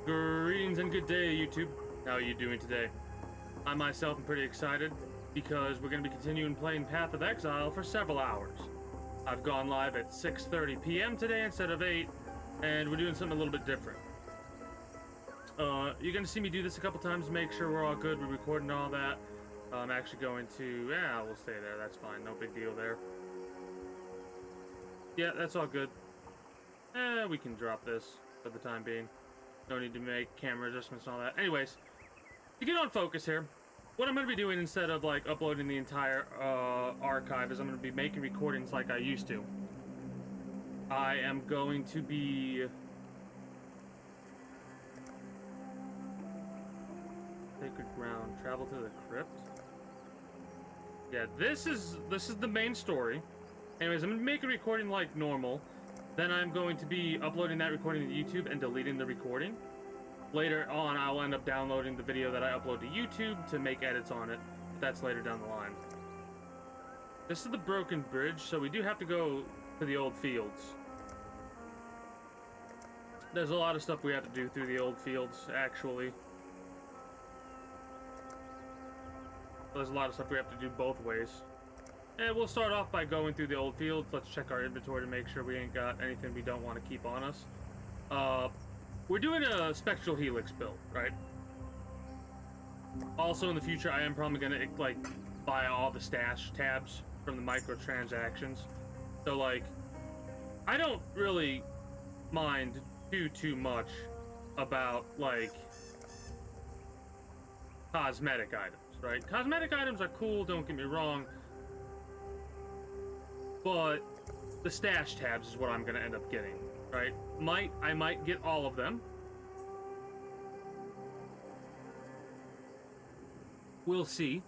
Greetings and good day, YouTube. How are you doing today? I myself am pretty excited because we're going to be continuing playing Path of Exile for several hours. I've gone live at 6:30 p.m. today instead of 8, and we're doing something a little bit different. You're going to see me do this a couple times to make sure we're all good, we're recording all that. I'm actually going to, we'll stay there, that's fine, no big deal there. Yeah, that's all good. We can drop this for the time being. No need to make camera adjustments and all that. Anyways, to get on focus here, what I'm going to be doing instead of like uploading the entire archive is I'm going to be making recordings like I used to. I am going to be sacred ground, travel to the crypt. Yeah, this is the main story. Anyways, I'm going to make a recording like normal. Then I'm going to be uploading that recording to YouTube and deleting the recording. Later on, I'll end up downloading the video that I upload to YouTube to make edits on it. But that's later down the line. This is the broken bridge, so we do have to go to the old fields. There's a lot of stuff we have to do through the old fields, actually. There's a lot of stuff we have to do both ways. And we'll start off by going through the old fields. Let's check our inventory to make sure we ain't got anything we don't want to keep on us. We're doing a Spectral Helix build, right? Also, in the future, I am probably going to, like, buy all the stash tabs from the microtransactions. So, like, I don't really mind too much about, like, cosmetic items, right? Cosmetic items are cool, don't get me wrong. But the stash tabs is what I'm going to end up getting, right? I might get all of them. We'll see.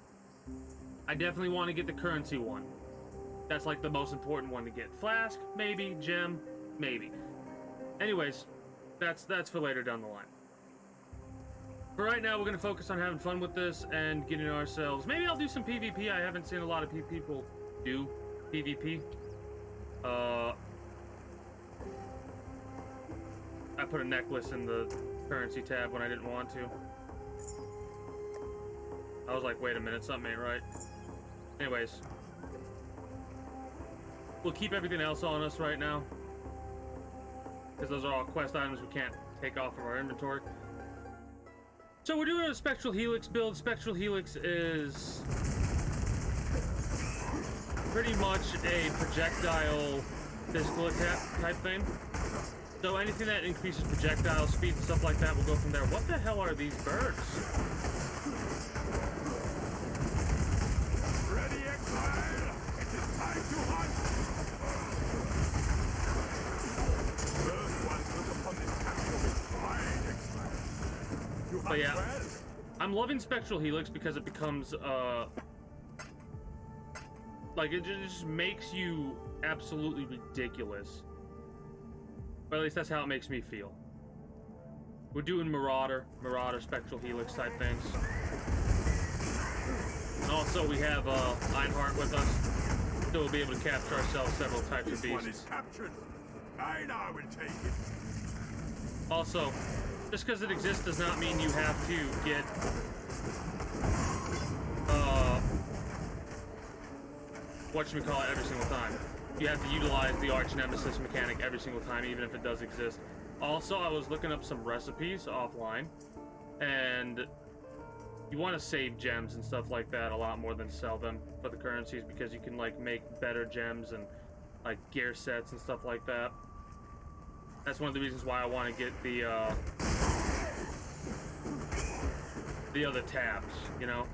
I definitely want to get the currency one. That's like the most important one to get. Flask, maybe. Gem, maybe. Anyways, that's for later down the line. For right now, we're going to focus on having fun with this and getting ourselves... Maybe I'll do some PvP. I haven't seen a lot of people do PvP. I put a necklace in the currency tab when I didn't want to. I was like, wait a minute, something ain't right. Anyways. We'll keep everything else on us right now. Because those are all quest items we can't take off of our inventory. So we're doing a Spectral Helix build. Spectral Helix is pretty much a projectile physical attack type thing. So anything that increases projectile speed and stuff like that will go from there. What the hell are these birds? Ready, Exile! It is time to hunt! First one to look upon this capture with pride, Exile. You hunt well? I'm loving Spectral Helix because it becomes, like, it just makes you absolutely ridiculous. Or at least that's how it makes me feel. We're doing Marauder Spectral Helix type things. And also we have Einhart with us, so we'll be able to capture ourselves several types of beasts. This one is captured. I now will take it. Also, just because it exists does not mean you have to get whatchamacallit every single time. You have to utilize the Archnemesis mechanic every single time, even if it does exist. Also, I was looking up some recipes offline, and you want to save gems and stuff like that a lot more than sell them for the currencies, because you can, like, make better gems and, like, gear sets and stuff like that. That's one of the reasons why I want to get the other tabs, you know?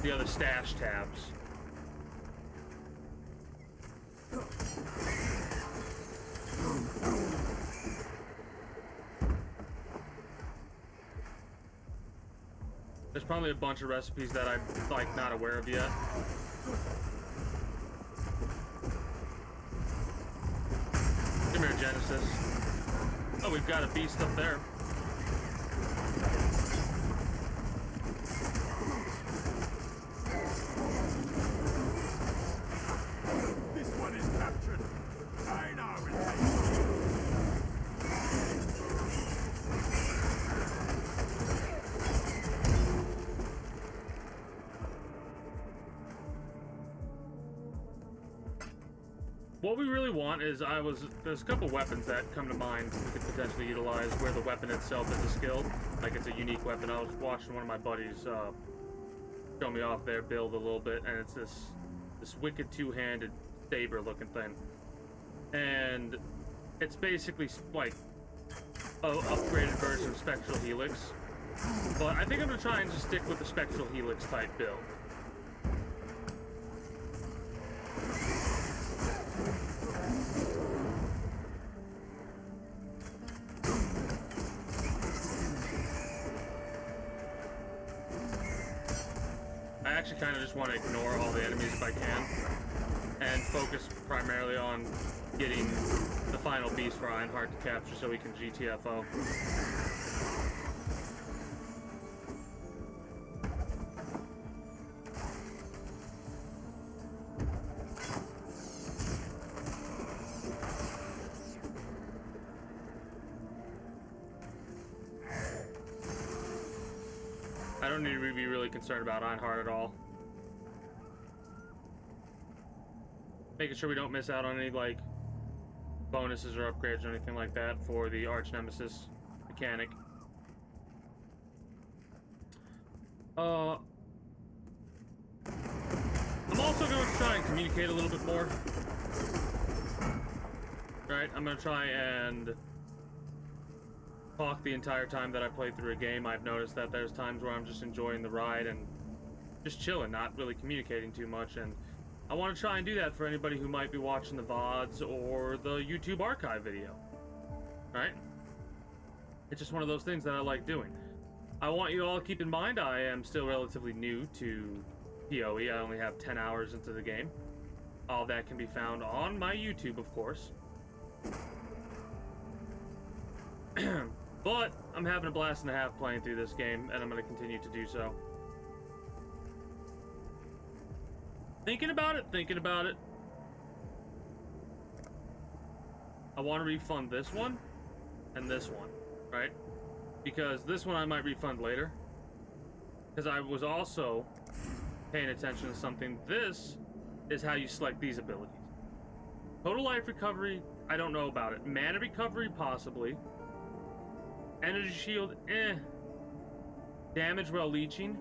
The other stash tabs. There's probably a bunch of recipes that I'm, like, not aware of yet. Come here, Genesis. Oh, we've got a beast up there. This one is captured. I now will take it. what we really want is there's a couple weapons that come to mind we could potentially utilize where the weapon itself is a skill, like it's a unique weapon. I was watching one of my buddies show me off their build a little bit, and it's this wicked two-handed saber looking thing, and it's basically like a upgraded version of Spectral Helix, but I think I'm gonna try and just stick with the Spectral Helix type build. I actually kind of just want to ignore all the enemies if I can, and focus primarily on getting the final beast for Ironheart to capture so we can GTFO. I don't need to be really concerned about Ironheart at all. Making sure we don't miss out on any, like, bonuses or upgrades or anything like that for the Archnemesis mechanic. I'm also going to try and communicate a little bit more. Right? I'm going to try and talk the entire time that I play through a game. I've noticed that there's times where I'm just enjoying the ride and just chilling, not really communicating too much, and I want to try and do that for anybody who might be watching the VODs or the YouTube archive video. Right? It's just one of those things that I like doing. I want you all to keep in mind I am still relatively new to PoE. I only have 10 hours into the game. All that can be found on my YouTube, of course. But I'm having a blast and a half playing through this game, and I'm going to continue to do so. Thinking about it. I want to refund this one and this one, right? Because this one I might refund later. Because I was also paying attention to something. This is how you select these abilities. Total life recovery, I don't know about it. Mana recovery, possibly. Energy shield, eh. Damage while leeching,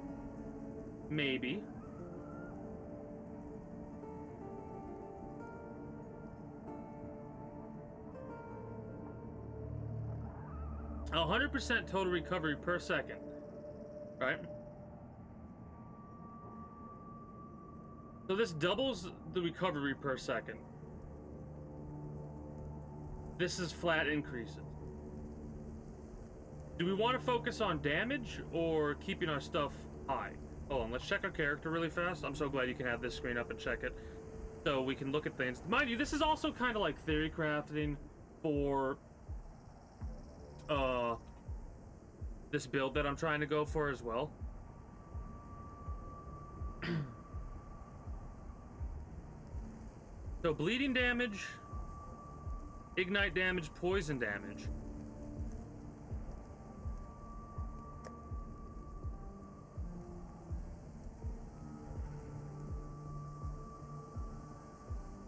maybe. A 100% total recovery per second, right? So this doubles the recovery per second. This is flat increases. Do we want to focus on damage or keeping our stuff high? Hold on, let's check our character really fast. I'm so glad you can have this screen up and check it, so we can look at things. Mind you, this is also kind of like theory crafting for this build that I'm trying to go for as well. So bleeding damage, ignite damage, poison damage.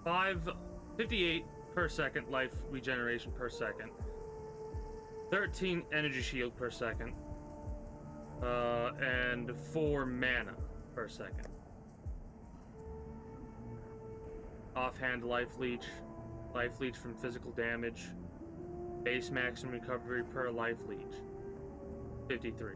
Five, 58 per second life regeneration per second. 13 energy shield per second. And 4 mana per second. Offhand life leech from physical damage. Base maximum recovery per life leech. 53.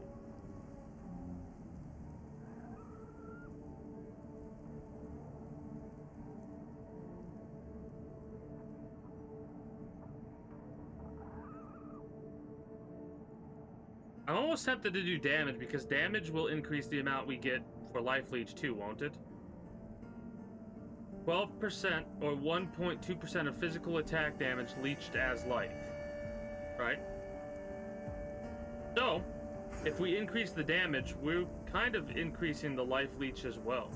I'm almost tempted to do damage because damage will increase the amount we get for life leech too, won't it? 12% or 1.2% of physical attack damage leached as life. Right? So, if we increase the damage, we're kind of increasing the life leech as well.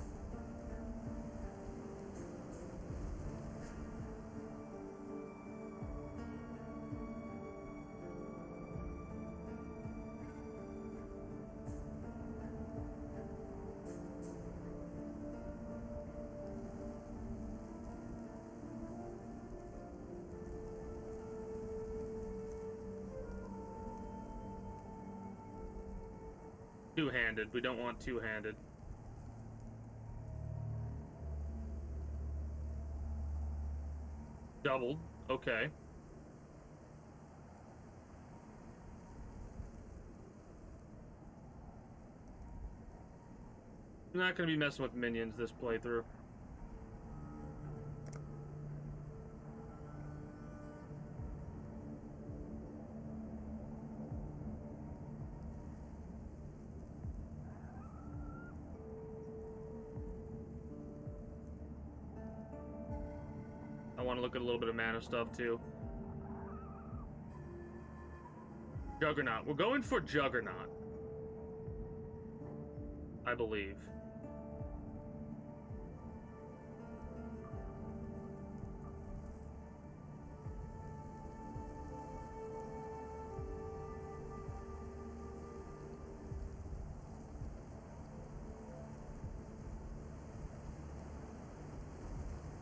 Two-handed. We don't want two-handed. Doubled. Okay. I'm not going to be messing with minions this playthrough. I want to look at a little bit of mana stuff too. Juggernaut. We're going for Juggernaut, I believe.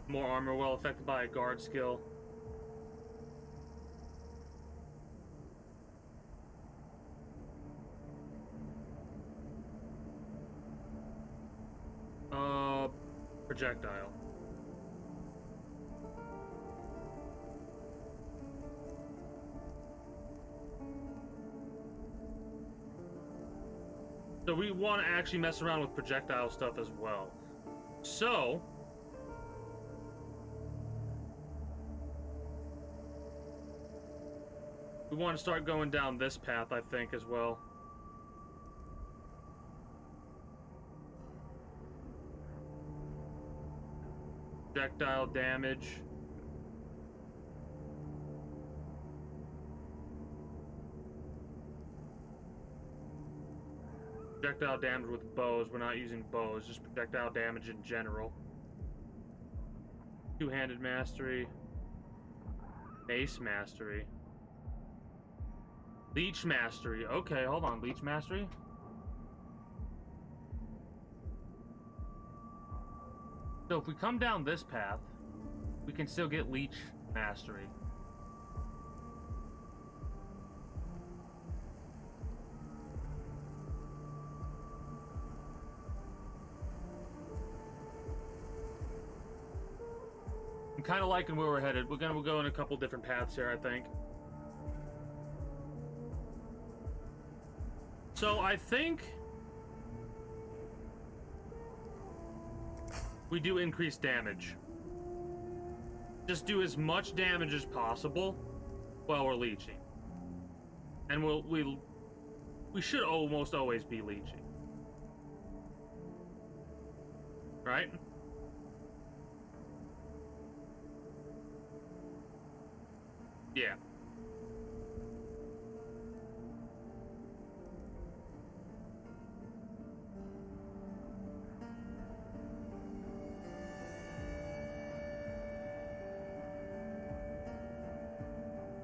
More armor well affected by a guard skill. Projectile. So we want to actually mess around with projectile stuff as well. So we want to start going down this path, I think, as well. Projectile damage. Projectile damage with bows. We're not using bows, just projectile damage in general. Two-handed mastery. Mace mastery. Leech mastery. Okay, hold on. Leech mastery? So if we come down this path, we can still get Leech mastery. I'm kind of liking where we're headed. We're gonna go in a couple different paths here, I think. So I think we do increased damage. Just do as much damage as possible while we're leeching. And we should almost always be leeching. Right? Yeah.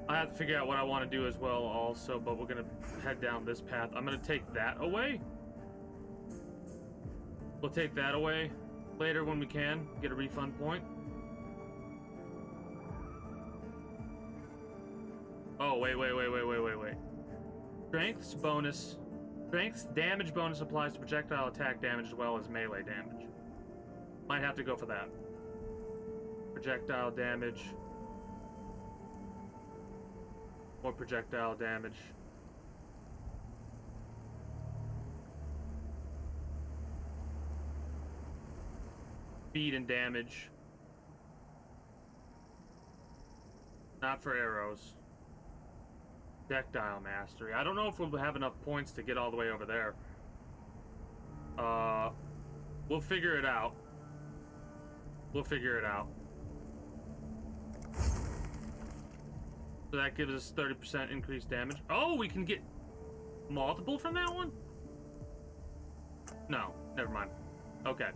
I have to figure out what I want to do as well also, but we're going to head down this path. I'm going to take that away. We'll take that away later when we can. Get a refund point. Oh, wait. Strength's bonus. Strength's damage bonus applies to projectile attack damage as well as melee damage. Might have to go for that. Projectile damage. More projectile damage. Speed and damage. Not for arrows. Projectile mastery. I don't know if we'll have enough points to get all the way over there. We'll figure it out. We'll figure it out. So that gives us 30% increased damage. Oh, we can get multiple from that one? No, never mind. Okay.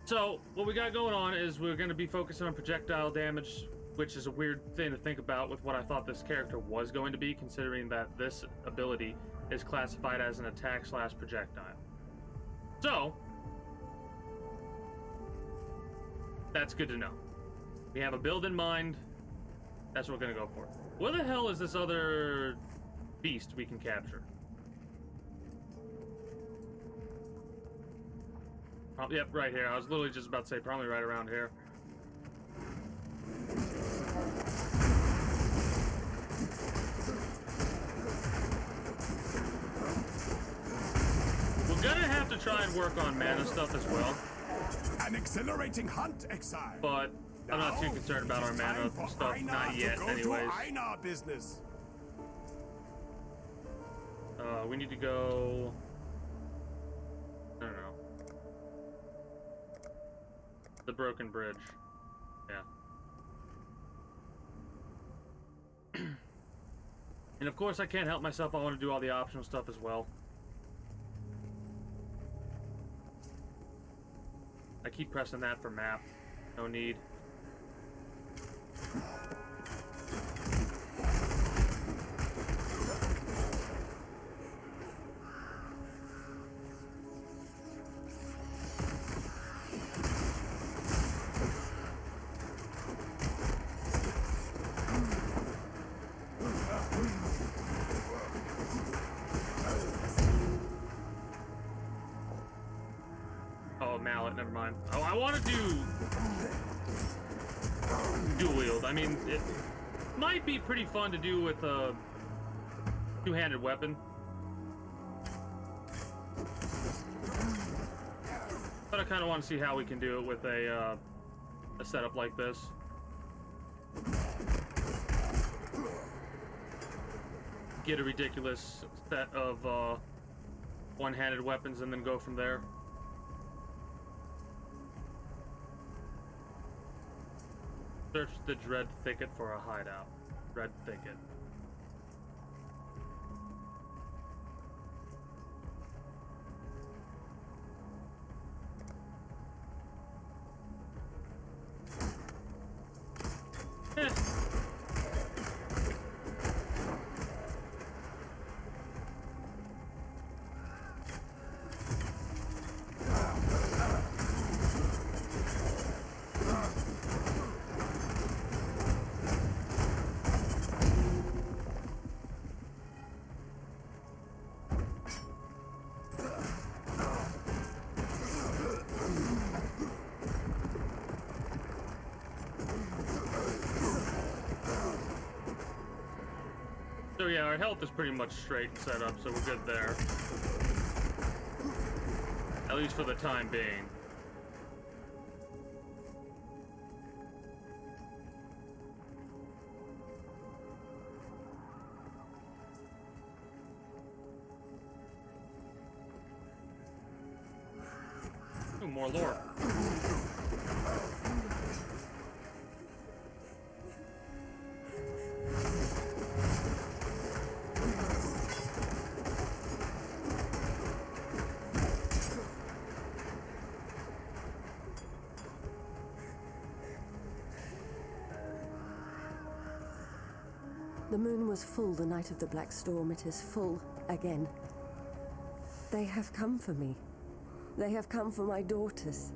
So, what we got going on is we're going to be focusing on projectile damage, which is a weird thing to think about with what I thought this character was going to be, considering that this ability is classified as an attack/projectile. So, that's good to know. We have a build in mind. That's what we're going to go for. Where the hell is this other beast we can capture. Yep, right here. I was literally just about to say probably right around here. We're gonna have to try and work on mana stuff as well. An exhilarating hunt, Exile. But I'm not too concerned about our mana stuff, not yet, anyways. Business. We need to go. I don't know. The broken bridge. Yeah. And of course, I can't help myself. I want to do all the optional stuff as well. I keep pressing that for map. No need. Oh, mallet, never mind. Oh, I want to do dual wield. I mean, it might be pretty fun to do with a two-handed weapon. But I kind of want to see how we can do it with a setup like this. Get a ridiculous set of one-handed weapons and then go from there. Search the Dread Thicket for a hideout. Dread Thicket. Eh. So yeah, our health is pretty much straight and set up, so we're good there. At least for the time being. Ooh, more lore. The moon was full the night of the Black Storm. It is full again. They have come for me. They have come for my daughters.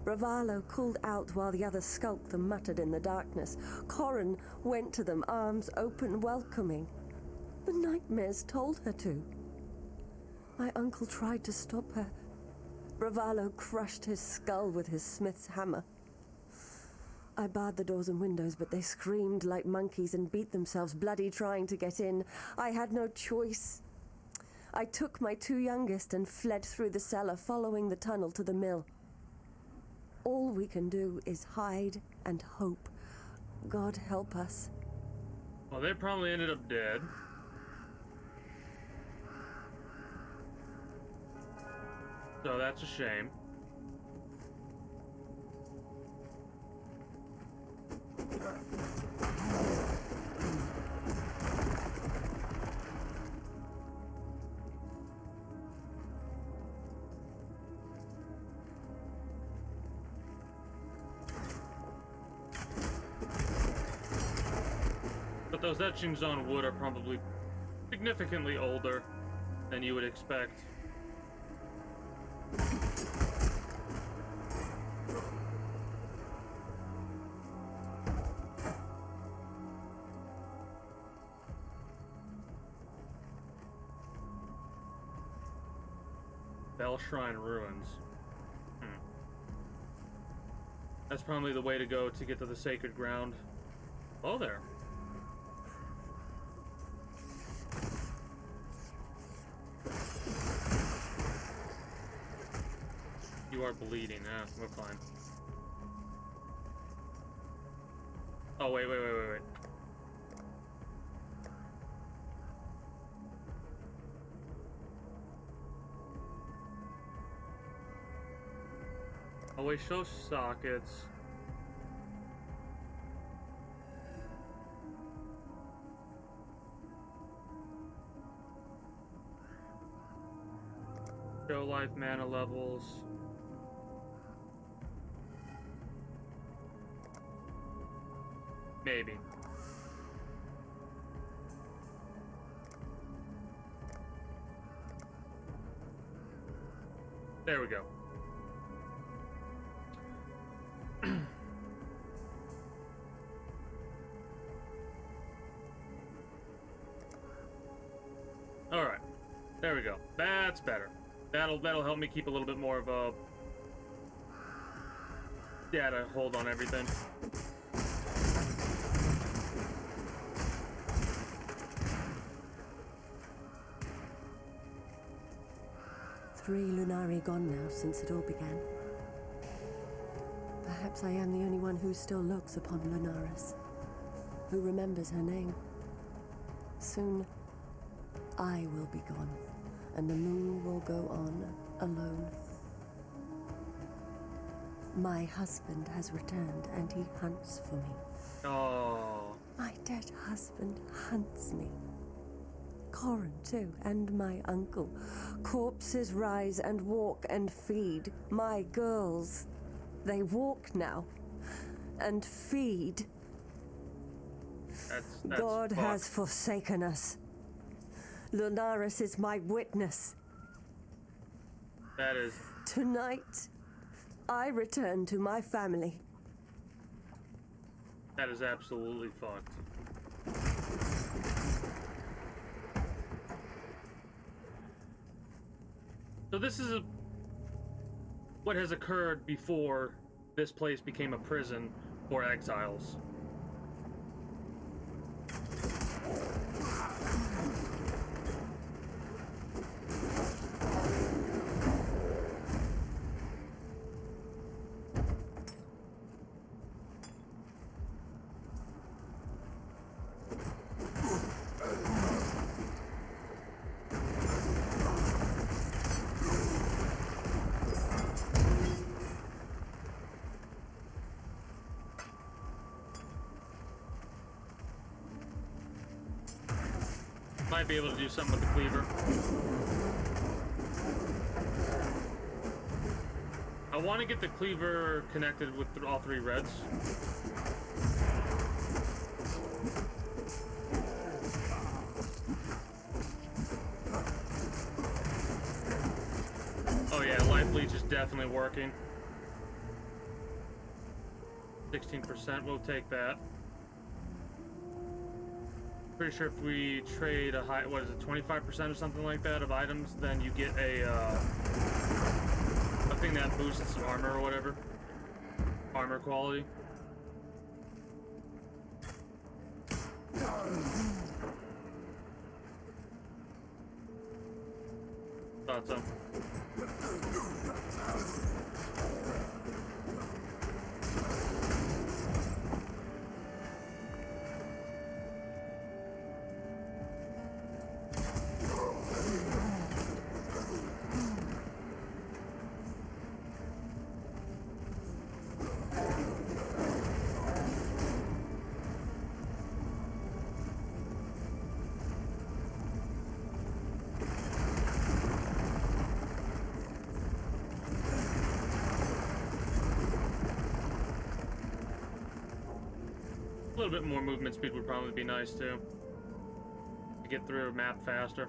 Bravalo called out while the others skulked and muttered in the darkness. Corrin went to them, arms open, welcoming. The nightmares told her to. My uncle tried to stop her. Bravalo crushed his skull with his smith's hammer. I barred the doors and windows, but they screamed like monkeys and beat themselves bloody trying to get in. I had no choice. I took my two youngest and fled through the cellar, following the tunnel to the mill. All we can do is hide and hope. God help us. Well, they probably ended up dead. So that's a shame. But those etchings on wood are probably significantly older than you would expect. Exile Shrine Ruins. That's probably the way to go to get to the sacred ground. Oh, there. You are bleeding. We're fine. Oh, wait. Oh, wait, show sockets. Show life mana levels. Maybe. There we go. All right. There we go. That's better. That'll help me keep a little bit more of a data hold on everything. Three Lunari gone now since it all began. Perhaps I am the only one who still looks upon Lunaris, who remembers her name. Soon, I will be gone, and the moon will go on alone. My husband has returned, and he hunts for me. Oh. My dead husband hunts me. Corin, too, and my uncle. Corpses rise and walk and feed. My girls, they walk now and feed. That's God fucked. has forsaken us. Lunaris is my witness. That is. Tonight, I return to my family. That is absolutely fucked. So this is what has occurred before this place became a prison for exiles. Might be able to do something with the cleaver. I want to get the cleaver connected with all three reds. Oh yeah, life leech is definitely working. 16%, we'll take that. Pretty sure if we trade a high, what is it, 25% or something like that of items, then you get a thing that boosts armor or whatever. Armor quality. Thought so. A little bit more movement speed would probably be nice too. To get through a map faster.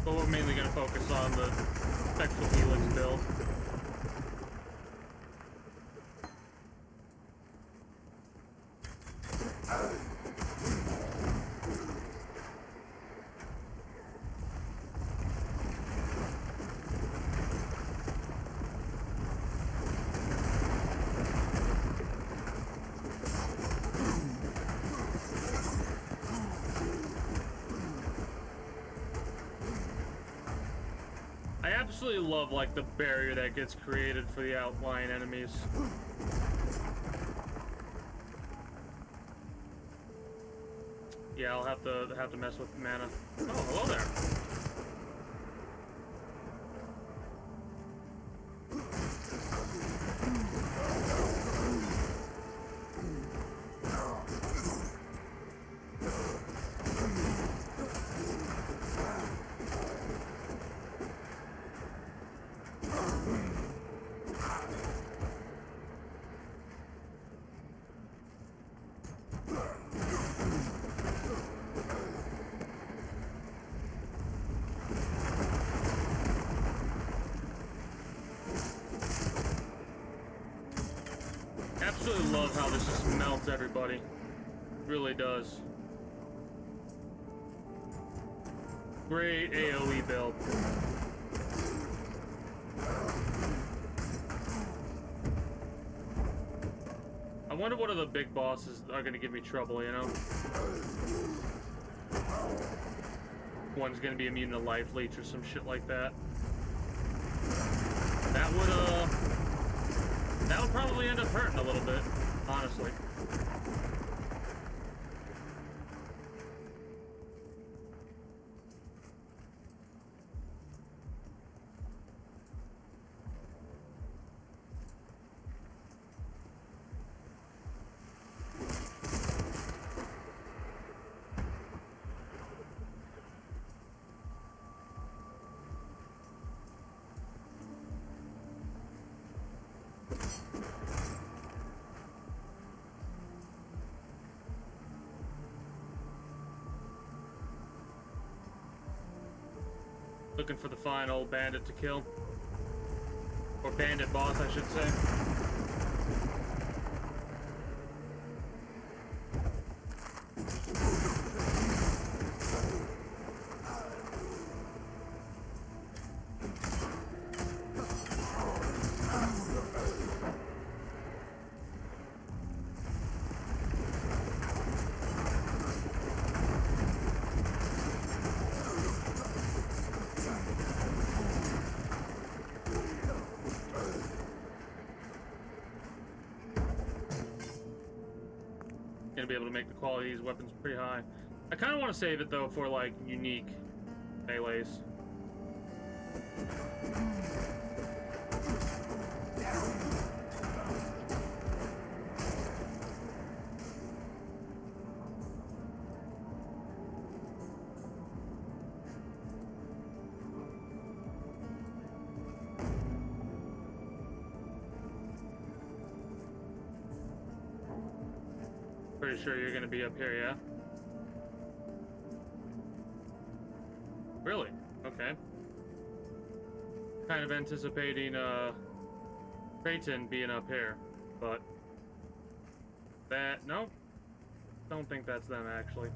But we're mainly going to focus on the Spectral Helix build. absolutely love, like, the barrier that gets created for the outlying enemies. Yeah, I'll have to mess with mana. Oh, hello there. Absolutely love how this just melts everybody. Really does. Great AoE build. I wonder what of the big bosses are gonna give me trouble, you know? One's gonna be immune to life leech or some shit like that. That would probably end up hurting a little bit, honestly. Looking for the final bandit to kill. Or bandit boss, I should say. Gonna be able to make the quality of these weapons pretty high. I kind of want to save it though for like unique melees. Pretty sure you're gonna be up here, yeah? Really? Okay. Kind of anticipating, Creighton being up here, but... nope. Don't think that's them, actually.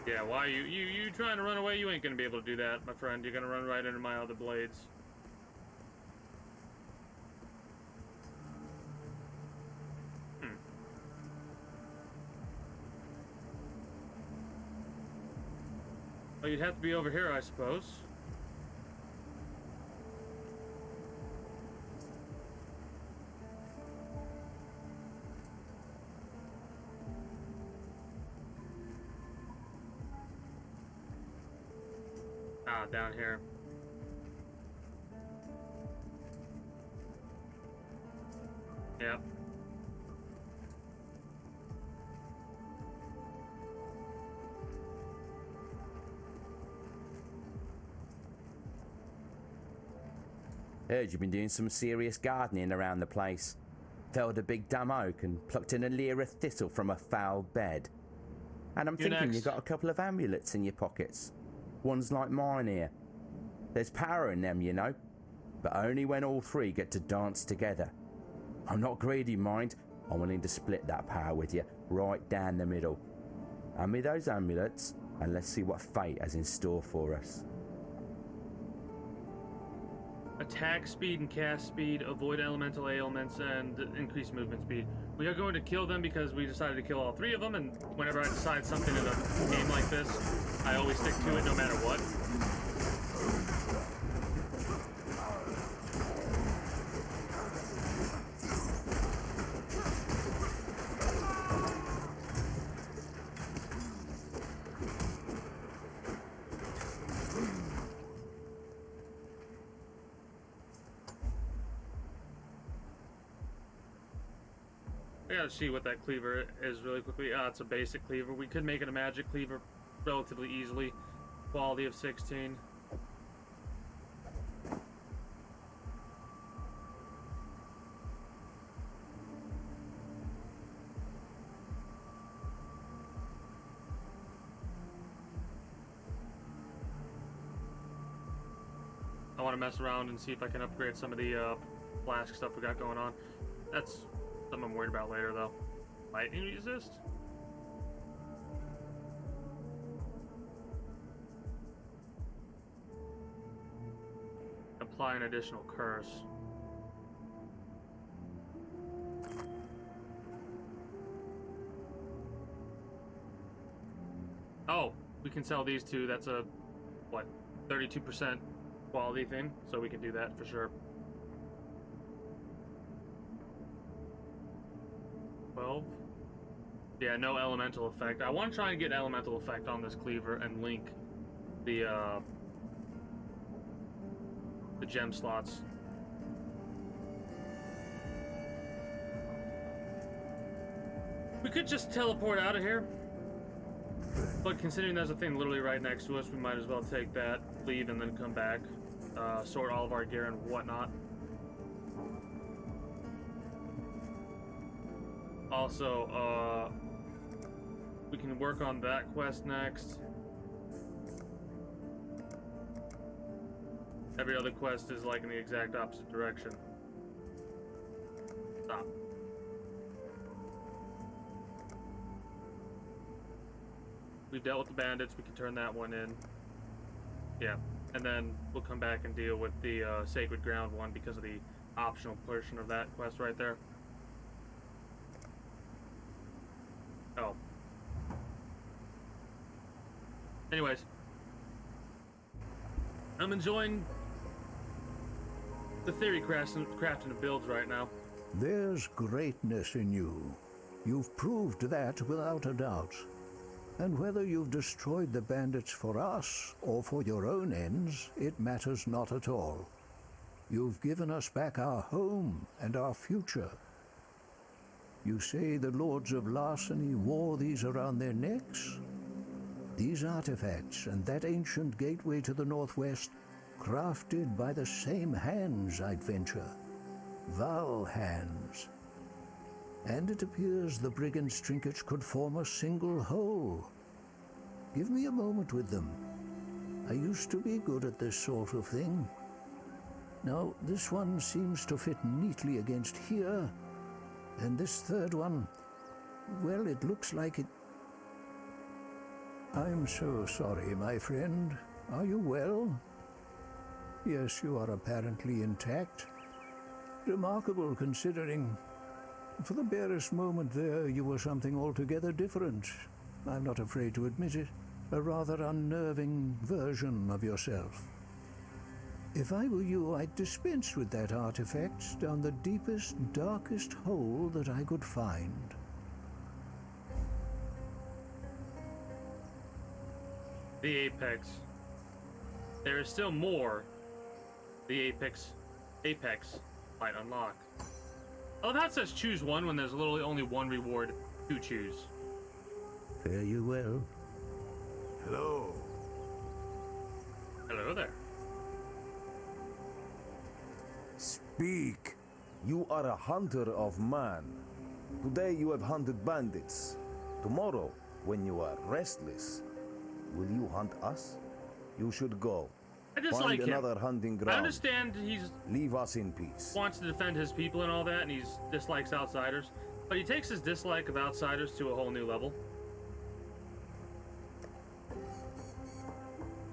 Yeah, why you trying to run away? You ain't gonna be able to do that, my friend. You're gonna run right into my other blades. Well, you'd have to be over here, I suppose. Ah, down here. Yep. Heard you've been doing some serious gardening around the place. Felled a big dumb oak and plucked an allure of thistle from a foul bed. And I'm thinking you got a couple of amulets in your pockets. Ones like mine here. There's power in them, you know, but only when all three get to dance together. I'm not greedy, mind. I'm willing to split that power with you, right down the middle. Hand me those amulets, and let's see what fate has in store for us. attack speed and cast speed, avoid elemental ailments, and increase movement speed. We are going to kill them because we decided to kill all 3 of them, and whenever I decide something in a game like this, I always stick to it no matter what. I gotta see what that cleaver is really quickly. It's a basic cleaver. We could make it a magic cleaver relatively easily. Quality of 16. I want to mess around and see if I can upgrade some of the flask stuff we got going on. That's something I'm worried about later, though. Lightning resist? Apply an additional curse. Oh, we can sell these two. That's a, what, 32% quality thing, so we can do that for sure. 12. Yeah, no elemental effect. I want to try and get elemental effect on this cleaver and link the gem slots. We could just teleport out of here, but considering there's a thing literally right next to us, we might as well take that, leave, and then come back, sort all of our gear and whatnot. Also, we can work on that quest next. Every other quest is like in the exact opposite direction. Stop. We've dealt with the bandits, we can turn that one in. Yeah, and then we'll come back and deal with the Sacred Ground one because of the optional portion of that quest right there. Oh. Anyways. I'm enjoying the theory crafting of builds right now. There's greatness in you. You've proved that without a doubt. And whether you've destroyed the bandits for us or for your own ends, it matters not at all. You've given us back our home and our future. You say the Lords of Larceny wore these around their necks? These artifacts and that ancient gateway to the northwest, crafted by the same hands, I'd venture. Val hands. And it appears the brigands' trinkets could form a single whole. Give me a moment with them. I used to be good at this sort of thing. Now, this one seems to fit neatly against here. And this third one, well, it looks like it... I'm so sorry, my friend. Are you well? Yes, you are apparently intact. Remarkable, considering... For the barest moment there, you were something altogether different. I'm not afraid to admit it. A rather unnerving version of yourself. If I were you, I'd dispense with that artifact down the deepest, darkest hole that I could find. The Apex. There is still more the Apex might unlock. I love how it says choose one when there's literally only one reward to choose. Fare you well. Hello. Hello there. Speak. You are a hunter of man. Today you have hunted bandits. Tomorrow, when you are restless, will you hunt us? You should go. I just Find like him. another hunting I ground. understand he's Leave us in peace. wants to defend his people and all that, and he dislikes outsiders, but he takes his dislike of outsiders to a whole new level.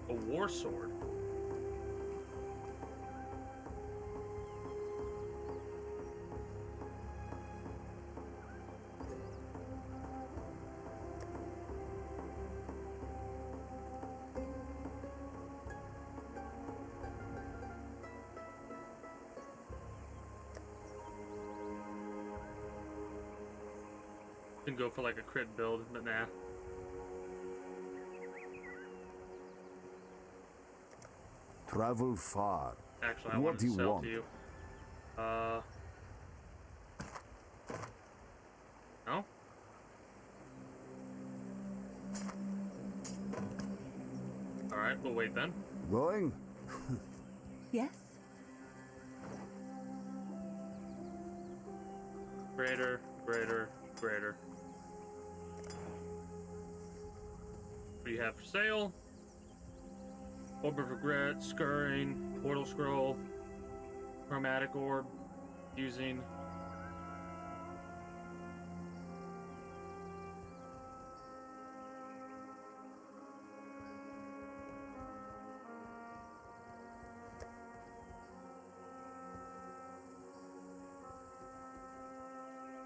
A war sword. Can go for like a crit build, but nah. Travel far. Actually, I What wanted do to you sell want? to you. No? Alright, we'll wait then. Going? Yes? Greater, greater, greater. What do you have for sale? Orb of Regret, Scurrying, Portal Scroll, Chromatic Orb, using.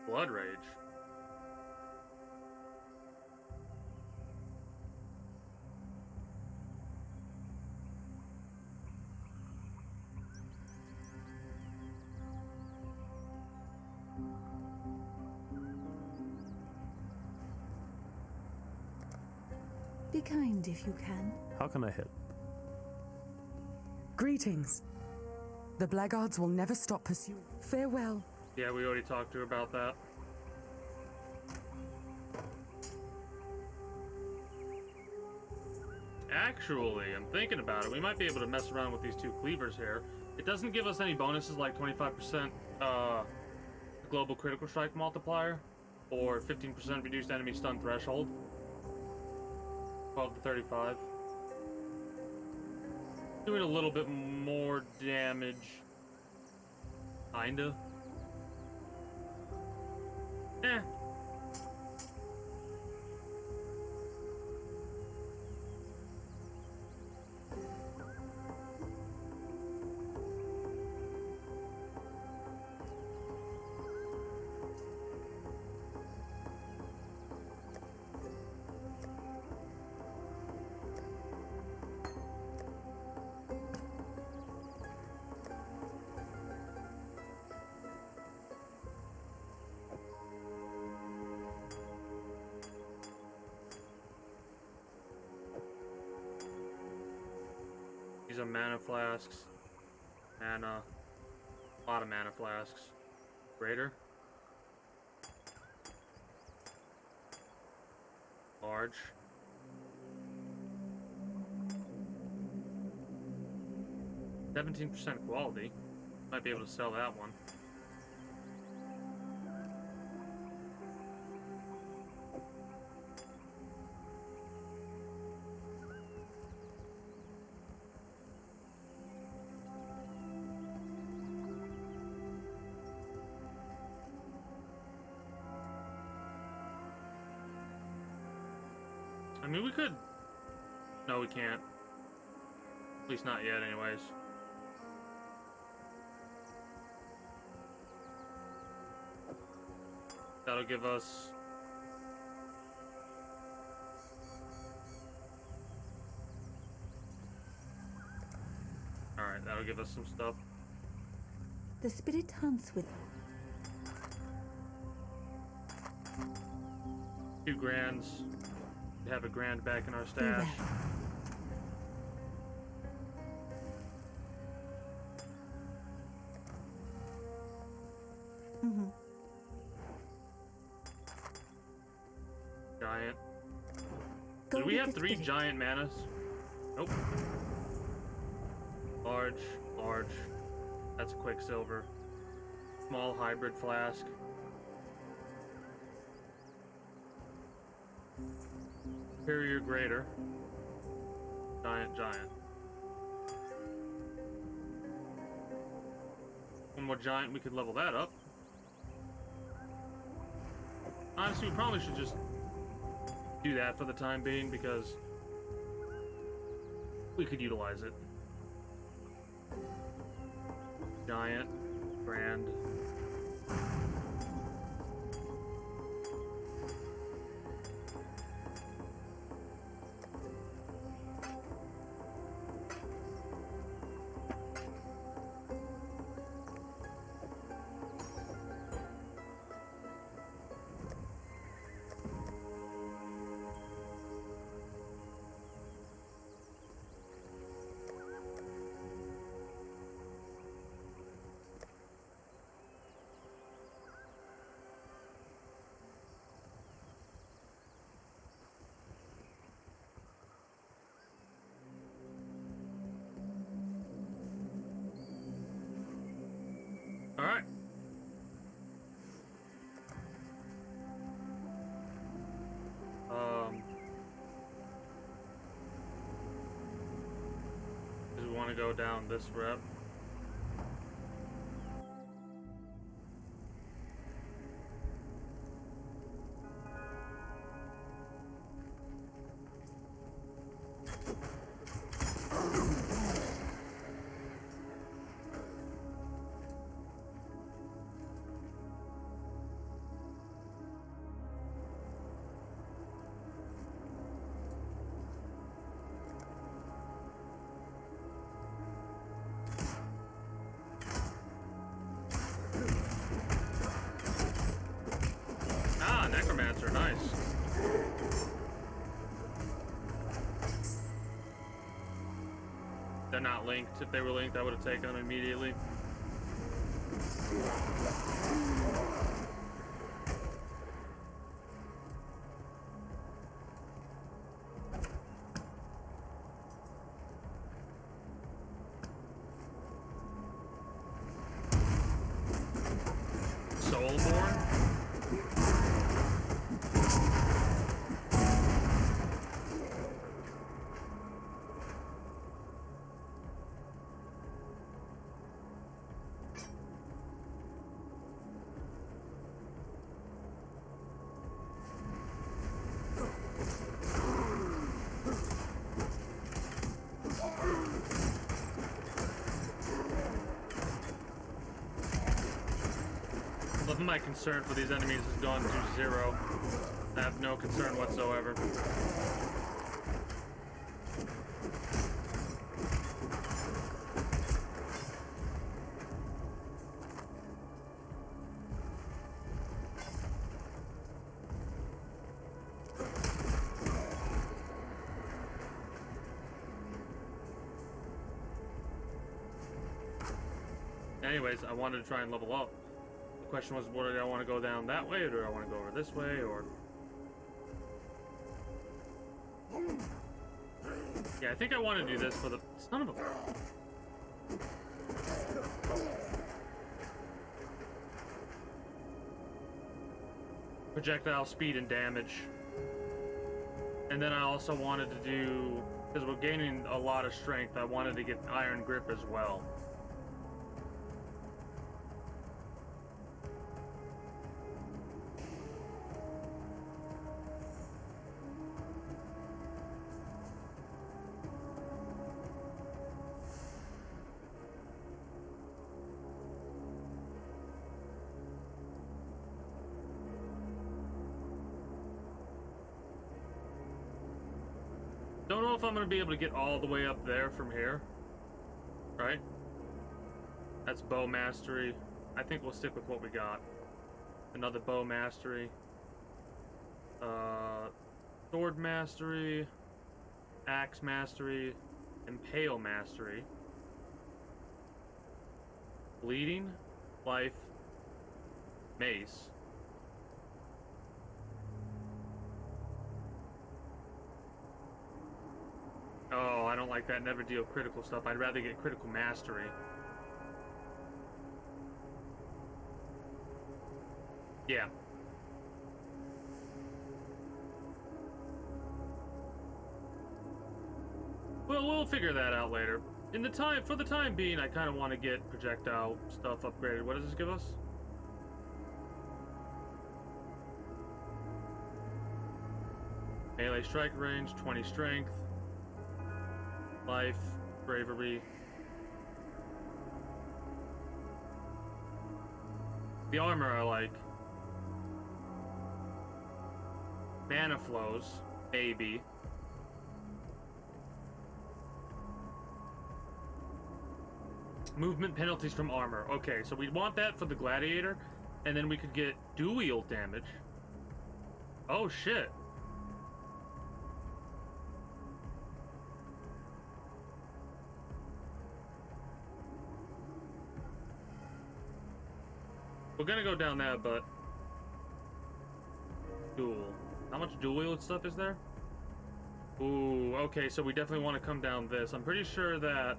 Blood Rage. Be kind if you can. How can I help? Greetings. The blackguards will never stop pursuing. Farewell. Yeah, we already talked to her about that. Actually, I'm thinking about it. We might be able to mess around with these two cleavers here. It doesn't give us any bonuses like 25% global critical strike multiplier or 15% reduced enemy stun threshold. 12 to 35. Doing a little bit more damage. Kinda. Eh. These are mana flasks. Mana. A lot of mana flasks. Greater. Large. %17% quality. Might be able to sell that one. I mean, we could... No, we can't. At least not yet, anyways. That'll give us... Alright, that'll give us some stuff. The spirit hunts with 2 grands. We have a grand back in our be stash. well. Giant. Go Did we get have the 3 spirit. giant manas? Nope. Large, large. That's a Quicksilver. Small hybrid flask. Superior greater. Giant, giant. One more giant, we could level that up. Honestly, we probably should just do that for the time being because we could utilize it. Giant, grand. want to go down this route. Ah, Necromancer, nice. They're not linked. If they were linked, I would have taken them immediately. Soulborn? My concern for these enemies has gone to 0. I have no concern whatsoever. Anyways, I wanted to try and level up. The question was, whether do I want to go down that way, or do I want to go over this way, or... Yeah, I think I want to do this for the... Son of a... Projectile speed and damage. And then I also wanted to do... Because we're gaining a lot of strength, I wanted to get Iron Grip as well. Don't know if I'm going to be able to get all the way up there from here. Right? That's bow mastery. I think we'll stick with what we got. Another bow mastery. Sword mastery. Axe mastery. Impale mastery. Bleeding. Life. Mace. Oh, I don't like that. Never deal critical stuff. I'd rather get critical mastery. Yeah. Well, we'll figure that out later. For the time being, I kind of want to get projectile stuff upgraded. What does this give us? Melee strike range, 20 strength. Life, bravery. The armor I like. Mana flows, maybe. Movement penalties from armor. Okay, so we want that for the gladiator, and then we could get dual damage. Oh shit. We're gonna go down that, but dual. How much dual wield stuff is there? Ooh, okay, so we definitely want to come down this. I'm pretty sure that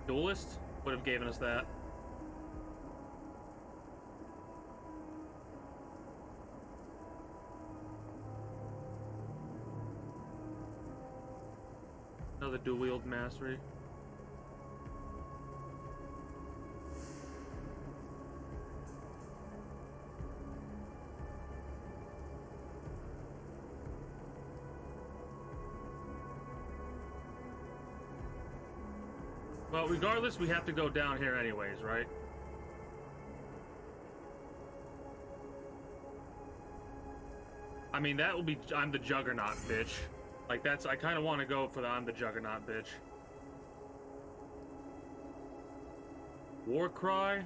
Duelist would have given us that. Another dual wield mastery. Well, regardless, we have to go down here anyways, right? I mean, that will be... I'm the Juggernaut, bitch. Like, that's... I kind of want to go for the I'm the Juggernaut, bitch. War Cry?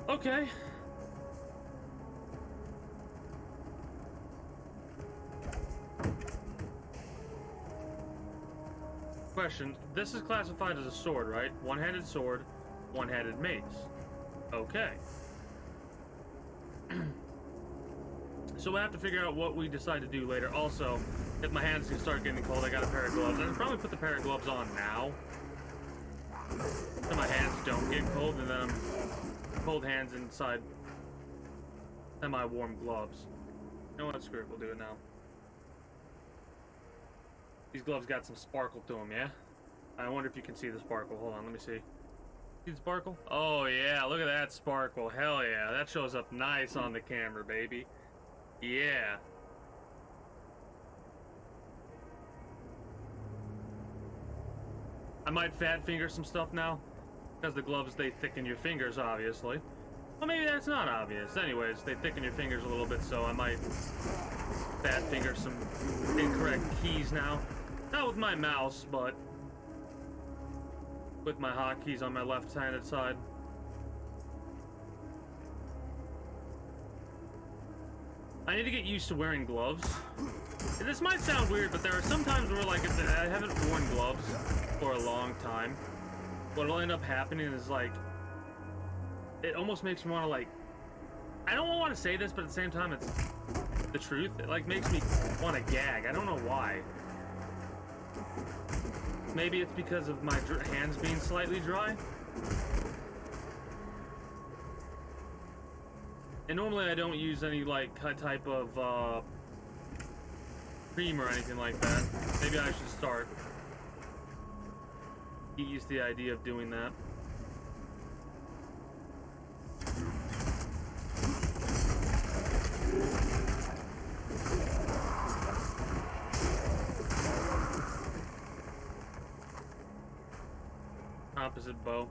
Okay. Question. This is classified as a sword, right? One-handed sword, one-handed mace. Okay. So we'll have to figure out what we decide to do later. Also, if my hands can start getting cold, I got a pair of gloves. I should probably put the pair of gloves on now, so my hands don't get cold, and then I'm cold hands inside semi-warm gloves. You know what? Screw it. We'll do it now. These gloves got some sparkle to them, yeah? I wonder if you can see the sparkle. Hold on, let me see. See the sparkle? Oh, yeah. Look at that sparkle. Hell yeah. That shows up nice on the camera, baby. Yeah. I might fat finger some stuff now, because the gloves, they thicken your fingers, obviously. Well, maybe that's not obvious. Anyways, they thicken your fingers a little bit, so I might fat finger some incorrect keys now. Not with my mouse, but with my hotkeys on my left-handed side. I need to get used to wearing gloves. This might sound weird, but there are some times where, like, if I haven't worn gloves for a long time, what'll end up happening is, like, it almost makes me want to, like, I don't want to say this, but at the same time, it's the truth. It, like, makes me want to gag. I don't know why. Maybe it's because of my hands being slightly dry. And normally I don't use any, like, type of, cream or anything like that. Maybe I should start. Get used to the idea of doing that. Opposite bow.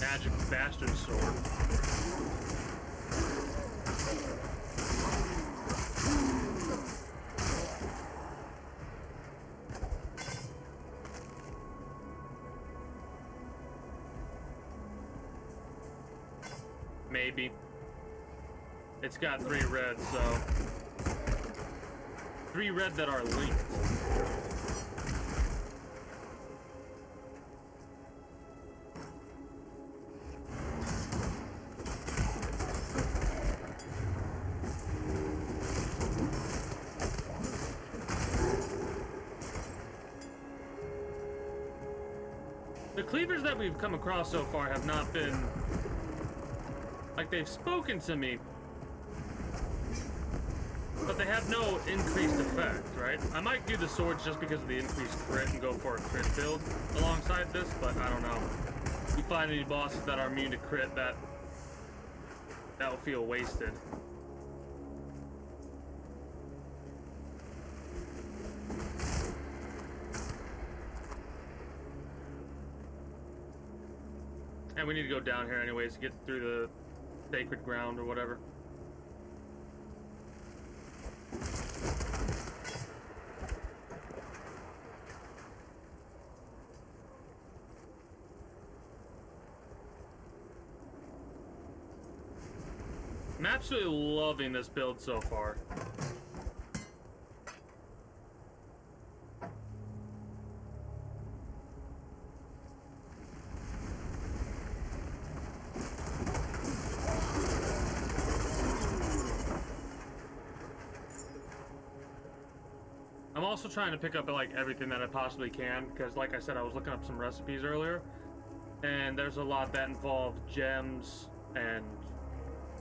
Magic bastard sword. Maybe. It's got 3 red, so 3 red that are linked. The cleavers that we've come across so far have not been... like, they've spoken to me, but they have no increased effect, right? I might do the swords just because of the increased crit and go for a crit build alongside this, but I don't know. If you find any bosses that are immune to crit, that will feel wasted. And we need to go down here anyways to get through the sacred ground or whatever. absolutely loving this build so far. I'm also trying to pick up like everything that I possibly can, because like I said, I was looking up some recipes earlier, and there's a lot that involve gems and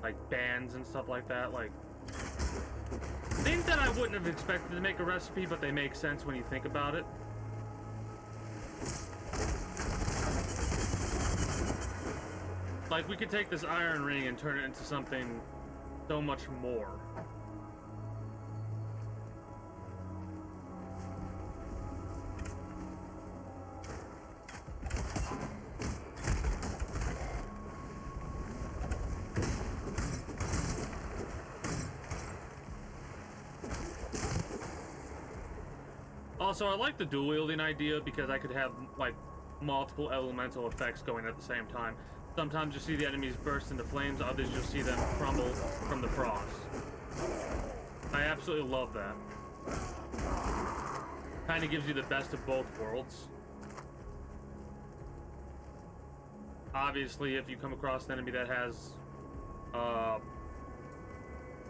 like bands and stuff like that, like things that I wouldn't have expected to make a recipe, but they make sense when you think about it. Like, we could take this iron ring and turn it into something so much more. Also, I like the dual wielding idea because I could have like multiple elemental effects going at the same time. Sometimes you see the enemies burst into flames, others you'll see them crumble from the frost. I absolutely love that. Kind of gives you the best of both worlds. Obviously, if you come across an enemy that has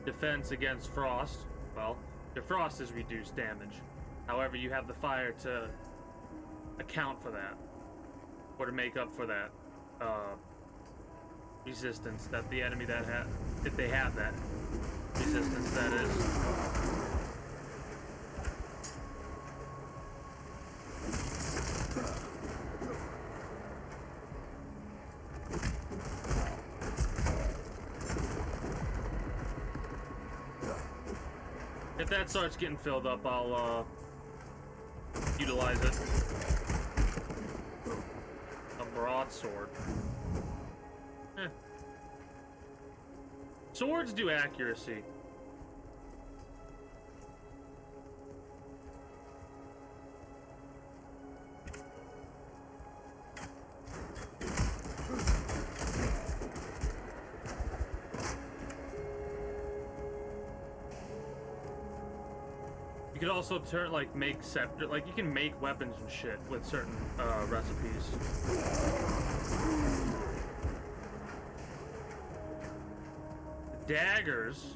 defense against frost, well, your frost is reduced damage. However, you have the fire to account for that, or to make up for that resistance that the enemy that if they have that resistance, that is. If that starts getting filled up, I'll utilize it. A broadsword. Swords do accuracy. You could also turn, like, make scepter, like, you can make weapons and shit with certain recipes. Daggers.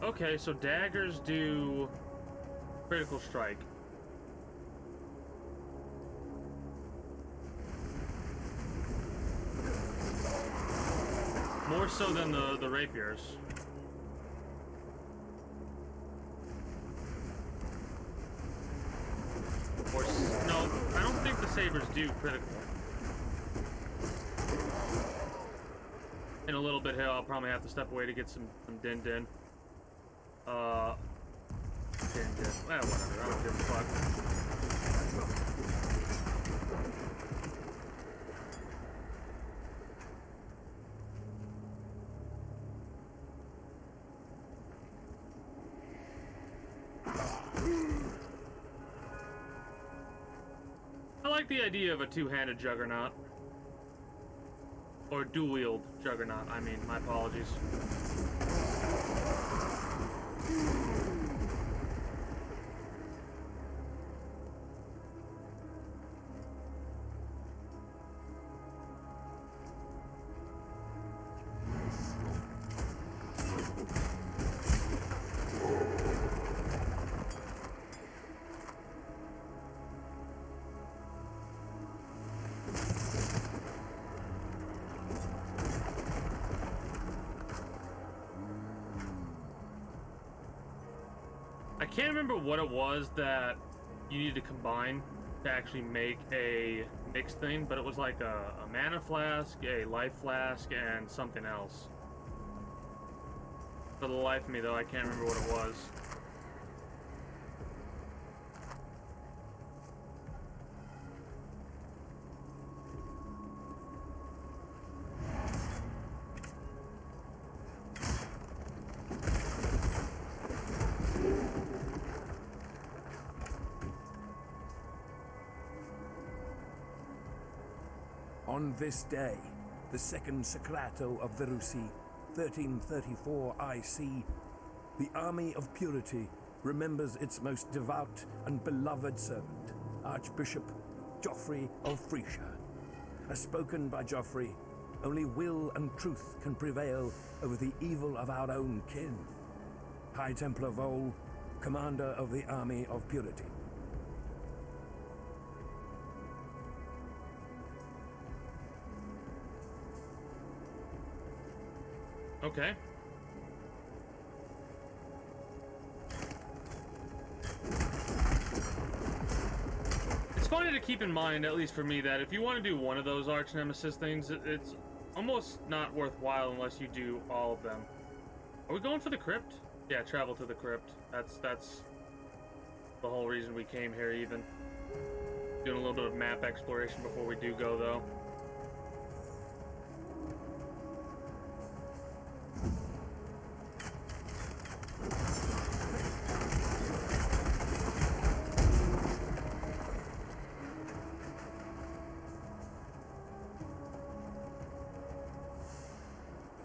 Okay, so daggers do critical strike. More so than the rapiers. Or no, I don't think the sabers do critical. In a little bit here, I'll probably have to step away to get some din. Din. Well, whatever. I don't give a fuck. I like the idea of a two-handed juggernaut. Or dual-wield juggernaut, I mean, my apologies. I can't remember what it was that you needed to combine to actually make a mixed thing, but it was like a mana flask, a life flask, and something else. For the life of me, though, I can't remember what it was. On this day, the second Sacrato of Verusi, 1334 IC, the Army of Purity remembers its most devout and beloved servant, Archbishop Geoffrey of Frisia. As spoken by Geoffrey, only will and truth can prevail over the evil of our own kin. High Templar Vol, Commander of the Army of Purity. Okay. It's funny to keep in mind, at least for me, that if you want to do one of those Archnemesis things, it's almost not worthwhile unless you do all of them. Are we going for the crypt? Yeah, travel to the crypt. That's the whole reason we came here, even. Doing a little bit of map exploration before we do go, though.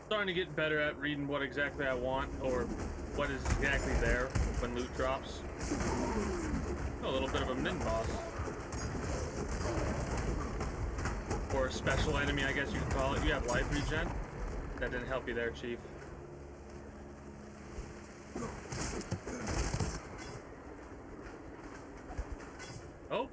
Starting to get better at reading what exactly I want, or what is exactly there when loot drops. Oh, a little bit of a min boss. Or a special enemy, I guess you could call it. You have life regen? That didn't help you there, Chief. Oh.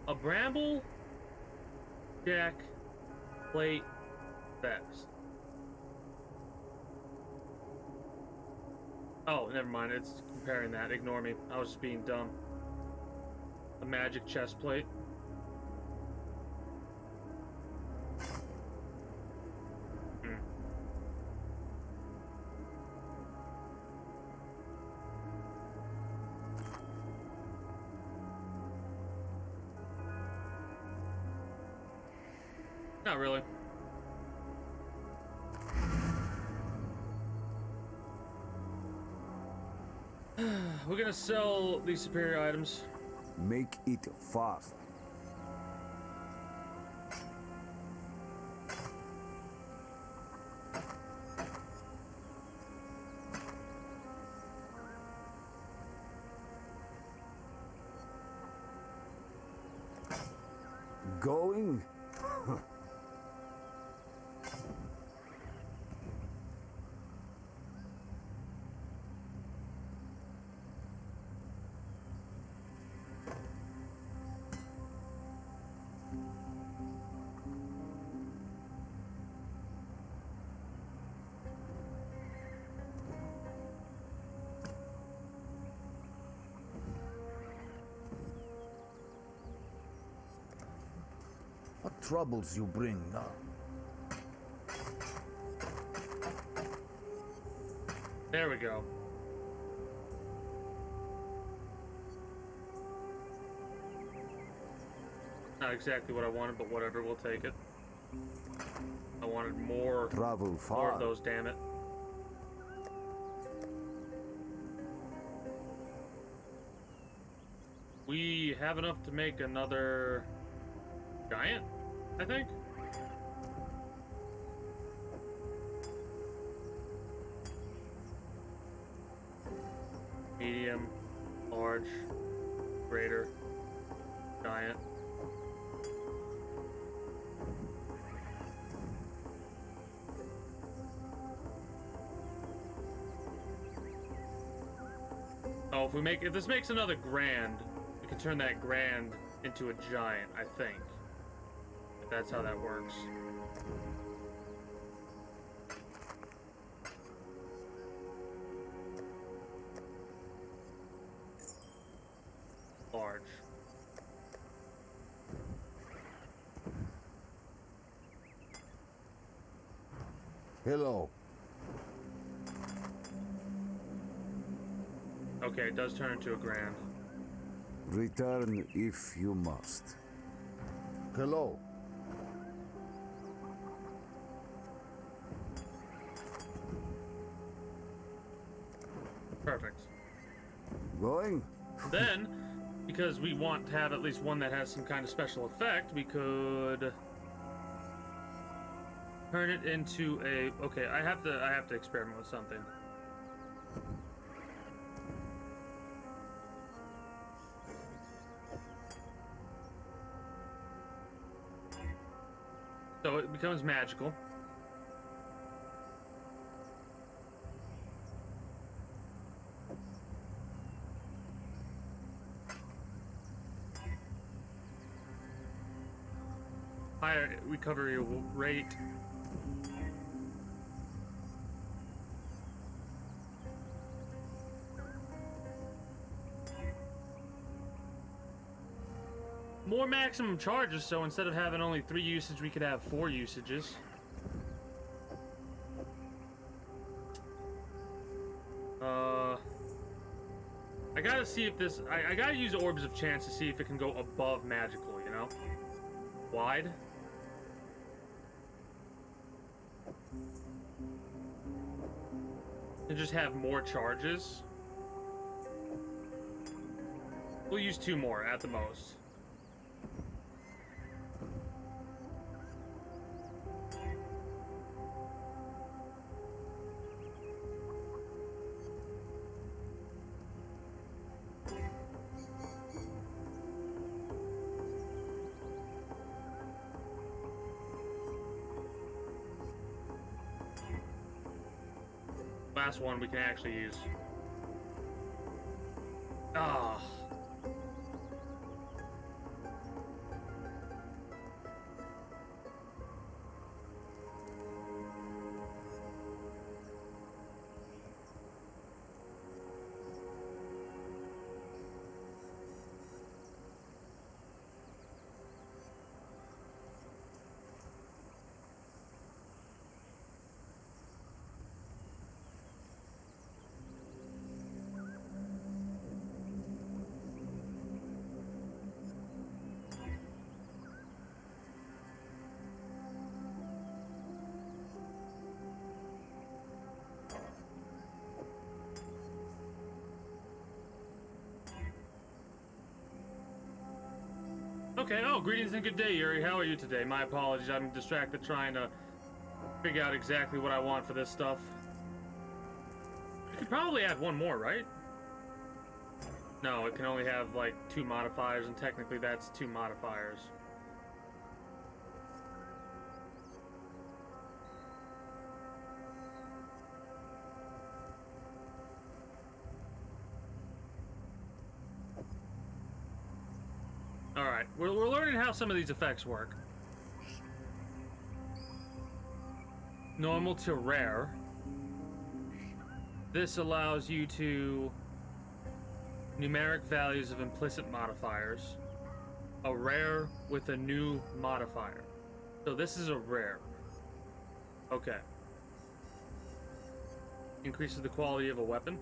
A bramble, jack, plate, vest. Oh, never mind. It's comparing that. Ignore me. I was just being dumb. A magic chest plate. Not really. We're gonna sell these superior items. Make it fast. Going? What troubles you bring now? There we go. Not exactly what I wanted, but whatever, we'll take it. I wanted more, Travel far. more of those, damn it. We have enough to make another giant, I think. Medium, large, greater, giant. Oh, if this makes another grand, we can turn that grand into a giant, I think. If that's how that works. Large. Hello. Okay, it does turn into a grand. Return if you must. Hello. Perfect. Going? Then, because we want to have at least one that has some kind of special effect, we could turn it into a. Okay, I have to experiment with something. So it becomes magical. Higher recovery rate. More maximum charges, so instead of having only 3 usage, we could have 4 usages. I gotta see if this... I gotta use Orbs of Chance to see if it can go above magical, you know? Wide. And just have more charges. We'll use 2 more at the most. Last one we can actually use. Ah. Okay, oh, greetings and good day, Yuri. How are you today? My apologies, I'm distracted trying to figure out exactly what I want for this stuff. You could probably add 1 more, right? No, it can only have, like, 2 modifiers, and technically that's 2 modifiers. Alright, we're learning how some of these effects work. Normal to rare. This allows you to... numeric values of implicit modifiers. A rare with a new modifier. So this is a rare. Okay. Increases the quality of a weapon.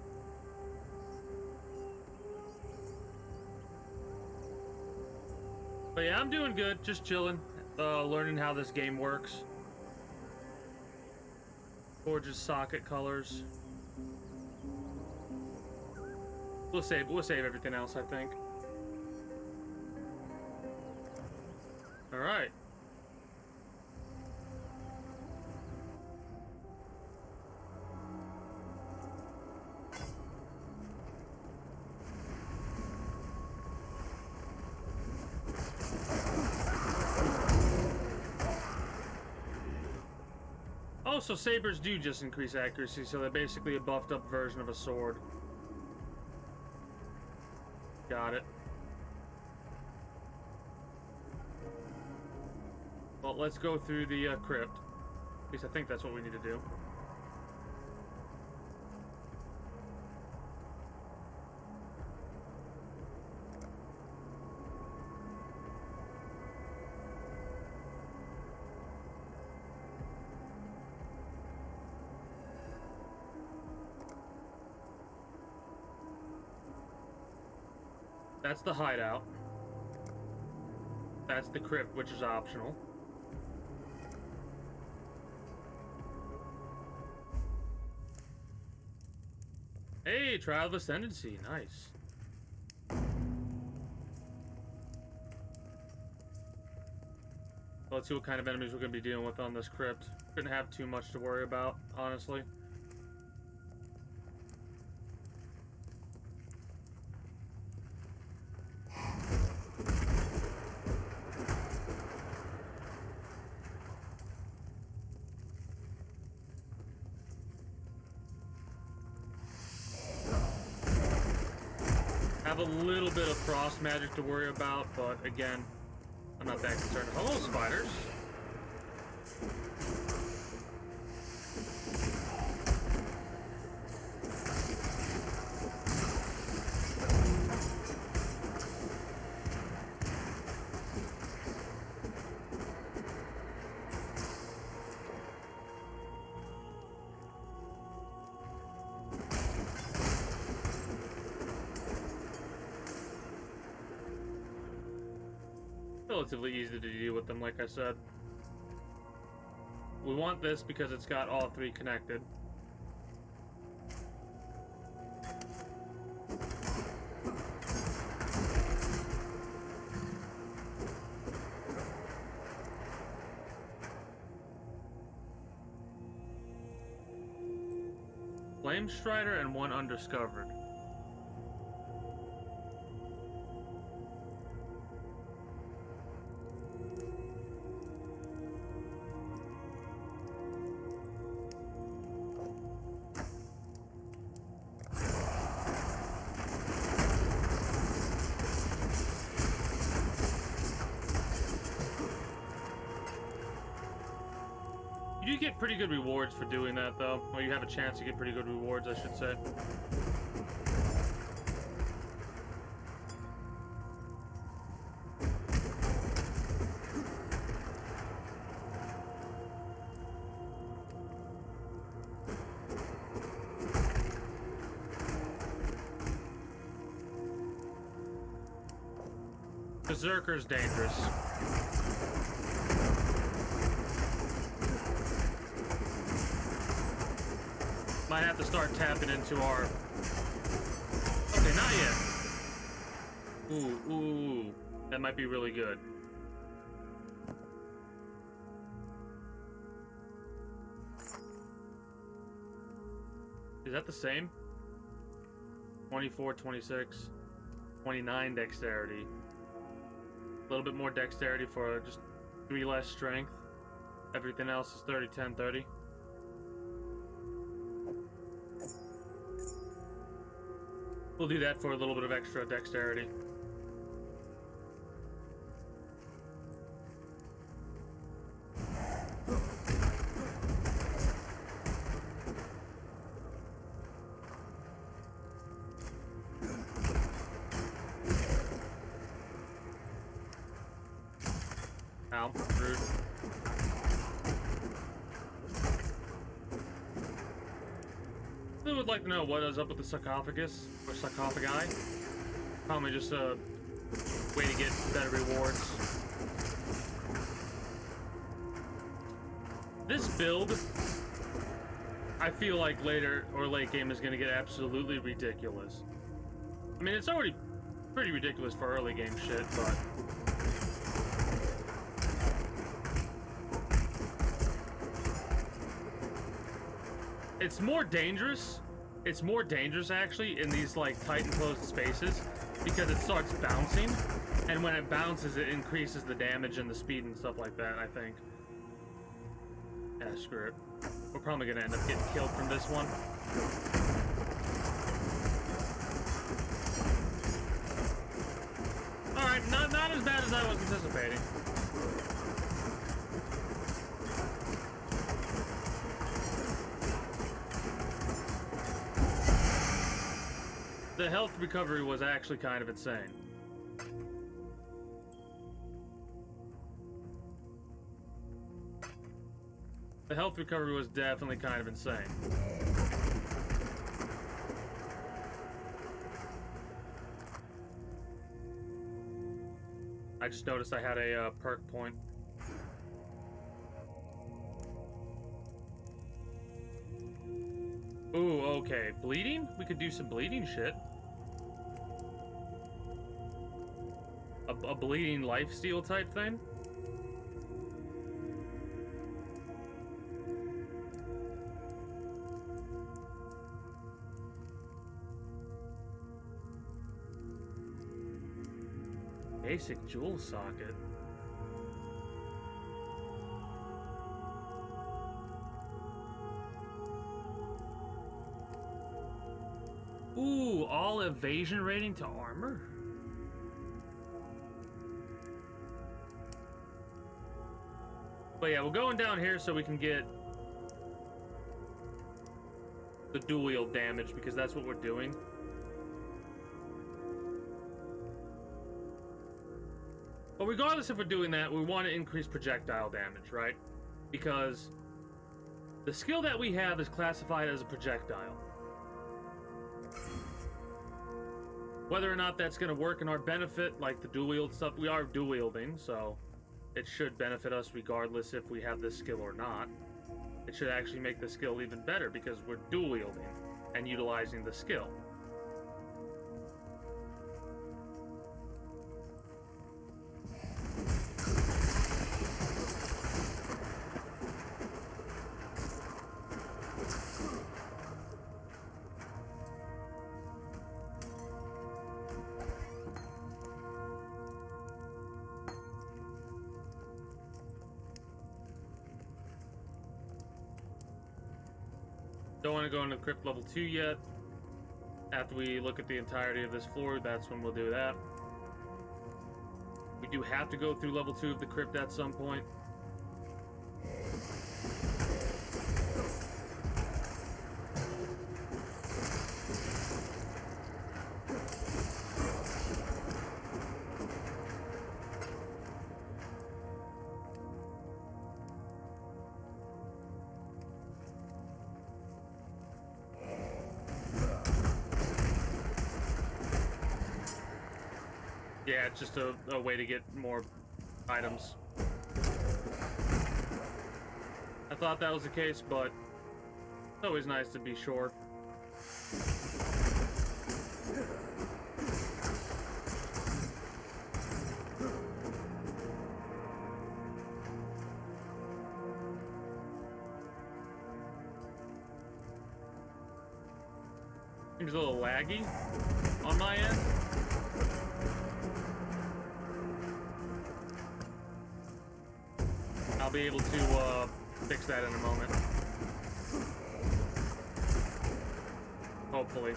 But yeah, I'm doing good, just chilling, learning how this game works. Gorgeous socket colors. We'll save everything else, I think. All right. Oh, so sabers do just increase accuracy, so they're basically a buffed up version of a sword. Got it. Well, let's go through the crypt. At least I think that's what we need to do. That's the hideout. That's the crypt, which is optional. Hey, Hey, Trial of Ascendancy, nice. Let's see what kind of enemies we're going to be dealing with on this crypt. Couldn't have too much to worry about, honestly. Have a little bit of frost magic to worry about, but again, I'm not that concerned. Hello, spiders. Relatively easy to deal with them, like I said. We want this because it's got all three connected. Flame Strider and one undiscovered. You do get pretty good rewards for doing that, though. Or you have a chance to get pretty good rewards, I should say. Berserker's dangerous. Might have to start tapping into our... Okay, not yet. Ooh. That might be really good. Is that the same? 24, 26, 29 dexterity. A little bit more dexterity for just 3 less strength. Everything else is 30, 10, 30. We'll do that for a little bit of extra dexterity. Ow, rude. I would like to know what is up with the sarcophagus, or sarcophagi. Probably just a way to get better rewards. This build, I feel like later or late game is going to get absolutely ridiculous. I mean, it's already pretty ridiculous for early game shit, but... It's more dangerous. It's more dangerous, actually, in these, like, tight enclosed spaces because it starts bouncing, and when it bounces, it increases the damage and the speed and stuff like that, I think. Yeah, screw it. We're probably gonna end up getting killed from this one. Alright, not as bad as I was anticipating. The health recovery was actually kind of insane. The health recovery was definitely kind of insane. I just noticed I had a perk point. Ooh, Okay, bleeding? We could do some bleeding shit. A bleeding lifesteal type thing? Basic jewel socket. Ooh, all evasion rating to armor? But yeah, we're going down here so we can get the dual wield damage because that's what we're doing. But regardless if we're doing that, we want to increase projectile damage, right? Because the skill that we have is classified as a projectile. Whether or not that's going to work in our benefit, like the dual wield stuff, we are dual wielding, so it should benefit us regardless if we have this skill or not. It should actually make the skill even better because we're dual wielding and utilizing the skill. Don't want to go into crypt level 2 yet. After we look at the entirety of this floor, that's when we'll do that. We do have to go through level 2 of the crypt at some point. Yeah, it's just a way to get more items. I thought that was the case, but it's always nice to be sure. Seems a little laggy on my end. I'll be able to fix that in a moment. Hopefully.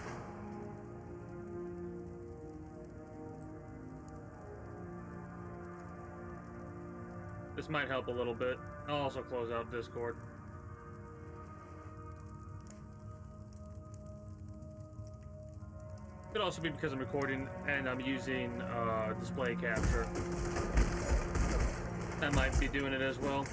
This might help a little bit. I'll also close out Discord. Could also be because I'm recording and I'm using display capture. That might be doing it as well.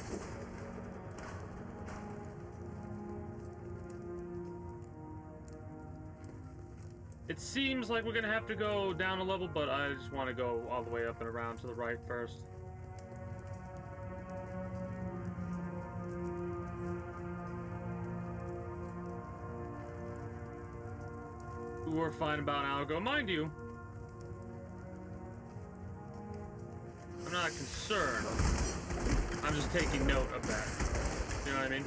It seems like we're gonna have to go down a level, but I just want to go all the way up and around to the right first. We were fine about an hour ago. Mind you, I'm not concerned. I'm just taking note of that. You know what I mean?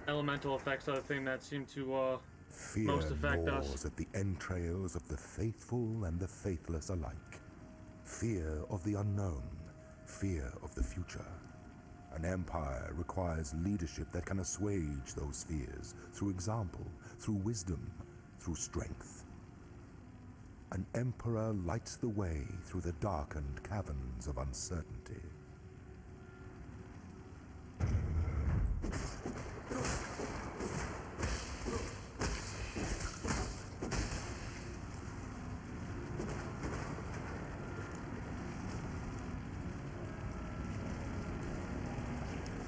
Elemental effects are the thing that seem to most affect us. Fear gnaws at the entrails of the faithful and the faithless alike. Fear of the unknown, fear of the future. An empire requires leadership that can assuage those fears through example, through wisdom, through strength. An emperor lights the way through the darkened caverns of uncertainty.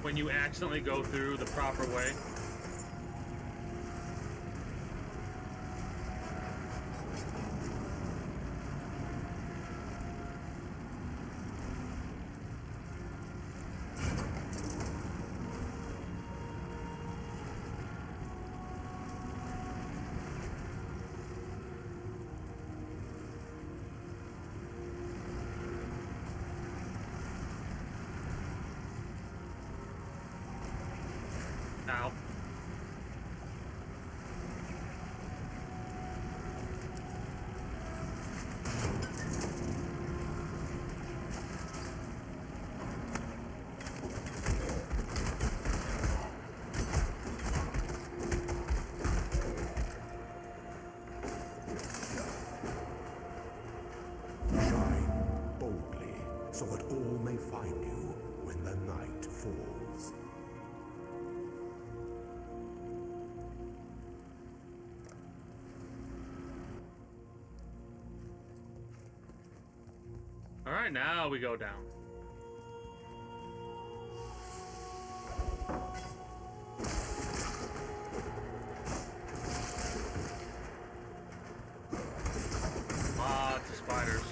When you accidentally go through the proper way, so that all may find you when the night falls. All right, now we go down. Lots of spiders.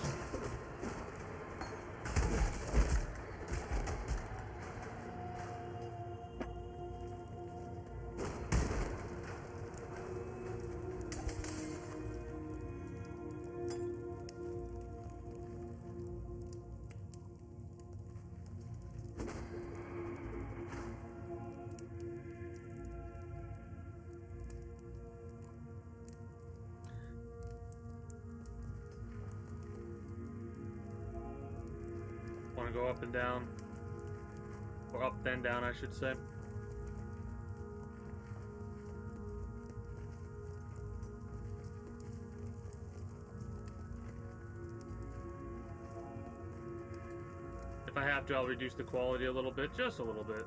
Want to go up and down, or up then down, I should say. If I have to, I'll reduce the quality a little bit, just a little bit.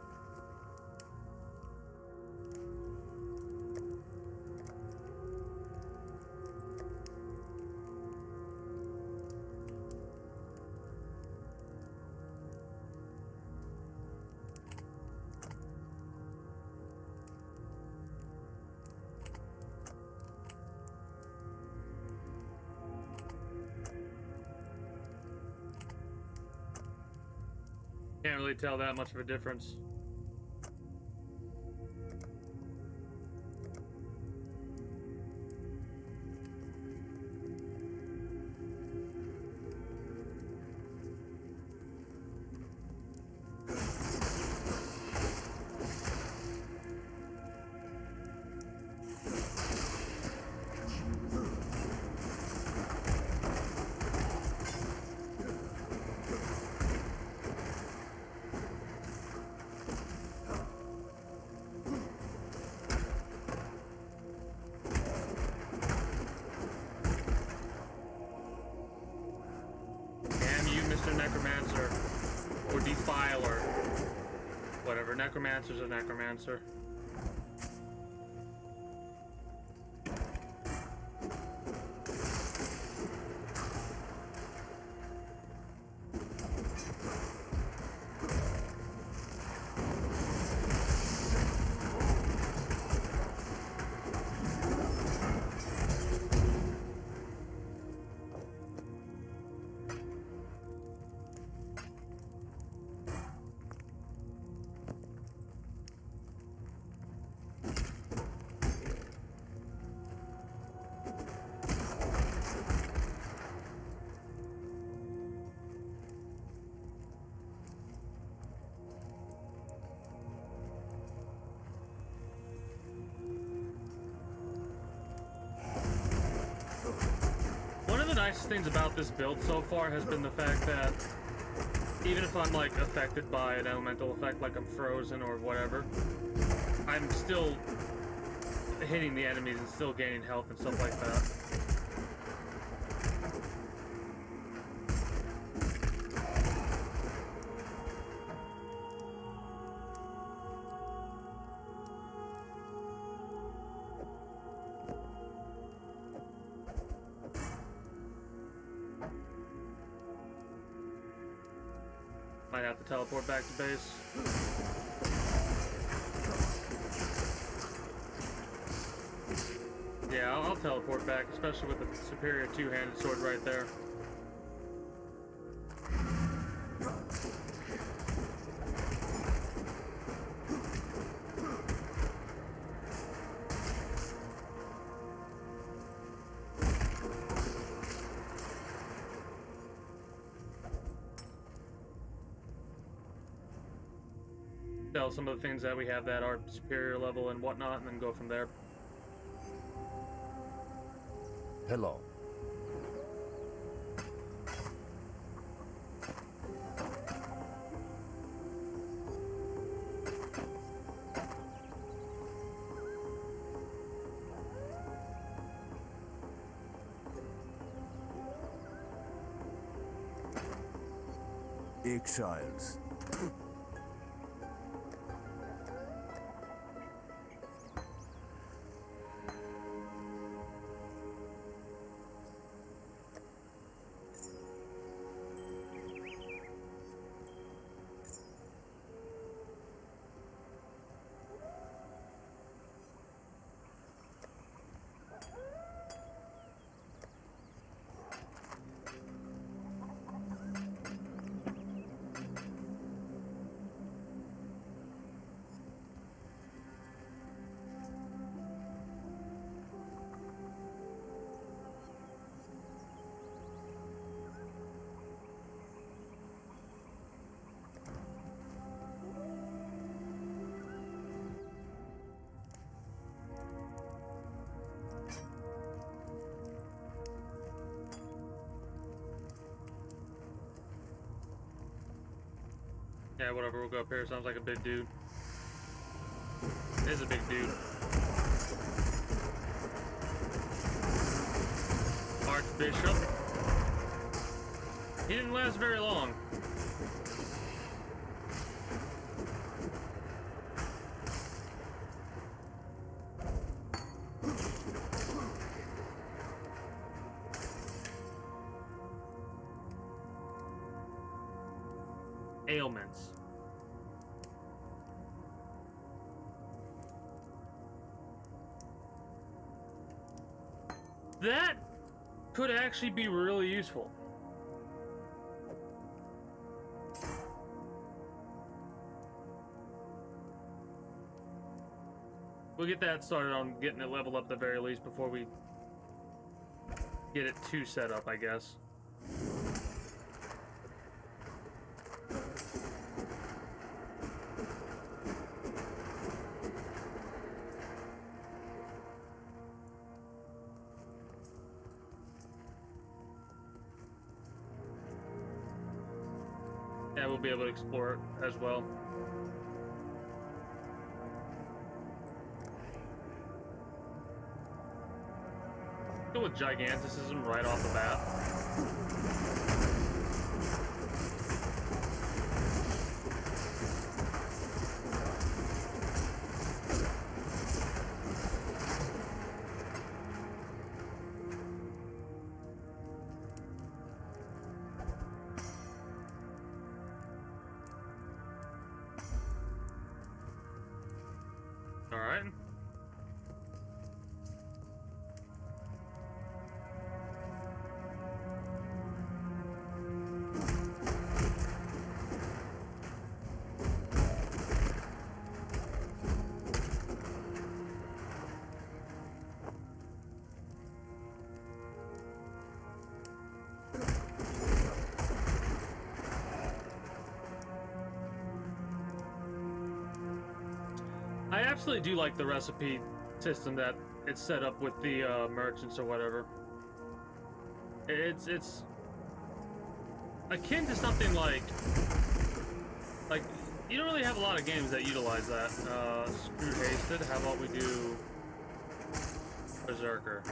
Can't really tell that much of a difference. Mr. Necromancer, or Defiler. Whatever, Necromancer's a Necromancer. One of the nicest things about this build so far has been the fact that even if I'm like affected by an elemental effect, like I'm frozen or whatever, I'm still hitting the enemies and still gaining health and stuff like that. Might have to teleport back to base. Yeah, I'll teleport back, especially with the superior two-handed sword right there. Sell some of the things that we have that are superior level and whatnot, and then go from there. Hello. Exiles. Yeah, whatever, we'll go up here. Sounds like a big dude. It is a big dude. Archbishop. He didn't last very long. Ailments. That could actually be really useful. We'll get that started on getting it leveled up at the very least before we get it too set up, I guess. Yeah, we'll be able to explore it as well. Go with giganticism right off the bat. All right. I absolutely do like the recipe system that it's set up with the merchants or whatever. It's akin to something like you don't really have a lot of games that utilize that. Screw hasted. How about we do Berserker?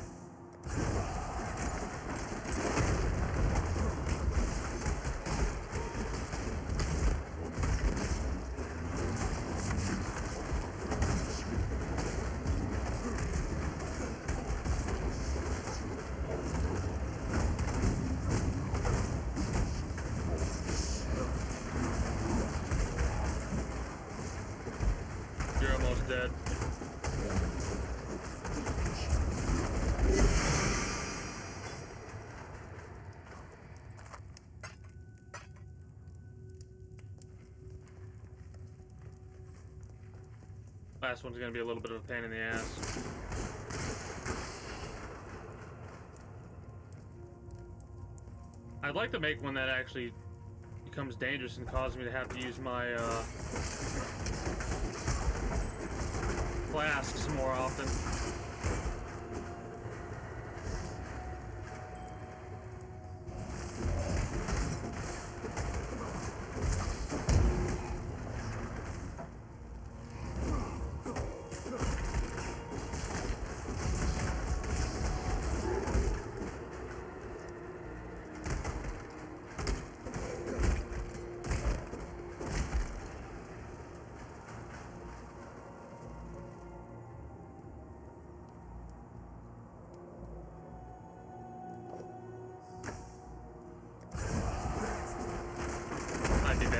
You're almost dead. Last one's gonna be a little bit of a pain in the ass. I'd like to make one that actually becomes dangerous and causes me to have to use my flasks more often.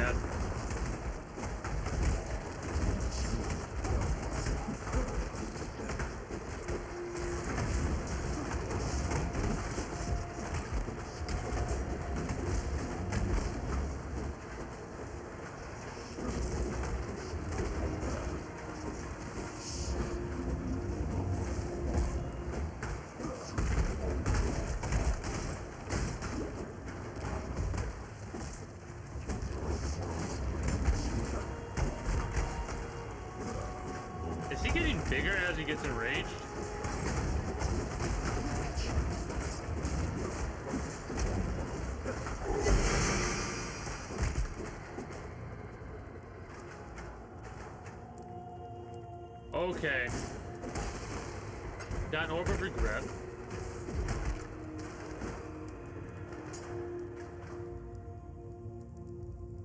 bad. Is he getting bigger as he gets enraged? Okay. Got an orb of regret.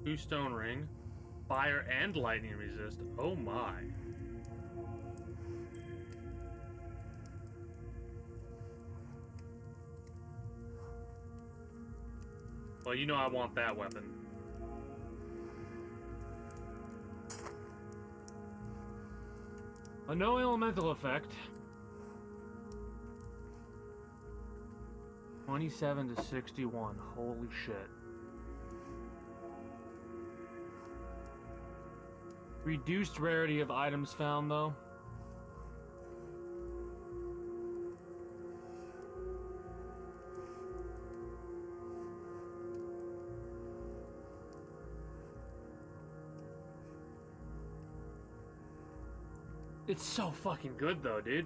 Two stone ring. Fire and lightning resist. Oh my. Well, you know I want that weapon. A no elemental effect. 27 to 61. Holy shit. Reduced rarity of items found, though. It's so fucking good, though, dude.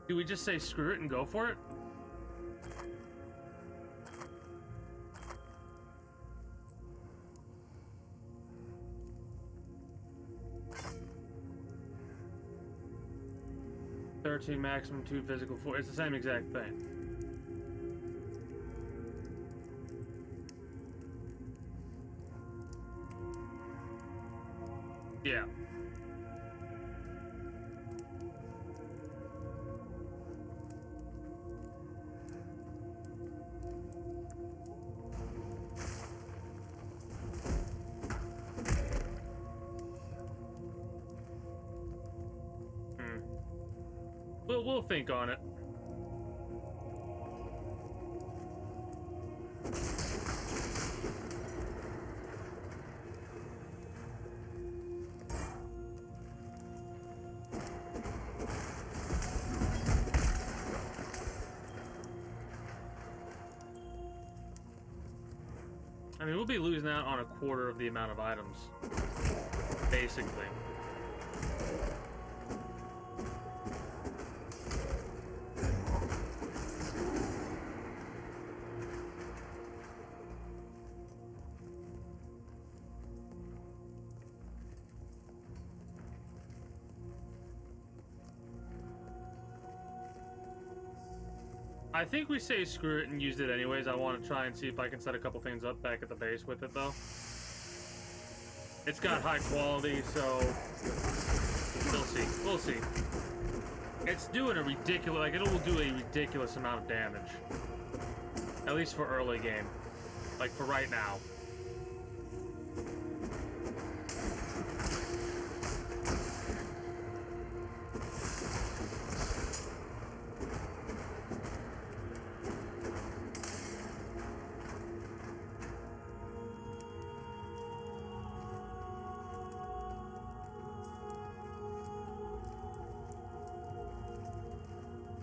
Do we just say screw it and go for it? $13 maximum, 2 physical, 4. It's the same exact thing. Yeah. We'll think on it. I mean, we'll be losing out on a quarter of the amount of items, basically. I think we say screw it and used it anyways. I want to try and see if I can set a couple things up back at the base with it, though. It's got high quality, so we'll see. We'll see. It's doing a ridiculous, like, it will do a ridiculous amount of damage. At least for early game. Like, for right now.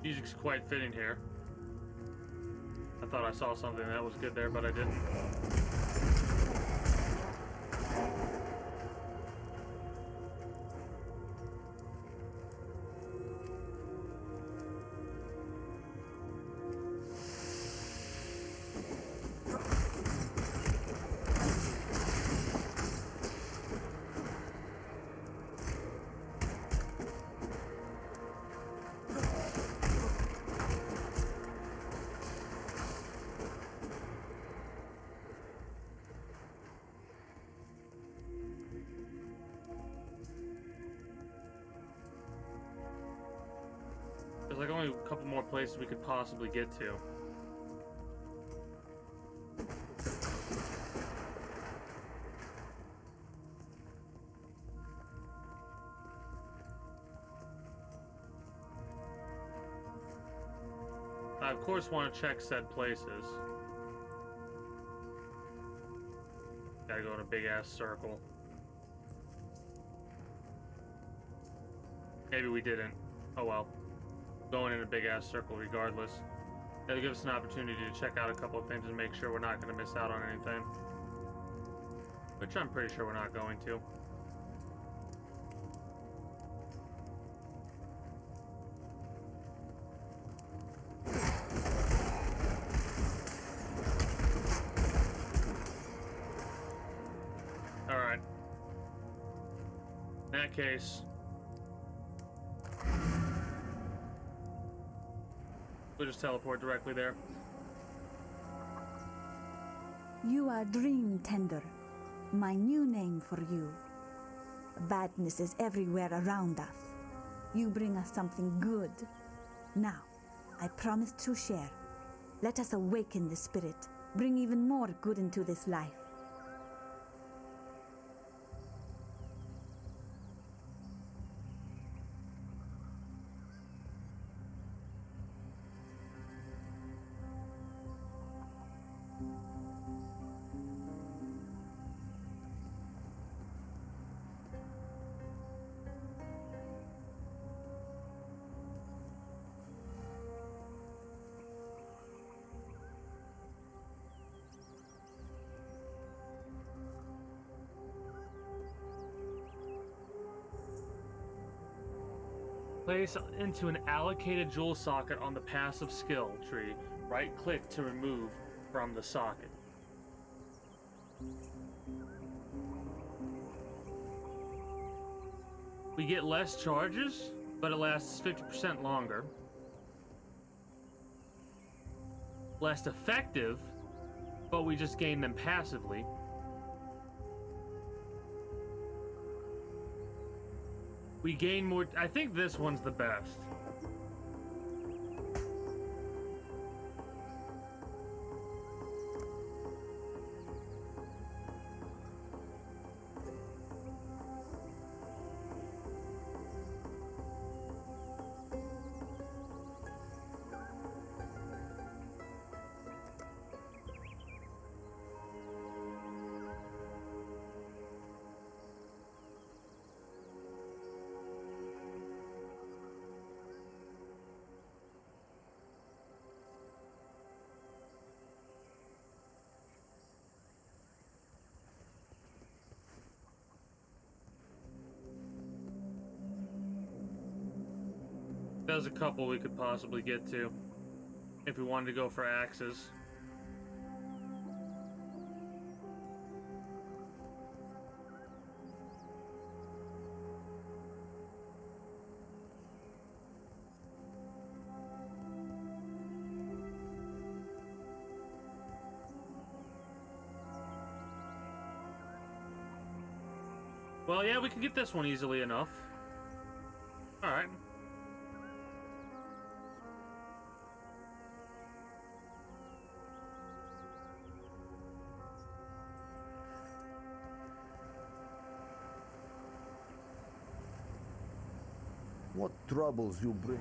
Music's quite fitting here. I thought I saw something that was good there, but I didn't. There's like only a couple more places we could possibly get to. of course want to check said places. Gotta go in a big ass circle. Maybe we didn't. Oh well. Going in a big ass circle regardless. That'll give us an opportunity to check out a couple of things and make sure we're not going to miss out on anything. Which I'm pretty sure we're not going to. Alright. In that case, we'll just teleport directly there. You are Dream Tender, my new name for you. Badness is everywhere around us. You bring us something good. Now, I promise to share. Let us awaken the spirit, bring even more good into this life. Place into an allocated jewel socket on the passive skill tree. Right-click to remove from the socket. We get less charges, but it lasts 50% longer. Less effective, but we just gain them passively. We gain more. I think this one's the best. There's a couple we could possibly get to if we wanted to go for axes. Well, yeah, we can get this one easily enough. All right. What troubles you bring?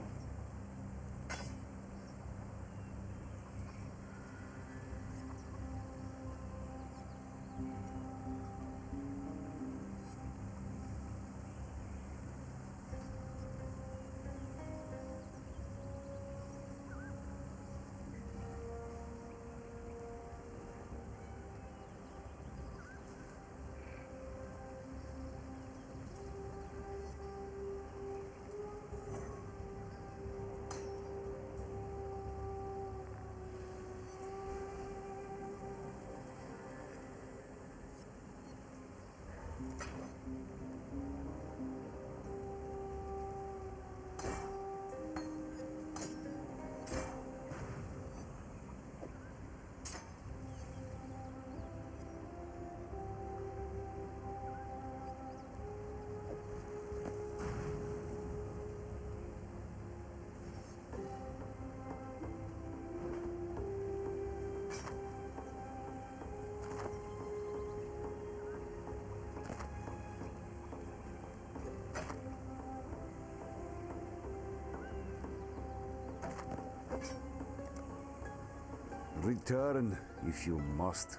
Return if you must.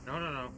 No, no, no.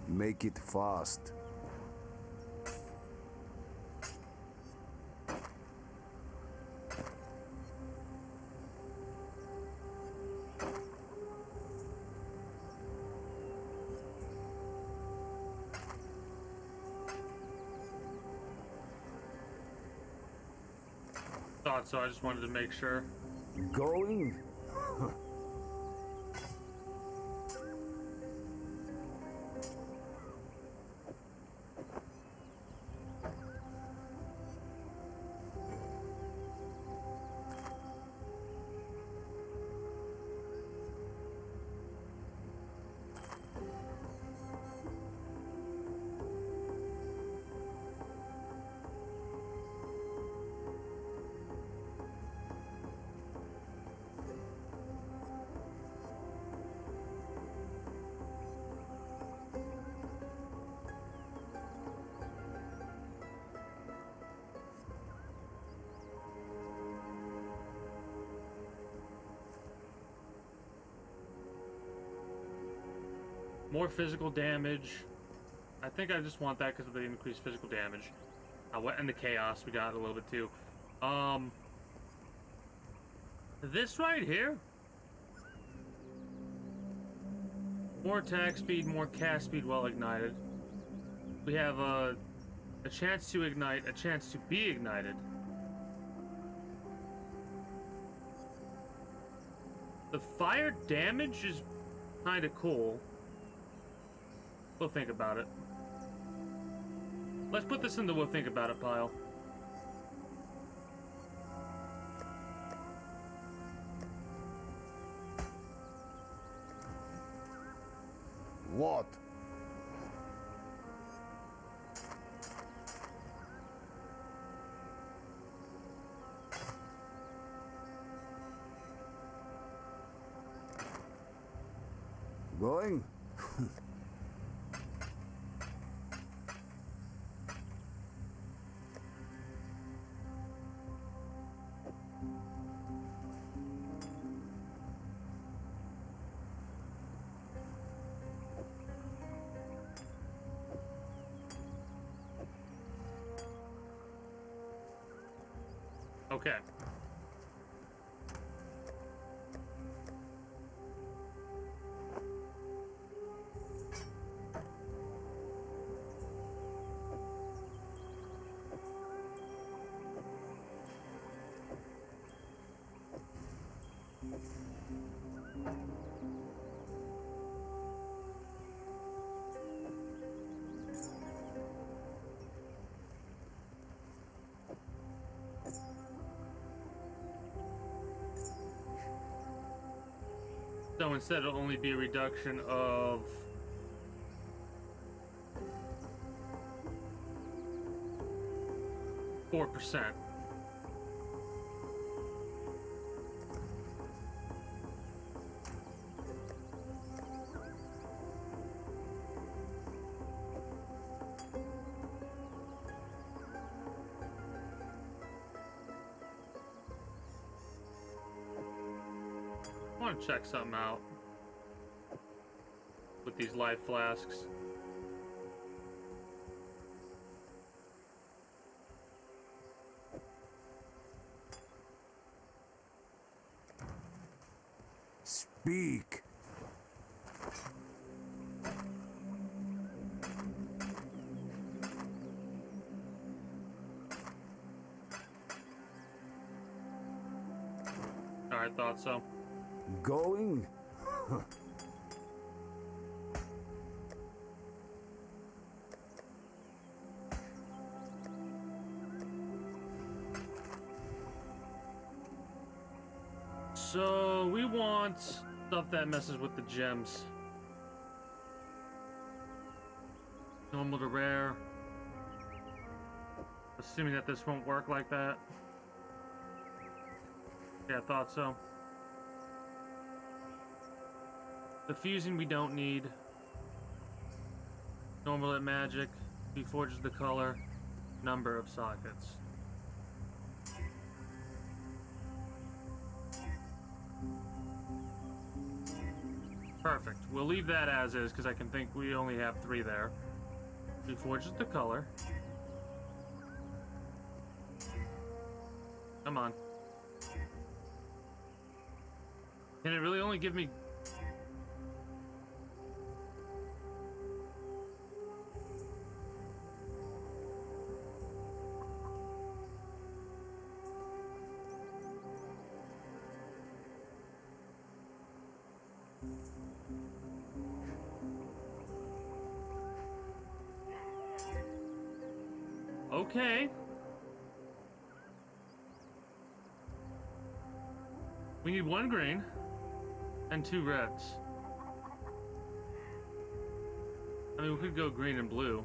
Make it fast. Thought so, I just wanted to make sure. Going? More physical damage. I think I just want that because of the increased physical damage. And the chaos we got a little bit too. This right here. More attack speed, more cast speed while ignited. We have a chance to ignite, a chance to be ignited. The fire damage is kind of cool. We'll think about it. Let's put this in the we'll think about it pile. What? Going? Okay. So instead it'll only be a reduction of 4%. want to check something out with these life flasks. Speak. I thought so. Going? So we want stuff that messes with the gems. Normal to rare. Assuming that this won't work like that. Yeah, I thought so. The fusing we don't need. Normal at magic. He forges the color. Number of sockets. Perfect. We'll leave that as is because I can think we only have 3 there. He forges the color. Come on. Can it really only give me... Okay. We need 1 green and 2 reds. I mean, we could go green and blue.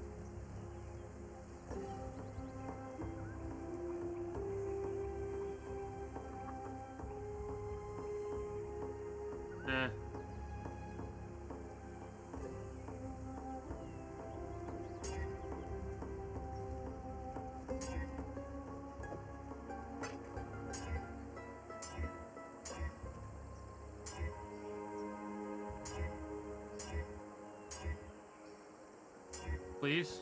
Eh. Please.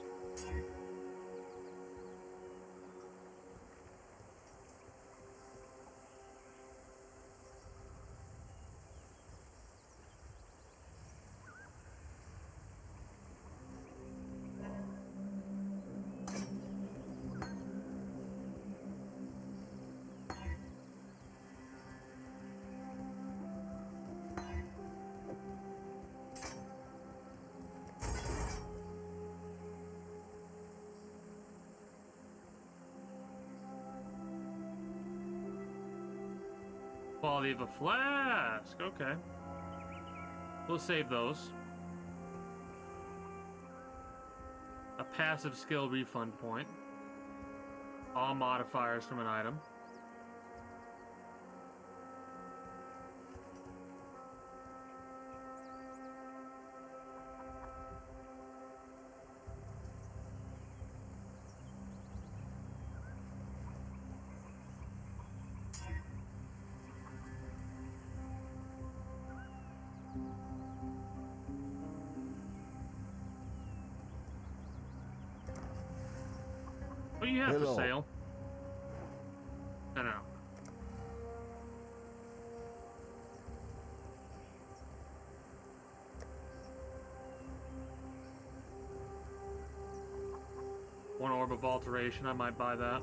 Quality of a flask. Okay. We'll save those. A passive skill refund point. All modifiers from an item. What do you have Hello. for sale? I don't know. One orb of alteration, I might buy that.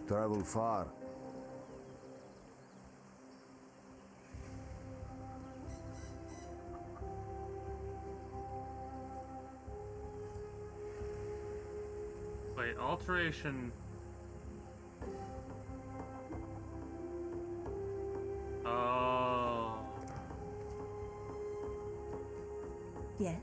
Travel far. Wait, alteration. Oh. Yes.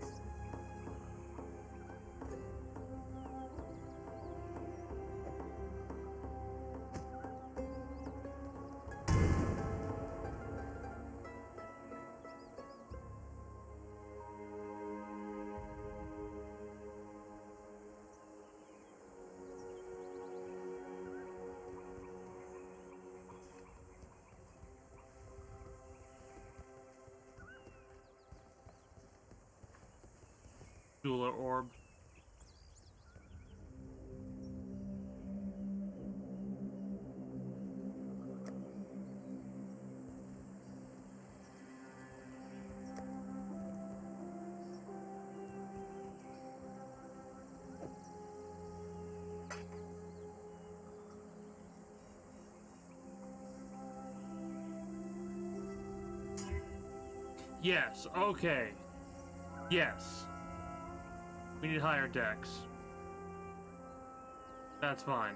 Jeweler orb. Yes, okay. Yes. We need higher decks. That's fine.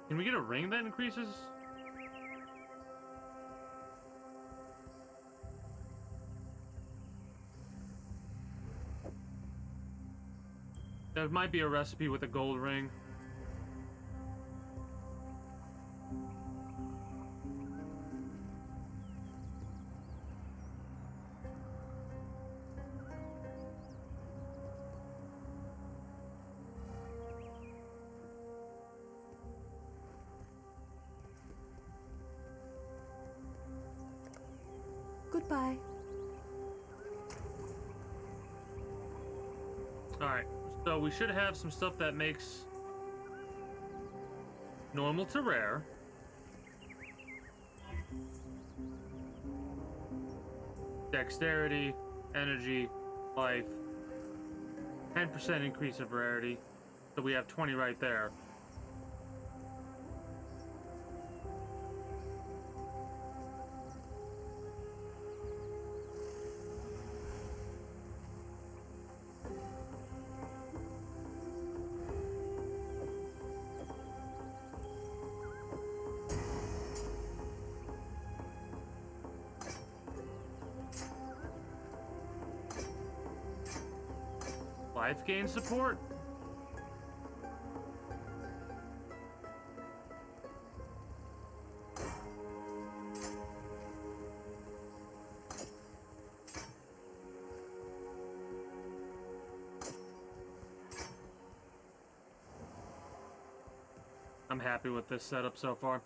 Can we get a ring that increases? There might be a recipe with a gold ring. Goodbye. Alright, so we should have some stuff that makes normal to rare. Dexterity, energy, life, 10% increase of rarity. So we have 20 right there. Life gain support? I'm happy with this setup so far.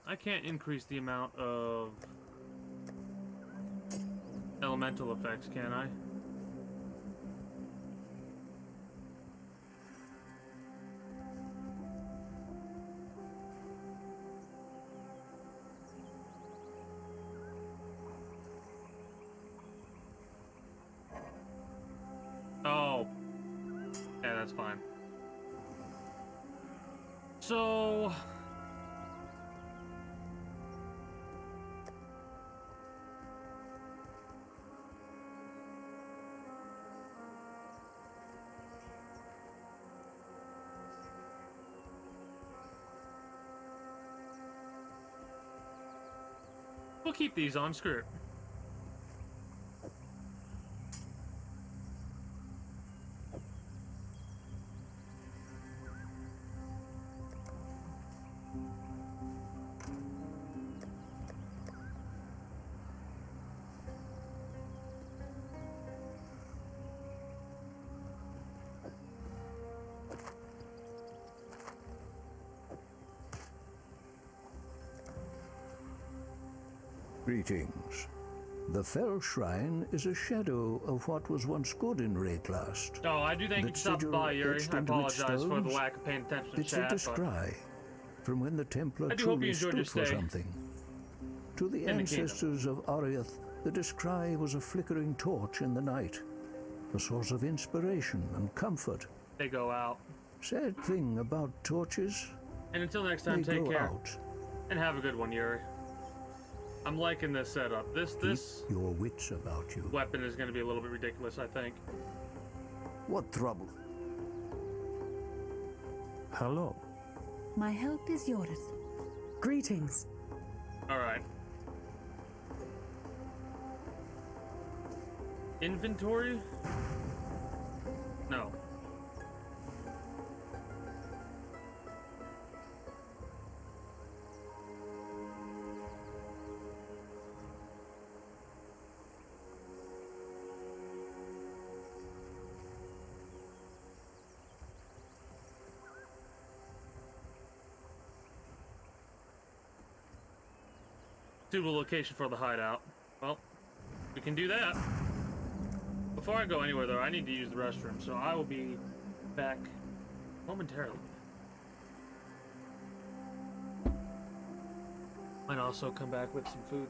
I can't increase the amount of elemental effects, can I? Oh. Yeah, that's fine. So... we'll keep these on, screw it. Greetings. The Fell Shrine is a shadow of what was once good in Rayclast. Oh, I do thank you for stopping by, Yuri. I apologize for the lack of paying attention to it's chat. It's a scry from when the Templar I do hope you truly enjoyed stood your for stay something. To the in the ancestors of Ariath, the Descry was a flickering torch in the night, a source of inspiration and comfort. They go out. Sad thing about torches, And until next time, they take go care. out. And have a good one, Yuri. I'm liking this setup. This Keep your wits about you. weapon is going to be a little bit ridiculous, I think. What trouble? Hello. My help is yours. Greetings. All right. Inventory? No. suitable location for the hideout. Well, we can do that. Before I go anywhere, though, I need to use the restroom, so I will be back momentarily. Might also come back with some food.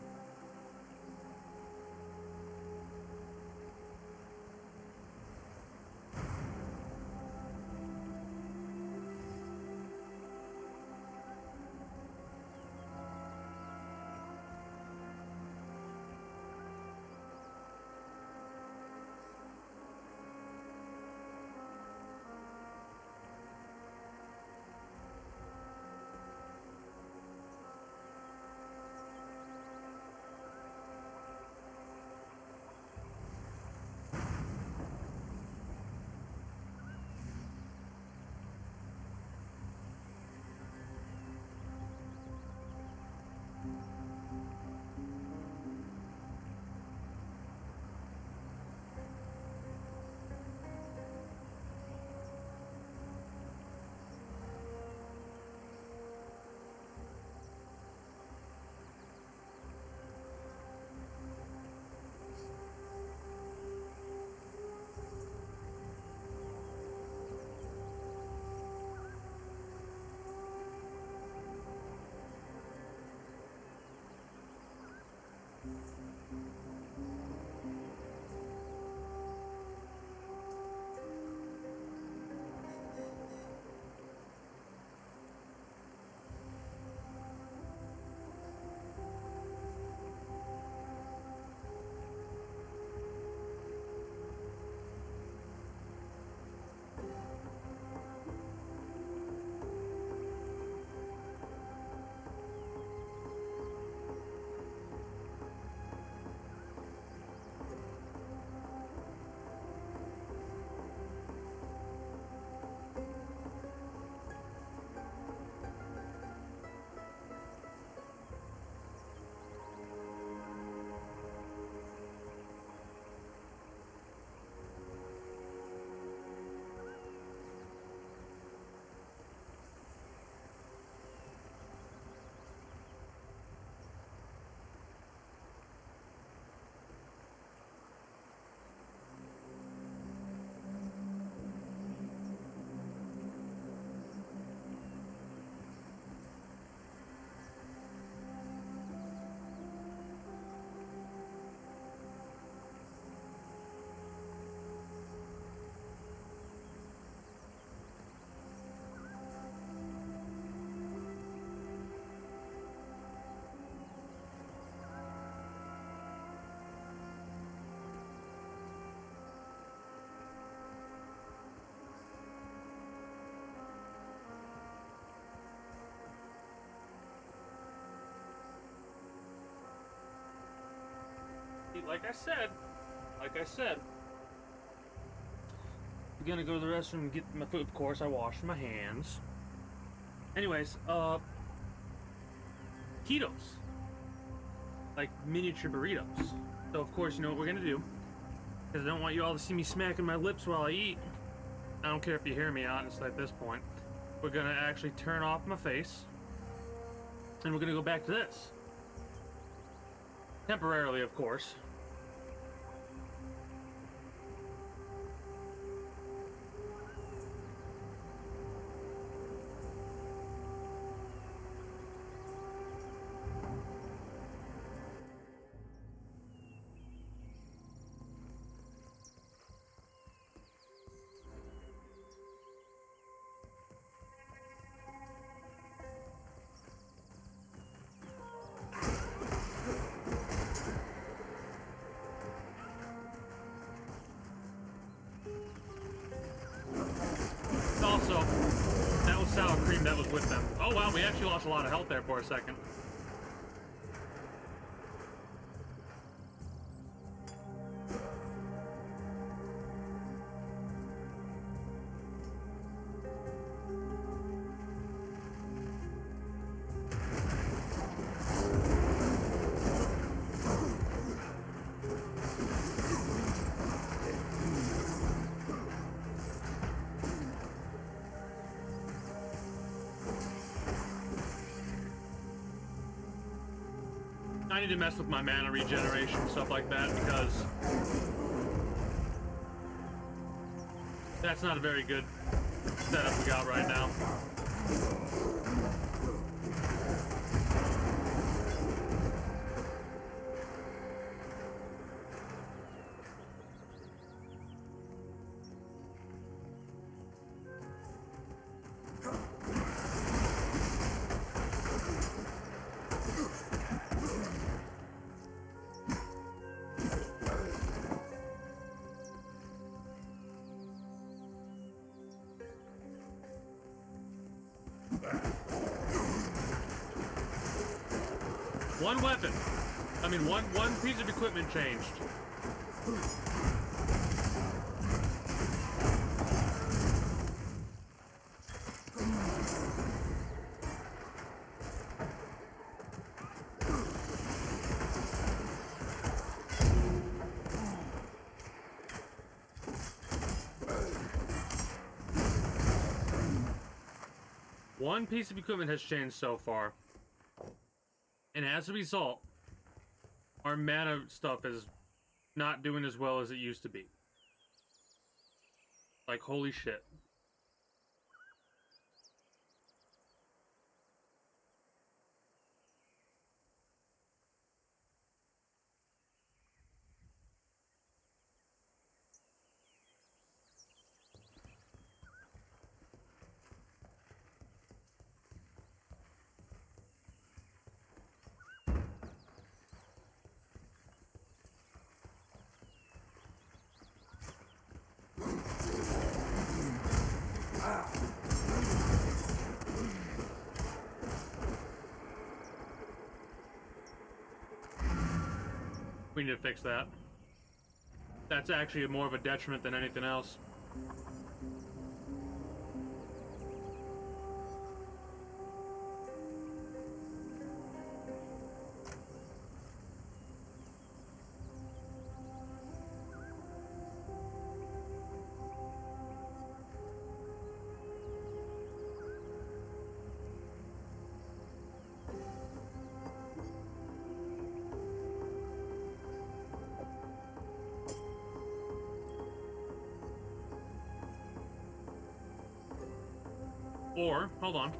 Like I said, I'm gonna go to the restroom and get my food. Of course, I wash my hands. Anyways, taquitos, like miniature burritos. So of course, you know what we're gonna do, because I don't want you all to see me smacking my lips while I eat. I don't care if you hear me, honestly, at this point. We're gonna actually turn off my face, and we're gonna go back to this. Temporarily, of course. Also, that was sour cream that was with them. Oh wow, we actually lost a lot of health there for a second. I need to mess with my mana regeneration, stuff like that, because that's not a very good setup we got right now. One weapon. I mean, one piece of equipment changed. One piece of equipment has changed so far. And as a result, our mana stuff is not doing as well as it used to be. Like, holy shit. We need to fix that. That's actually more of a detriment than anything else. Or, hold on.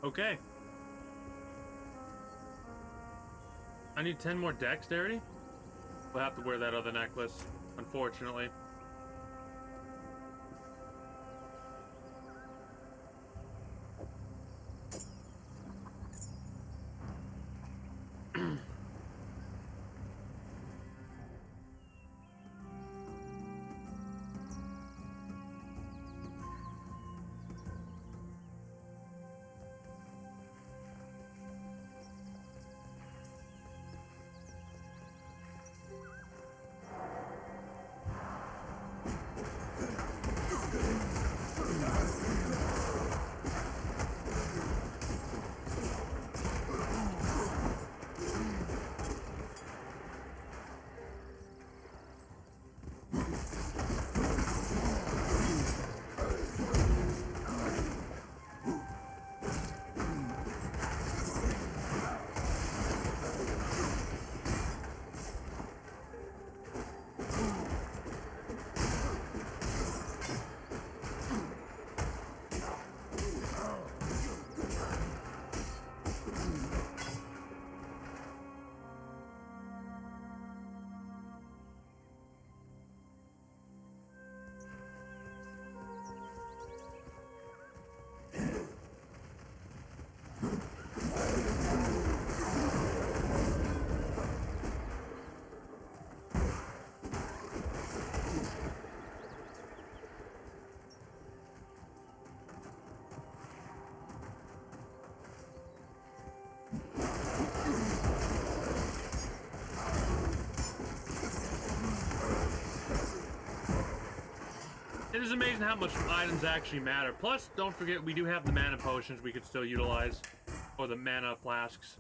Okay. I need 10 more dexterity? We'll have to wear that other necklace, unfortunately. It is amazing how much items actually matter. Plus, don't forget, we do have the mana potions we could still utilize. Or the mana flasks.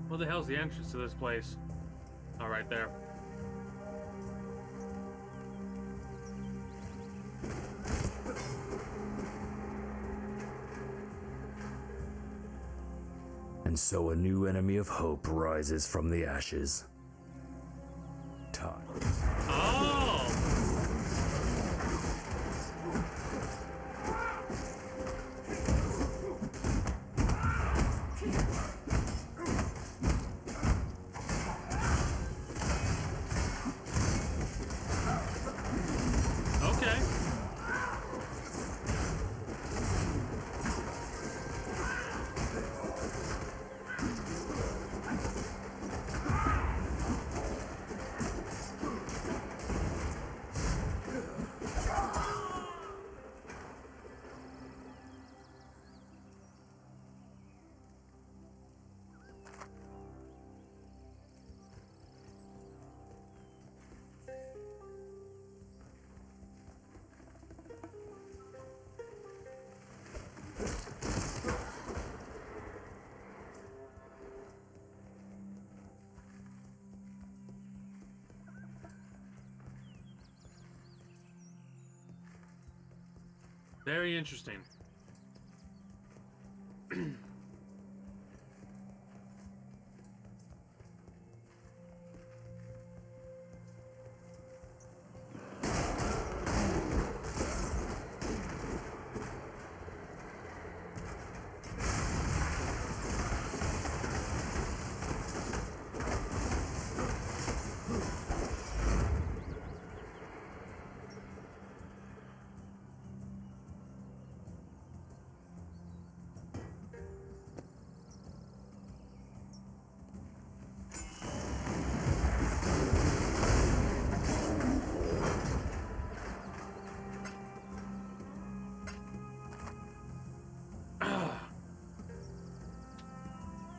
Where the hell's the entrance to this place? Oh, right there. And so a new enemy of hope rises from the ashes. Time. Oh! Okay. Very interesting.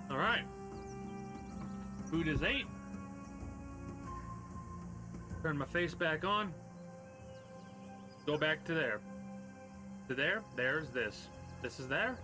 All right. Food is 8. Turn my face back on. Go back to there. To there. There's this. This is there.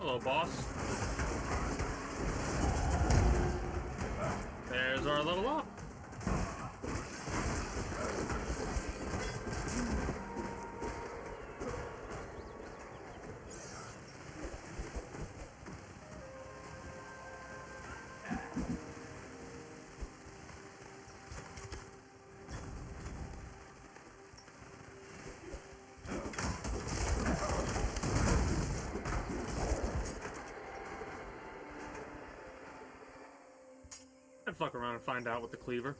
Hello, boss. There's our level up. I'd fuck around and find out with the cleaver.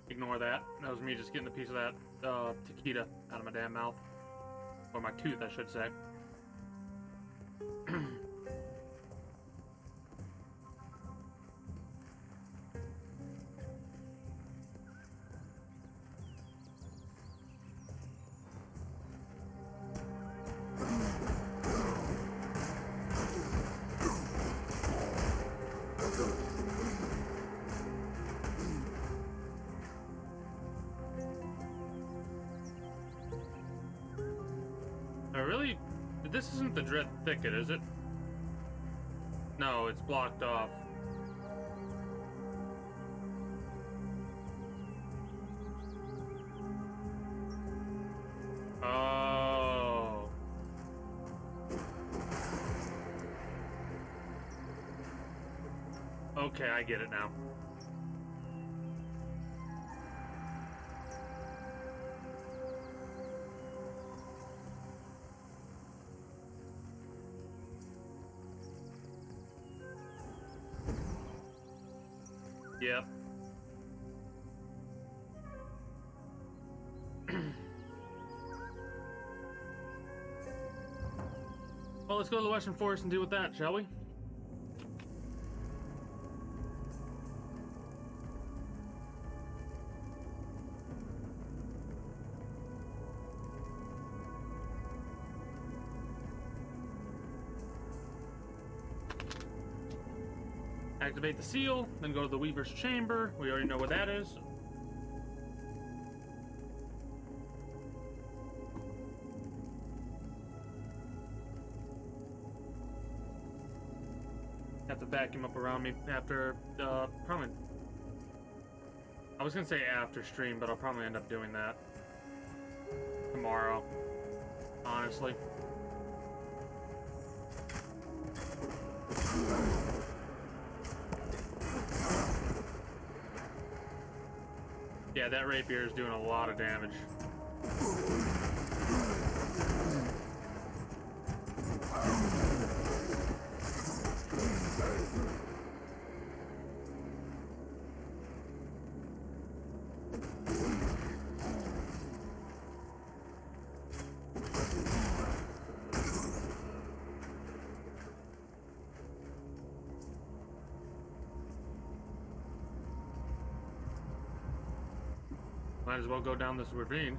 Ignore that. That was me just getting a piece of that taquita out of my damn mouth. Or my tooth, I should say. This isn't the Dread Thicket, is it? No, it's blocked off. Oh. Okay, I get it now. Yep. Well, let's go to the Western Forest and deal with that, shall we? Activate the seal, then go to the Weaver's Chamber. We already know what that is. Have to vacuum up around me after, probably... I was gonna say after stream, but I'll probably end up doing that tomorrow, honestly. Yeah, that rapier is doing a lot of damage. Might as well go down this ravine.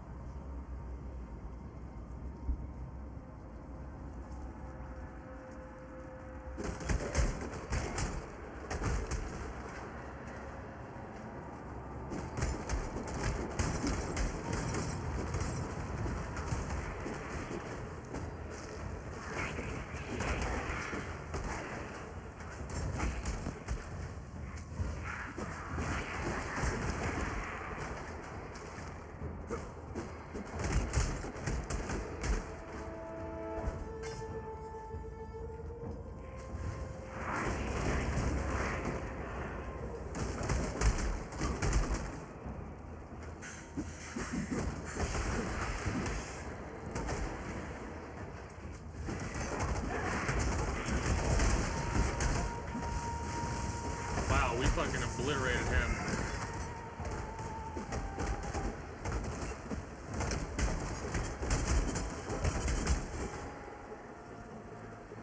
Wow, we fucking obliterated him.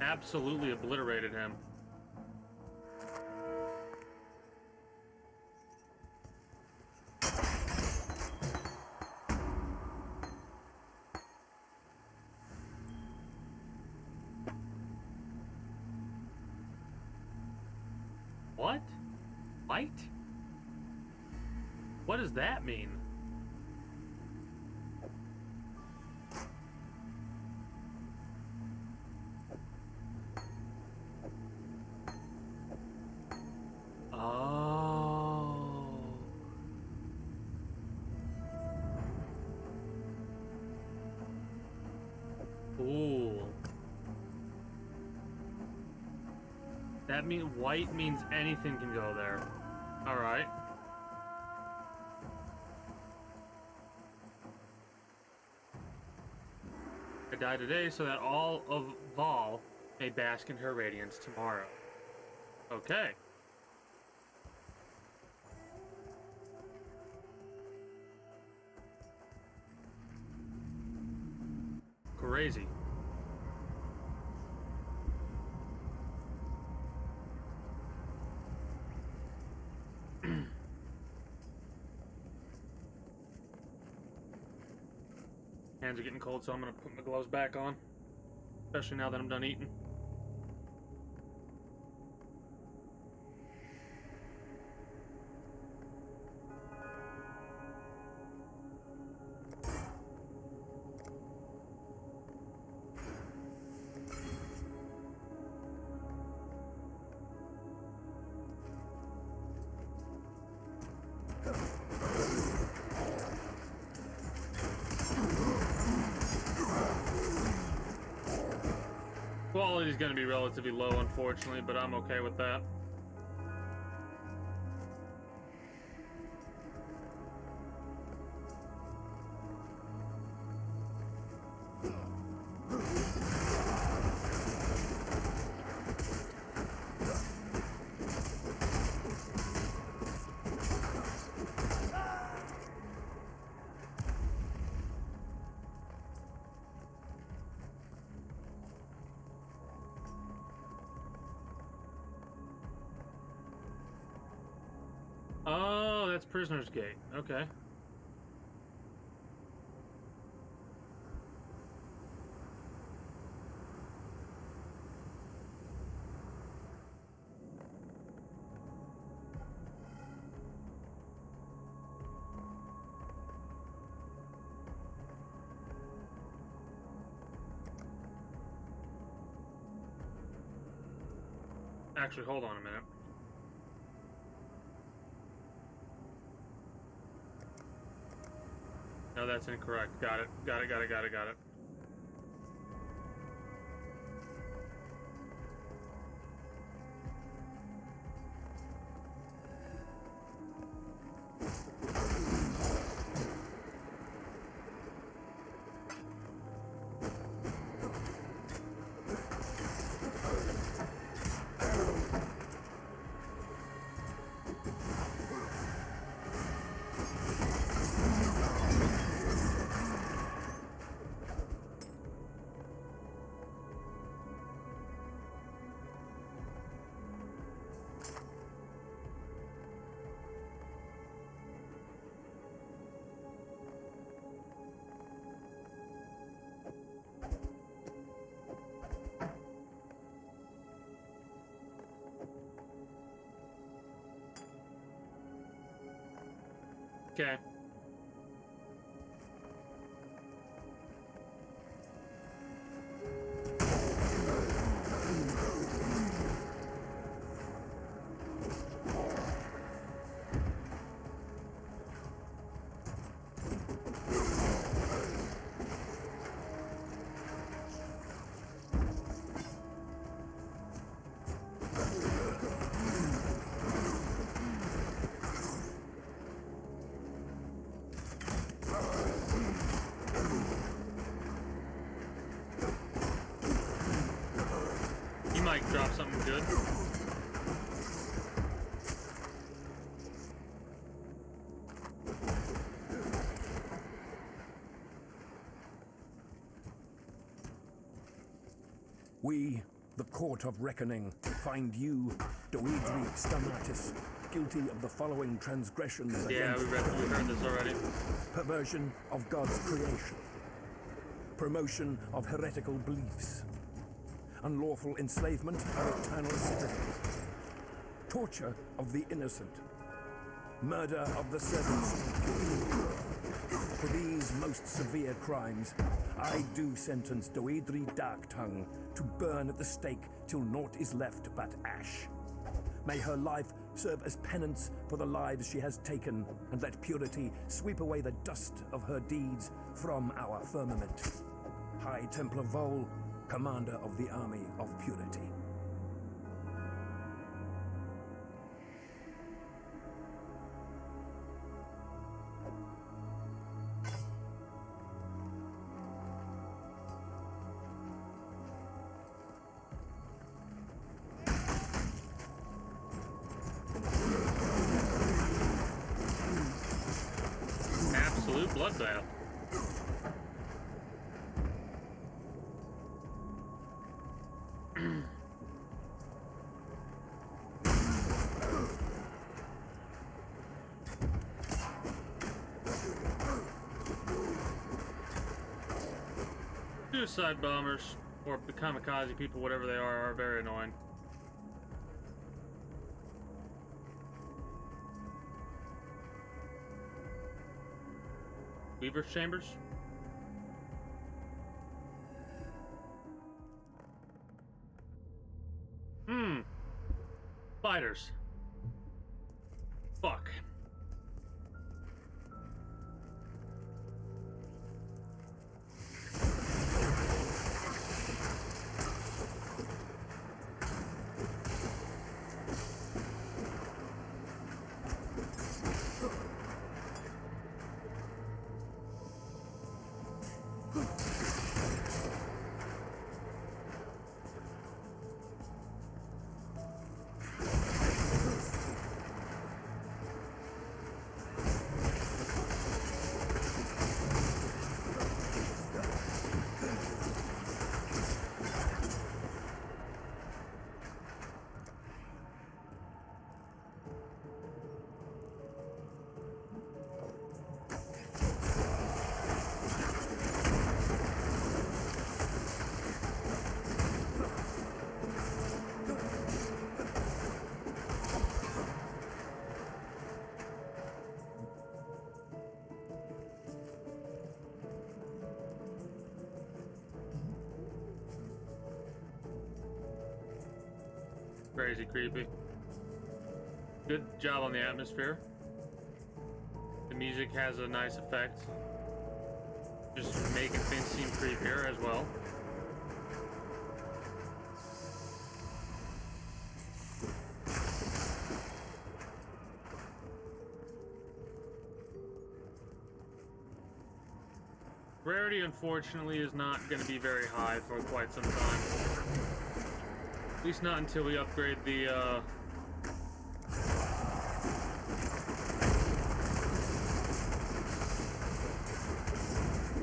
Absolutely obliterated him. What? Light? What does that mean? Oh. Ooh. That means white means anything can go there. All right. I die today so that all of Vol may bask in her radiance tomorrow. Okay. Crazy. Hands are getting cold, so I'm gonna put my gloves back on. Especially now that I'm done eating. Quality is going to be relatively low, unfortunately, but I'm okay with that. Oh, that's Prisoner's Gate. Okay. Actually, hold on a minute. No, that's incorrect. Got it. Got it. Okay. You might drop something good. We, the Court of Reckoning, find you, Doedri Stamatis, guilty of the following transgressions Yeah, against we heard this already. perversion of God's creation, promotion of heretical beliefs, unlawful enslavement of eternal citizens, torture of the innocent, murder of the servants. For these most severe crimes, I do sentence Doedri Darktongue to burn at the stake till naught is left but ash. May her life serve as penance for the lives she has taken, and let purity sweep away the dust of her deeds from our firmament. High Templar Vol, Commander of the Army of Purity. bloodbath. Suicide bombers, or the kamikaze people, whatever they are very annoying. Weaver's chambers? Spiders. Fuck. Crazy creepy. Good job on the atmosphere. The music has a nice effect. Just making things seem creepier as well. Rarity, unfortunately, is not going to be very high for quite some time. At least not until we upgrade the,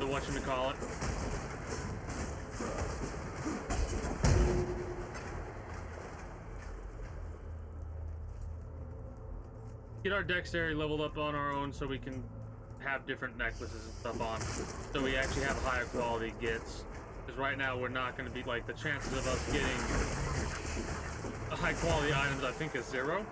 whatchamacallit. Get our dexterity leveled up on our own so we can have different necklaces and stuff on. So we actually have higher quality gets. Because right now we're not going to be, like, the chances of us getting high quality items, I think, is 0.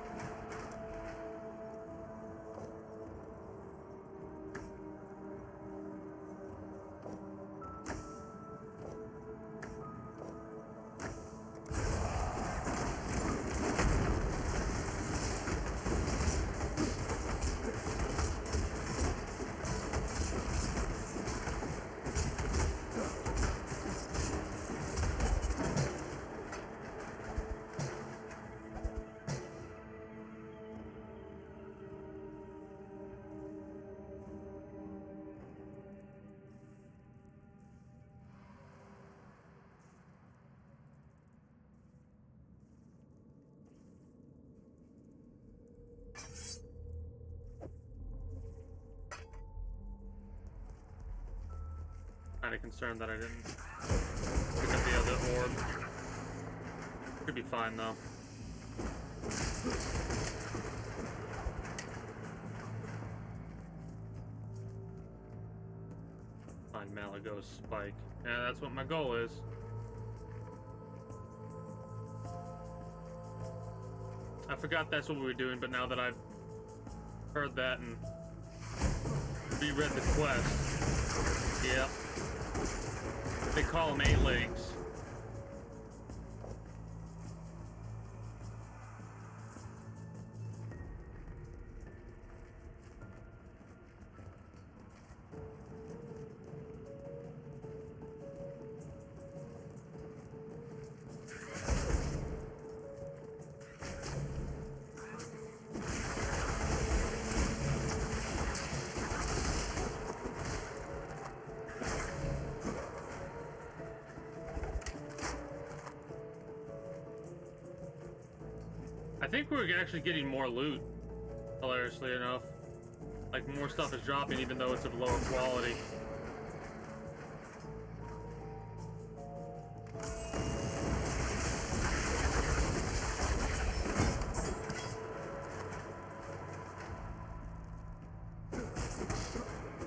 Kind of concerned that I didn't pick up the other orb. Should be fine though. Find Malago's spike. Yeah, that's what my goal is. I forgot that's what we were doing, but now that I've heard that and reread the quest, yep. They call them 8 legs. I think we're actually getting more loot, hilariously enough. Like, more stuff is dropping even though it's of lower quality.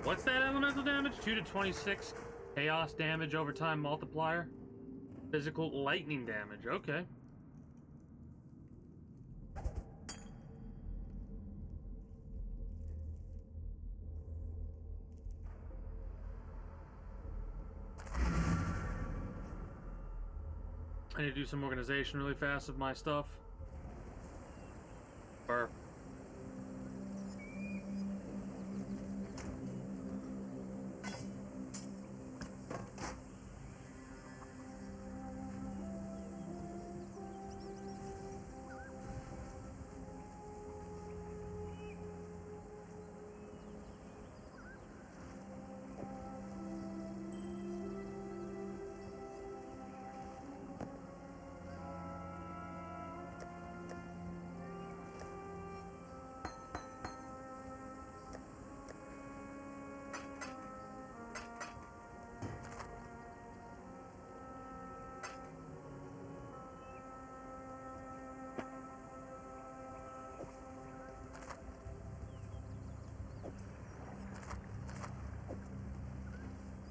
What's that elemental damage? 2 to 26 chaos damage over time multiplier. Physical lightning damage. Okay. I need to do some organization really fast of my stuff. Burr.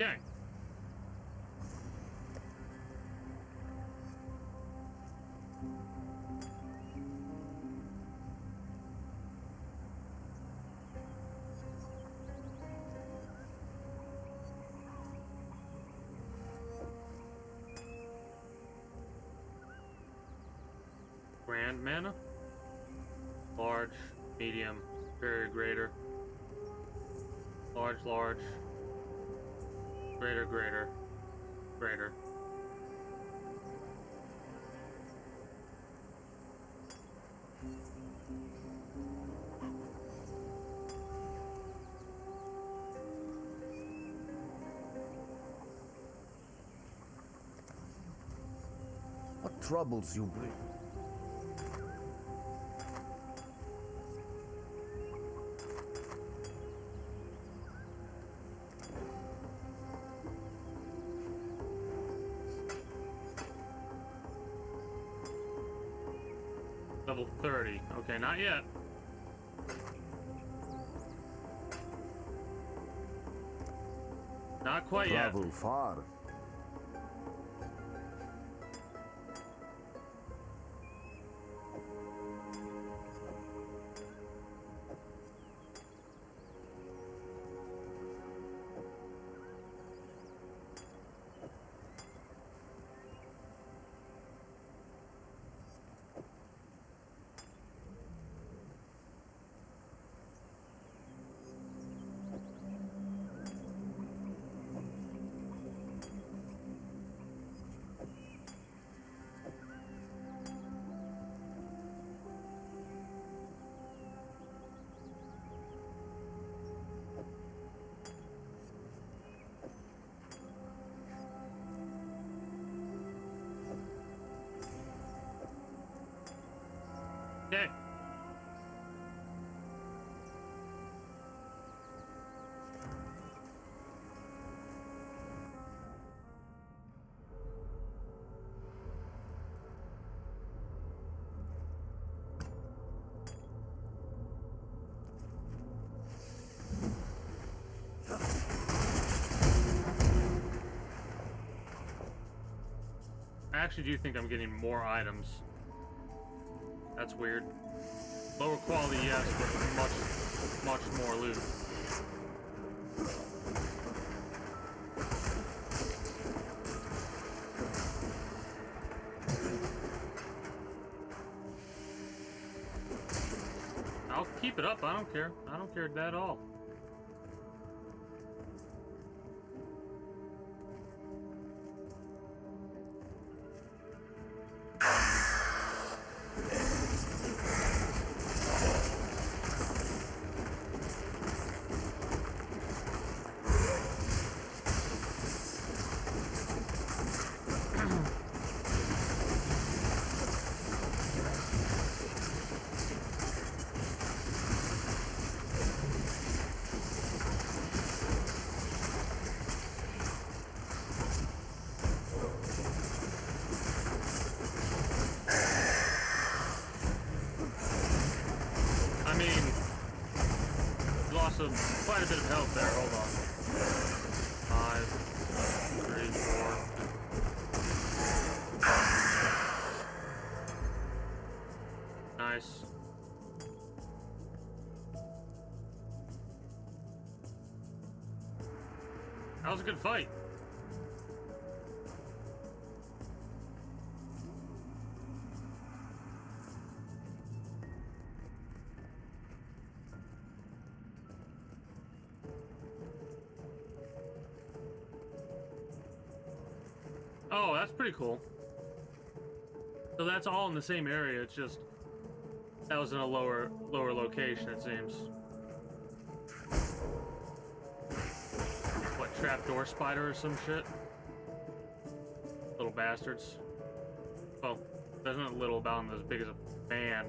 Okay. Grand mana? Large, medium, very greater. Large, large. Greater, greater, greater. What troubles you bring? Level 30. Okay, not yet. Not quite yet. Travel far. Okay. I actually do think I'm getting more items. That's weird. Lower quality, yes, but much more loot. I'll keep it up. I don't care. I don't care at all. also quite a bit of health there. Hold on. 5, 3, 4. Nice. That was a good fight. Oh, that's pretty cool. So that's all in the same area. It's just that was in a lower location, it seems. What, trapdoor spider or some shit? Little bastards. Well, there's not little about them as big as a fan.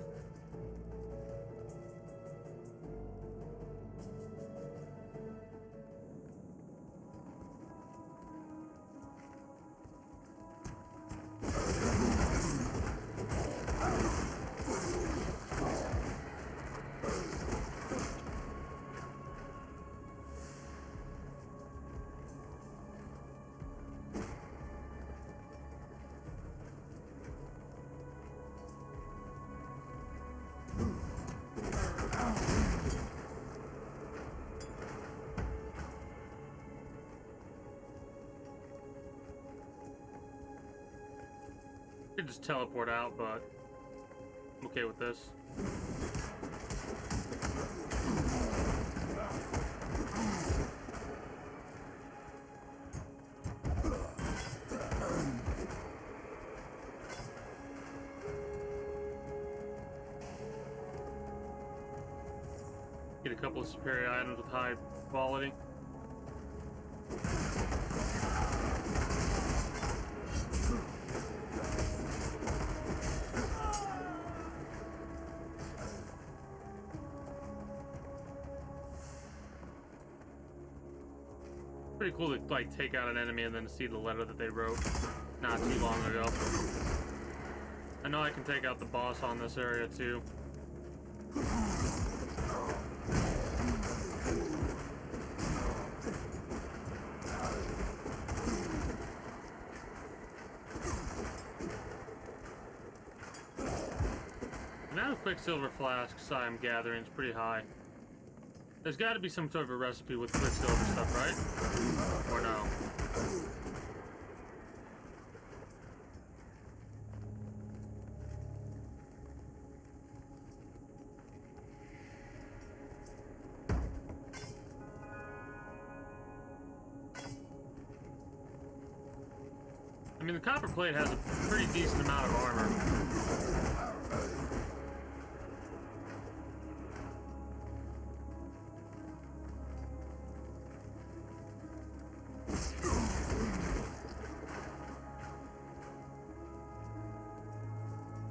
Could just teleport out, but I'm okay with this. Get a couple of superior items with high quality. Pretty cool to like take out an enemy and then see the letter that they wrote not too long ago. I know I can take out the boss on this area too. Now Quicksilver flasks I'm gathering is pretty high. There's got to be some sort of a recipe with Quicksilver stuff, right? Or no? I mean, the copper plate has a pretty decent amount of armor.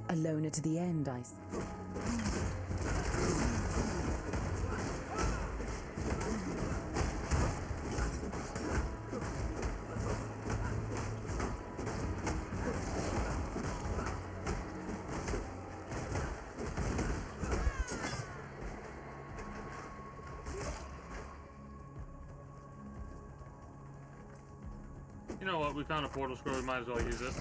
A loner to the end, I see. You know what? We found a portal scroll. We might as well use it.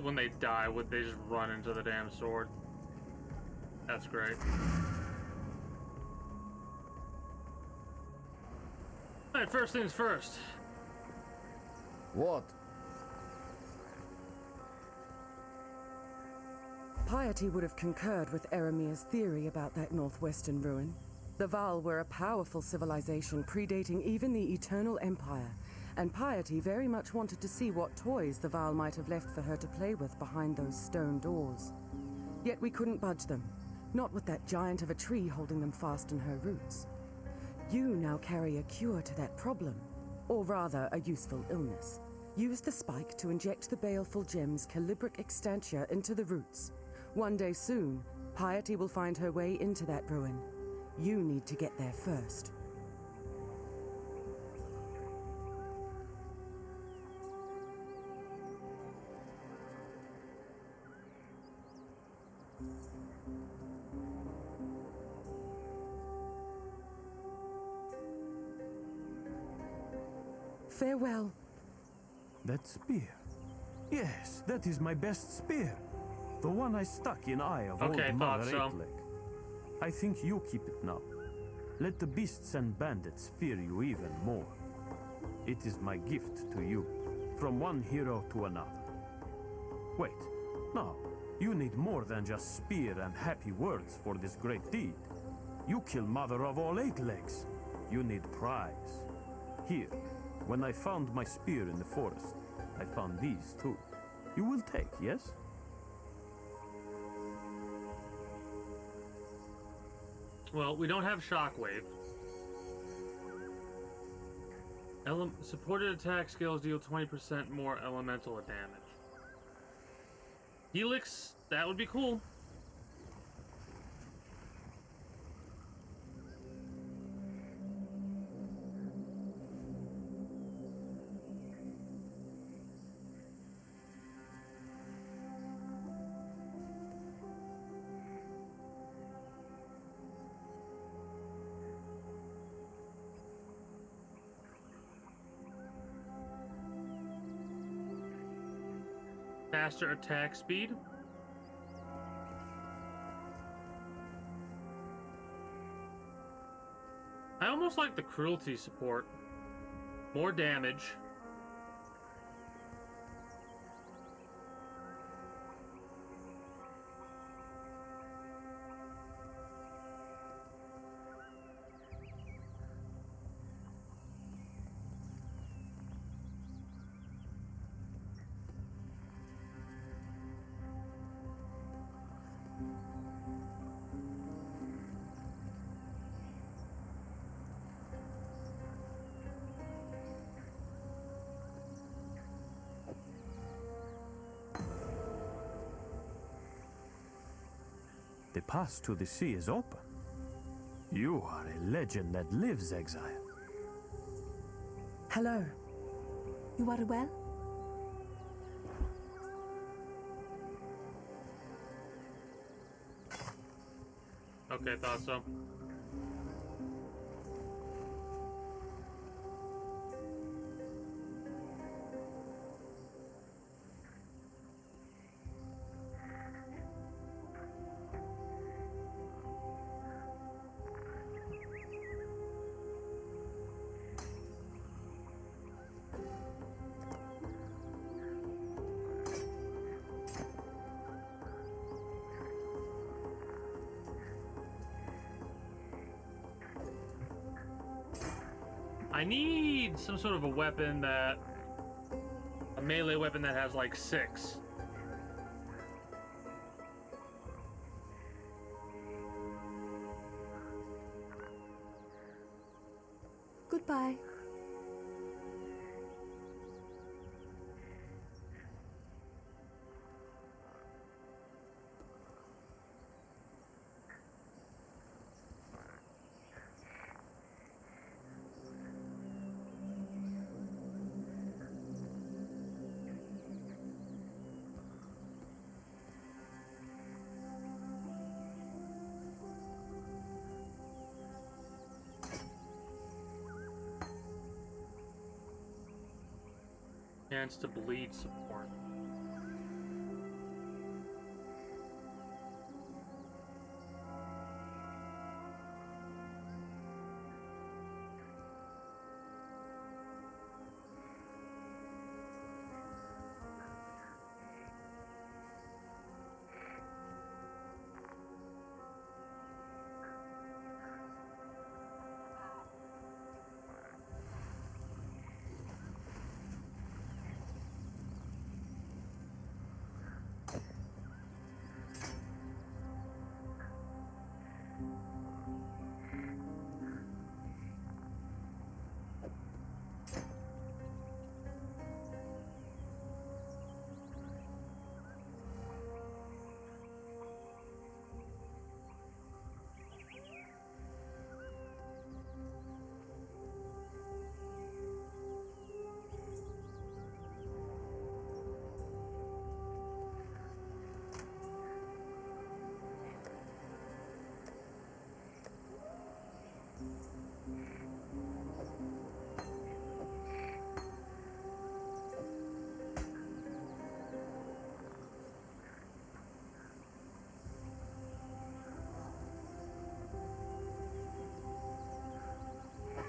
When they die, would they just run into the damn sword? That's great. Alright, first things first. What? Piety would have concurred with Eramir's theory about that northwestern ruin. The Val were a powerful civilization predating even the Eternal Empire, and Piety very much wanted to see what toys the Val might have left for her to play with behind those stone doors. Yet we couldn't budge them, not with that giant of a tree holding them fast in her roots. You now carry a cure to that problem, or rather a useful illness. Use the spike to inject the baleful gem's calibric extantia into the roots. One day soon, Piety will find her way into that ruin. You need to get there first. Farewell. That spear. Yes, that is my best spear. The one I stuck in eye of Okay, old thought Mother so. Eight-Leg. I think you keep it now. Let the beasts and bandits fear you even more. It is my gift to you, from one hero to another. Wait, no, you need more than just spear and happy words for this great deed. You kill Mother of all Eight Legs. You need prize. Here, when I found my spear in the forest, I found these too. You will take, yes? Well, we don't have Shockwave. Supported attack skills deal 20% more elemental damage. Helix, that would be cool. Faster attack speed. I almost like the cruelty support. More damage. The path to the sea is open. You are a legend that lives, Exile. Hello. You are well? Okay, thought so. I need some sort of a weapon that... a melee weapon that has like 6. Goodbye. Chance to bleed support.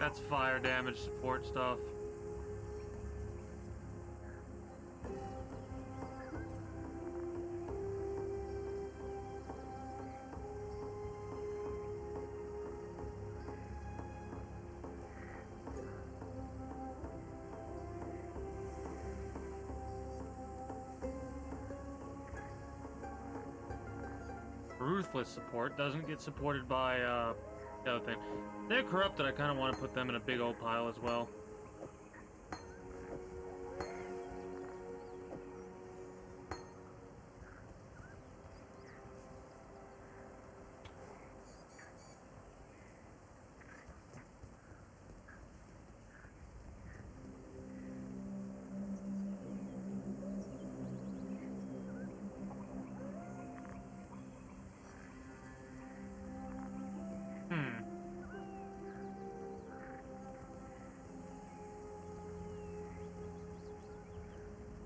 That's fire damage support stuff. Ruthless support doesn't get supported by the other thing. They're corrupted. I kind of want to put them in a big old pile as well.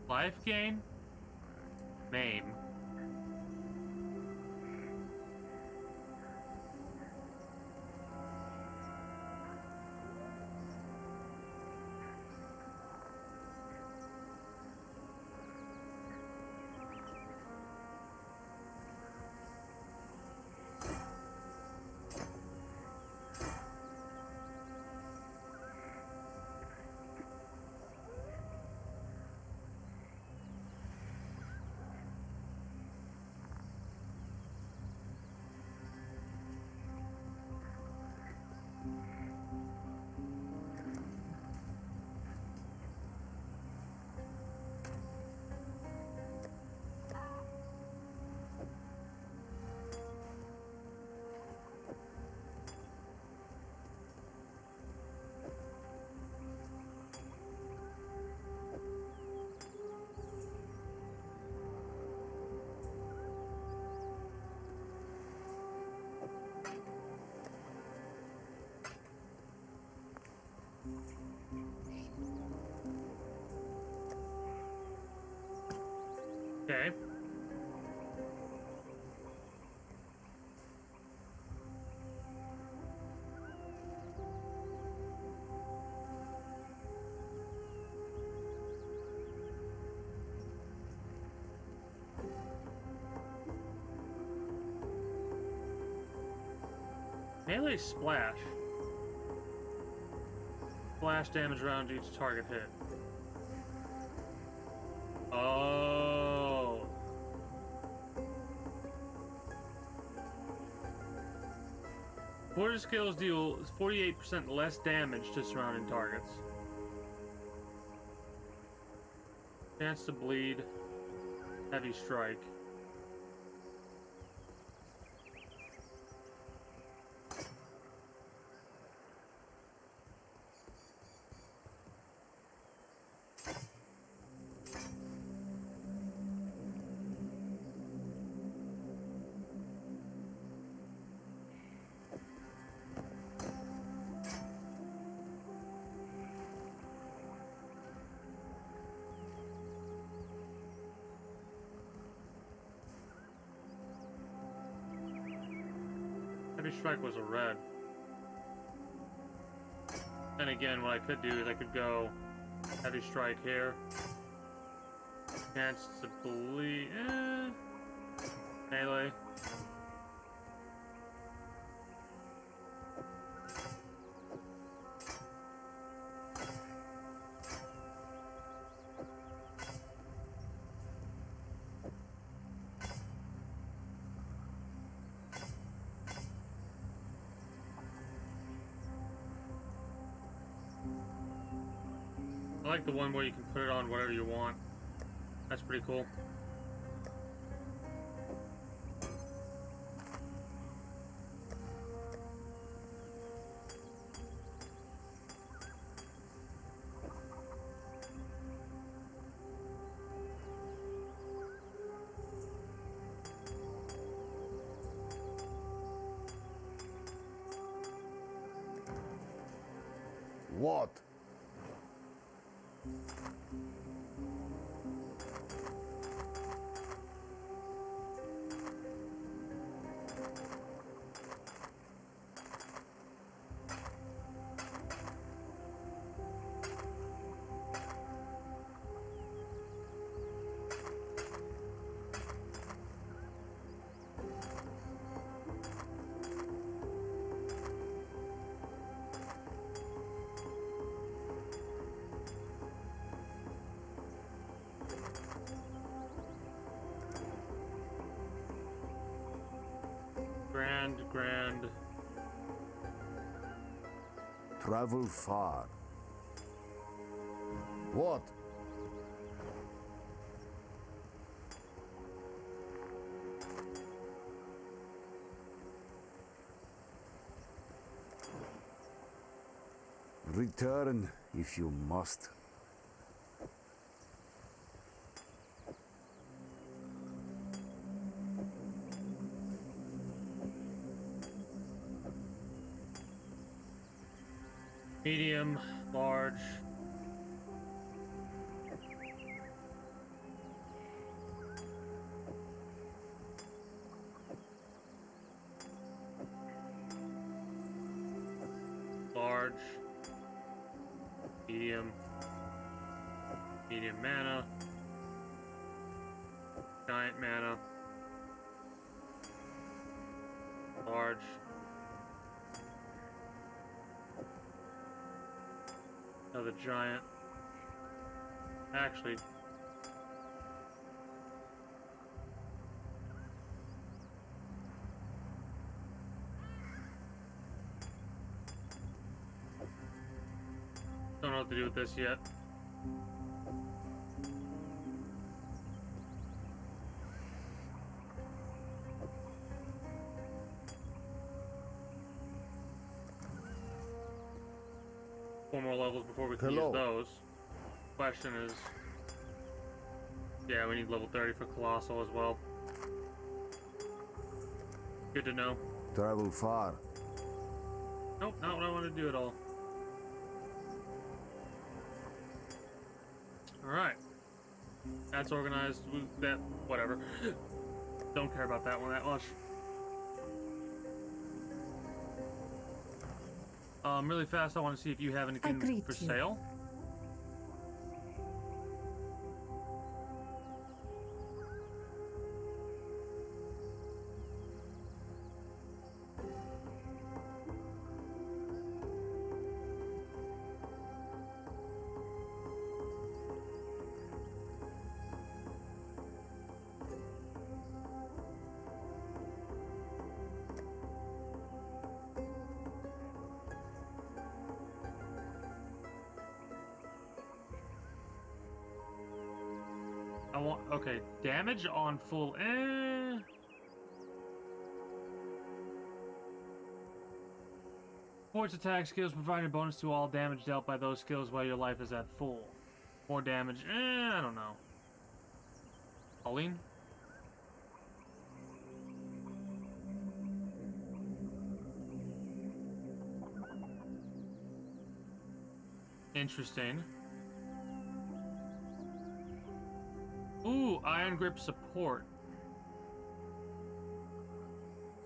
Life gain? Maim. Okay. Melee splash. Splash damage around each target hit. Oh. Quarter skills deal 48% less damage to surrounding targets. Chance to bleed. Heavy strike. Heavy strike was a red. And again, what I could do is I could go heavy strike here. Chance to bleed. Melee. I like the one where you can put it on whatever you want. That's pretty cool. What? grand. Travel far. What? Return if you must. Medium, large. Large. Medium. Medium mana. Giant mana. Large. Another giant. Actually, don't know what to do with this yet. Four more levels before we can use those. Question is, yeah, we need level 30 for Colossal as well. Good to know. Travel far. Nope, not what I want to do at all. Alright. That's organized. That, whatever. Don't care about that one that much. Really fast, I want to see if you have anything for sale. Okay, damage on full. Force attack skills provide a bonus to all damage dealt by those skills while your life is at full. More damage. I don't know. Pauline? Interesting. Ooh, Iron Grip support.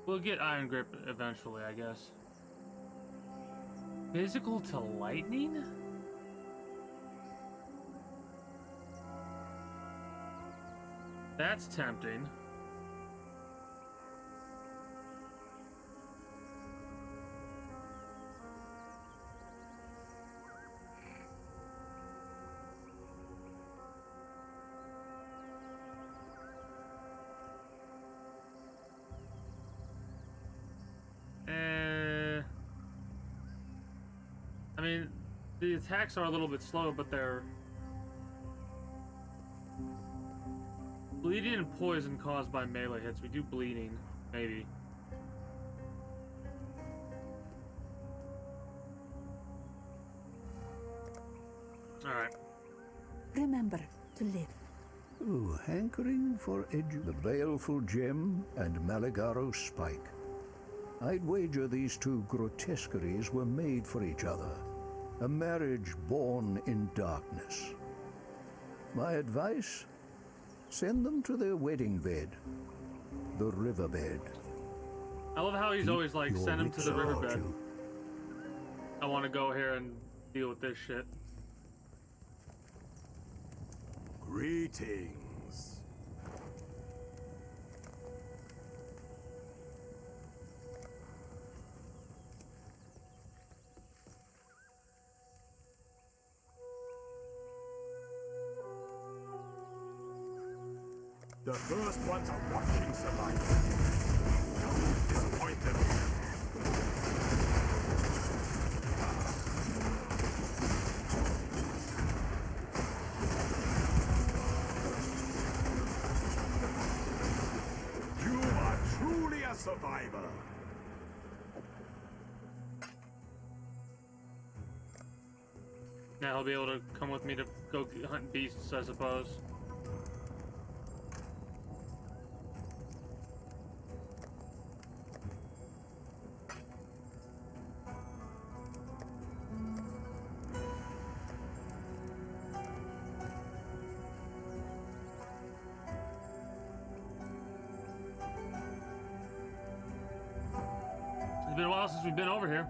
We'll get Iron Grip eventually, I guess. Physical to lightning? That's tempting. I mean, the attacks are a little bit slow, but they're... Bleeding and poison caused by melee hits. We do bleeding, maybe. Alright. Remember to live. Ooh, hankering for the baleful gem and Maligaro's spike. I'd wager these two grotesqueries were made for each other. A marriage born in darkness. My advice? Send them to their wedding bed. The riverbed. I love how he's always like, send him to the riverbed. I want to go here and deal with this shit. Greetings. The first ones are watching survival. disappointed. You are truly a survivor. Now he'll be able to come with me to go hunt beasts, I suppose. It's been a while since we've been over here.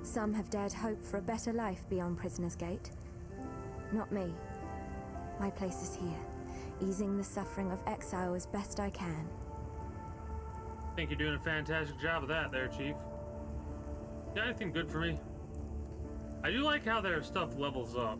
Some have dared hope for a better life beyond Prisoner's Gate. Not me. My place is here, easing the suffering of exile as best I can. I think you're doing a fantastic job of that there, Chief. Got anything good for me? I do like how their stuff levels up.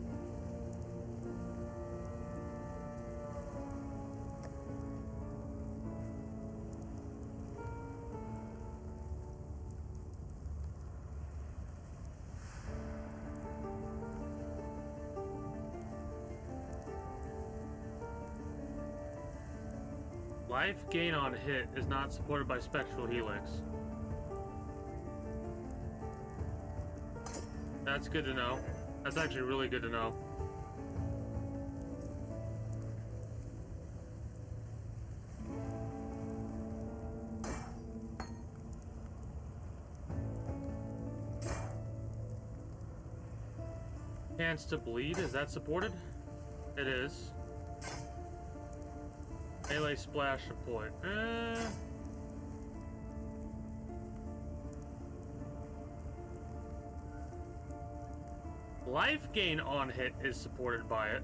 Life gain on hit is not supported by Spectral Helix. That's good to know. That's actually really good to know. Chance to bleed, is that supported? It is. Melee splash deployed. Life gain on hit is supported by it.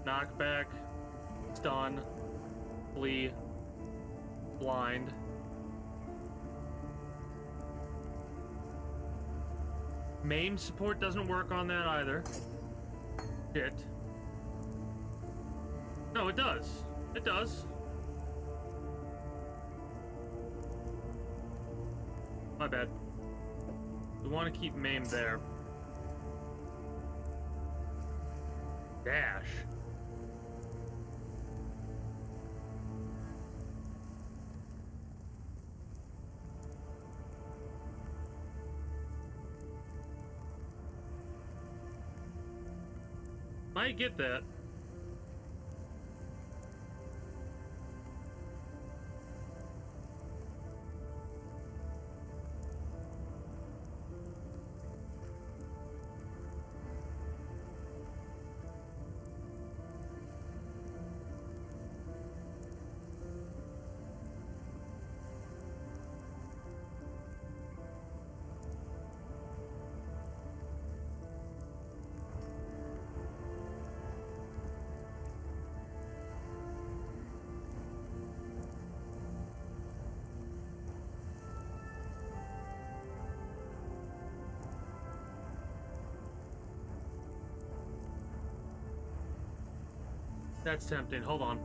Knockback, stun, flee, blind. Maim support doesn't work on that either. Shit. No, it does. It does. My bad. We want to keep Maim there. Dash. Might get that. That's tempting. Hold on.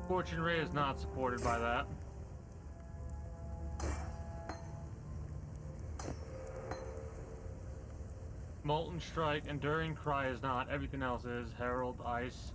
Fortune Ray is not supported by that. Molten Strike, Enduring Cry is not. Everything else is. Herald, Ice.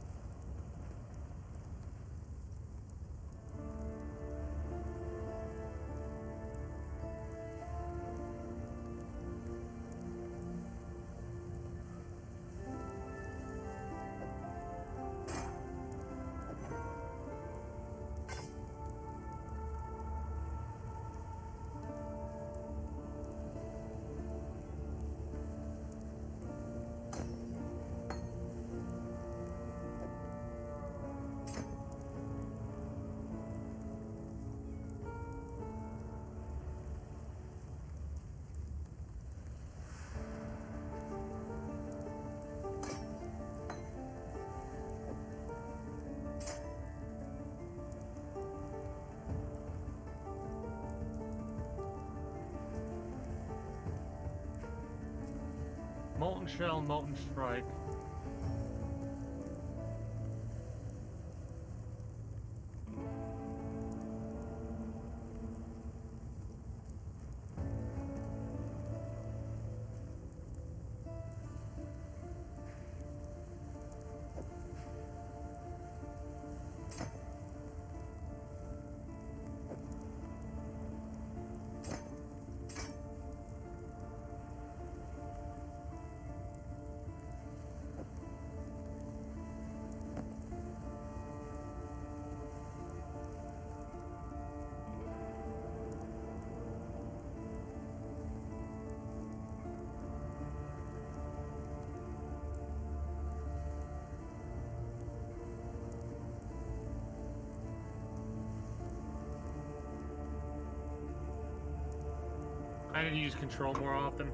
Molten Shell, Molten Strike. I need to use control more often.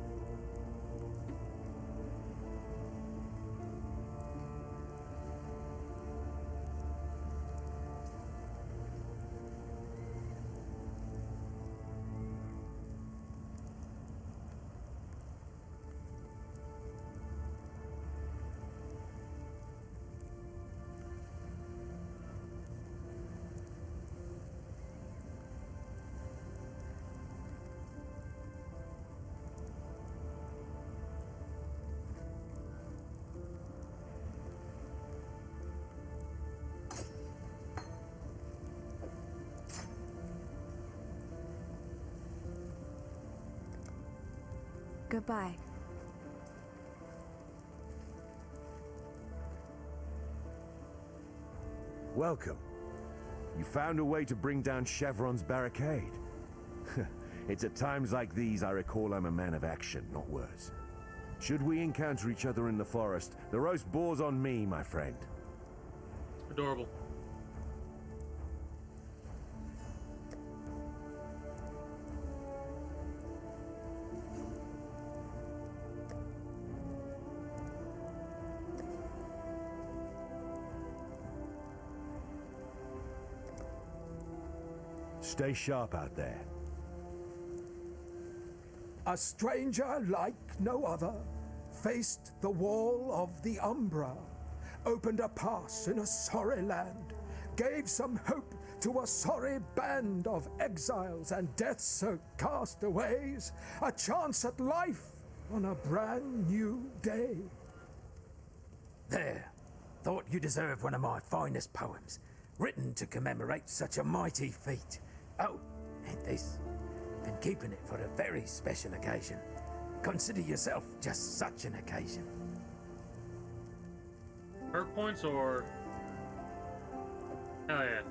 Goodbye. Welcome. You found a way to bring down Chevron's barricade. It's at times like these I recall I'm a man of action, not words. Should we encounter each other in the forest, the roast boar's on me, my friend. Adorable. Stay sharp out there. A stranger like no other faced the wall of the Umbra, opened a pass in a sorry land, gave some hope to a sorry band of exiles and death-soaked castaways, a chance at life on a brand new day. There. Thought you deserved one of my finest poems, written to commemorate such a mighty feat. Oh, and this. Been keeping it for a very special occasion. Consider yourself just such an occasion. Perk points or... Hell yeah.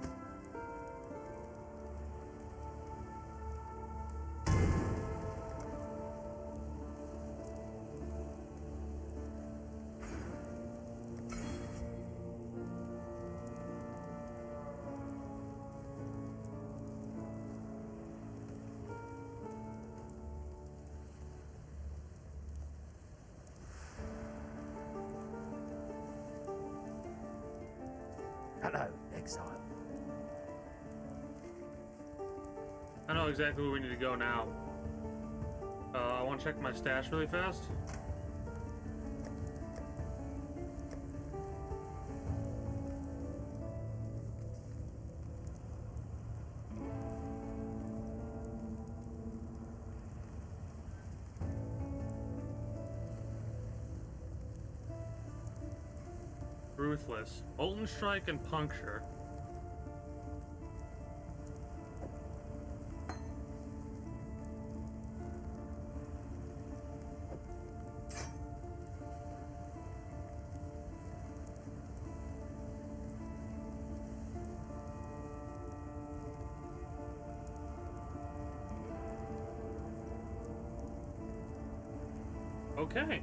Hello, Exile. I know exactly where we need to go now. I want to check my stash really fast. Ruthless. Molten Strike and Puncture. Okay.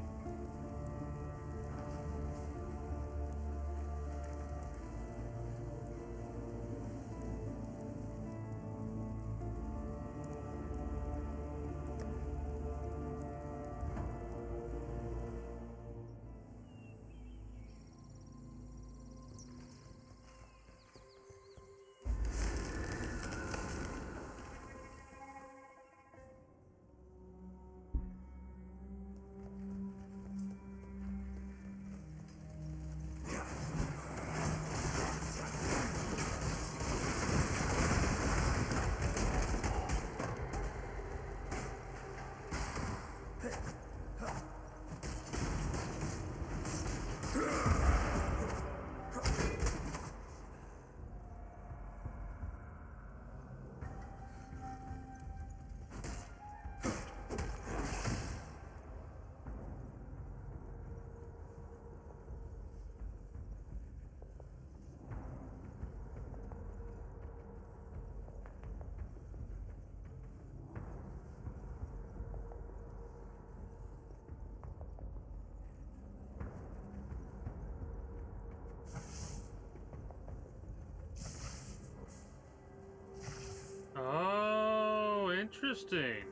Interesting.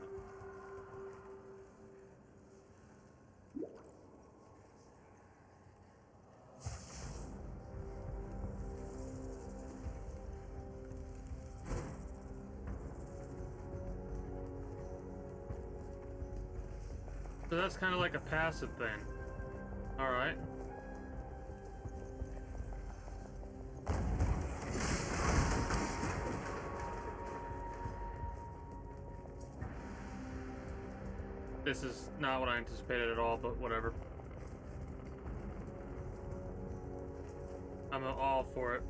So that's kind of like a passive thing. All right. This is not what I anticipated at all, but whatever. I'm all for it.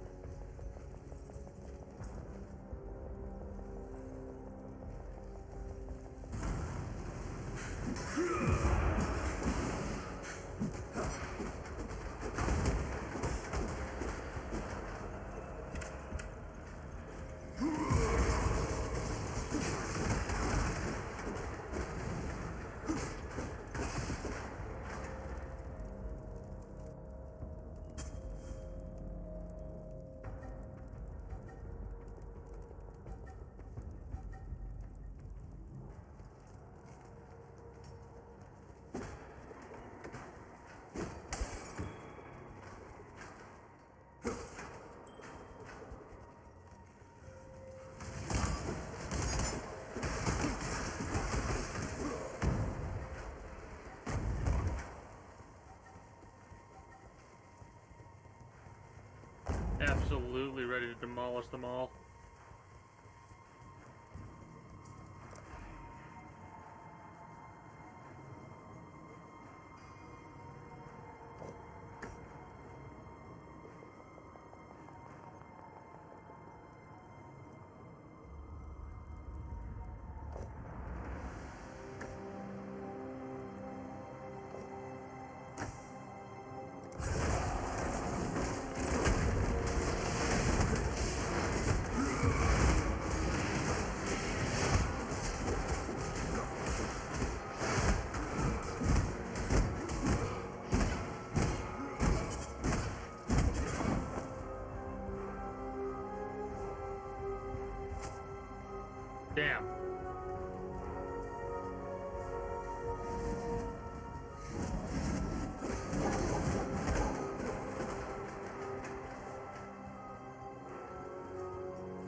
Absolutely ready to demolish them all. Damn.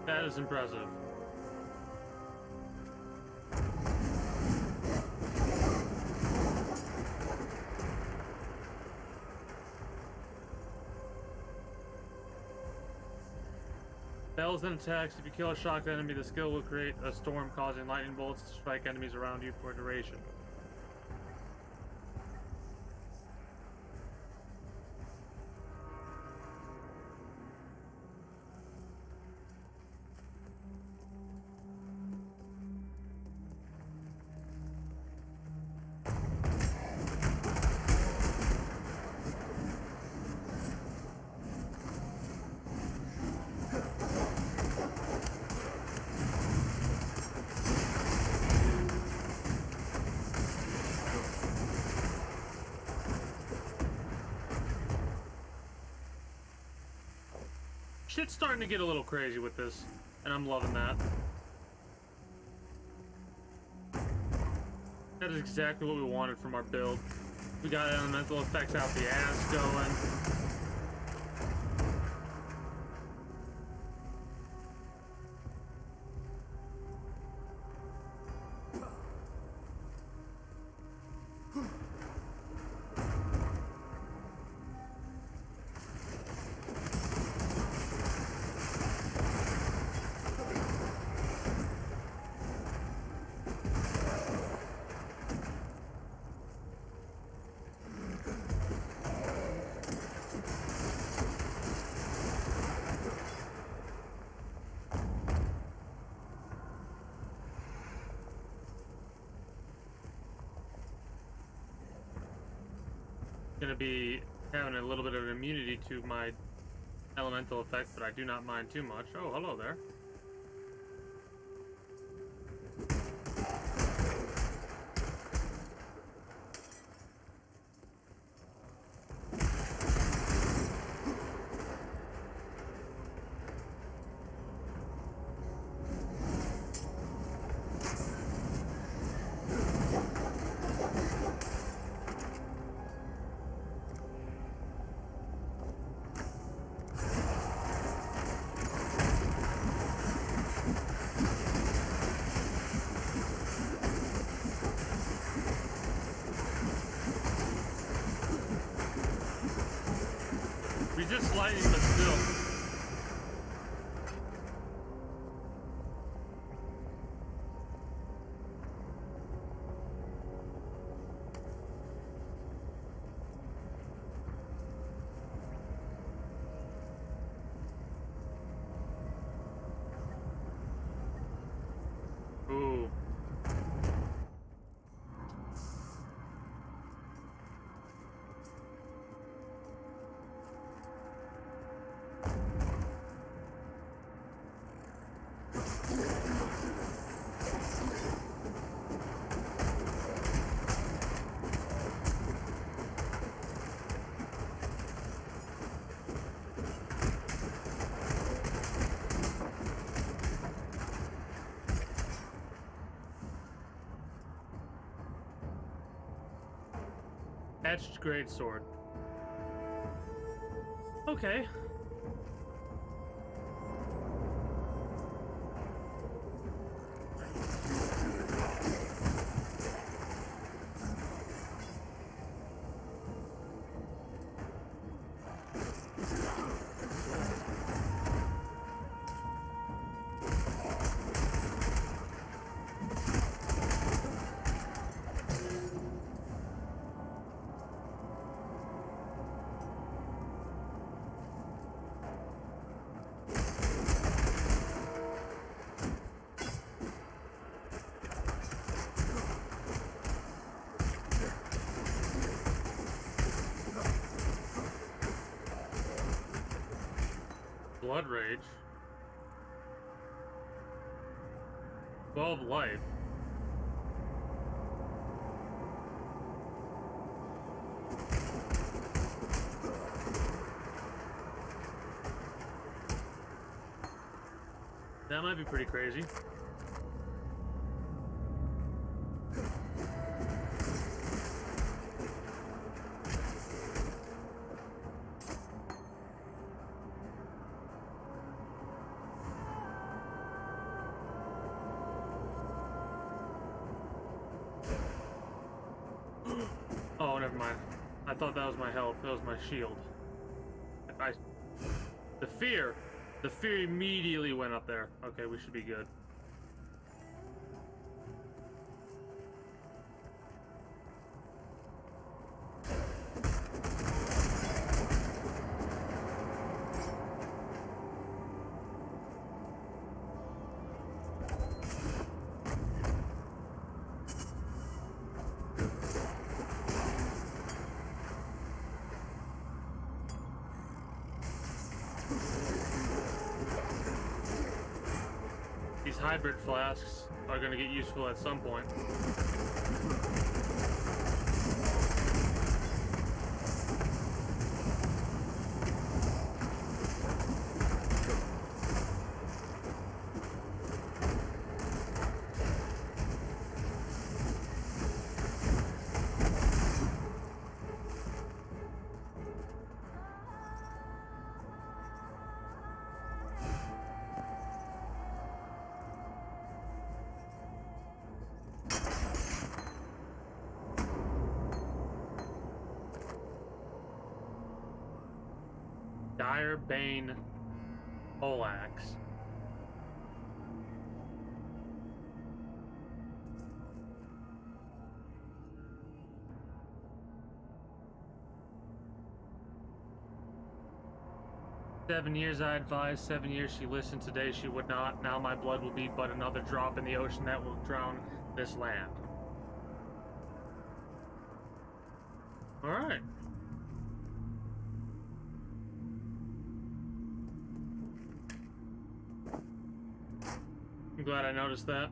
That is impressive. Bells then attacks. If you kill a shocked enemy, the skill will create a storm causing lightning bolts to strike enemies around you for a duration. Shit's starting to get a little crazy with this, and I'm loving that. That is exactly what we wanted from our build. We got elemental effects out the ass going. Gonna be having a little bit of an immunity to my elemental effects, but I do not mind too much. Oh, hello there. just lightning, but still. Ooh. Etched greatsword. Okay. Blood Rage. 12 life. That might be pretty crazy. Oh, never mind. I thought that was my health. That was my shield. The fear immediately went up there. Okay, we should be good. These hybrid flasks are going to get useful at some point. Dire Bane Poleaxe. "7 years I advised, 7 years she listened, today she would not. Now my blood will be but another drop in the ocean that will drown this land." Alright. I'm glad I noticed that.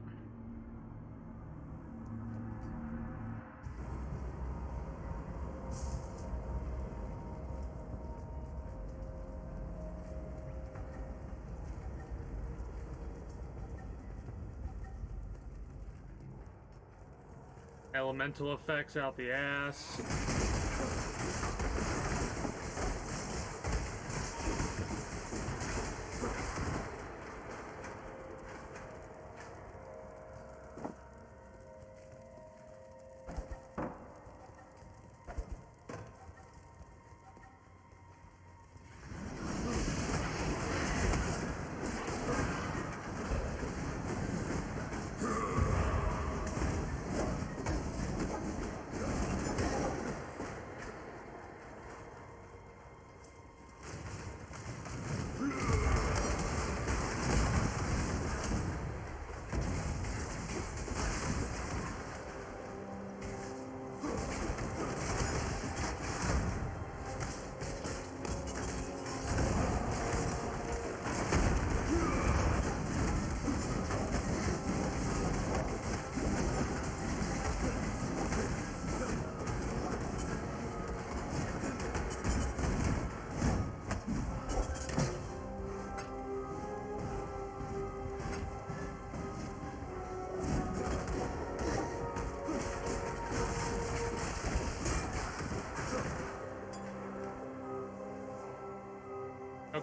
Elemental effects out the ass.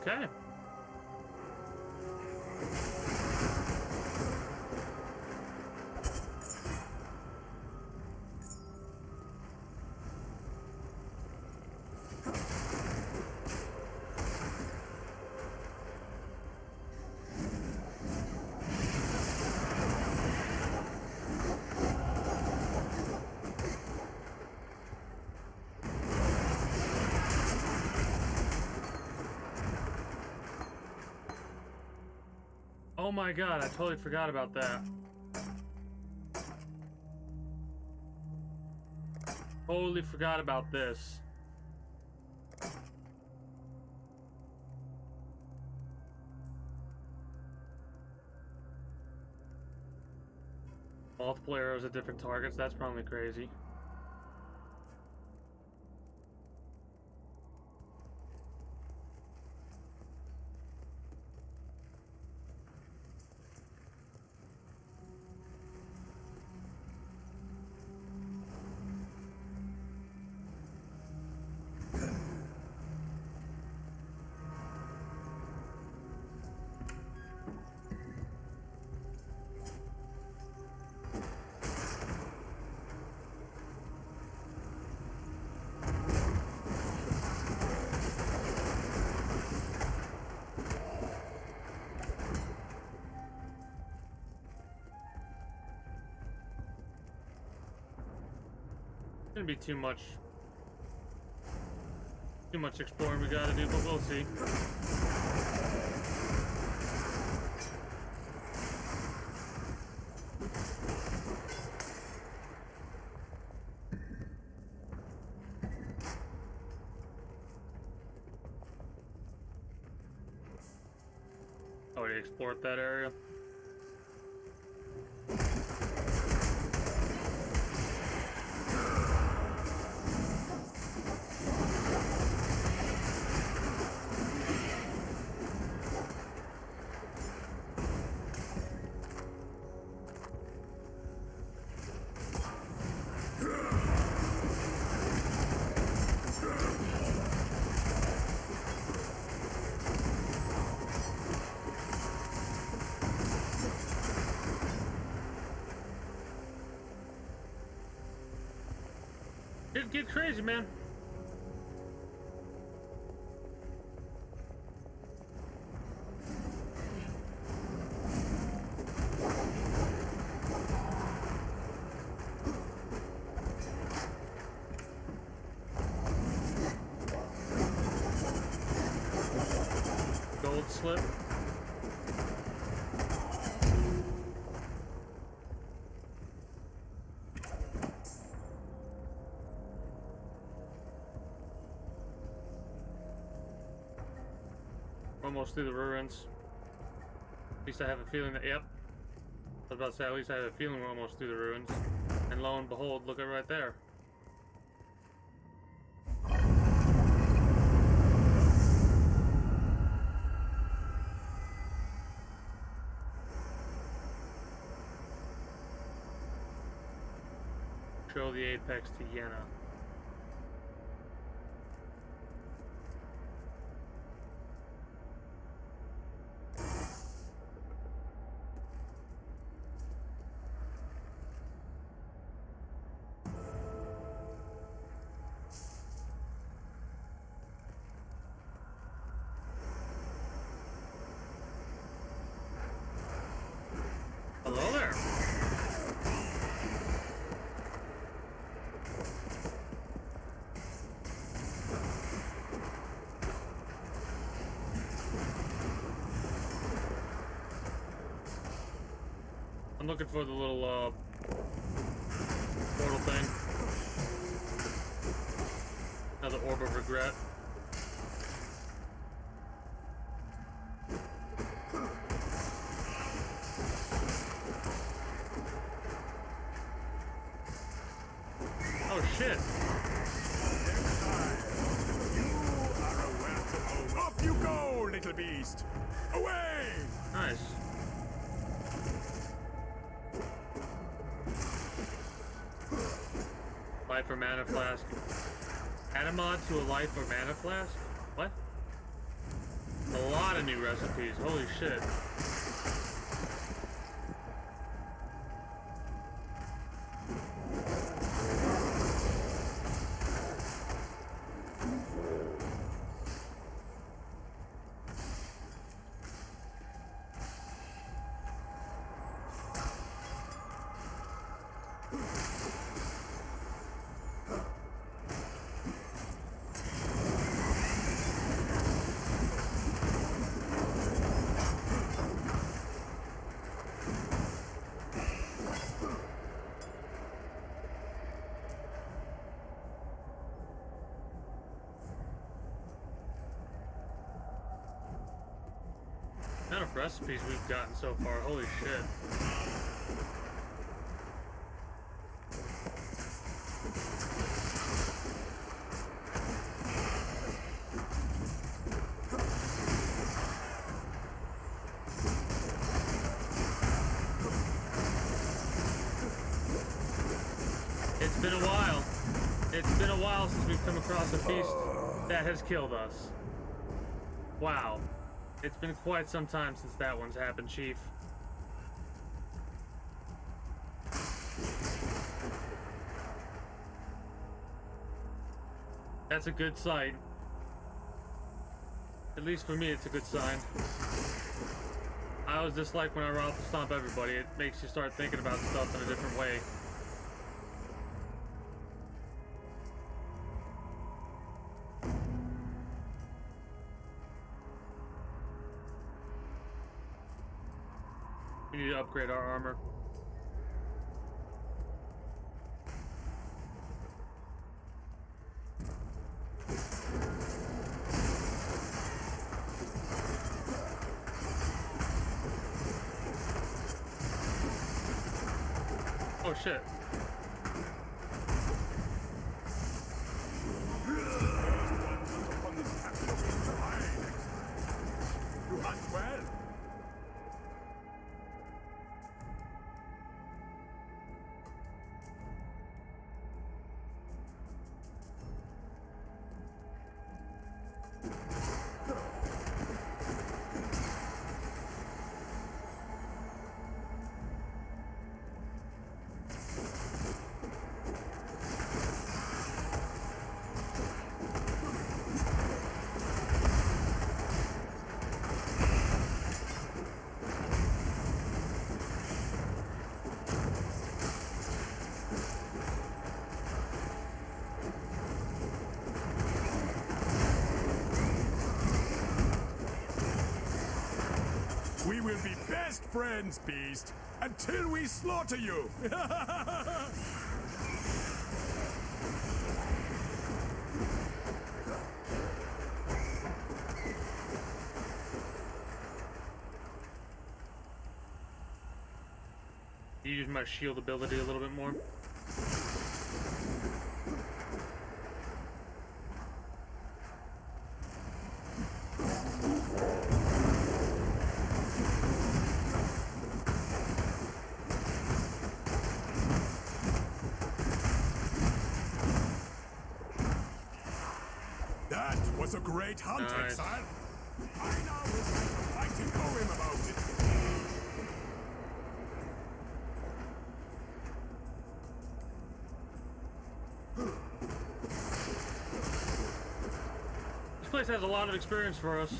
Okay. Oh my god, I totally forgot about that. Totally forgot about this. Multiple arrows at different targets, that's probably crazy. Gonna be too much exploring we gotta do, but we'll see. Already explored that area. Get crazy, man. Gold slip. Almost through the ruins. At least I have a feeling that, yep. I was about to say, at least I have a feeling we're almost through the ruins. And lo and behold, look at right there. Show the apex to Yenna. Hello there. I'm looking for the little portal thing. Another orb of regret. Oh shit. Off you go, little beast! Away! Nice. Life or mana flask. Add a mod to a life or mana flask? What? A lot of new recipes. Holy shit. Amount of recipes we've gotten so far, holy shit. It's been a while. It's been a while since we've come across a feast that has killed us. Wow. It's been quite some time since that one's happened, Chief. That's a good sight. At least for me, it's a good sign. I always dislike when I raffle stomp everybody. It makes you start thinking about stuff in a different way. We need to upgrade our armor. Oh shit. You hunt well. We will be best friends, Beast, until we slaughter you! You use my shield ability a little bit more. That was a great hunt, Nice. Exile. I now regret fighting Owen about it. This place has a lot of experience for us.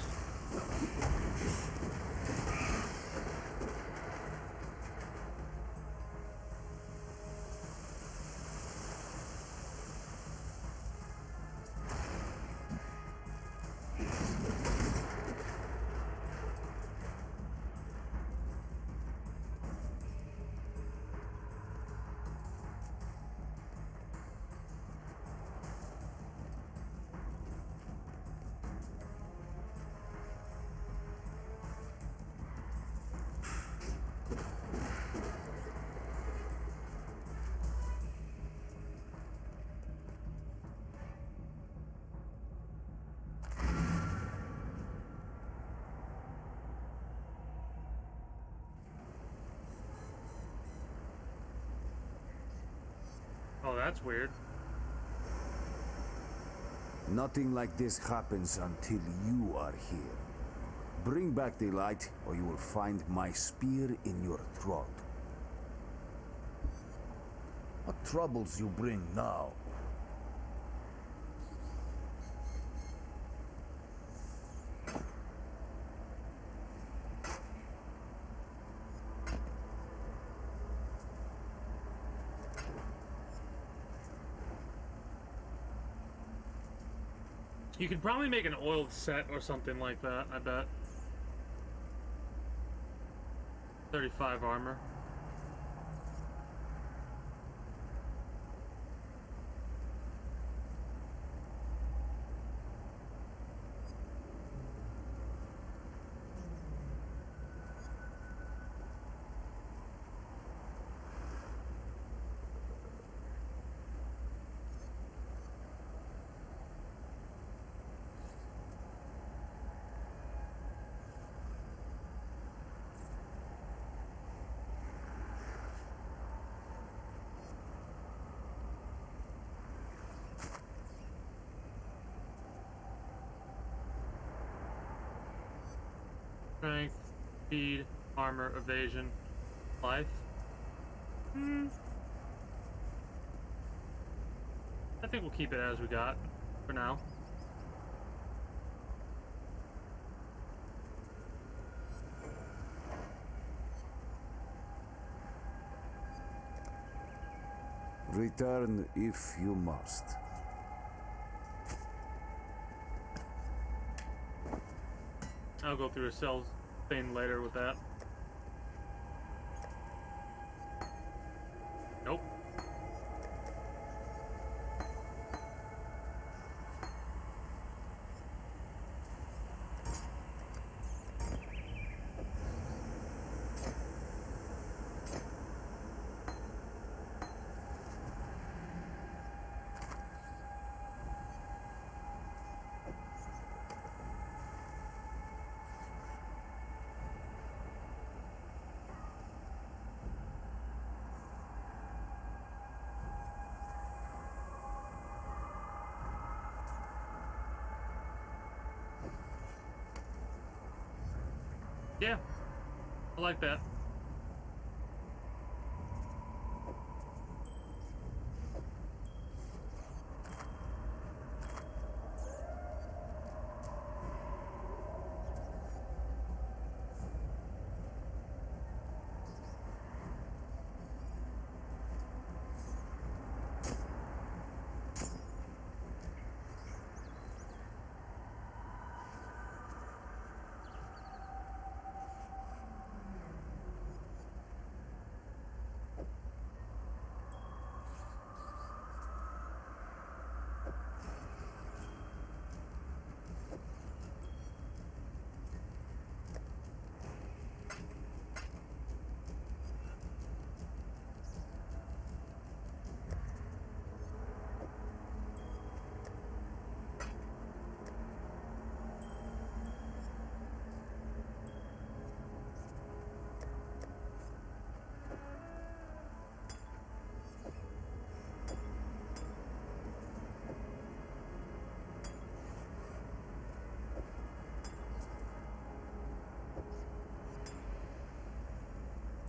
Oh, that's weird. Nothing like this happens until you are here. Bring back the light, or you will find my spear in your throat. What troubles you bring now? You could probably make an oiled set or something like that, I bet. 35 armor. Strength, speed, armor, evasion, life. I think we'll keep it as we got for now. Return if you must. I'll go through a cell thing later with that. Nope. Yeah, I like that.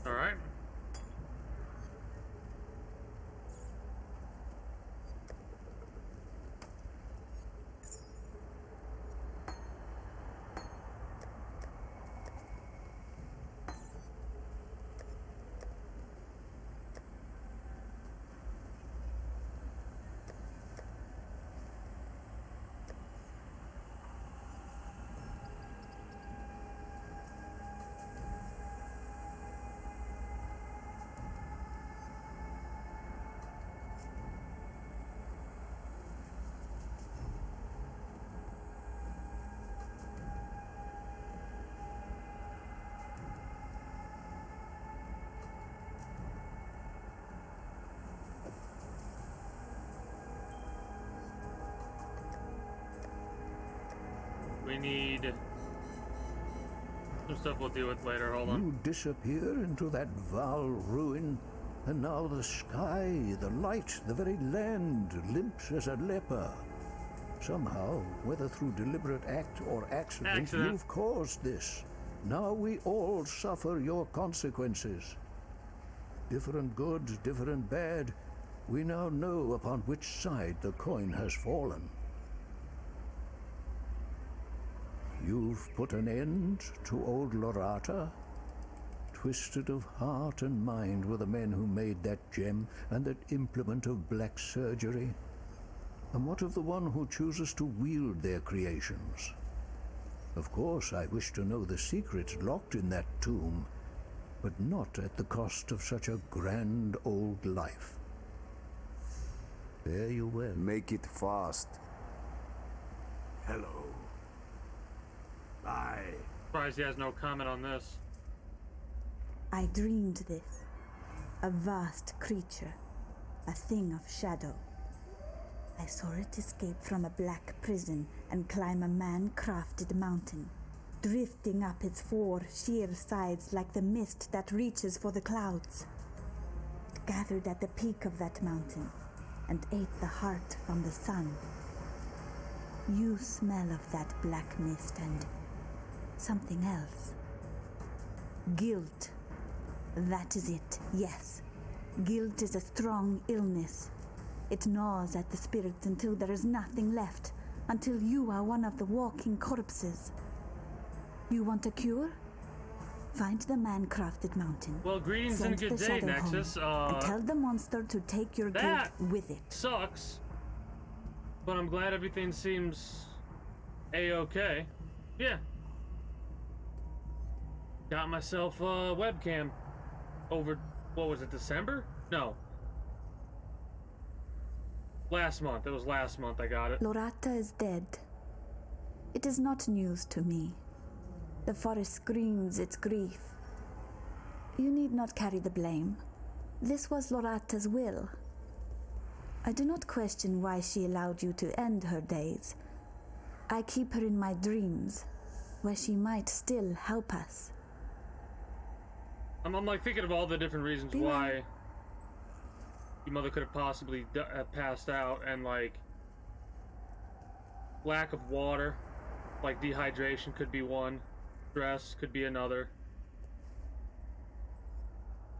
All right. We need some stuff we'll deal with later. Hold on. You disappear into that Val ruin, and now the sky, the light, the very land limps as a leper. Somehow, whether through deliberate act or accident, you've caused this. Now we all suffer your consequences. Different good, different bad, we now know upon which side the coin has fallen. You've put an end to old Lorata? Twisted of heart and mind were the men who made that gem and that implement of black surgery. And what of the one who chooses to wield their creations? Of course, I wish to know the secrets locked in that tomb, but not at the cost of such a grand old life. Fare you well. Make it fast. Hello. Bye. Surprised he has no comment on this. I dreamed this. A vast creature. A thing of shadow. I saw it escape from a black prison and climb a man-crafted mountain, drifting up its 4 sheer sides like the mist that reaches for the clouds. It gathered at the peak of that mountain and ate the heart from the sun. You smell of that black mist and something else. Guilt. That is it, yes. Guilt is a strong illness. It gnaws at the spirit until there is nothing left, until you are one of the walking corpses. You want a cure? Find the man-crafted mountain. Well, greetings and good day, Nexus. And tell the monster to take your guilt with it. Sucks, but I'm glad everything seems a-okay. Yeah. Got myself a webcam over, what was it, December? No. Last month. It was last month I got it. Lorata is dead. It is not news to me. The forest screams its grief. You need not carry the blame. This was Lorata's will. I do not question why she allowed you to end her days. I keep her in my dreams, where she might still help us. I'm like thinking of all the different reasons why your mother could have possibly passed out, and like lack of water, like dehydration could be one, stress could be another.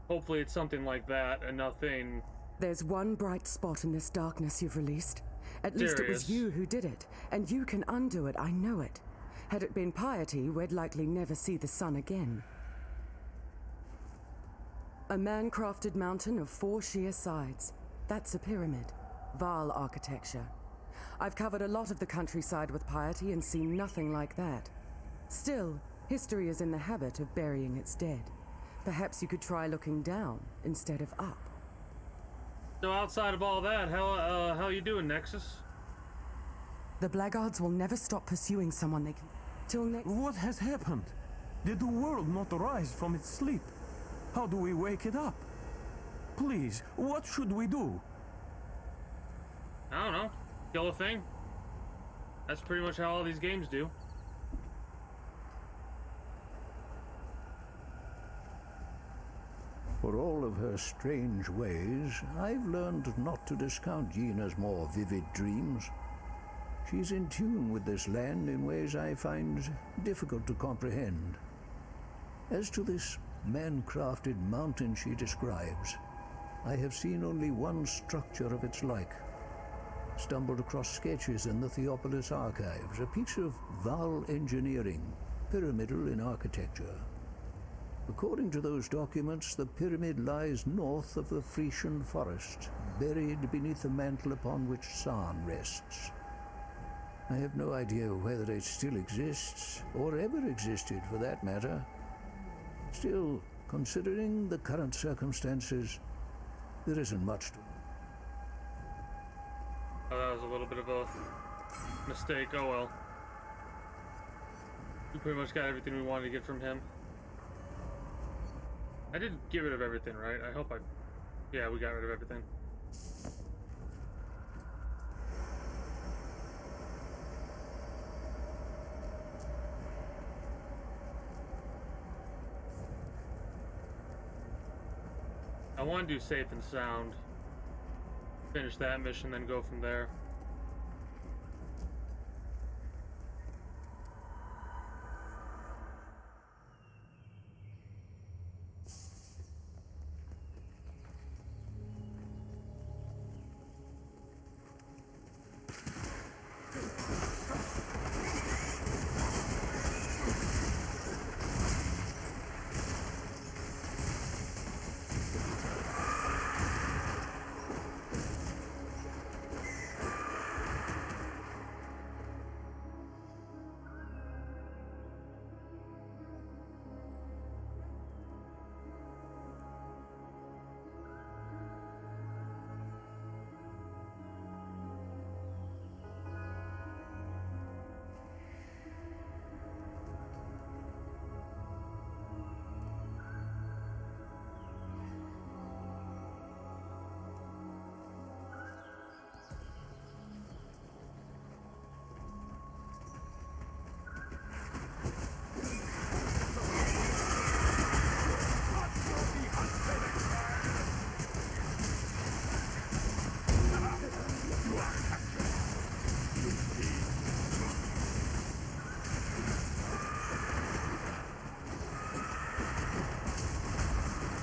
Hopefully it's something like that and nothing. There's one bright spot in this darkness you've released. At least it was you who did it, and you can undo it, I know it. Had it been piety, we'd likely never see the sun again. A man-crafted mountain of 4 sheer sides. That's a pyramid. Vaal architecture. I've covered a lot of the countryside with piety and seen nothing like that. Still, history is in the habit of burying its dead. Perhaps you could try looking down instead of up. So outside of all that, how you doing, Nexus? The blackguards will never stop pursuing someone they can... Till next... What has happened? Did the world not rise from its sleep? How do we wake it up? Please, what should we do? I don't know. Kill a thing. That's pretty much how all these games do. For all of her strange ways, I've learned not to discount Yena's more vivid dreams. She's in tune with this land in ways I find difficult to comprehend. As to this man-crafted mountain she describes, I have seen only one structure of its like. Stumbled across sketches in the Theopolis archives, a piece of Vaal engineering, pyramidal in architecture. According to those documents, the pyramid lies north of the Frisian forest, buried beneath the mantle upon which San rests. I have no idea whether it still exists, or ever existed for that matter. Still, considering the current circumstances, there isn't much to... Oh, that was a little bit of a mistake. Oh well. We pretty much got everything we wanted to get from him. I did get rid of everything, right? I hope I... Yeah, we got rid of everything. I want to do safe and sound. Finish that mission, then go from there.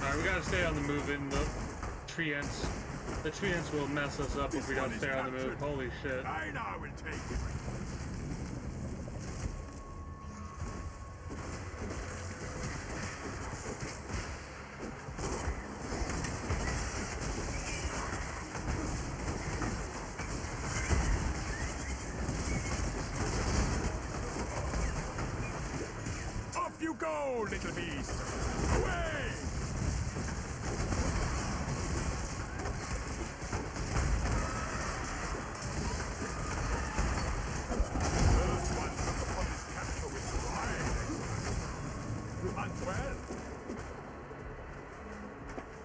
Alright, we gotta stay on the move in the tree ants. The tree ants will mess us up if we don't stay on the move. Holy shit. I will take it. Off you go, little beast! Away!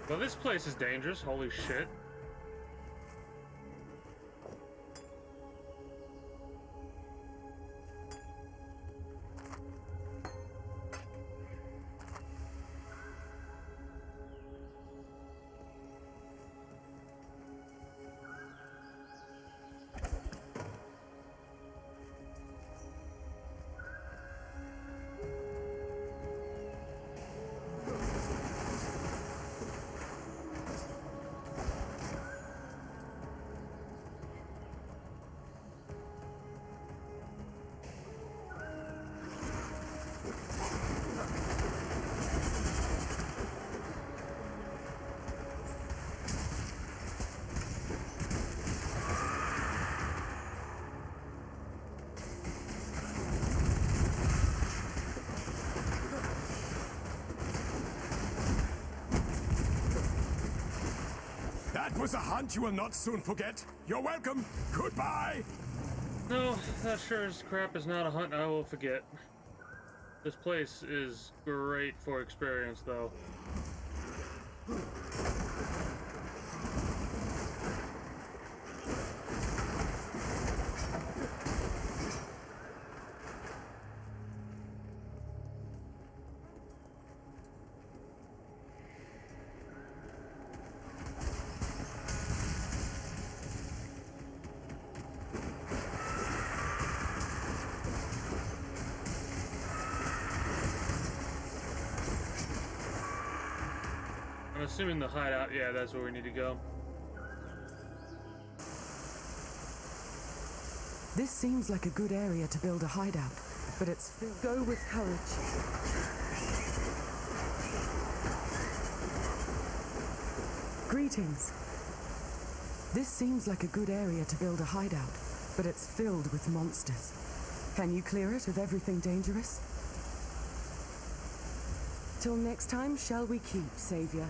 Well, this place is dangerous. Holy shit. That was a hunt you will not soon forget. You're welcome. Goodbye. No, that sure as crap is not a hunt I will forget. This place is great for experience, though. I'm assuming the hideout, yeah, that's where we need to go. This seems like a good area to build a hideout, but it's filled. Go with courage. Greetings. This seems like a good area to build a hideout, but it's filled with monsters. Can you clear it of everything dangerous? Till next time, shall we keep, Savior?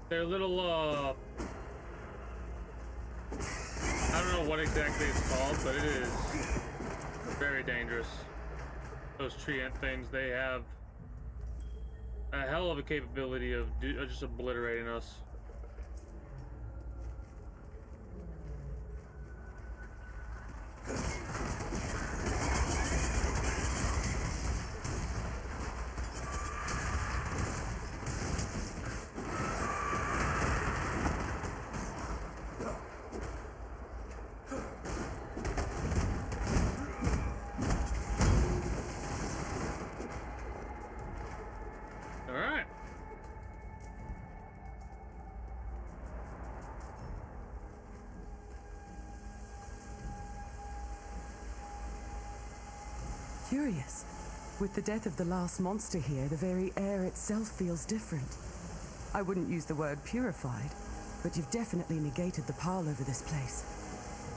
They're little, I don't know what exactly it's called, but it is very dangerous. Those tree ant things, they have a hell of a capability of just obliterating us. Curious. With the death of the last monster here, the very air itself feels different. I wouldn't use the word purified, but you've definitely negated the pile over this place.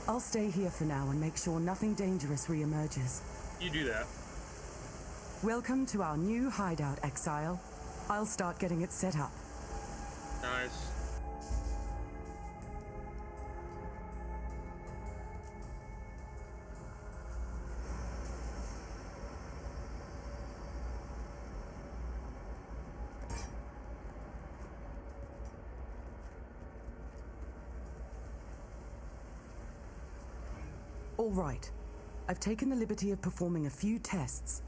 I'll stay here for now and make sure nothing dangerous reemerges. You do that. Welcome to our new hideout, Exile. I'll start getting it set up. Nice. All right. I've taken the liberty of performing a few tests.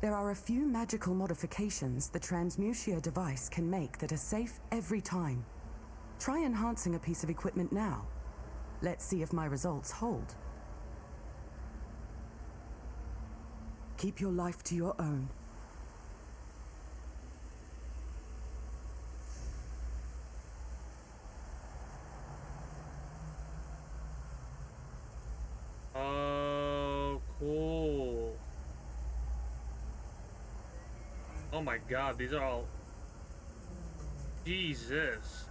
There are a few magical modifications the transmutia device can make that are safe every time. Try enhancing a piece of equipment now. Let's see if my results hold. Keep your life to your own. Oh, cool. Oh my god, these are all... Jesus.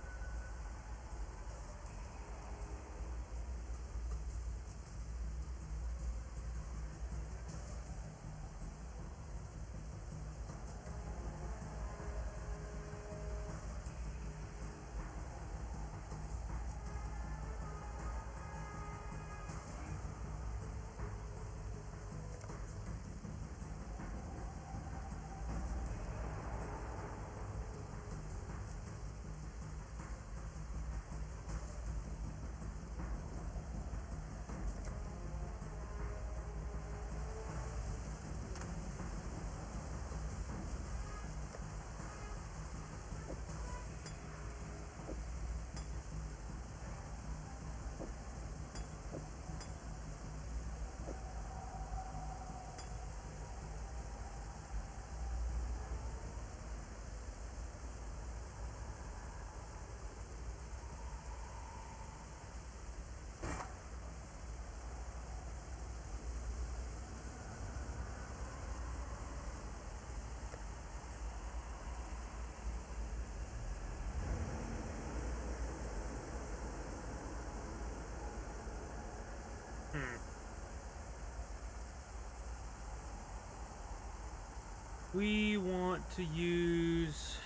We want to use...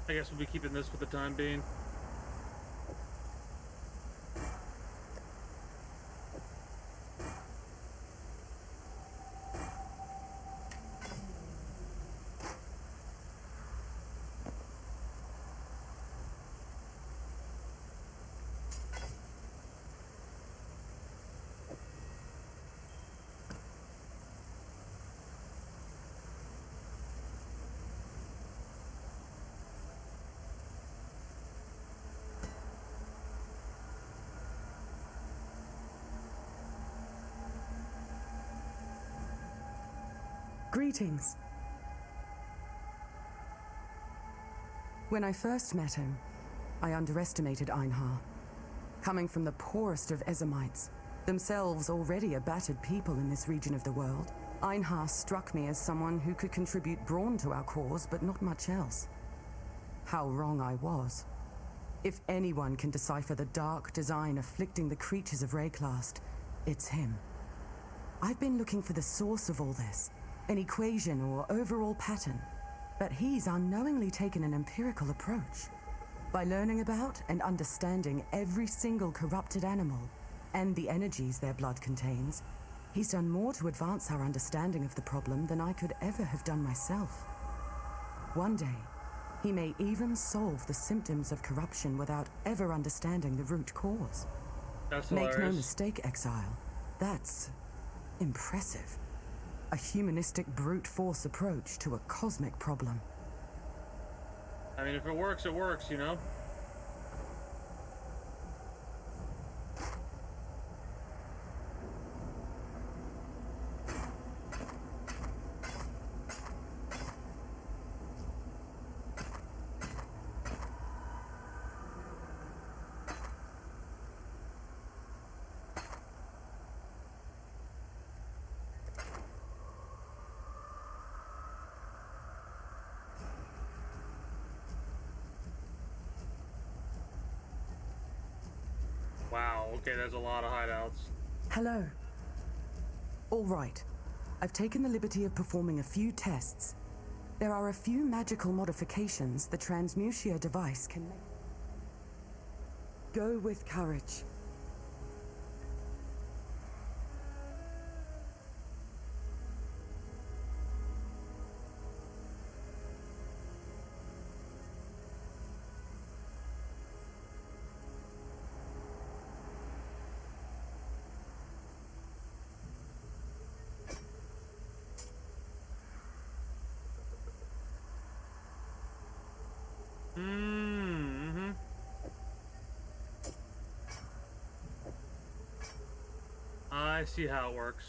I guess we'll be keeping this for the time being. Greetings. When I first met him, I underestimated Einhar. Coming from the poorest of Ezamites, themselves already a battered people in this region of the world, Einhar struck me as someone who could contribute brawn to our cause, but not much else. How wrong I was. If anyone can decipher the dark design afflicting the creatures of Rayclast, it's him. I've been looking for the source of all this, an equation or overall pattern, but he's unknowingly taken an empirical approach. By learning about and understanding every single corrupted animal and the energies their blood contains, he's done more to advance our understanding of the problem than I could ever have done myself. One day, he may even solve the symptoms of corruption without ever understanding the root cause. That's Make no hilarious. mistake, Exile. That's impressive. A humanistic brute force approach to a cosmic problem. I mean, if it works, you know? Wow, okay, there's a lot of hideouts. Hello. All right. I've taken the liberty of performing a few tests There are a few magical modifications the transmutia device can make. Go with courage. Mm-hmm. I see how it works.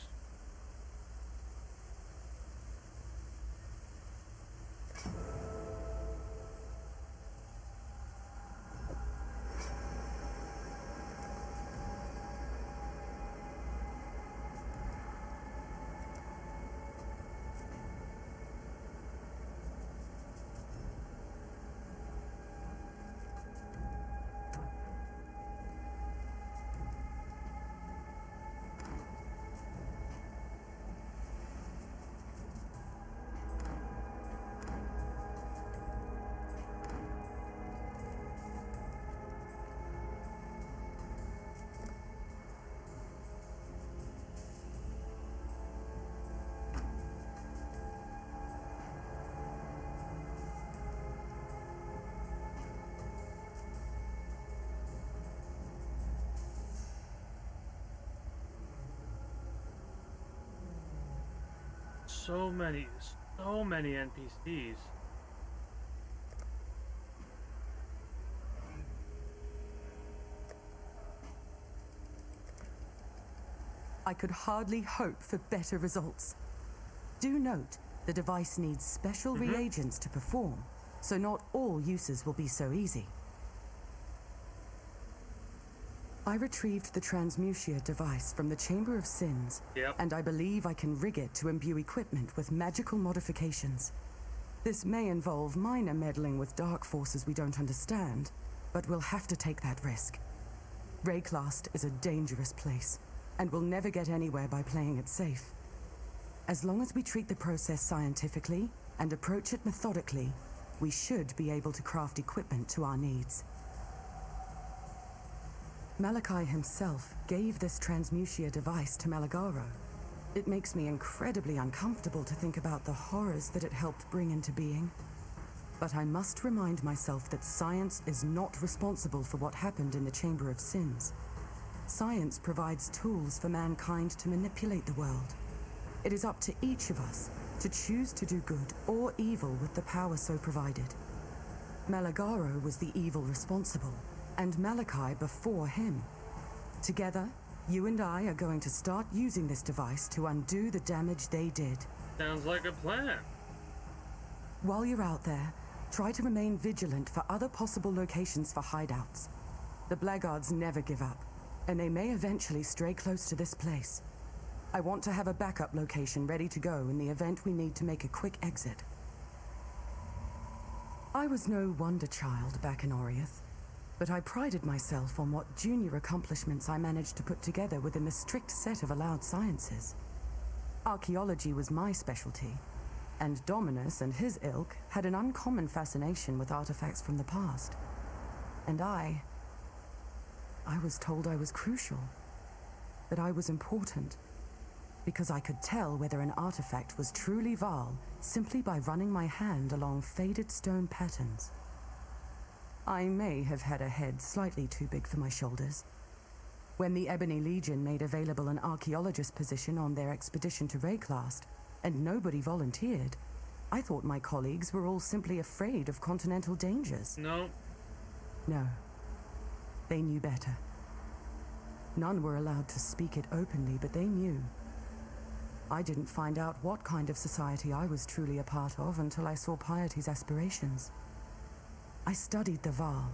So many NPCs. I could hardly hope for better results. Do note, the device needs special reagents to perform, so not all uses will be so easy. I retrieved the transmutia device from the Chamber of Sins, and I believe I can rig it to imbue equipment with magical modifications. This may involve minor meddling with dark forces we don't understand, but we'll have to take that risk. Rayclast is a dangerous place, and we'll never get anywhere by playing it safe. As long as we treat the process scientifically and approach it methodically, we should be able to craft equipment to our needs. Malachi himself gave this transmutia device to Malagaro. It makes me incredibly uncomfortable to think about the horrors that it helped bring into being. But I must remind myself that science is not responsible for what happened in the Chamber of Sins. Science provides tools for mankind to manipulate the world. It is up to each of us to choose to do good or evil with the power so provided. Malagaro was the evil responsible, and Malachi before him. Together, you and I are going to start using this device to undo the damage they did. Sounds like a plan. While you're out there, try to remain vigilant for other possible locations for hideouts. The blackguards never give up, and they may eventually stray close to this place. I want to have a backup location ready to go in the event we need to make a quick exit. I was no wonder child back in Oriath, but I prided myself on what junior accomplishments I managed to put together within the strict set of allowed sciences. Archaeology was my specialty, and Dominus and his ilk had an uncommon fascination with artifacts from the past. And I was told I was crucial, that I was important, because I could tell whether an artifact was truly Val simply by running my hand along faded stone patterns. I may have had a head slightly too big for my shoulders. When the Ebony Legion made available an archaeologist position on their expedition to Rayclast, and nobody volunteered, I thought my colleagues were all simply afraid of continental dangers. No. No. They knew better. None were allowed to speak it openly, but they knew. I didn't find out what kind of society I was truly a part of until I saw Piety's aspirations. I studied the Val.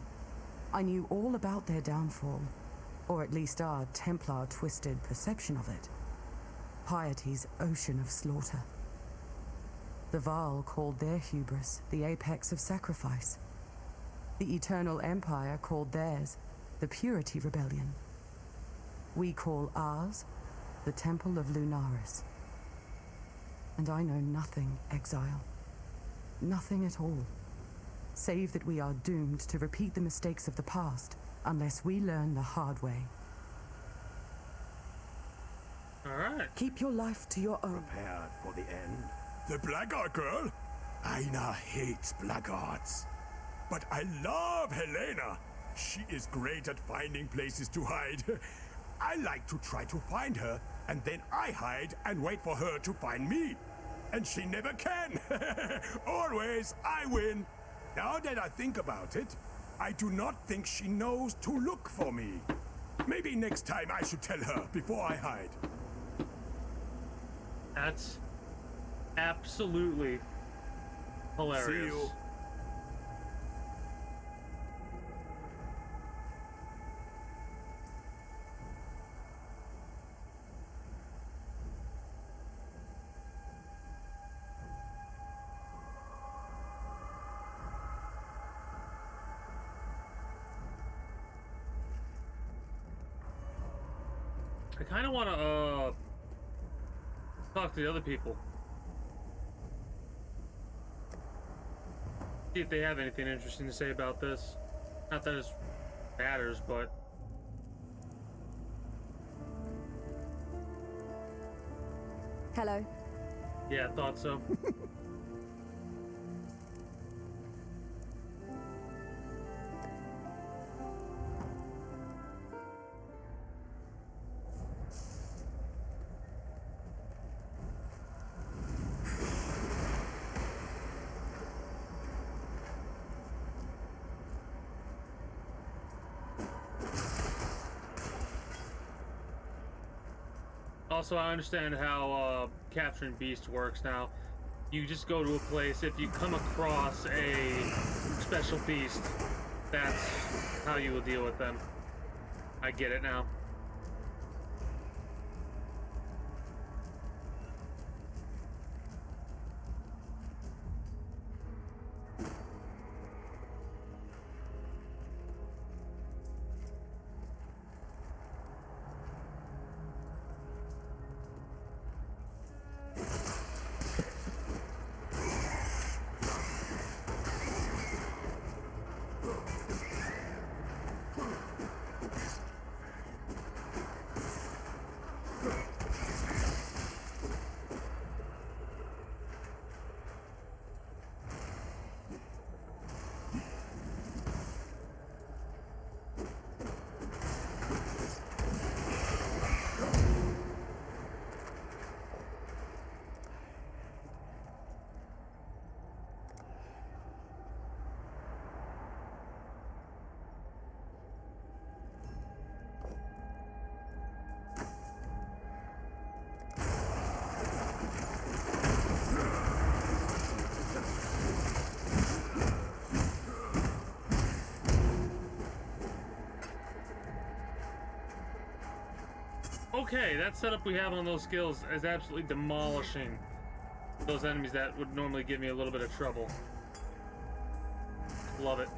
I knew all about their downfall, or at least our Templar-twisted perception of it. Piety's ocean of slaughter. The Val called their hubris the apex of sacrifice. The Eternal Empire called theirs the Purity Rebellion. We call ours the Temple of Lunaris. And I know nothing, Exile. Nothing at all. Save that we are doomed to repeat the mistakes of the past unless we learn the hard way. Alright. Keep your life to your own. Prepared for the end. The blackguard girl? Aina hates blackguards. But I love Helena. She is great at finding places to hide. I like to try to find her, and then I hide and wait for her to find me. And she never can. Always I win. Now that I think about it, I do not think she knows to look for me. Maybe next time I should tell her before I hide. That's absolutely hilarious. See you. I kind of want to talk to the other people. See if they have anything interesting to say about this. Not that it matters, but... Hello. Yeah, I thought so. Also, I understand how capturing beasts works now. You just go to a place, if you come across a special beast, that's how you will deal with them. I get it now. Okay, that setup we have on those skills is absolutely demolishing those enemies that would normally give me a little bit of trouble. Love it.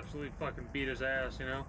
absolutely fucking beat his ass, you know?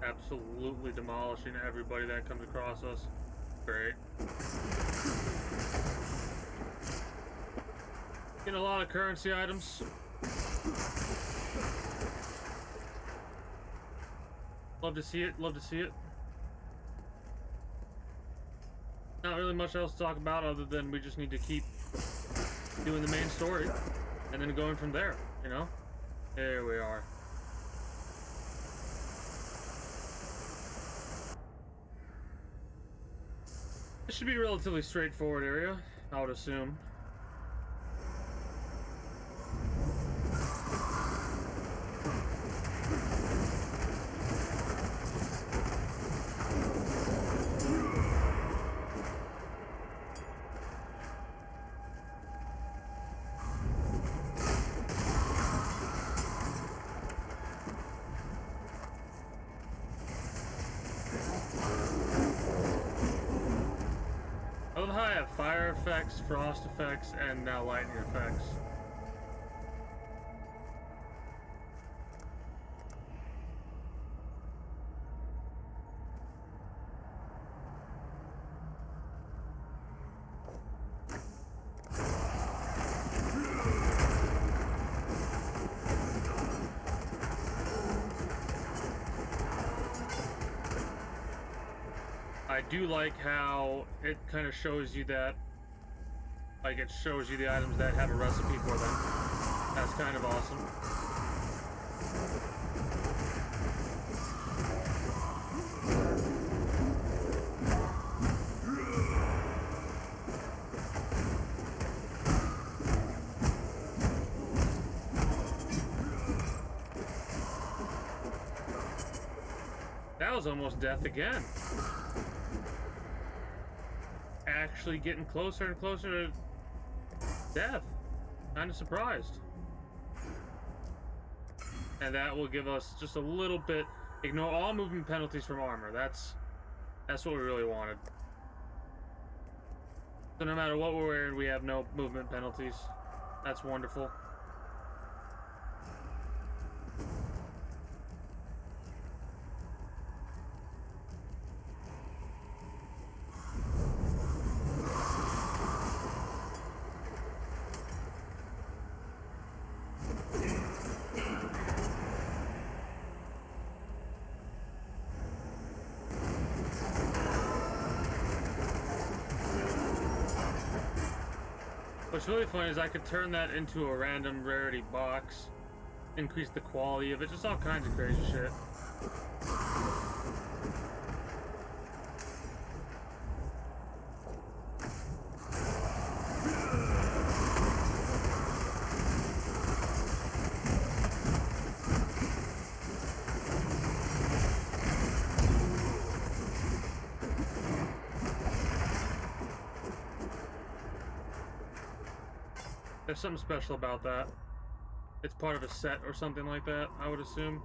Absolutely demolishing everybody that comes across us. Great. Getting a lot of currency items. Love to see it, love to see it. Not really much else to talk about other than we just need to keep doing the main story and then going from there, you know? There we are. This should be a relatively straightforward area, I would assume. I love how I have fire effects, frost effects, and now lightning effects. I do like how it kind of shows you that, like it shows you the items that have a recipe for them. That's kind of awesome. That was almost death again. Actually getting closer and closer to death. Kind of surprised. And that will give us just a little bit. Ignore all movement penalties from armor. That's what we really wanted. So no matter what we're wearing, we have no movement penalties. That's wonderful. What's really funny is I could turn that into a random rarity box, increase the quality of it, just all kinds of crazy shit. There's something special about that. It's part of a set or something like that, I would assume.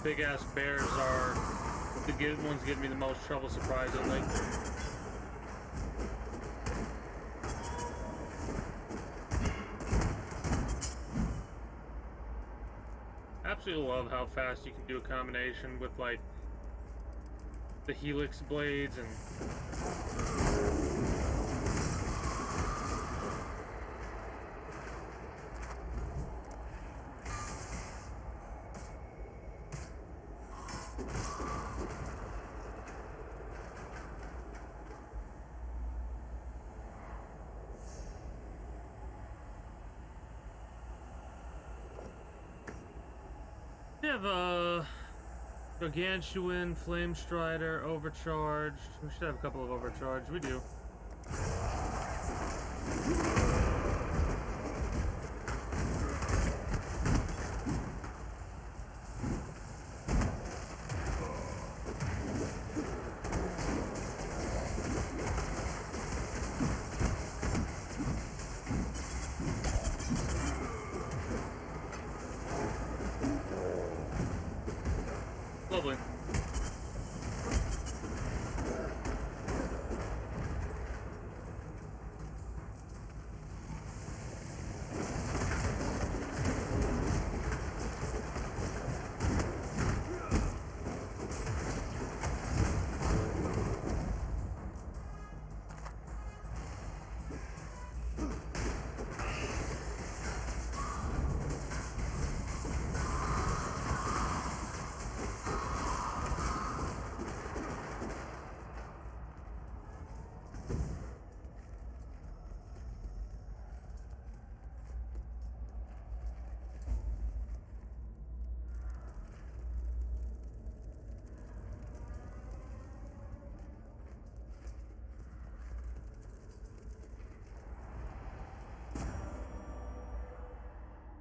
big ass bears are the ones giving me the most trouble, surprisingly. Absolutely love how fast you can do a combination with like the helix blades and we have Gargantuan, Flame Strider, Overcharged. We should have a couple of Overcharged. We do. Lovely.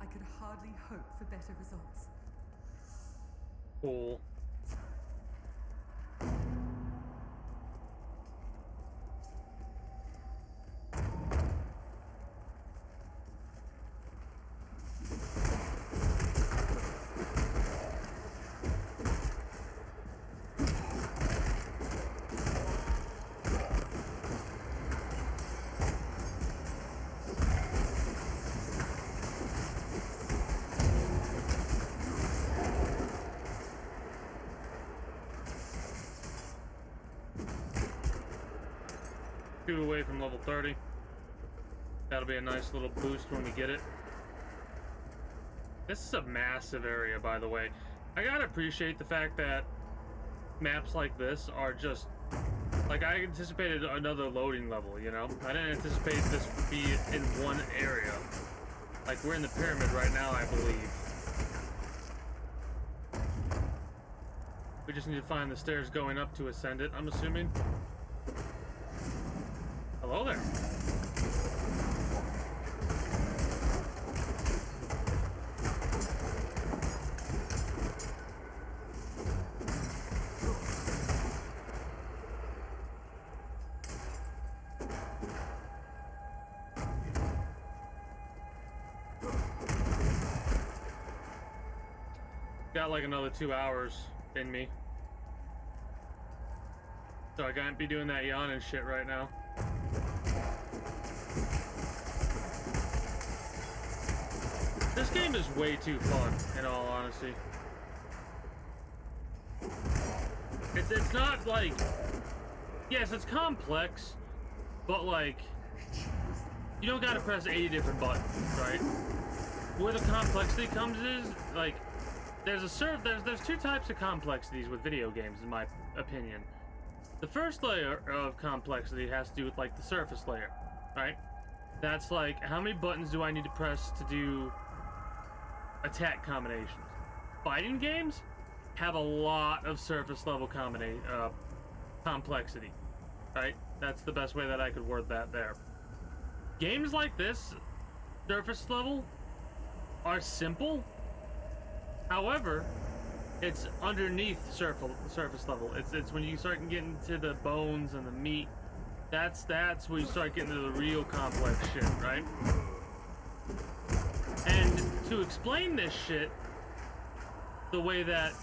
I could hardly hope for better results. Cool. Two away from level 30. That'll be a nice little boost when we get it. This is a massive area, by the way. I gotta appreciate the fact that maps like this are just... Like, I anticipated another loading level, you know? I didn't anticipate this would be in one area. Like, we're in the pyramid right now, I believe. We just need to find the stairs going up to ascend it, I'm assuming. Hello there. Got like another 2 hours in me. So I can't be doing that yawning shit right now. This game is way too fun, in all honesty. It's not like... Yes, it's complex, but like... You don't gotta press 80 different buttons, right? Where the complexity comes is, like... There's two types of complexities with video games, in my opinion. The first layer of complexity has to do with, like, the surface layer, right? That's like, how many buttons do I need to press to do attack combinations? Fighting games have a lot of surface level complexity, right? That's the best way that I could word that there. Games like this, surface level, are simple. However, it's underneath surface level. It's when you start getting to the bones and the meat. That's where you start getting to the real complex shit, right? And to explain this shit, the way that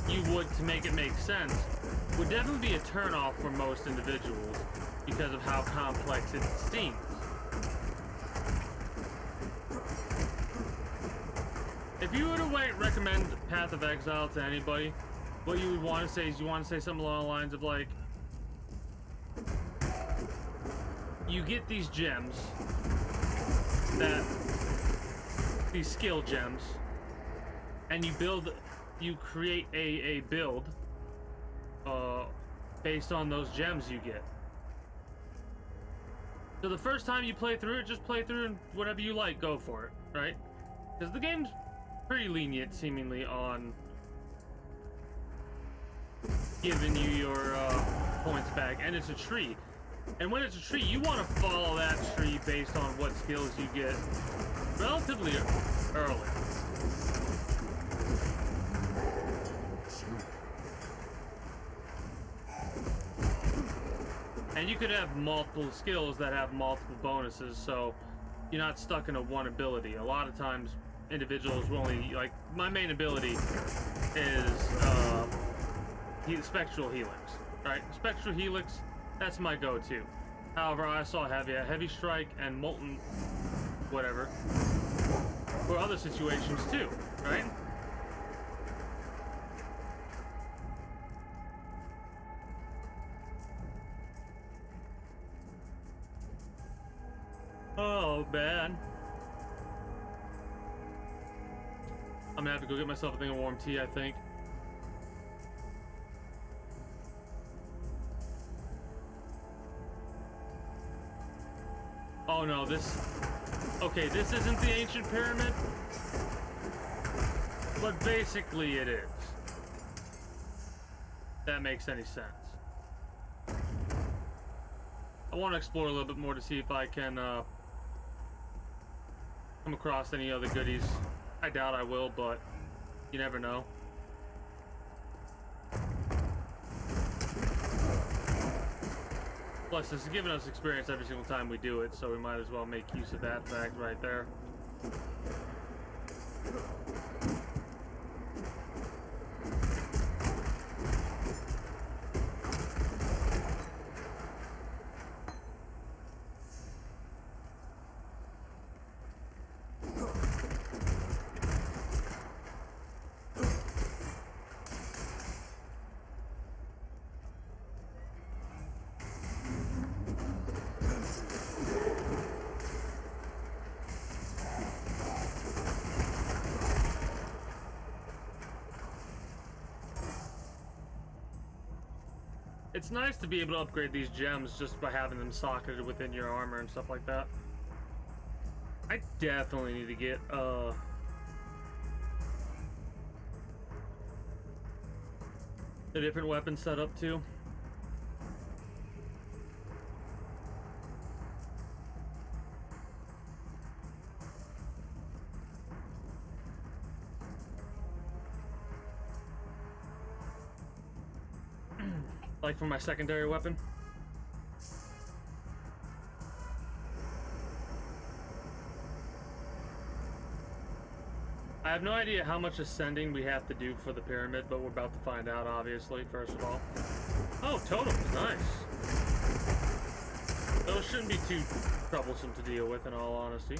you would to make it make sense would definitely be a turnoff for most individuals because of how complex it seems. If you were to recommend Path of Exile to anybody, what you would want to say is you want to say something along the lines of like, you get these gems, these skill gems, and you create a build based on those gems you get. So the first time you play through it, just play through and whatever you like, go for it, right? Because the game's pretty lenient, seemingly, on giving you your points back, and it's a tree. And when it's a tree, you want to follow that tree based on what skills you get relatively early. And you could have multiple skills that have multiple bonuses, so you're not stuck in a one ability. A lot of times, individuals will only, like, my main ability is Spectral Helix, right? Spectral Helix, that's my go-to. However, I saw Heavy Strike and Molten whatever for other situations too, right? Oh, man. I'm gonna have to go get myself a thing of warm tea, I think. Oh no, okay, this isn't the ancient pyramid, but basically it is. That makes any sense. I want to explore a little bit more to see if I can come across any other goodies. I doubt I will, but you never know. Plus, this is giving us experience every single time we do it, so we might as well make use of that fact right there. It's nice to be able to upgrade these gems just by having them socketed within your armor and stuff like that. I definitely need to get a different weapon setup too. Like for my secondary weapon. I have no idea how much ascending we have to do for the pyramid, but we're about to find out, obviously, first of all. Oh, totems, nice. Those shouldn't be too troublesome to deal with, in all honesty.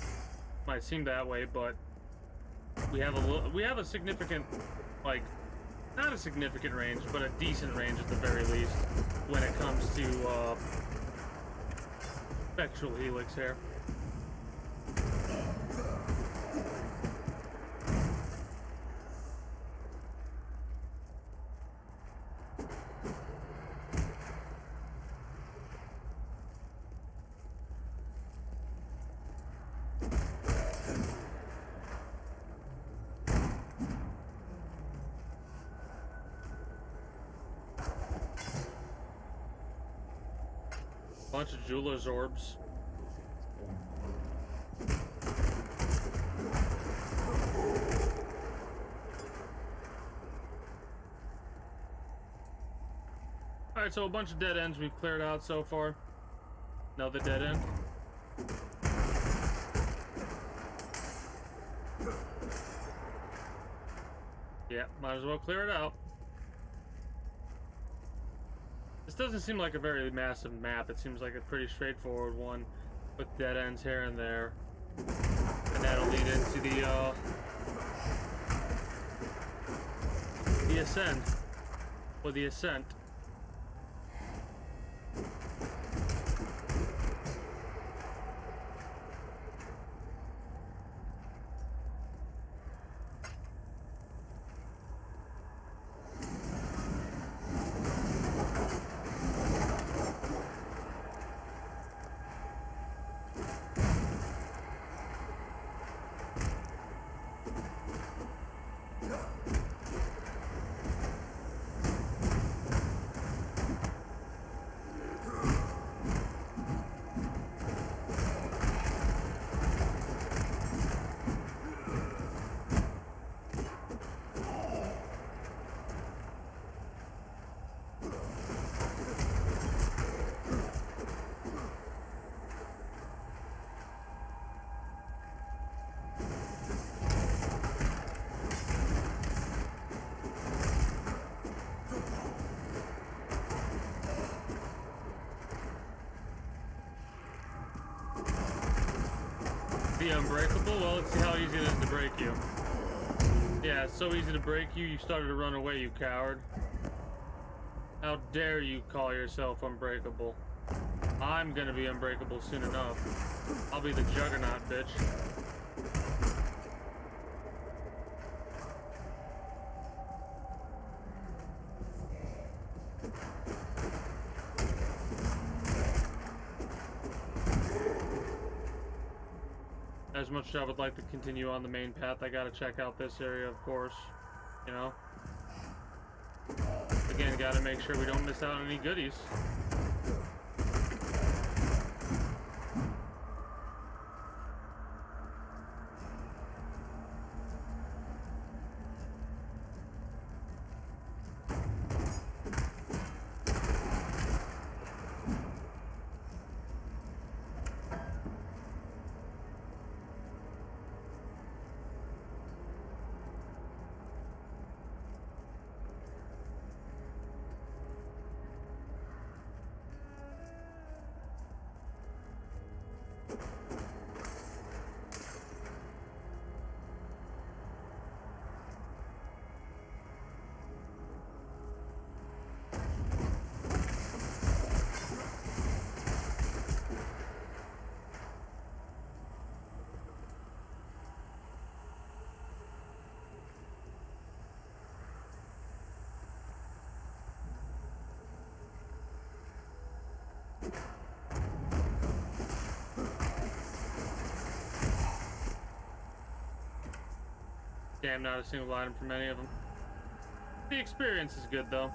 Might seem that way, but we have a significant, like, not a significant range, but a decent range at the very least when it comes to Spectral Helix here. Bunch of jeweler's orbs. Alright, so a bunch of dead ends we've cleared out so far. Another dead end. Yeah, might as well clear it out. This doesn't seem like a very massive map. It seems like a pretty straightforward one with dead ends here and there. And that'll lead into the ascent. Or the ascent. The unbreakable? Well, let's see how easy it is to break you. Yeah, it's so easy to break you, you started to run away, you coward. How dare you call yourself unbreakable? I'm gonna be unbreakable soon enough. I'll be the juggernaut, bitch. As much as I would like to continue on the main path, I gotta check out this area, of course. You know? Again, gotta make sure we don't miss out on any goodies. Damn, not a single item from any of them. The experience is good, though.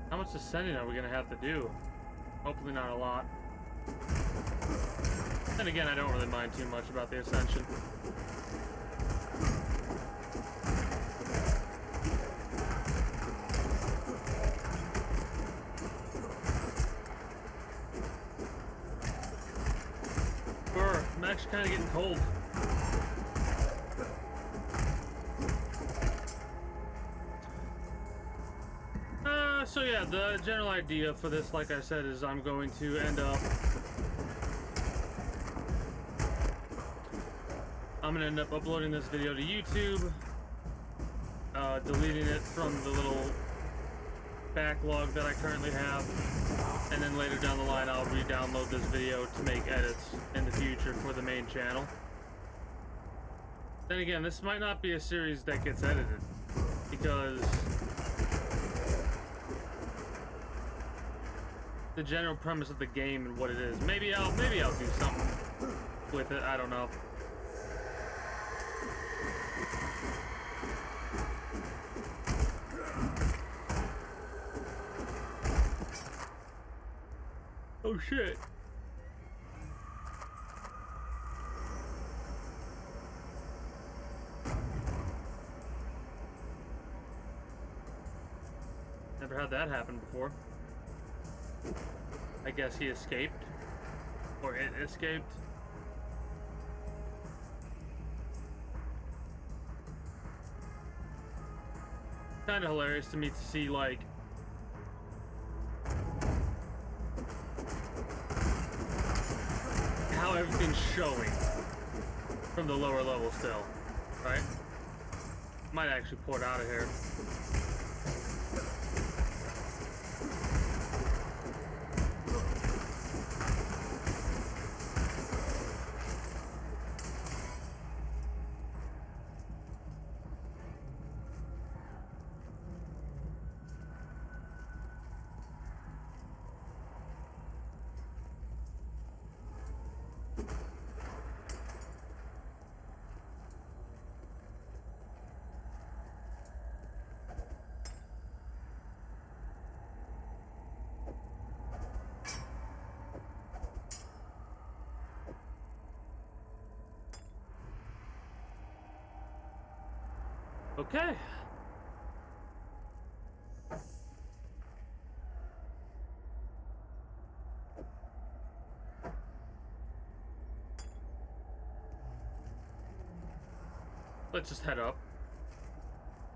How much ascending are we gonna have to do? Hopefully not a lot. Then again, I don't really mind too much about the ascension. I'm actually kind of getting cold. So yeah, the general idea for this, like I said, is I'm going to end up... I'm gonna end up uploading this video to YouTube, deleting it from the little backlog that I currently have, and then later down the line I'll re-download this video to make edits in the future for the main channel. Then again, this might not be a series that gets edited, because the general premise of the game and what it is. Maybe I'll do something with it, I don't know. Oh shit. Never had that happen before. I guess he escaped. Or it escaped. Kind of hilarious to me to see, like, how everything's showing from the lower level still, right? Might actually port out of here. Okay. Let's just head up.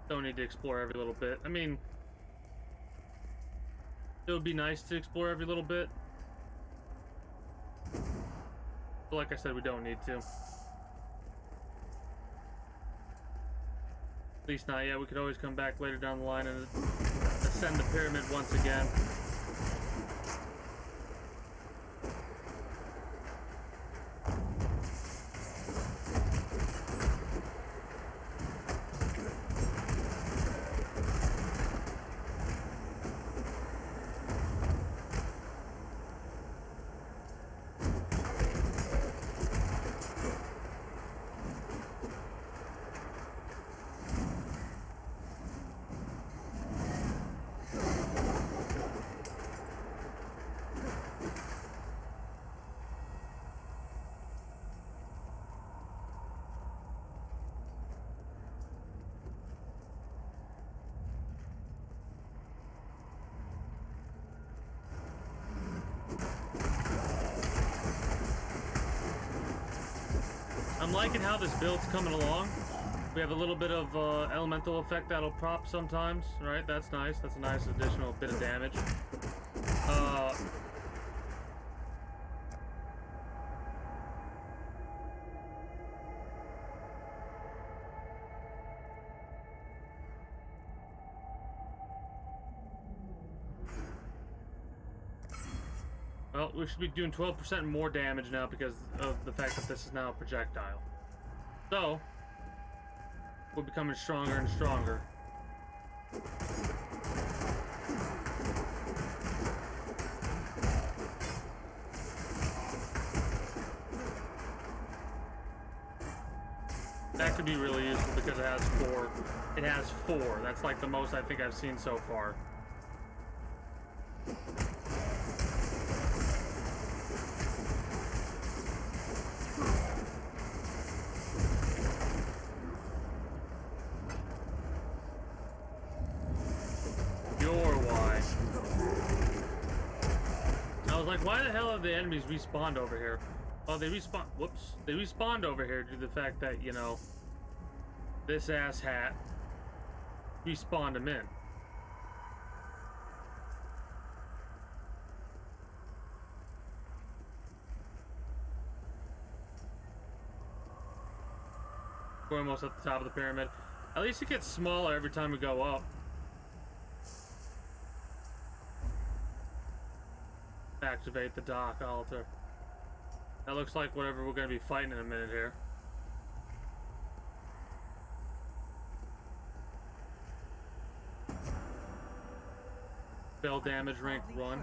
Don't need to explore every little bit. I mean, it would be nice to explore every little bit. But like I said, we don't need to. At least not yet. We could always come back later down the line and ascend the pyramid once again. I'm liking how this build's coming along. We have a little bit of elemental effect that'll prop sometimes, right? That's nice. That's a nice additional bit of damage. Well, we should be doing 12% more damage now because of the fact that this is now a projectile. So, we're becoming stronger and stronger. That could be really useful because it has 4. It has 4. That's like the most I think I've seen so far. Why the hell have the enemies respawned over here? Oh, they respawn. Whoops. They respawned over here due to the fact that, you know, this ass hat respawned them in. We're almost at the top of the pyramid. At least it gets smaller every time we go up. Activate the dock altar. That looks like whatever we're going to be fighting in a minute here. Spell damage rank 1.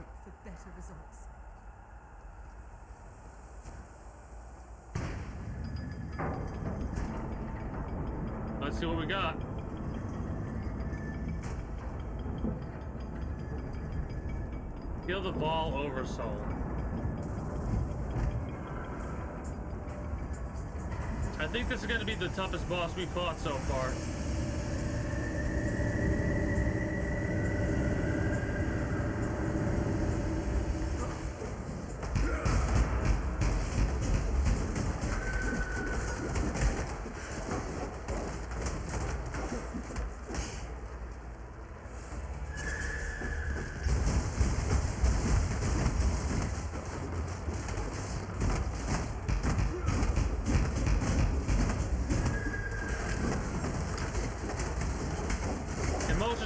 Let's see what we got. Kill the Vol Oversoul. I think this is going to be the toughest boss we fought so far.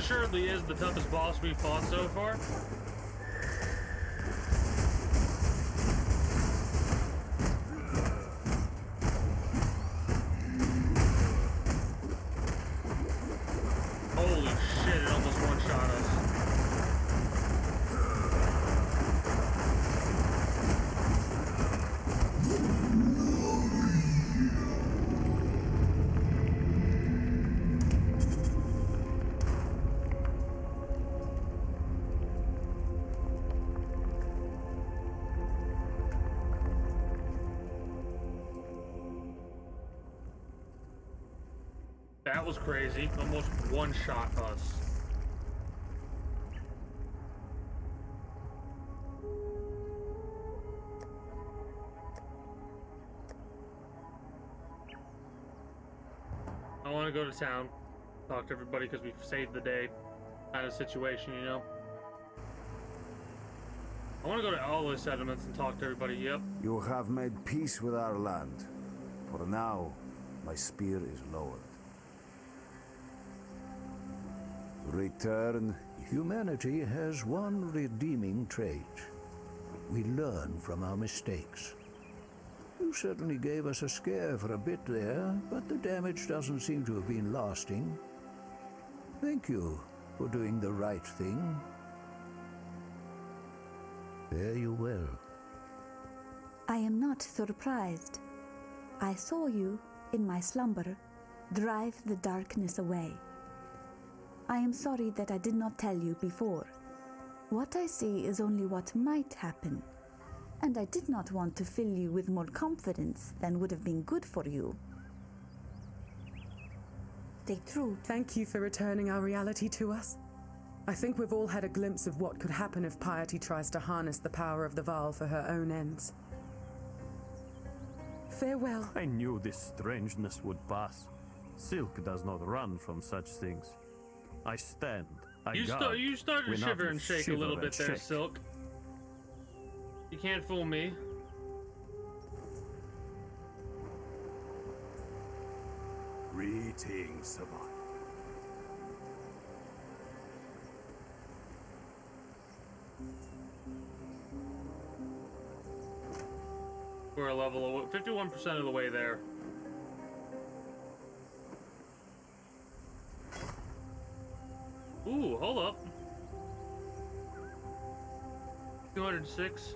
assuredly is the toughest boss we've fought so far. Holy shit, it almost one-shot us. That was crazy. Almost one-shot us. I want to go to town, talk to everybody because we've saved the day kind of situation, you know? I want to go to all the settlements and talk to everybody, yep. You have made peace with our land. For now, my spear is lowered. Return. Humanity has one redeeming trait. We learn from our mistakes. You certainly gave us a scare for a bit there, but the damage doesn't seem to have been lasting. Thank you for doing the right thing. Fare you well. I am not surprised. I saw you, in my slumber, drive the darkness away. I am sorry that I did not tell you before. What I see is only what might happen, and I did not want to fill you with more confidence than would have been good for you. Stay true. Thank you for returning our reality to us. I think we've all had a glimpse of what could happen if piety tries to harness the power of the Vaal for her own ends. Farewell. I knew this strangeness would pass. Silk does not run from such things. I stand. You started to shiver and shake a little bit there, Silk. You can't fool me. Greetings, Savant. We're a level of 51% of the way there. Ooh, hold up. 206.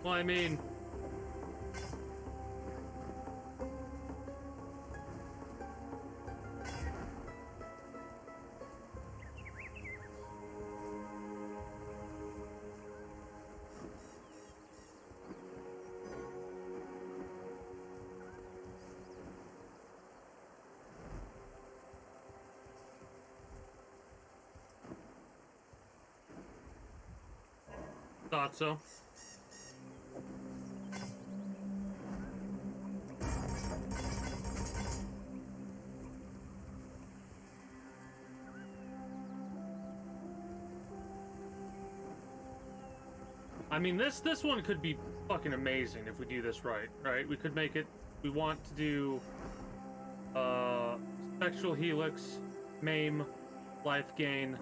Well, I mean... Thought so. I mean, this one could be fucking amazing if we do this right, right? We could make it, we want to do, Spectral Helix, Maim, Life Gain,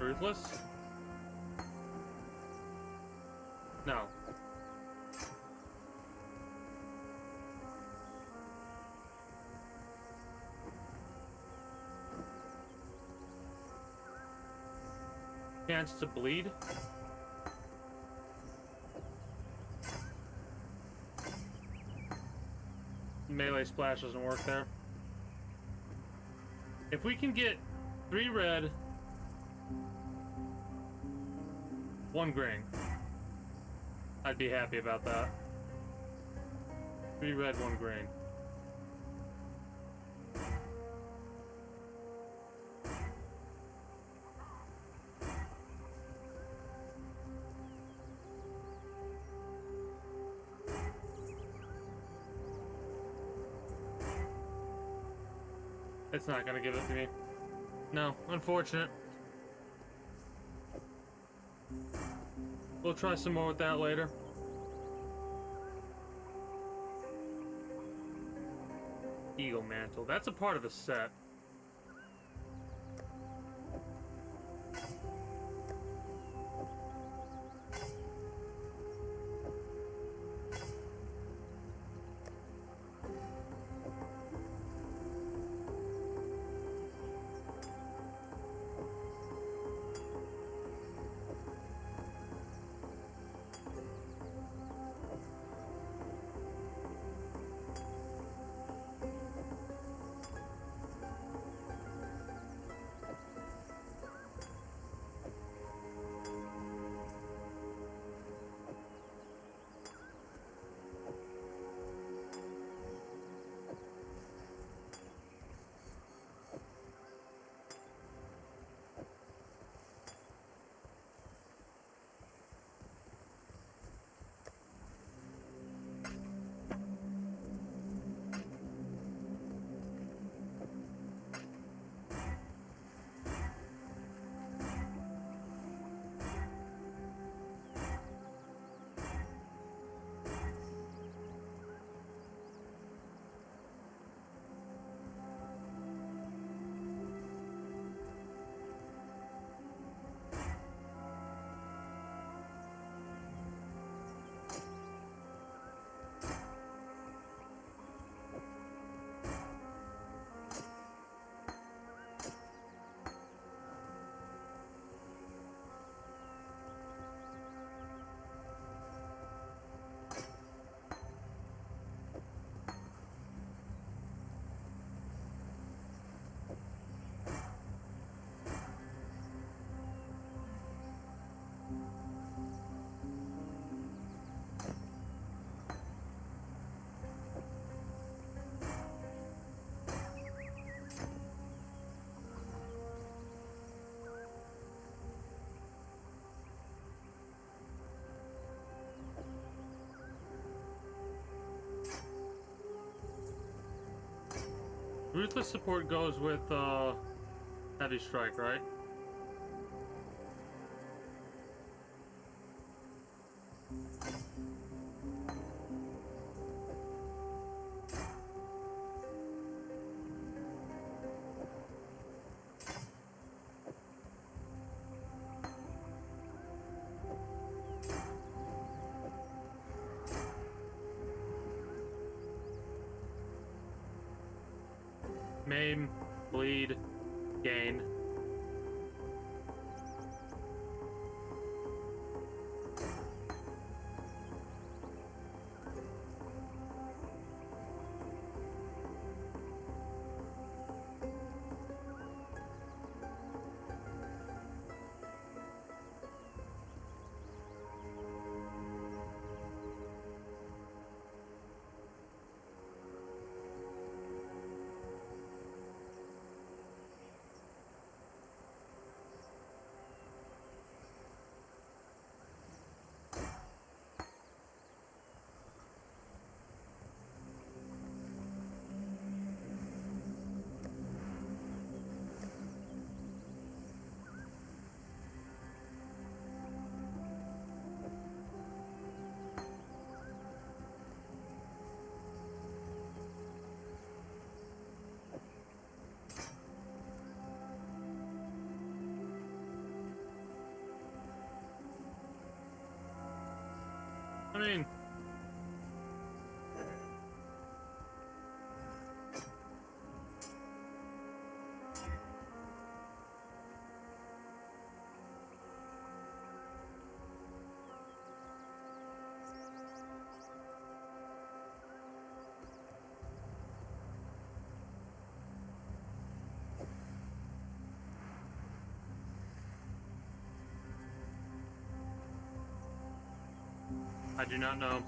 Ruthless? No. Chance to bleed? Melee splash doesn't work there. If we can get 3 red, 1 green, I'd be happy about that. 3 red, 1 green. It's not gonna give it to me. No, unfortunate. We'll try some more with that later. Eagle Mantle. That's a part of the set. Ruthless support goes with heavy strike, right? Maim, bleed, gain. I mean, I do not know.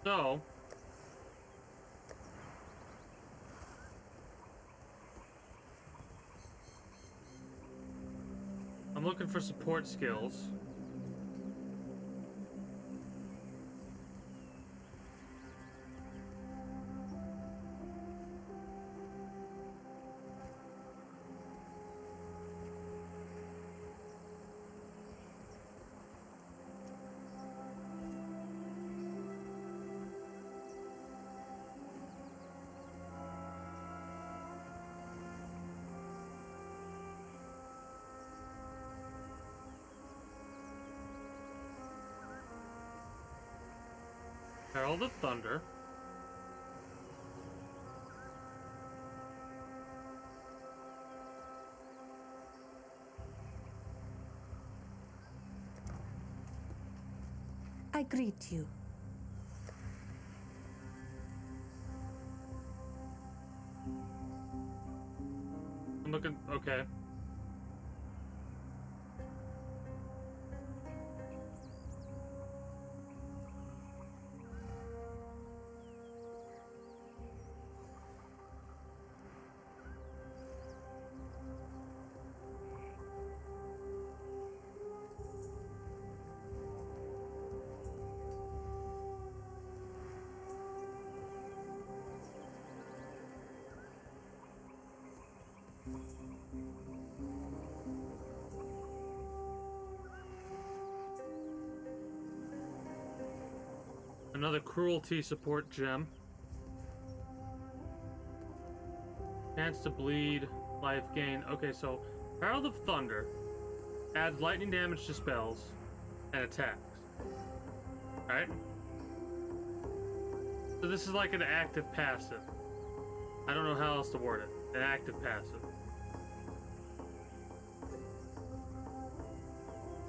So, I'm looking for support skills. Herald of Thunder. I greet you. I'm looking. Okay. Another cruelty support gem. Chance to bleed, life gain. Okay, so Herald of Thunder adds lightning damage to spells and attacks. Alright? So this is like an active passive. I don't know how else to word it. An active passive.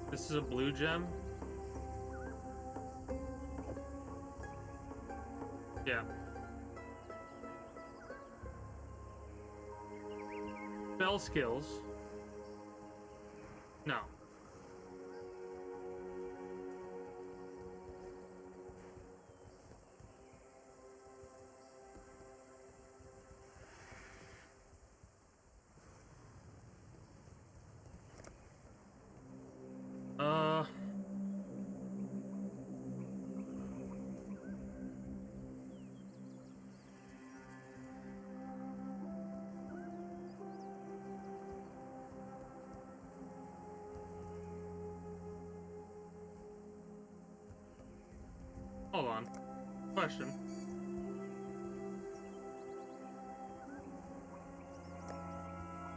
This is a blue gem. Yeah. Spell skills. No. Hold on. Question.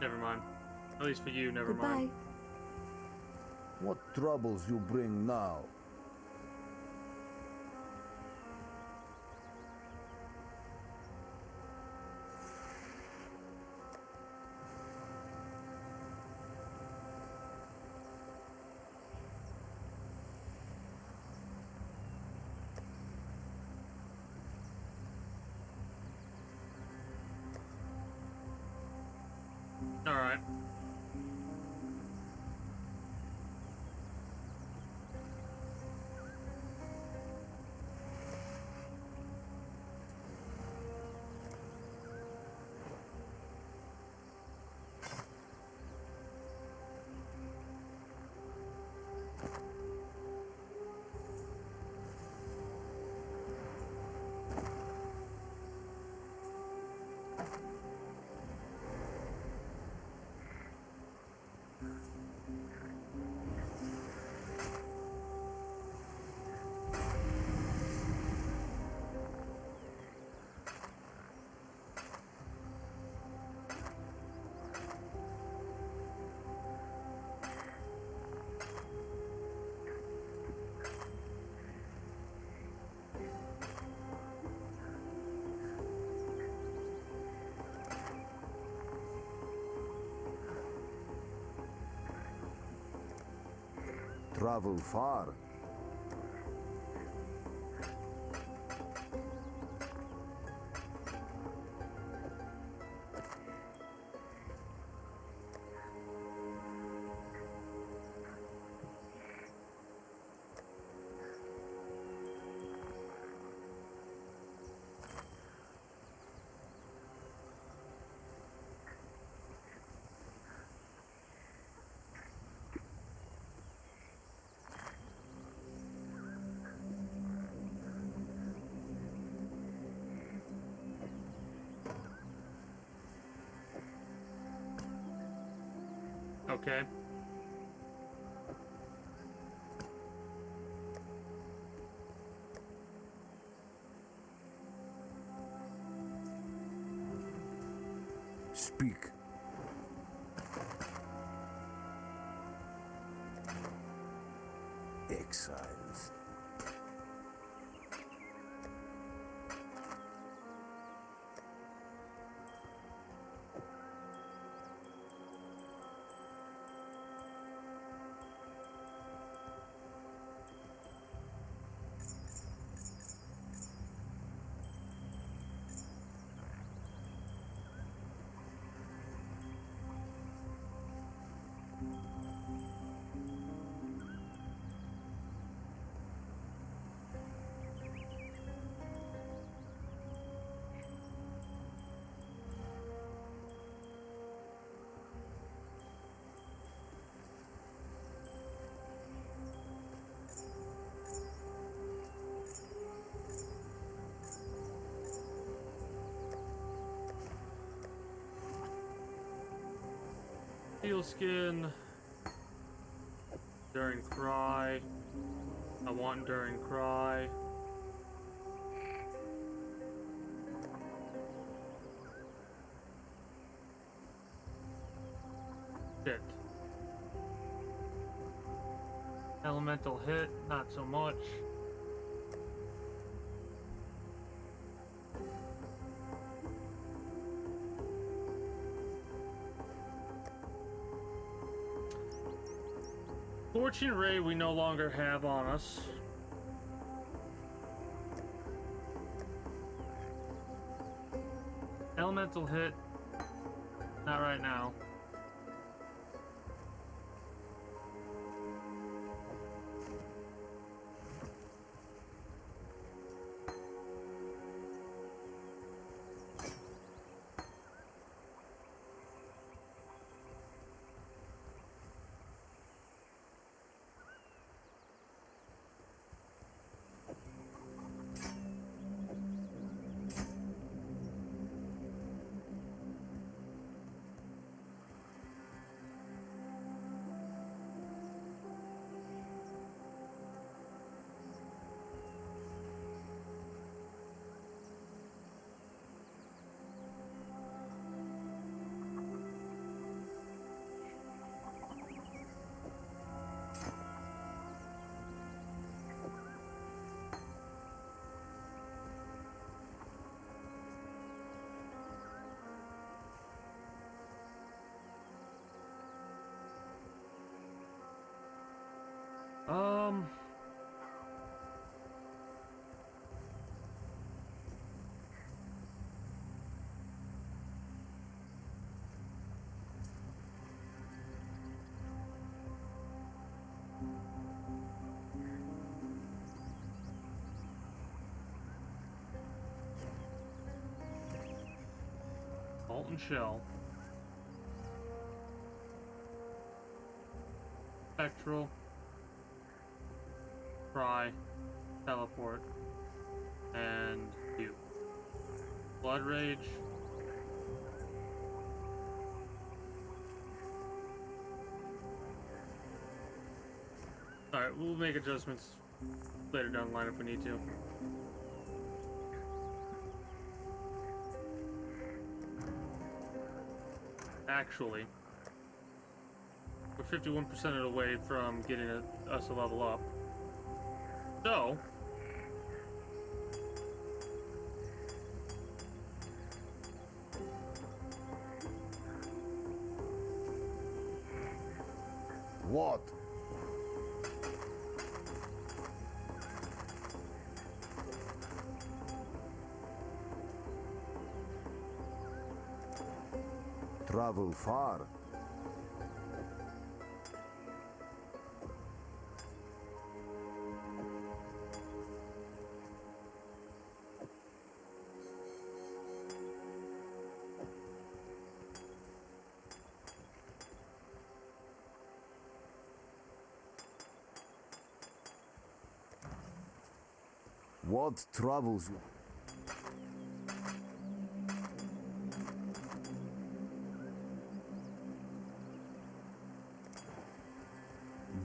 Never mind. At least for you, never mind. What troubles you bring now? Alright. Travel far. Okay. Speak. Exiles. Sealskin. During Cry. I want During Cry. Shit. Elemental Hit, not so much. Fortune Ray we no longer have on us. Elemental Hit, not right now. Molten Shell. Spectral. Cry. Teleport. And you. Blood Rage. Alright, we'll make adjustments later down the line if we need to. Actually, we're 51% of the way from getting us a level up. So, what? Travel far. What troubles you?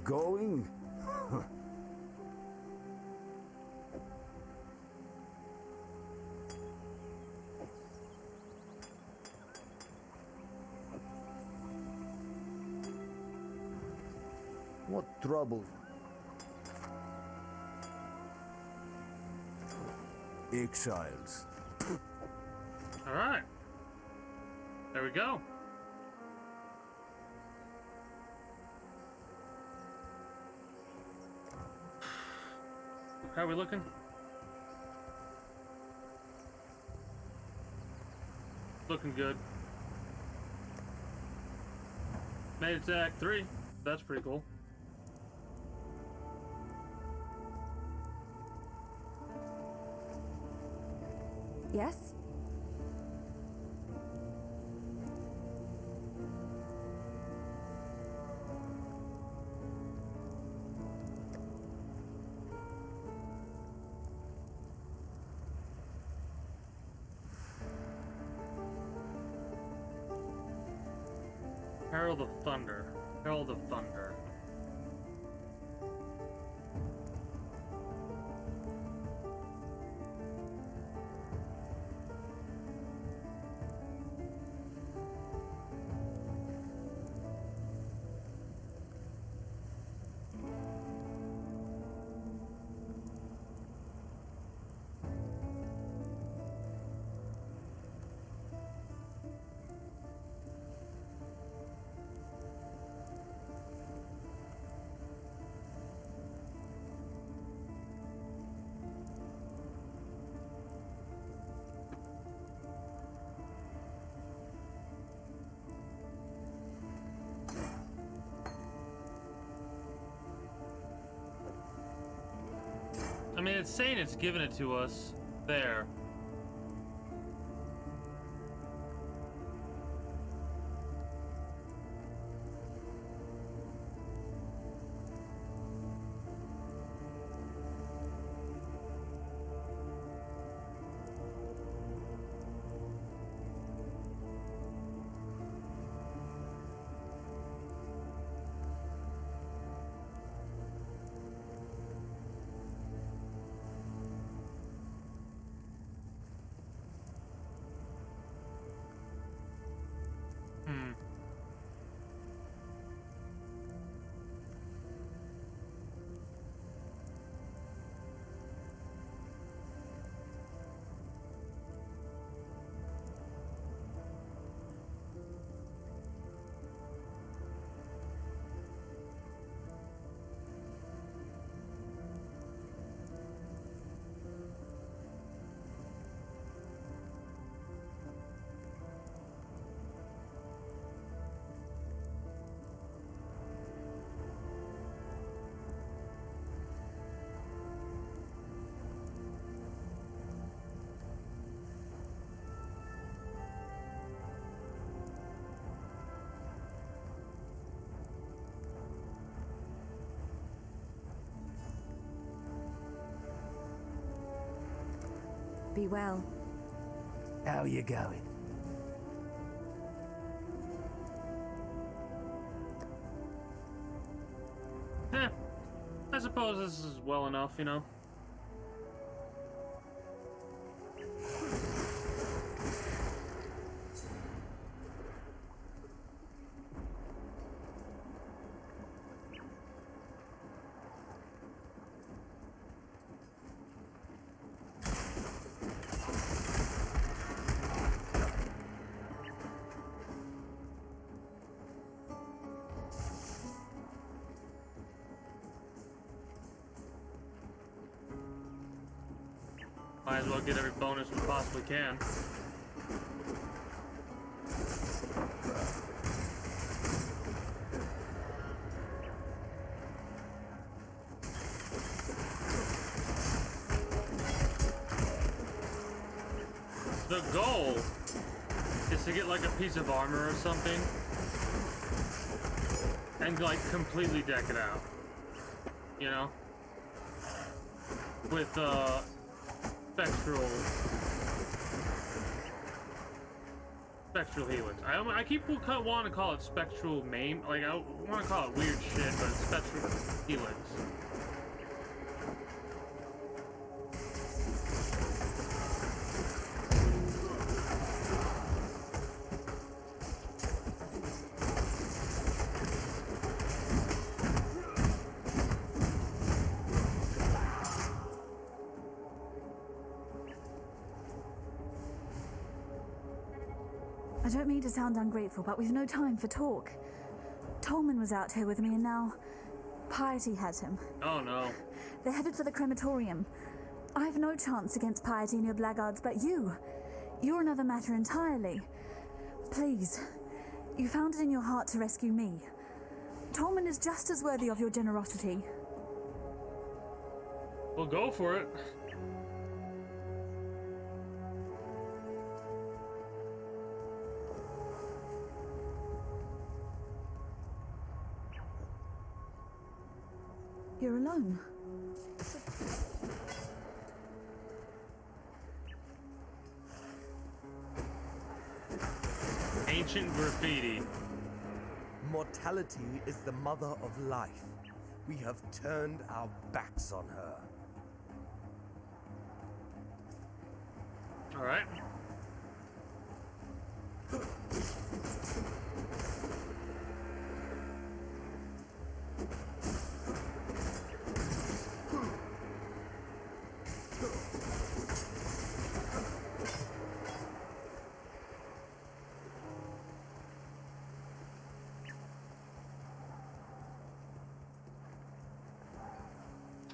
going? What trouble? Exiles. All right. There we go. How are we looking? Looking good. Made it to Act 3. That's pretty cool. Yes? Herald of Thunder. Herald of Thunder. I mean, it's saying it's giving it to us there. Be well. How you going? I suppose this is well enough, you know. Might as well get every bonus we possibly can. The goal is to get like a piece of armor or something and like completely deck it out, you know, with spectral Spectral helix. I keep wanting to call it spectral maim. Like, I want to call it weird shit, but it's spectral helix. I don't mean to sound ungrateful, but we've no time for talk. Tolman was out here with me, and now Piety has him. Oh no. They're headed for the crematorium. I've no chance against Piety and your blackguards, but you're another matter entirely. Please, you found it in your heart to rescue me. Tolman is just as worthy of your generosity. Well, go for it. You're alone. Ancient graffiti. Mortality is the mother of life. We have turned our backs on her. All right.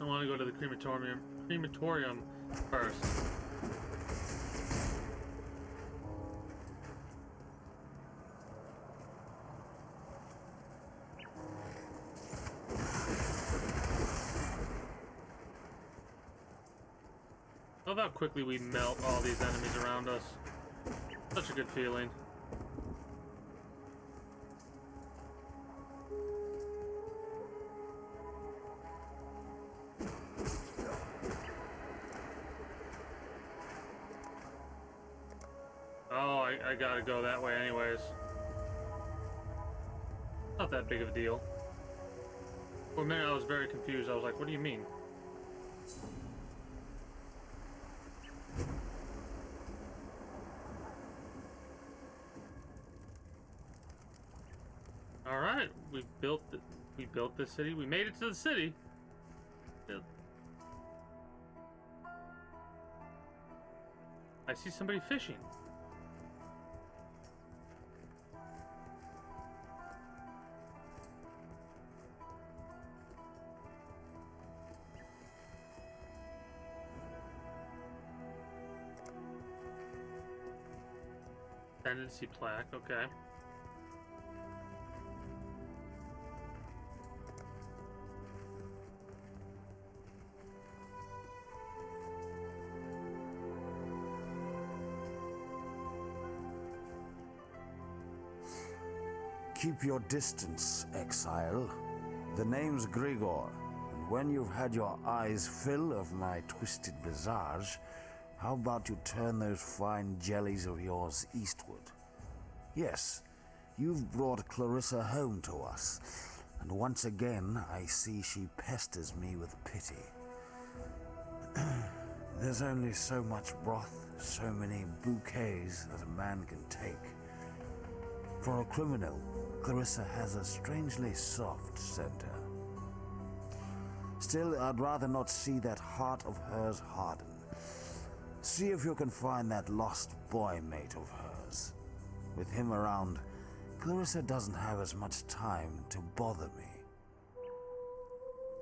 I want to go to the crematorium first. I love how quickly we melt all these enemies around us. Such a good feeling. Oh, I gotta go that way anyways. Not that big of a deal. For a minute I was very confused. I was like, what do you mean? Alright, we built this city. We made it to the city. I see somebody fishing. Tendency plaque, okay. Keep your distance, Exile. The name's Grigor, and when you've had your eyes fill of my twisted visage, how about you turn those fine jellies of yours eastward? Yes, you've brought Clarissa home to us, and once again I see she pesters me with pity. There's only so much broth, so many bouquets that a man can take. For a criminal, Clarissa has a strangely soft center. Still, I'd rather not see that heart of hers harden. See if you can find that lost boy mate of hers. With him around, Clarissa doesn't have as much time to bother me.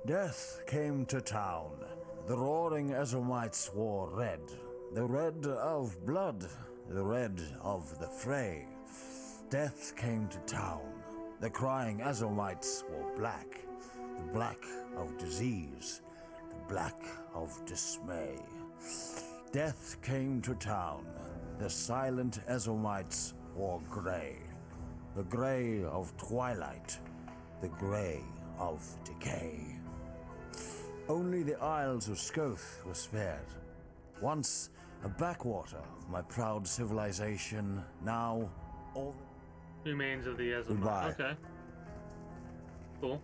Death came to town. The roaring Ezomites wore red. The red of blood, the red of the fray. Death came to town. The crying Ezomites wore black. The black of disease, the black of dismay. Death came to town. The silent Ezomites wore gray. The gray of twilight, the gray of decay. Only the Isles of Scoth were spared. Once a backwater of my proud civilization, now all Remains of the Ezra. Goodbye. Okay. Cool.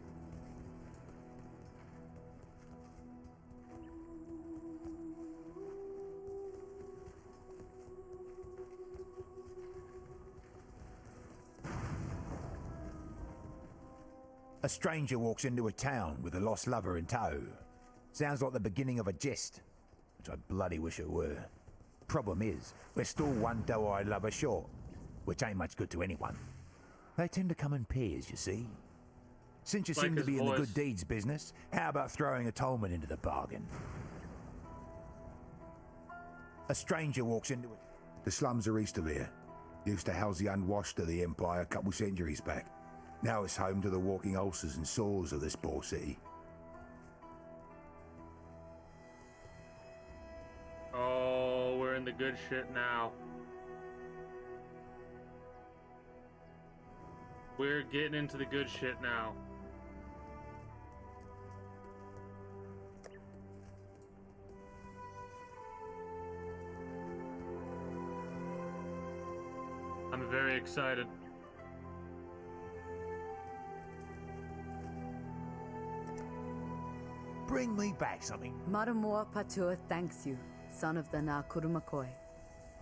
A stranger walks into a town with a lost lover in tow. Sounds like the beginning of a jest, which I bloody wish it were. Problem is, we're still one doe-eyed lover short, which ain't much good to anyone. They tend to come in pairs, you see. Since you Like seem to his be in the voice. good deeds business, how about throwing a tollman into the bargain? A stranger walks into it. The slums are east of here. Used to house the unwashed of the Empire a couple centuries back. Now it's home to the walking ulcers and sores of this poor city. Oh, we're in the good shit now. We're getting into the good shit now. I'm very excited. Bring me back something. Matamor Patur thanks you, son of the Nakurumakoi,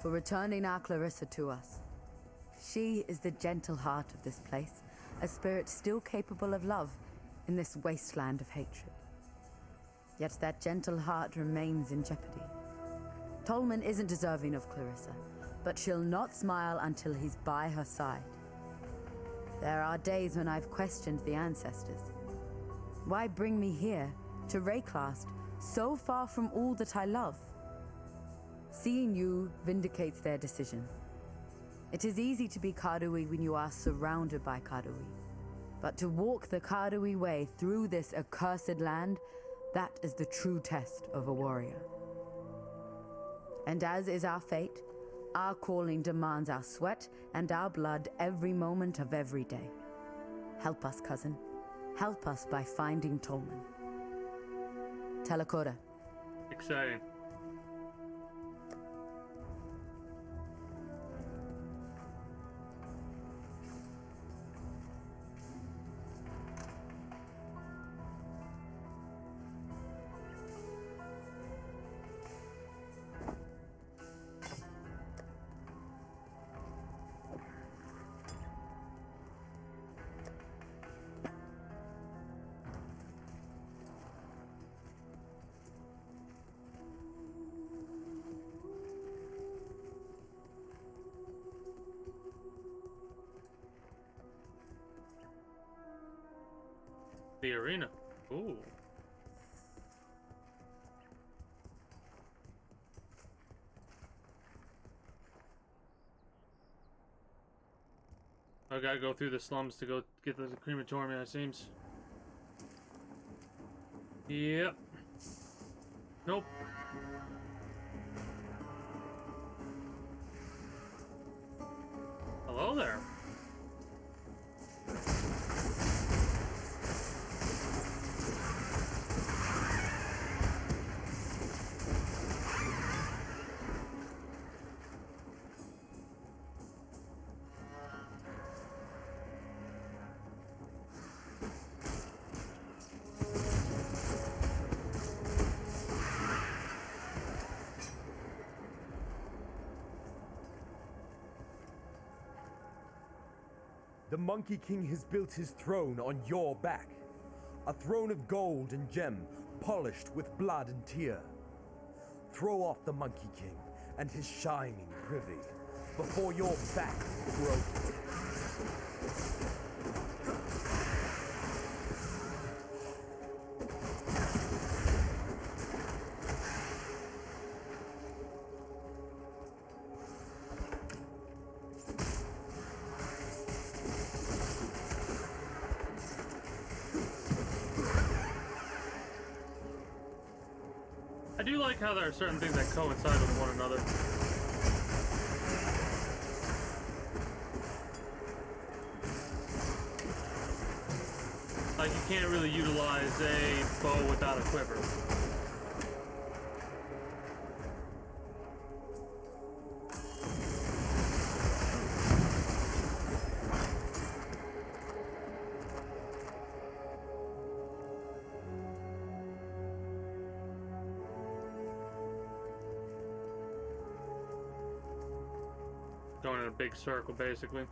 for returning our Clarissa to us. She is the gentle heart of this place, a spirit still capable of love in this wasteland of hatred. Yet that gentle heart remains in jeopardy. Tolman isn't deserving of Clarissa, but she'll not smile until he's by her side. There are days when I've questioned the ancestors. Why bring me here, to Rayclast, so far from all that I love? Seeing you vindicates their decision. It is easy to be Karui when you are surrounded by Karui. But to walk the Karui way through this accursed land, that is the true test of a warrior. And as is our fate, our calling demands our sweat and our blood every moment of every day. Help us, cousin. Help us by finding Tolman. Telakora. Exciting. The arena. Ooh. I gotta go through the slums to go get the crematorium, it seems. Yep. Nope. Hello there. The Monkey King has built his throne on your back. A throne of gold and gem, polished with blood and tear. Throw off the Monkey King and his shining privy before your back broke. I do like how there are certain things that coincide with one another. Like, you can't really utilize a bow without a quiver. going in a big circle, basically.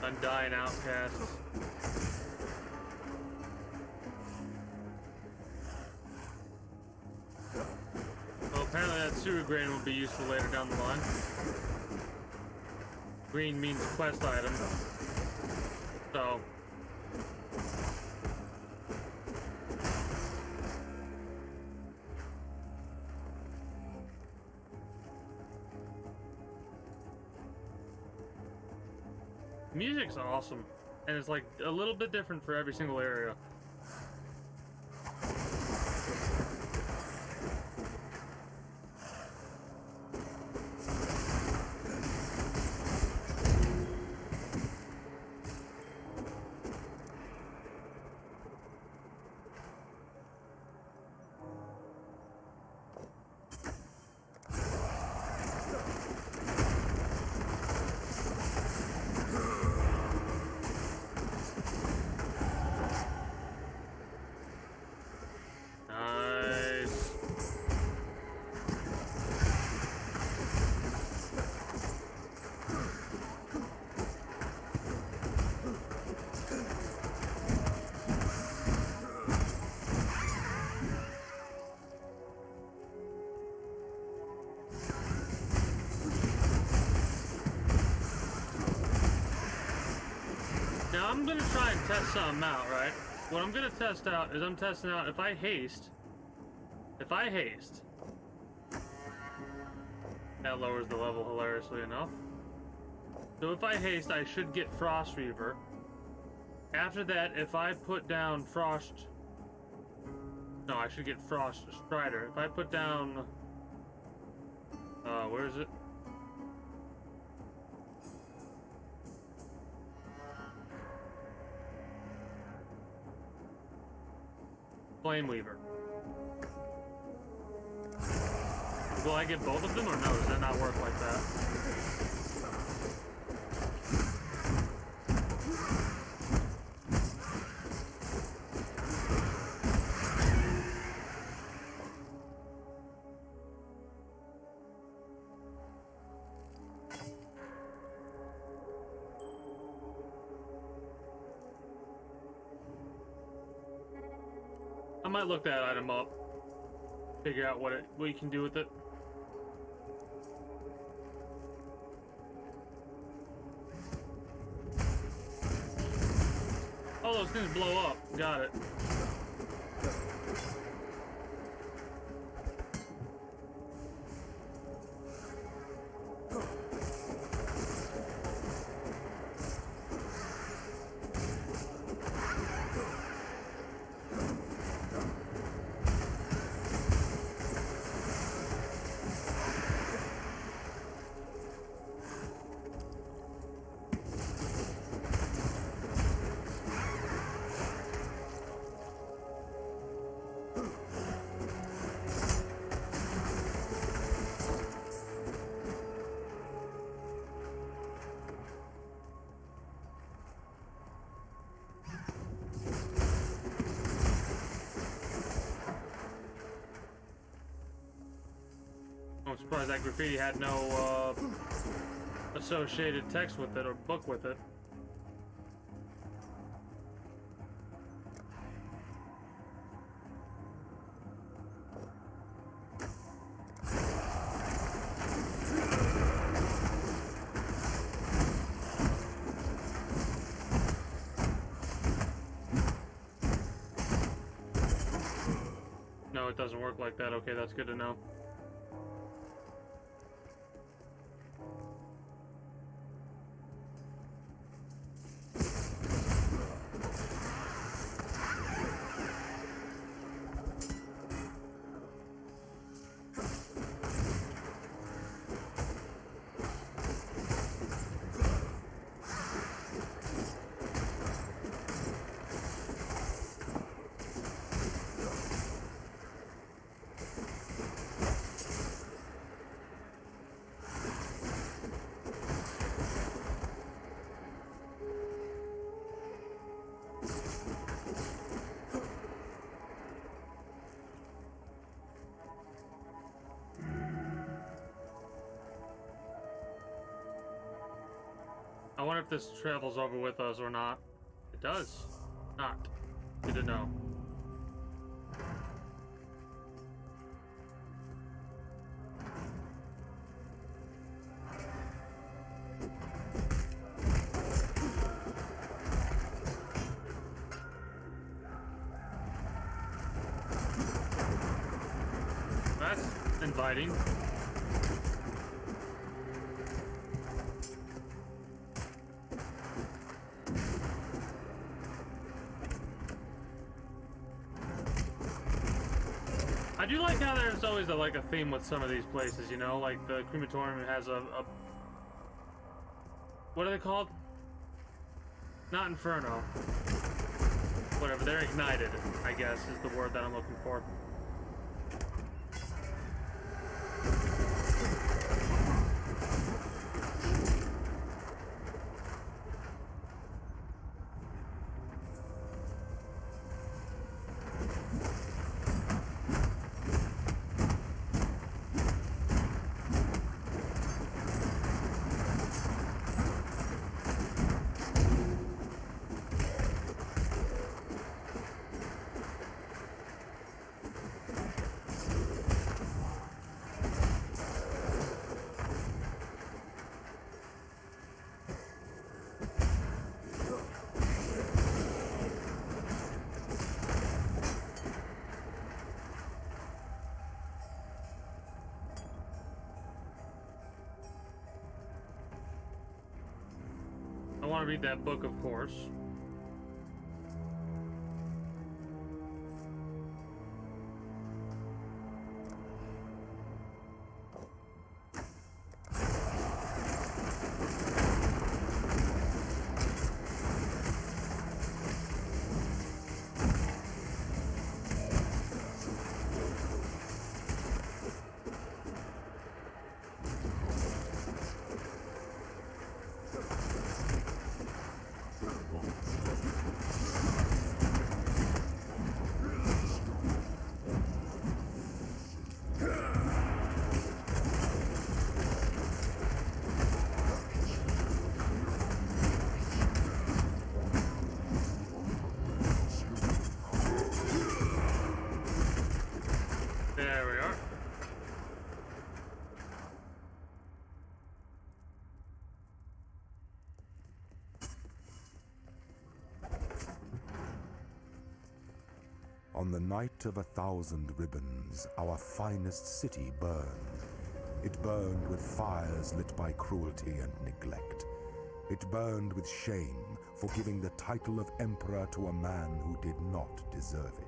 Undying outcasts. Well, apparently that sewer grain will be useful later down the line. Green means quest item. So... music's awesome, and it's like a little bit different for every single area. Now I'm gonna try and test something out, right? What I'm gonna test out is I'm testing out if I haste, that lowers the level hilariously enough. So if I haste, I should get Frost Reaver. After that, if I put down Frost, no, I should get Frost Strider. If I put down, where is it? Flame Weaver. Will I get both of them or no? Does that not work like that? I might look that item up, figure out what you can do with it. Oh, those things blow up. Got it. I'm surprised that graffiti had no associated text with it or book with it. No, it doesn't work like that. Okay, that's good to know. if this travels over with us or not. It does. Not. Good to know. That's inviting. I do like how there's always like a theme with some of these places, you know, like the crematorium has a what are they called? Not inferno. Whatever, they're ignited, I guess is the word that I'm looking for. I want to read that book, of course. There we are. On the night of 1,000 ribbons, our finest city burned. It burned with fires lit by cruelty and neglect. It burned with shame for giving the title of emperor to a man who did not deserve it.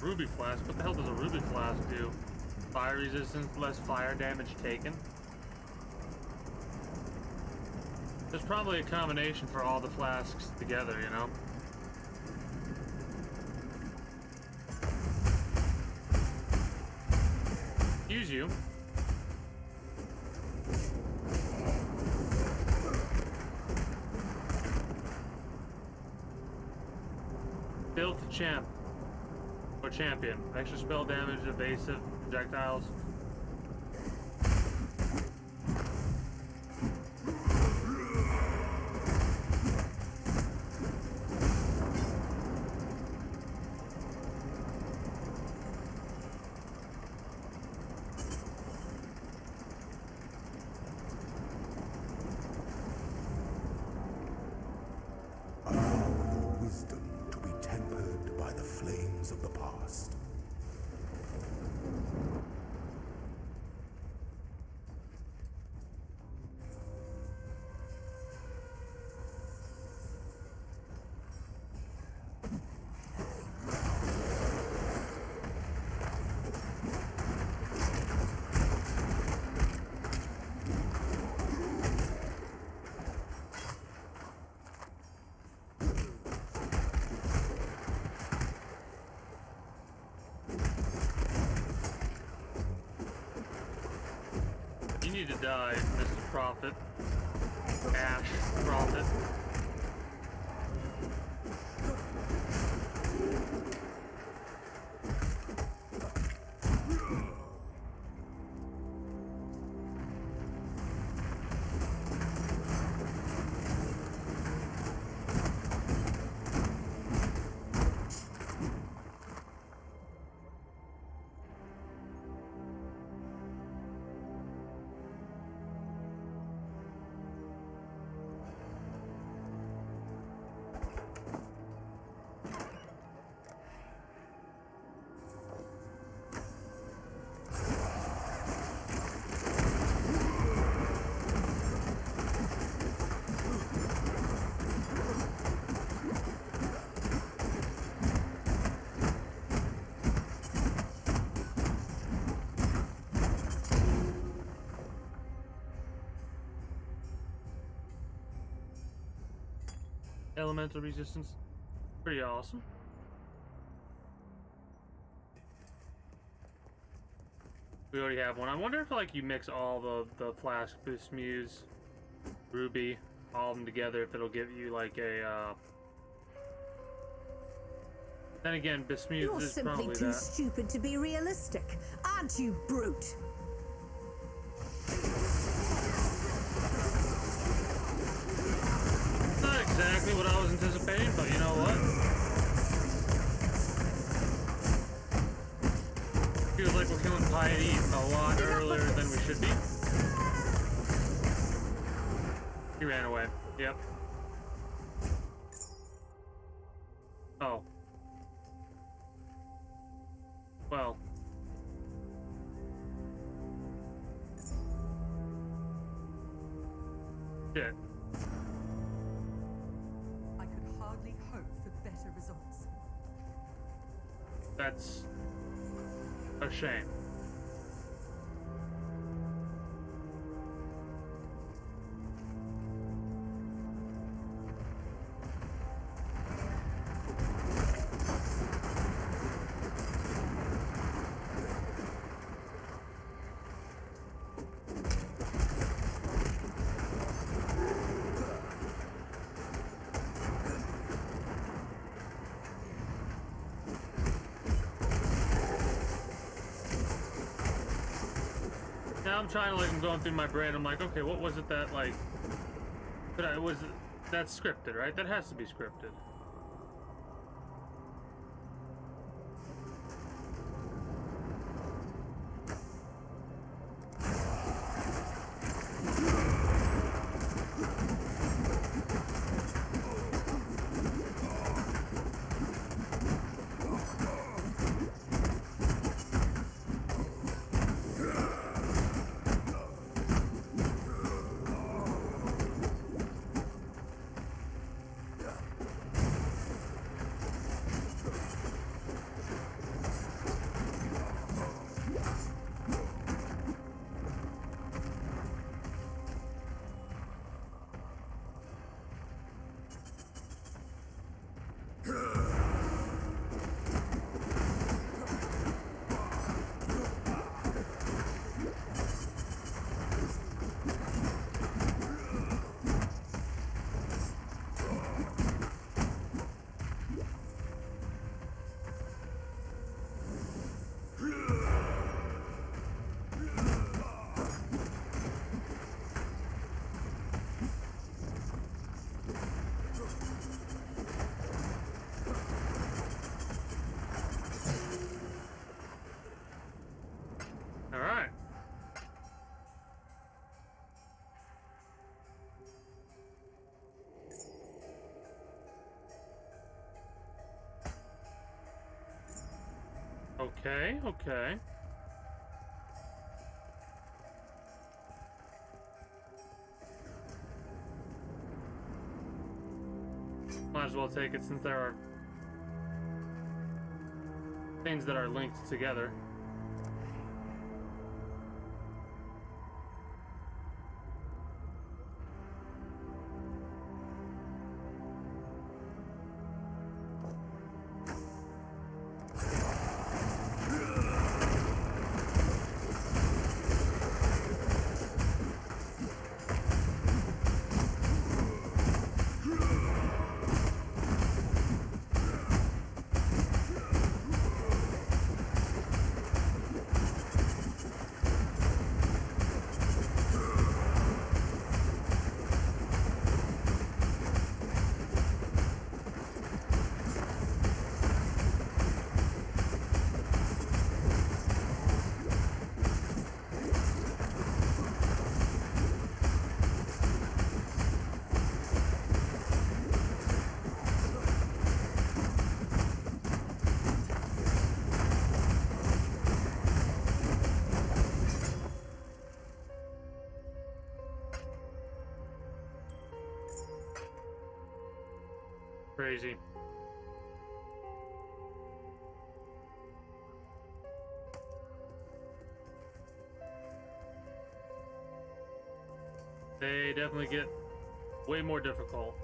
Ruby flask? What the hell does a ruby flask do? Fire resistance, less fire damage taken? There's probably a combination for all the flasks together, you know? Excuse you. Filth champ. Or champion. Extra spell damage, evasive, projectiles. sins of the past. You need to die, Mr. Prophet. Ash Prophet. Elemental resistance. Pretty awesome. We already have one. I wonder if like you mix all the flask, Bismuse, Ruby, all of them together, if it'll give you like a Then again, Bismuse You're is simply probably too that. stupid to be realistic, aren't you, brute? Not exactly what I was anticipating, but you know what? Feels like we're killing Piety a lot earlier than we should be. He ran away. Yep. Oh. Well. Shit. I could hardly hope for better results. That's a shame. Now I'm trying to like, I'm going through my brain. I'm like, okay, what was it that like? That's scripted, right? That has to be scripted. Okay, okay. Might as well take it since there are things that are linked together. Crazy. They definitely get way more difficult.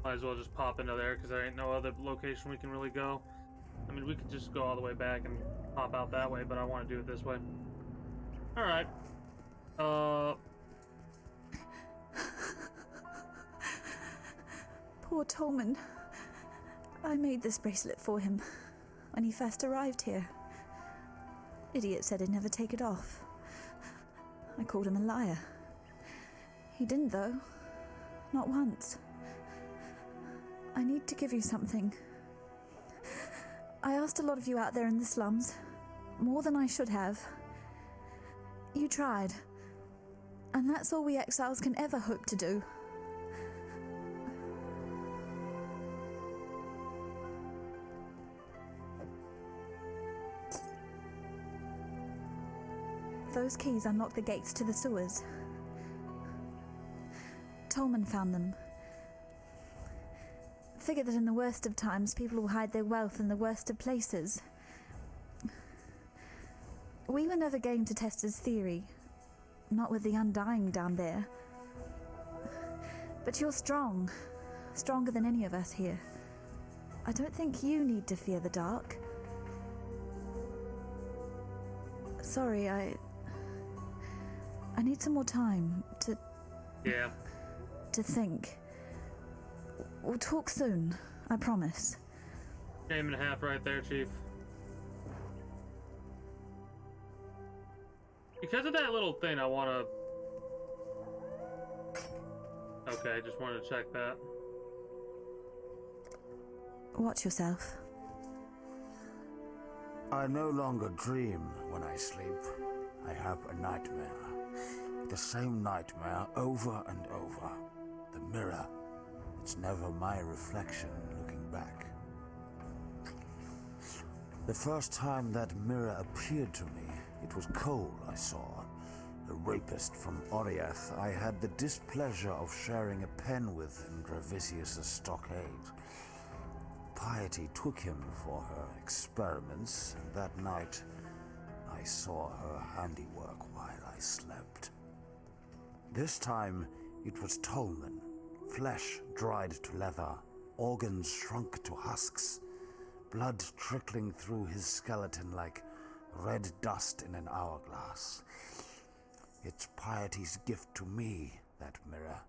Might as well just pop into there because there ain't no other location we can really go. I mean, we could just go all the way back and pop out that way, but I want to do it this way. Alright. Poor Tolman. I made this bracelet for him when he first arrived here. Idiot said he'd never take it off. I called him a liar. He didn't, though. Not once. I need to give you something. I asked a lot of you out there in the slums. More than I should have. You tried. And that's all we exiles can ever hope to do. Those keys unlock the gates to the sewers. Tolman found them. Figure that in the worst of times, people will hide their wealth in the worst of places. We were never game to test his theory. Not with the Undying down there. But you're strong. Stronger than any of us here. I don't think you need to fear the dark. Sorry, I need some more time to... Yeah. To think. We'll talk soon, I promise. Game and a half right there, Chief. Because of that little thing, I want to... Okay, just wanted to check that. Watch yourself. I no longer dream when I sleep. I have a nightmare. The same nightmare over and over. The mirror. It's never my reflection looking back. The first time that mirror appeared to me, it was Cole I saw. A rapist from Oriath I had the displeasure of sharing a pen with in Gravisius' stockade. Piety took him for her experiments, and that night I saw her handiwork while I slept. This time it was Tolman, flesh dried to leather, organs shrunk to husks, blood trickling through his skeleton like red dust in an hourglass. It's Piety's gift to me, that mirror.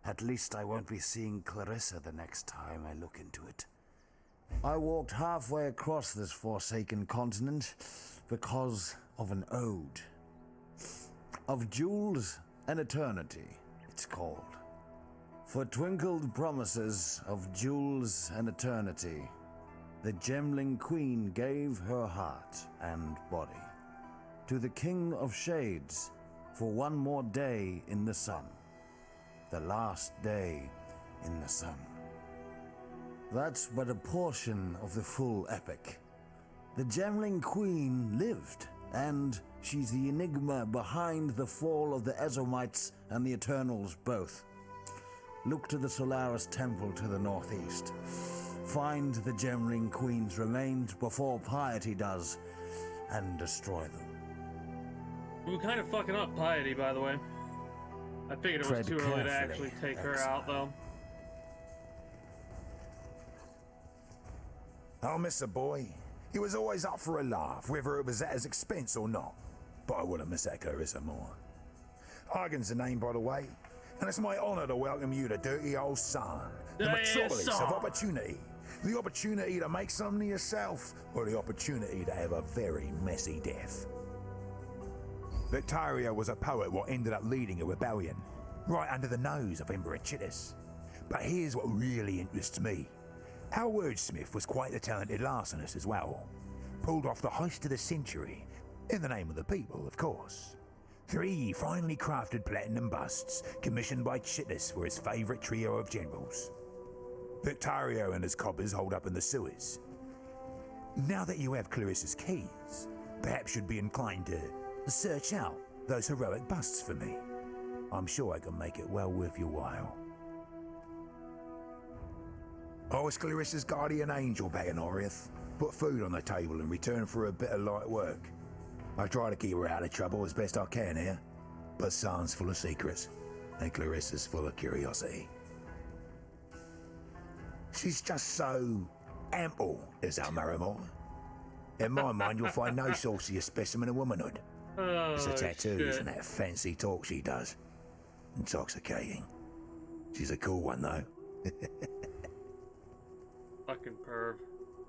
At least I won't be seeing Clarissa the next time I look into it. I walked halfway across this forsaken continent because of an ode. Of jewels and eternity, it's called. For twinkled promises of jewels and eternity, the gemling queen gave her heart and body to the king of shades for one more day in the sun. the last day in the sun. That's but a portion of the full epic. The Gemling Queen lived, and she's the enigma behind the fall of the Ezomites and the Eternals both. Look to the Solaris Temple to the northeast. Find the Gemling Queen's remains before piety does, and destroy them. We're kind of fucking up piety, by the way. I figured it was too early to actually take her out, though. I'll miss a boy. He was always up for a laugh, whether it was at his expense or not. But I wouldn't miss that Clarissa more. Argan's the name, by the way, and it's my honor to welcome you to Dirty Old Sun, the metropolis of opportunity. The opportunity to make something of yourself, or the opportunity to have a very messy death. Victaria was a poet what ended up leading a rebellion, right under the nose of Emperor Chittis. But here's what really interests me. Our wordsmith was quite a talented larcenist as well. Pulled off the heist of the century, in the name of the people, of course. 3 finely crafted platinum busts, commissioned by Chittis for his favourite trio of generals. Victario and his coppers hold up in the sewers. Now that you have Clarissa's keys, perhaps you'd be inclined to search out those heroic busts for me. I'm sure I can make it well worth your while. I was Clarissa's guardian angel back in Oriath. Put food on the table in return for a bit of light work. I try to keep her out of trouble as best I can here, but San's full of secrets, and Clarissa's full of curiosity. She's just so ample, is our Marimore. In my mind, you'll find no saucier specimen of womanhood. It's the tattoos and that fancy talk she does. Intoxicating. She's a cool one, though. Fucking perv.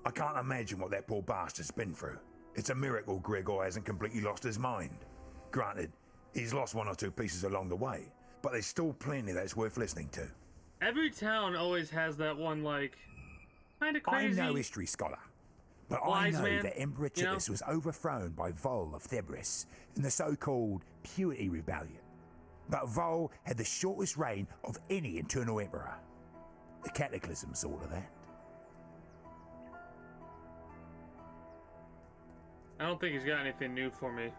I can't imagine what that poor bastard's been through. It's a miracle Gregor hasn't completely lost his mind. Granted, he's lost 1 or 2 pieces along the way, but there's still plenty that's worth listening to. Every town always has that one, like, kind of crazy. I'm no history scholar, but wise I know man, that Emperor Chittis was overthrown by Vol of Thebris in the so-called Purity Rebellion. But Vol had the shortest reign of any internal emperor. The Cataclysm sort of that. I don't think he's got anything new for me.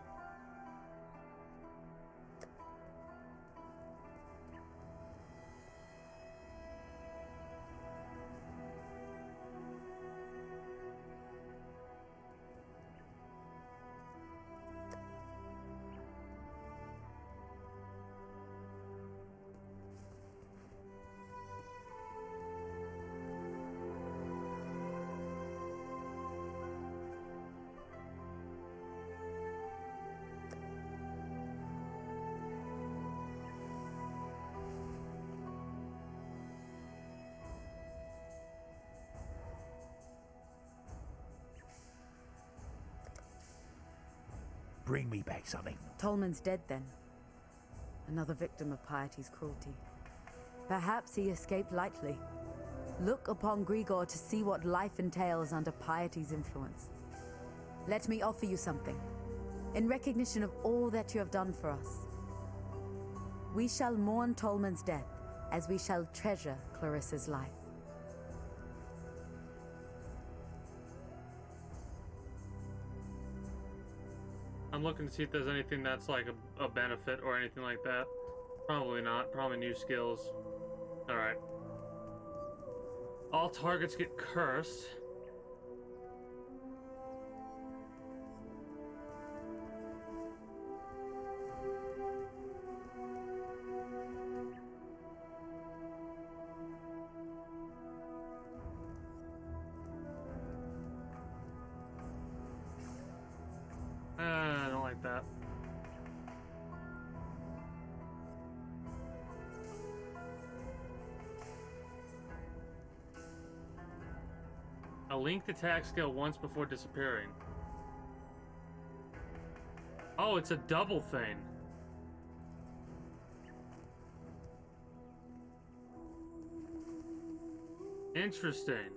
Bring me back something. Tolman's dead then. Another victim of Piety's cruelty. Perhaps he escaped lightly. Look upon Grigor to see what life entails under Piety's influence. Let me offer you something. In recognition of all that you have done for us. We shall mourn Tolman's death as we shall treasure Clarissa's life. I'm looking to see if there's anything that's like a benefit or anything like that. Probably not. Probably new skills. Alright. All targets get cursed. I don't like that. A linked attack skill once before disappearing. Oh, it's a double thing. Interesting.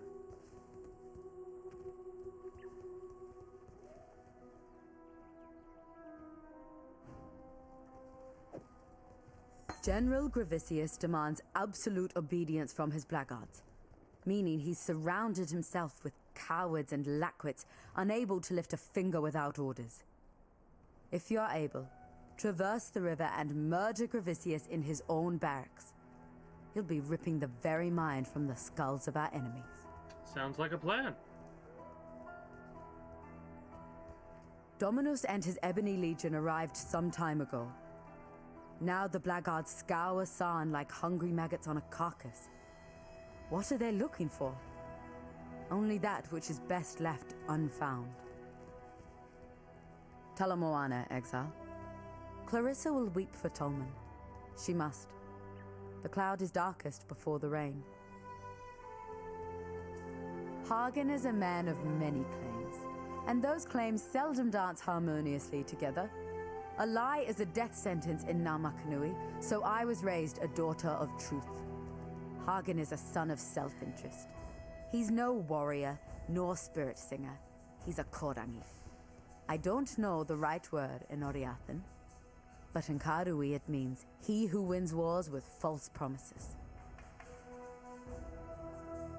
General Gravisius demands absolute obedience from his blackguards, meaning he's surrounded himself with cowards and lackwits unable to lift a finger without orders. If you're able, traverse the river and murder Gravisius in his own barracks. He'll be ripping the very mind from the skulls of our enemies. Sounds like a plan. Dominus and his Ebony Legion arrived some time ago. Now the blackguards scour Sarn like hungry maggots on a carcass. What are they looking for? Only that which is best left unfound. Talamoana, Exile. Clarissa will weep for Tolman. She must. The cloud is darkest before the rain. Hagen is a man of many claims, and those claims seldom dance harmoniously together. A lie is a death sentence in Namakanui, so I was raised a daughter of truth. Hagen is a son of self-interest. He's no warrior, nor spirit singer. He's a Korangi. I don't know the right word in Oriathan, but in Karui it means he who wins wars with false promises.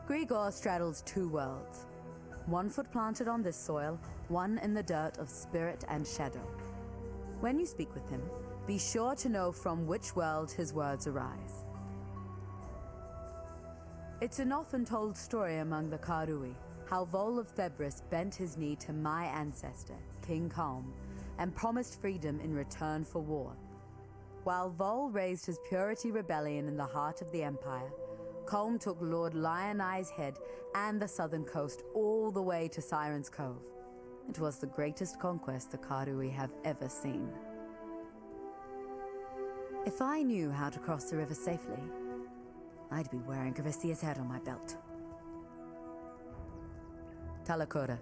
Grigor straddles two worlds. 1 foot planted on this soil, 1 in the dirt of spirit and shadow. When you speak with him, be sure to know from which world his words arise. It's an often told story among the Karui, how Vol of Thebris bent his knee to my ancestor, King Kalm, and promised freedom in return for war. While Vol raised his purity rebellion in the heart of the Empire, Kalm took Lord Lion Eye's head and the southern coast all the way to Siren's Cove. It was the greatest conquest the Karui have ever seen. If I knew how to cross the river safely, I'd be wearing Gravisius' head on my belt. Talakora.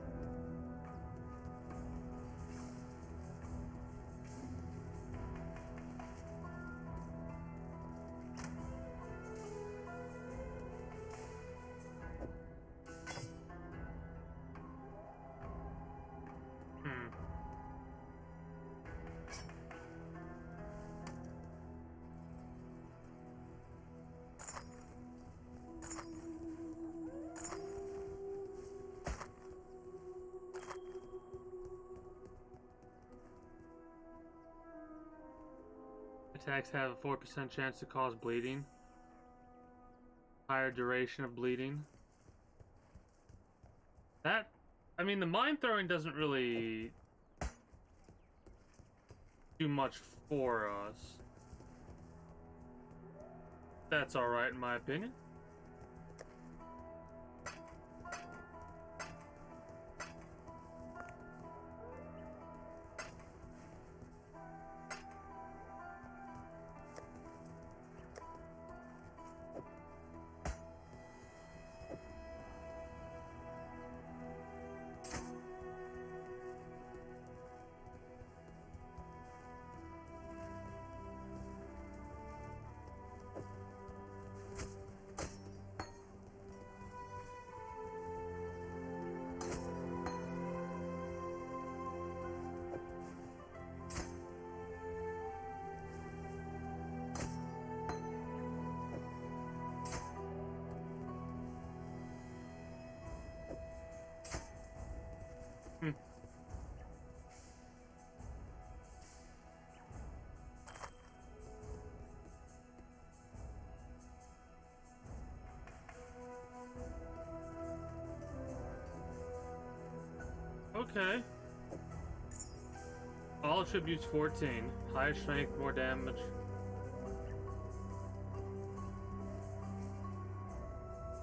Attacks have a 4% chance to cause bleeding. Higher duration of bleeding. That, I mean, the mind throwing doesn't really do much for us. That's alright in my opinion. Okay. All attributes 14. Higher strength, more damage.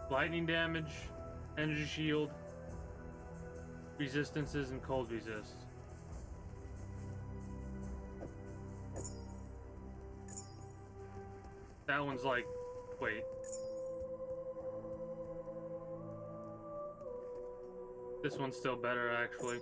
Lightning damage, energy shield, resistances, and cold resist. That one's like, wait. This one's still better, actually.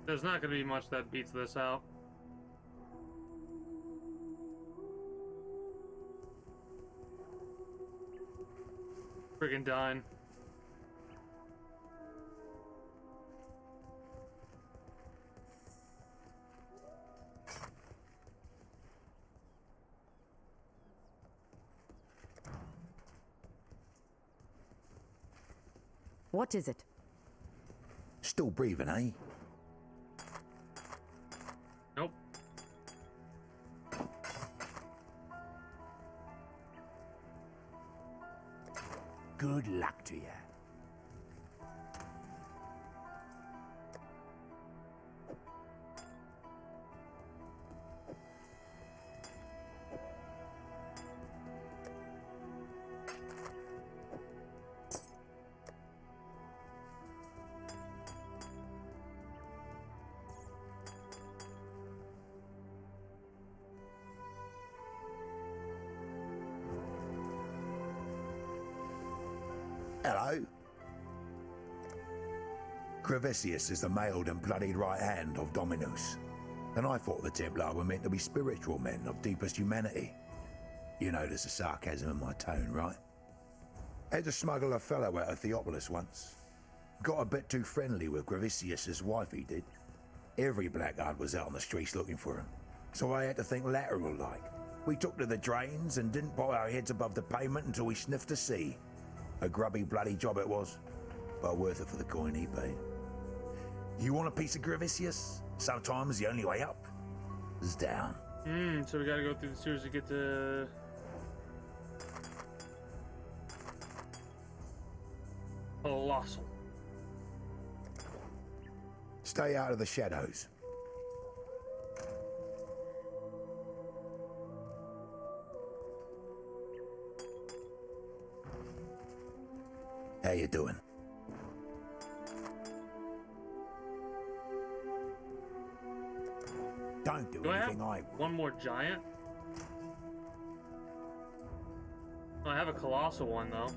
There's not gonna be much that beats this out. Friggin' dying. What is it? Still breathing, eh? Nope. Good luck to you. Hello. Gravesius is the mailed and bloodied right hand of Dominus, and I thought the Templar were meant to be spiritual men of deepest humanity. You notice the sarcasm in my tone, right? Had to smuggle a fellow out of Theopolis once. Got a bit too friendly with Gravesius's wife, he did. Every blackguard was out on the streets looking for him, so I had to think lateral like. We took to the drains and didn't put our heads above the pavement until we sniffed the sea. A grubby bloody job it was, but worth it for the coin he paid. You want a piece of Gravesius? Sometimes the only way up is down. So we gotta go through the sewers to get to... Colossal. Stay out of the shadows. How you doing? Don't do anything I would. One more giant? Oh, I have a colossal one though.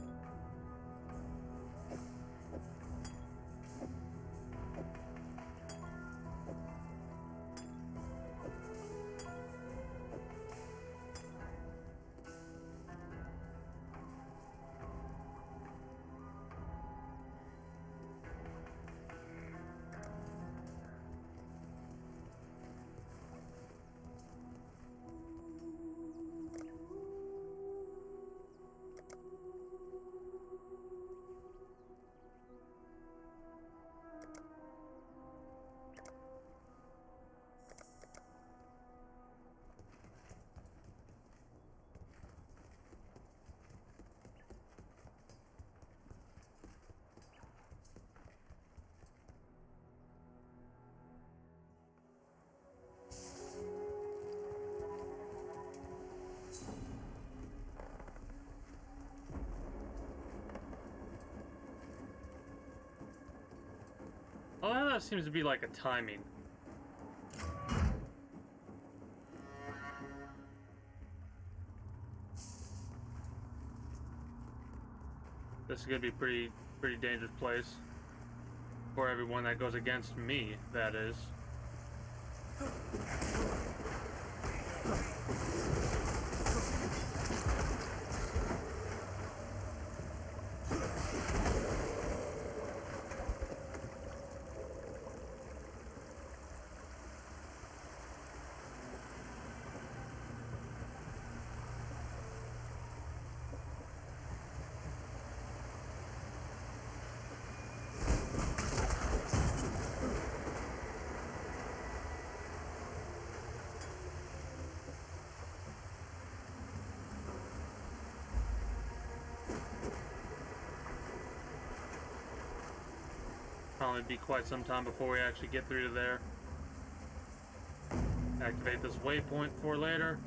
Oh, that seems to be like a timing. This is gonna be a pretty dangerous place for everyone that goes against me, that is. Probably be quite some time before we actually get through to there. Activate this waypoint for later.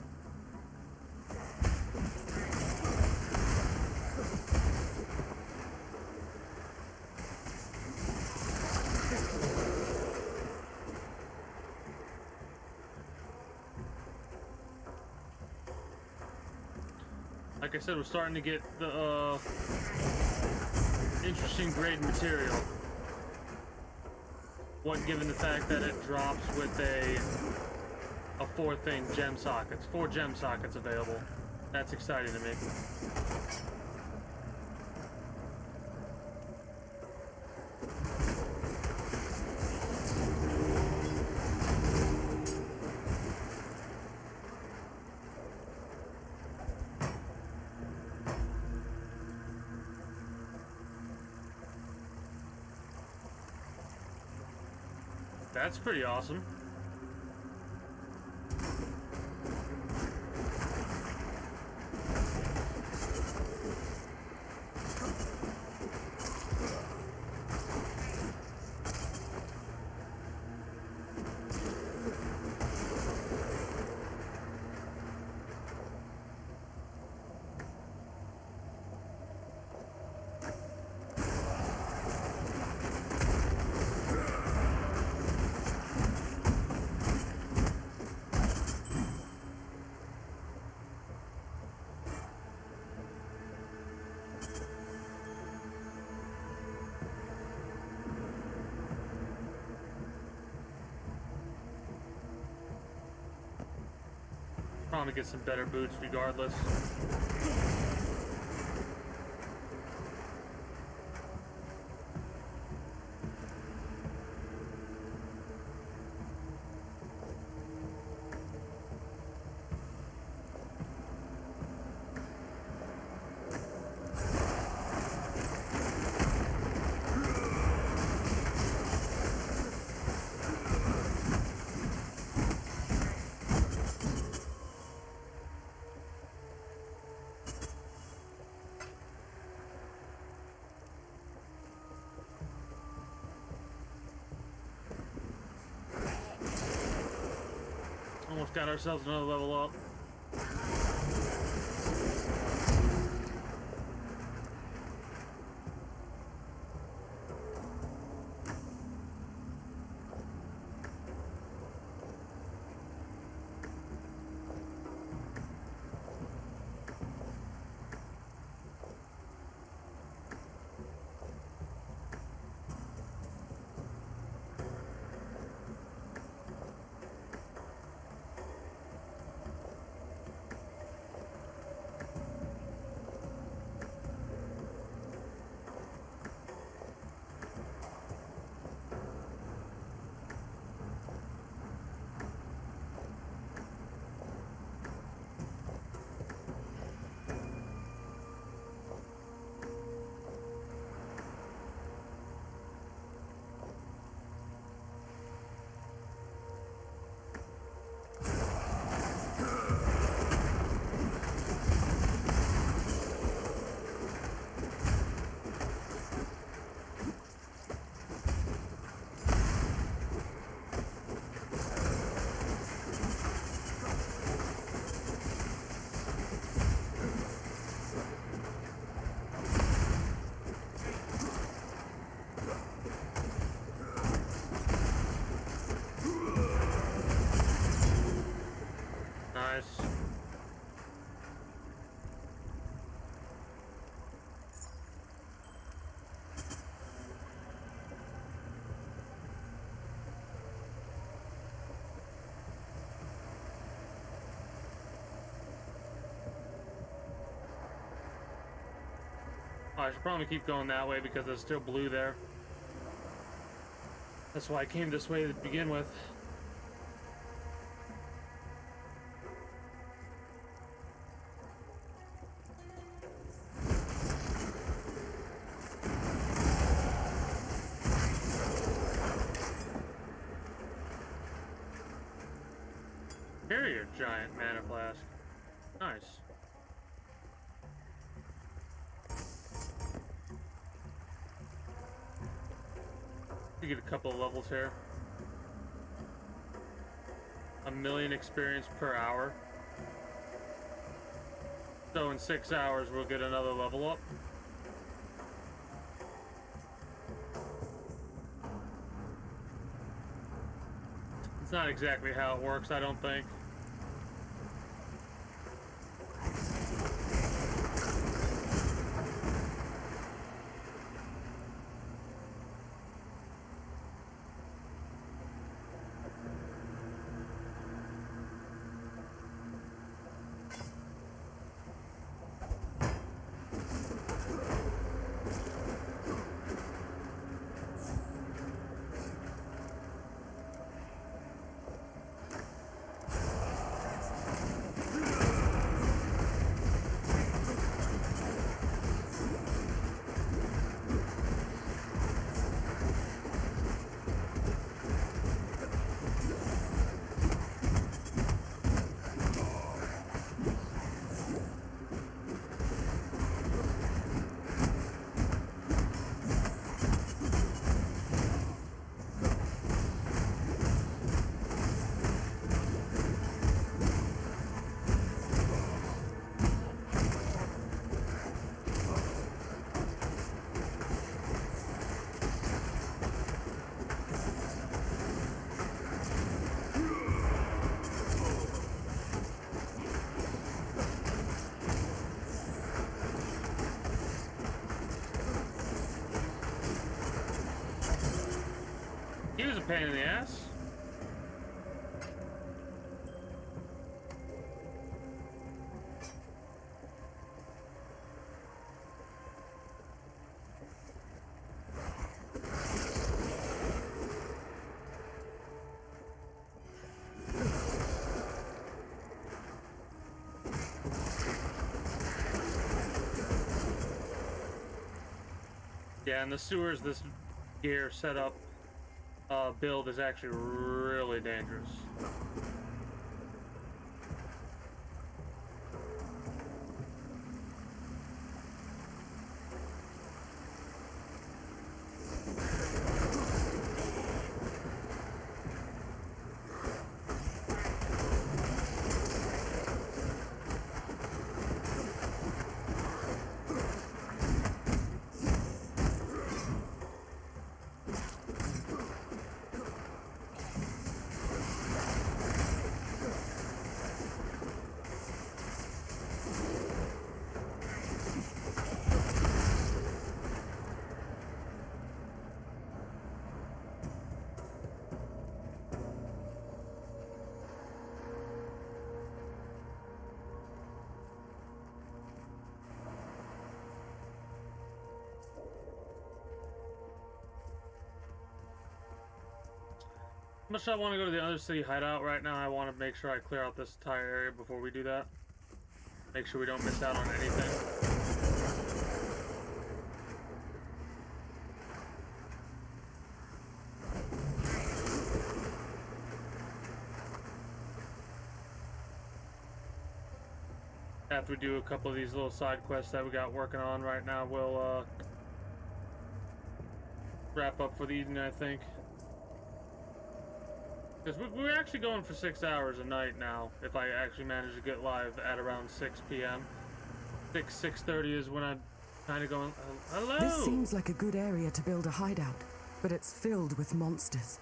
Like I said, we're starting to get the interesting grade material. What, given the fact that it drops with a 4 gem sockets, 4 gem sockets available. That's exciting to me. That's pretty awesome. Probably get some better boots regardless. Almost got ourselves another level up. Nice. I should probably keep going that way because there's still blue there. That's why I came this way to begin with. Carrier giant mana flask. Nice. You get a couple of levels here. 1,000,000 experience per hour. So in 6 hours we'll get another level up. It's not exactly how it works, I don't think. pain in the ass. Yeah, and the sewers, this gear setup build is actually really dangerous. Much I want to go to the other city hideout right now. I want to make sure I clear out this entire area before we do that. Make sure we don't miss out on anything. After we do a couple of these little side quests that we got working on right now, we'll wrap up for the evening, I think. Because we're actually going for 6 hours a night now, if I actually manage to get live at around 6 p.m. 6:30 is when I'm kind of going, hello! This seems like a good area to build a hideout, but it's filled with monsters.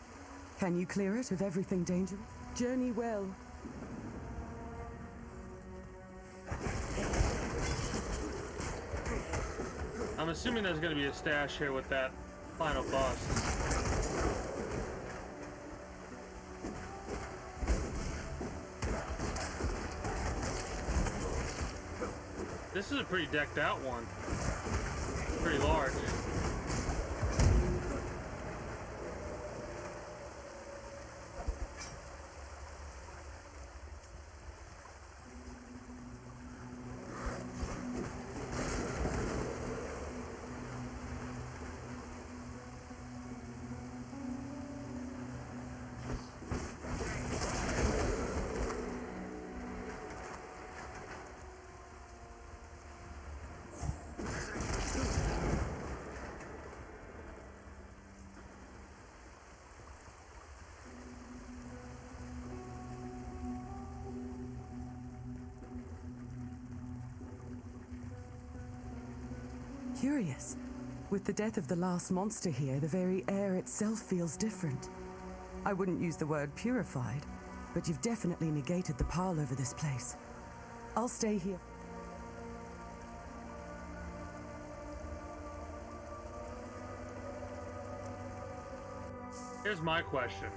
Can you clear it of everything dangerous? Journey well. I'm assuming there's going to be a stash here with that final boss. This is a pretty decked out one. Pretty large. Curious. With the death of the last monster here, the very air itself feels different. I wouldn't use the word purified, but you've definitely negated the pile over this place. I'll stay here. Here's my question.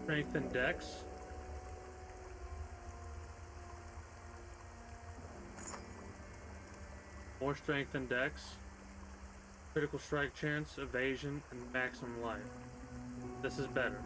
Strength and dex. More strength and dex. Critical strike chance, evasion, and maximum life. This is better.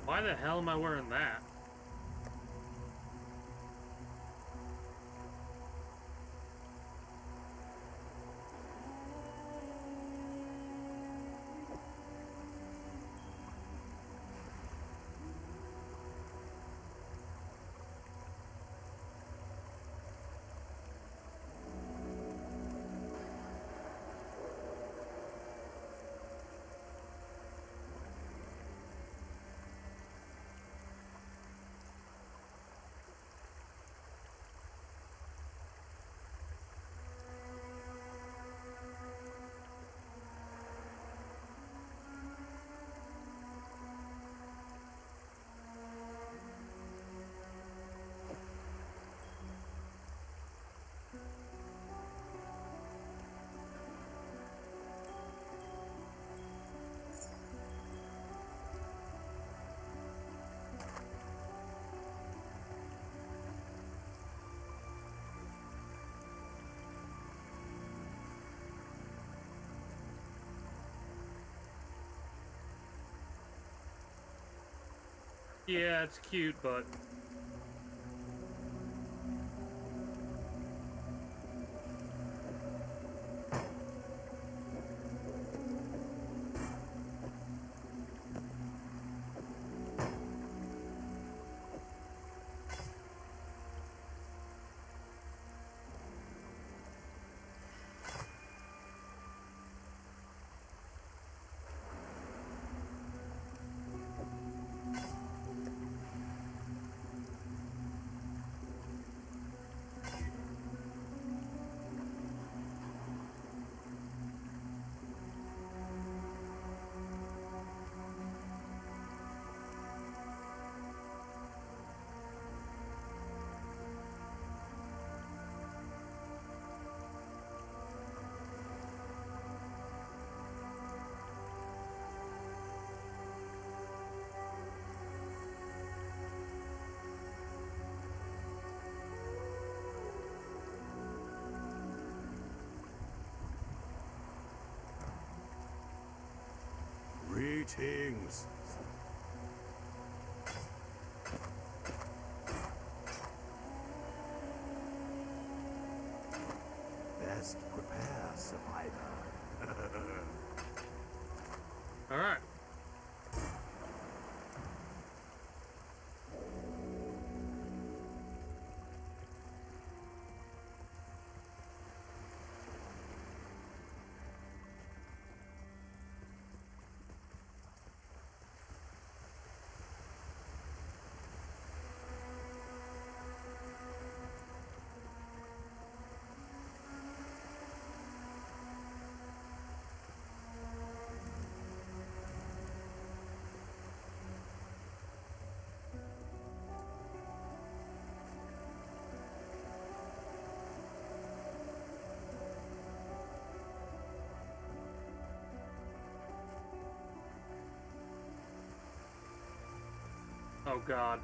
Why the hell am I wearing that? Yeah, it's cute, but... Greetings. Best prepare, survivor. All right. Oh God.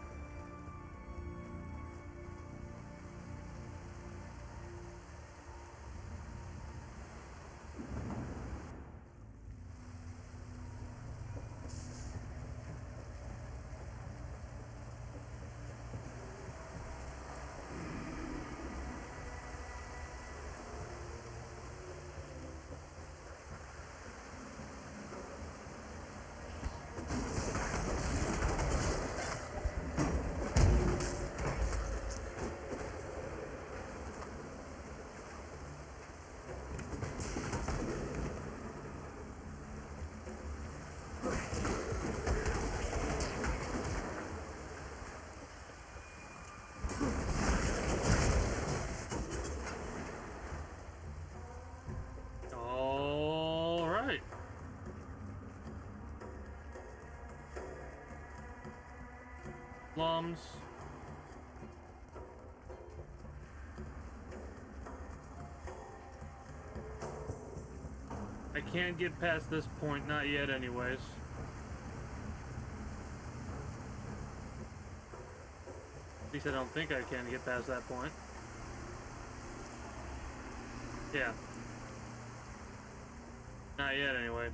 Plums. I can't get past this point, not yet anyways. At least I don't think I can get past that point. Yeah. Not yet anyway.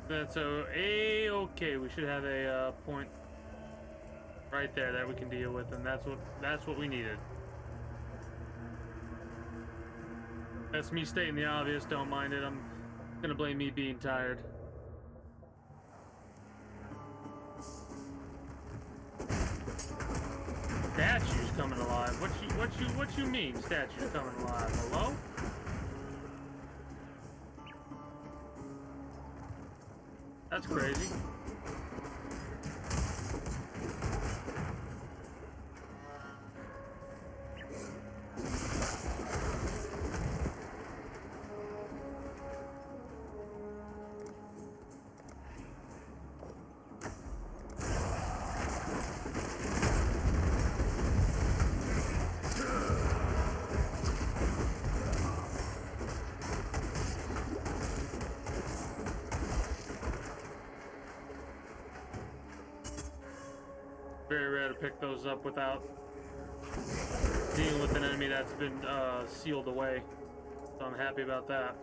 That's okay. We should have a point right there that we can deal with, and that's what we needed. That's me stating the obvious. Don't mind it. I'm gonna blame me being tired. Statues coming alive. What you mean? Statues coming alive? Hello? That's crazy. Very rare to pick those up without dealing with an enemy that's been sealed away. So I'm happy about that.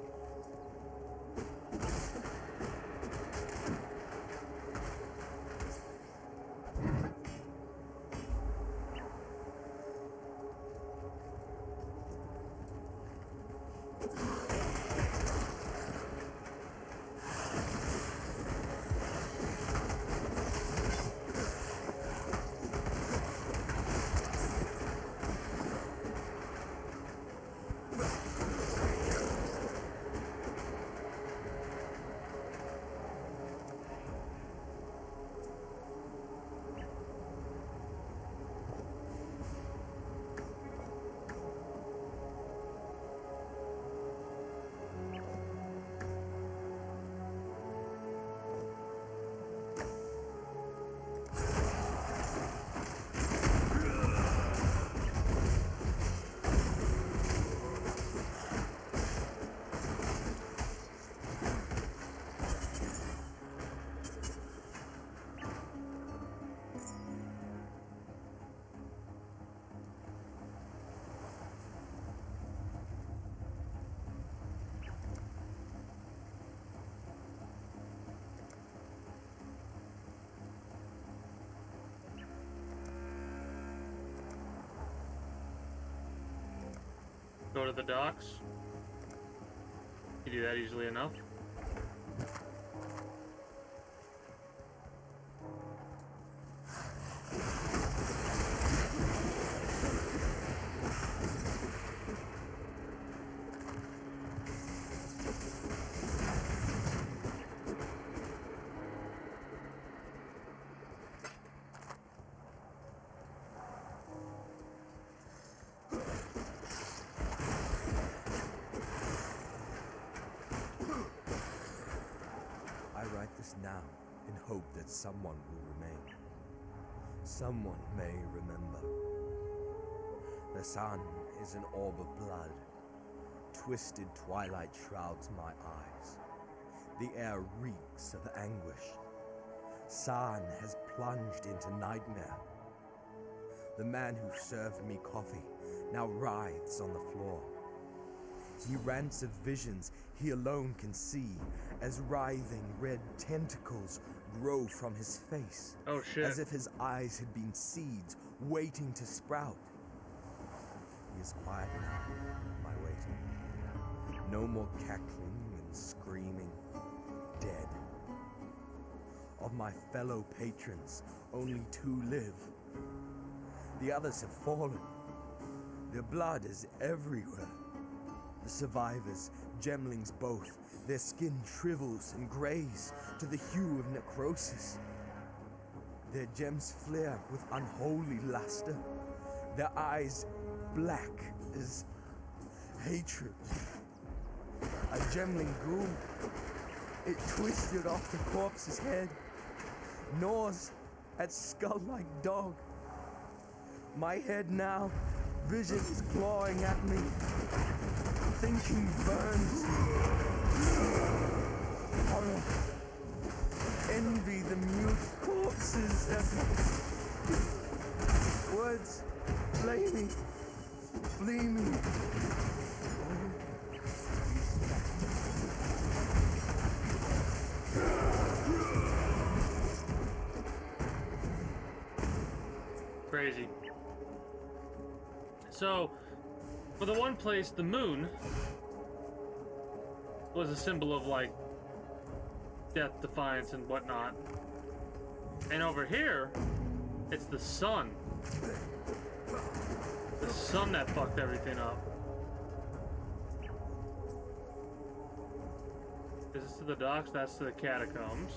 Go to the docks. You do that easily enough. Now, in hope that someone will remain. Someone may remember. The sun is an orb of blood. Twisted twilight shrouds my eyes. The air reeks of anguish. San has plunged into nightmare. The man who served me coffee now writhes on the floor. He rants of visions he alone can see as writhing red tentacles grow from his face. Oh shit. As if his eyes had been seeds waiting to sprout. He is quiet now, my waiting. No more cackling and screaming. Dead. Of my fellow patrons, only 2 live. The others have fallen. Their blood is everywhere. The survivors, gemlings both, their skin shrivels and grays to the hue of necrosis. Their gems flare with unholy luster, their eyes black as hatred. A gemling ghoul, it twisted off the corpse's head, gnaws at skull-like dog. My head now, vision is clawing at me, thinking burns. Horror, envy the mute corpses and words flaming, gleaming. Crazy. So, for the one place, the moon was a symbol of, like, death, defiance, and whatnot. And over here, it's the sun. The sun that fucked everything up. Is this to the docks? That's to the catacombs.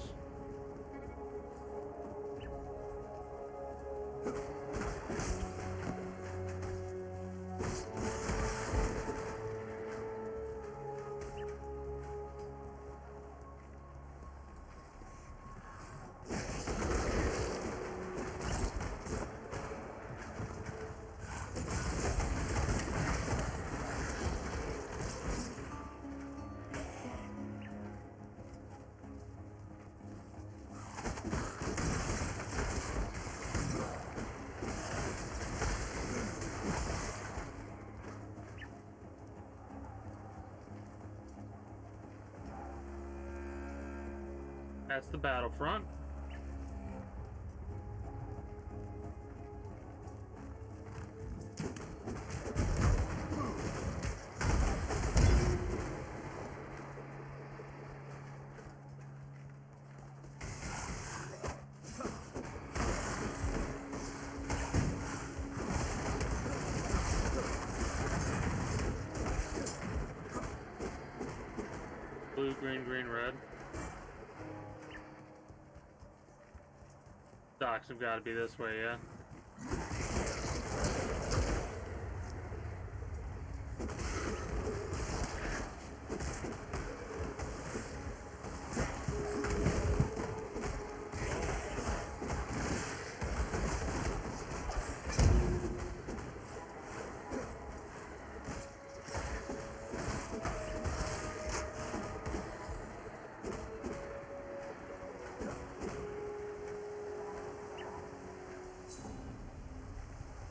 That's the battlefront. Blue, green, green, red. Docks have got to be this way, yeah?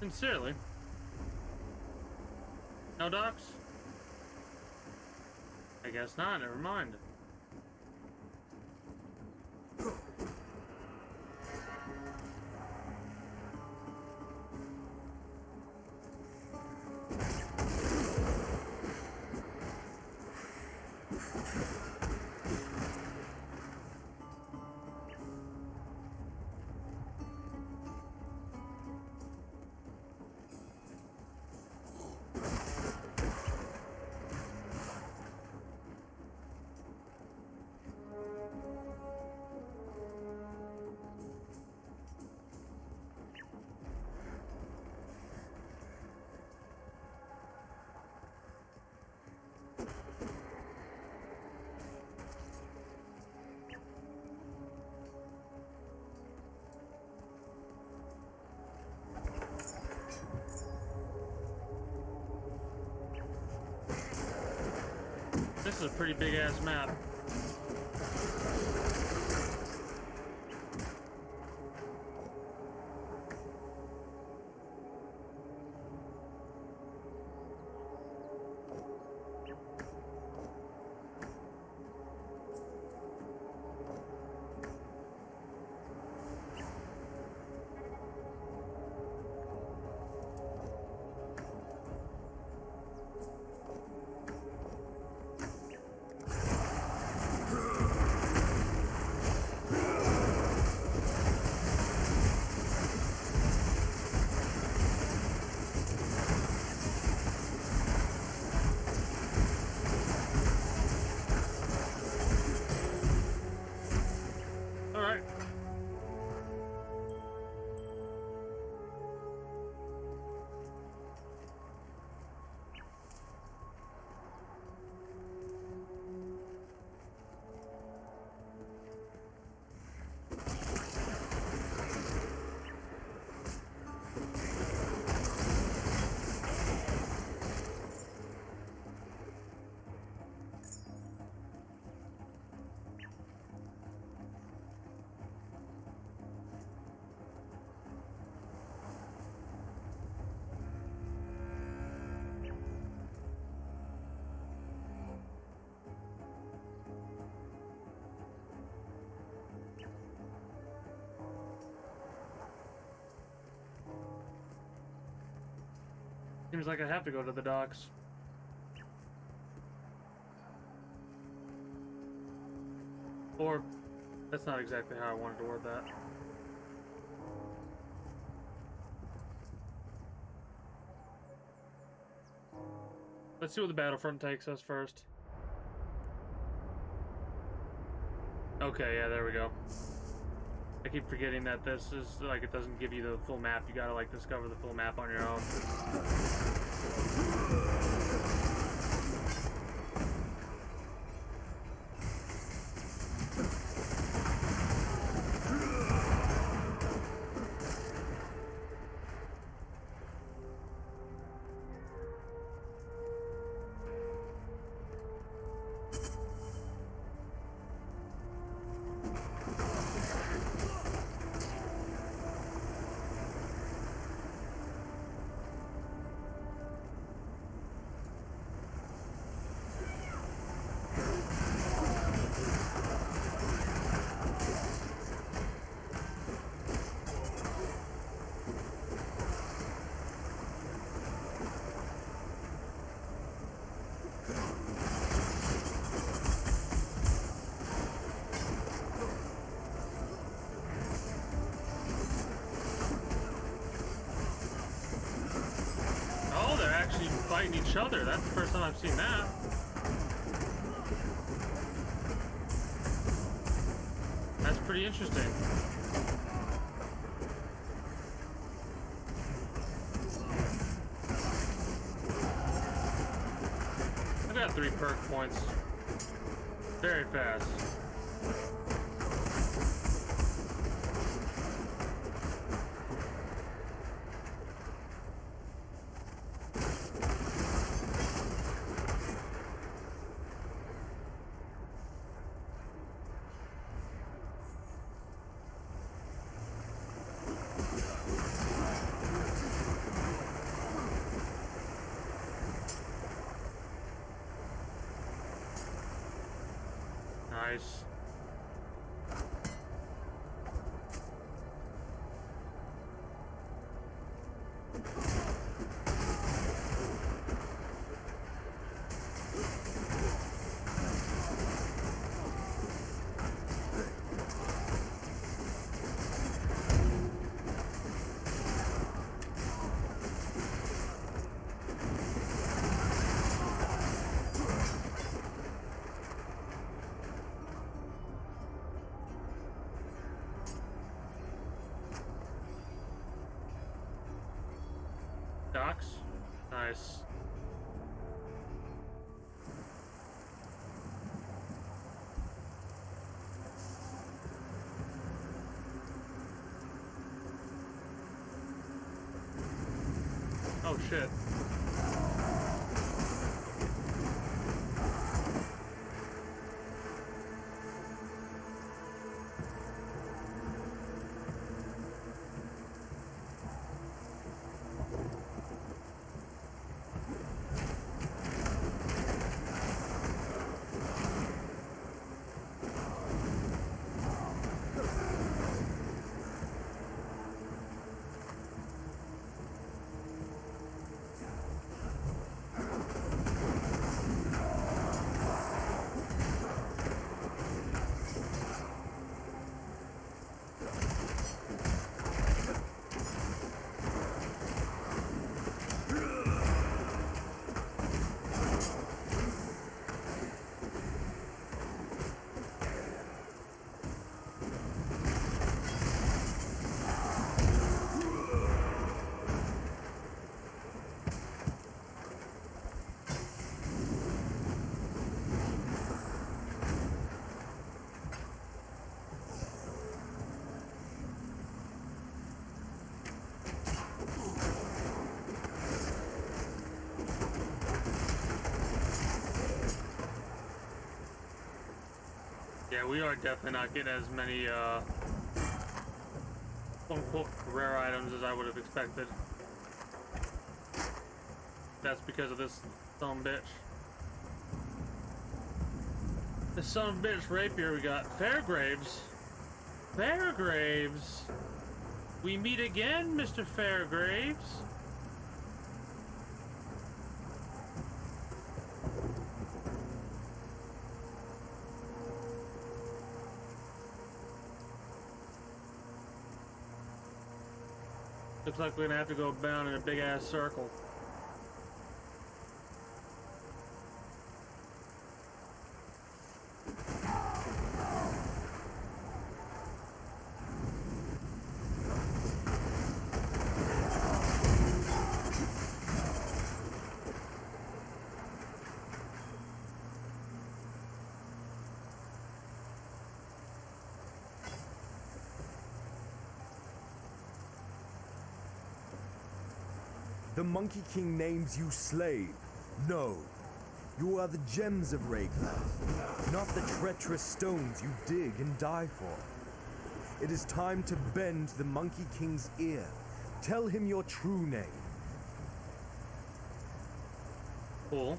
Sincerely. No docks? I guess not, never mind. This is a pretty big ass map. Seems like I have to go to the docks. Or, that's not exactly how I wanted to word that. Let's see where the battlefront takes us first. Okay, yeah, there we go. I keep forgetting that this is, like, it doesn't give you the full map. You gotta, like, discover the full map on your own. Fighting each other. That's the first time I've seen that. That's pretty interesting. I got 3 perk points. Very fast. Nice. Docks? Nice. Oh shit. Yeah, we are definitely not getting as many, quote-unquote rare items as I would have expected. That's because of this son of a bitch. This son of a bitch rapier we got. Fairgraves. Fairgraves. We meet again, Mr. Fairgraves. Looks like we're gonna have to go down in a big ass circle. The Monkey King names you slave. No, you are the gems of Raycloud, not the treacherous stones you dig and die for. It is time to bend the Monkey King's ear. Tell him your true name. Cool.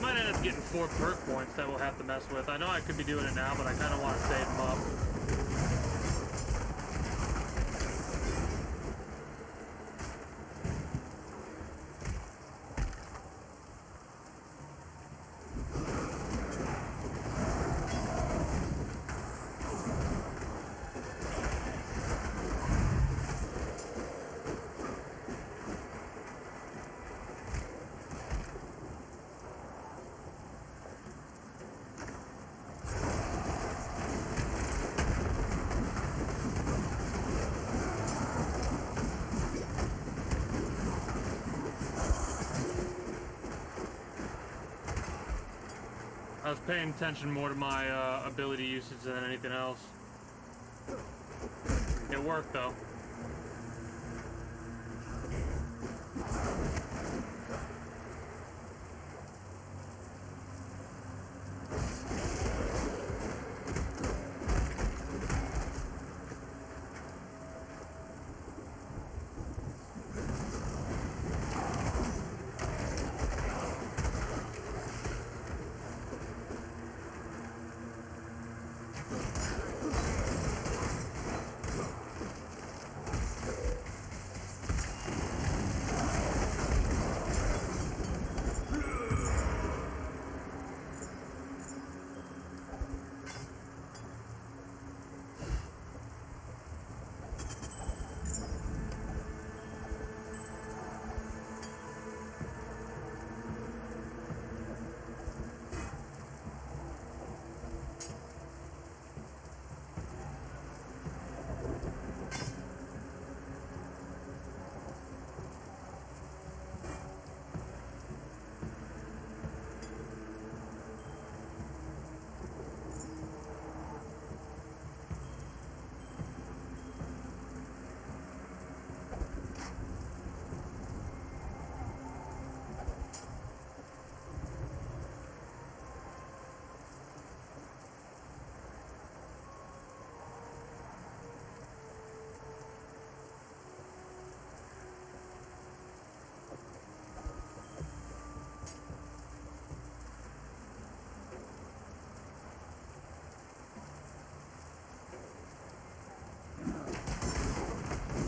Might end up getting 4 perk points that we'll have to mess with. I know I could be doing it now, but I kind of want to save them up. I was paying attention more to my ability usage than anything else. It worked though.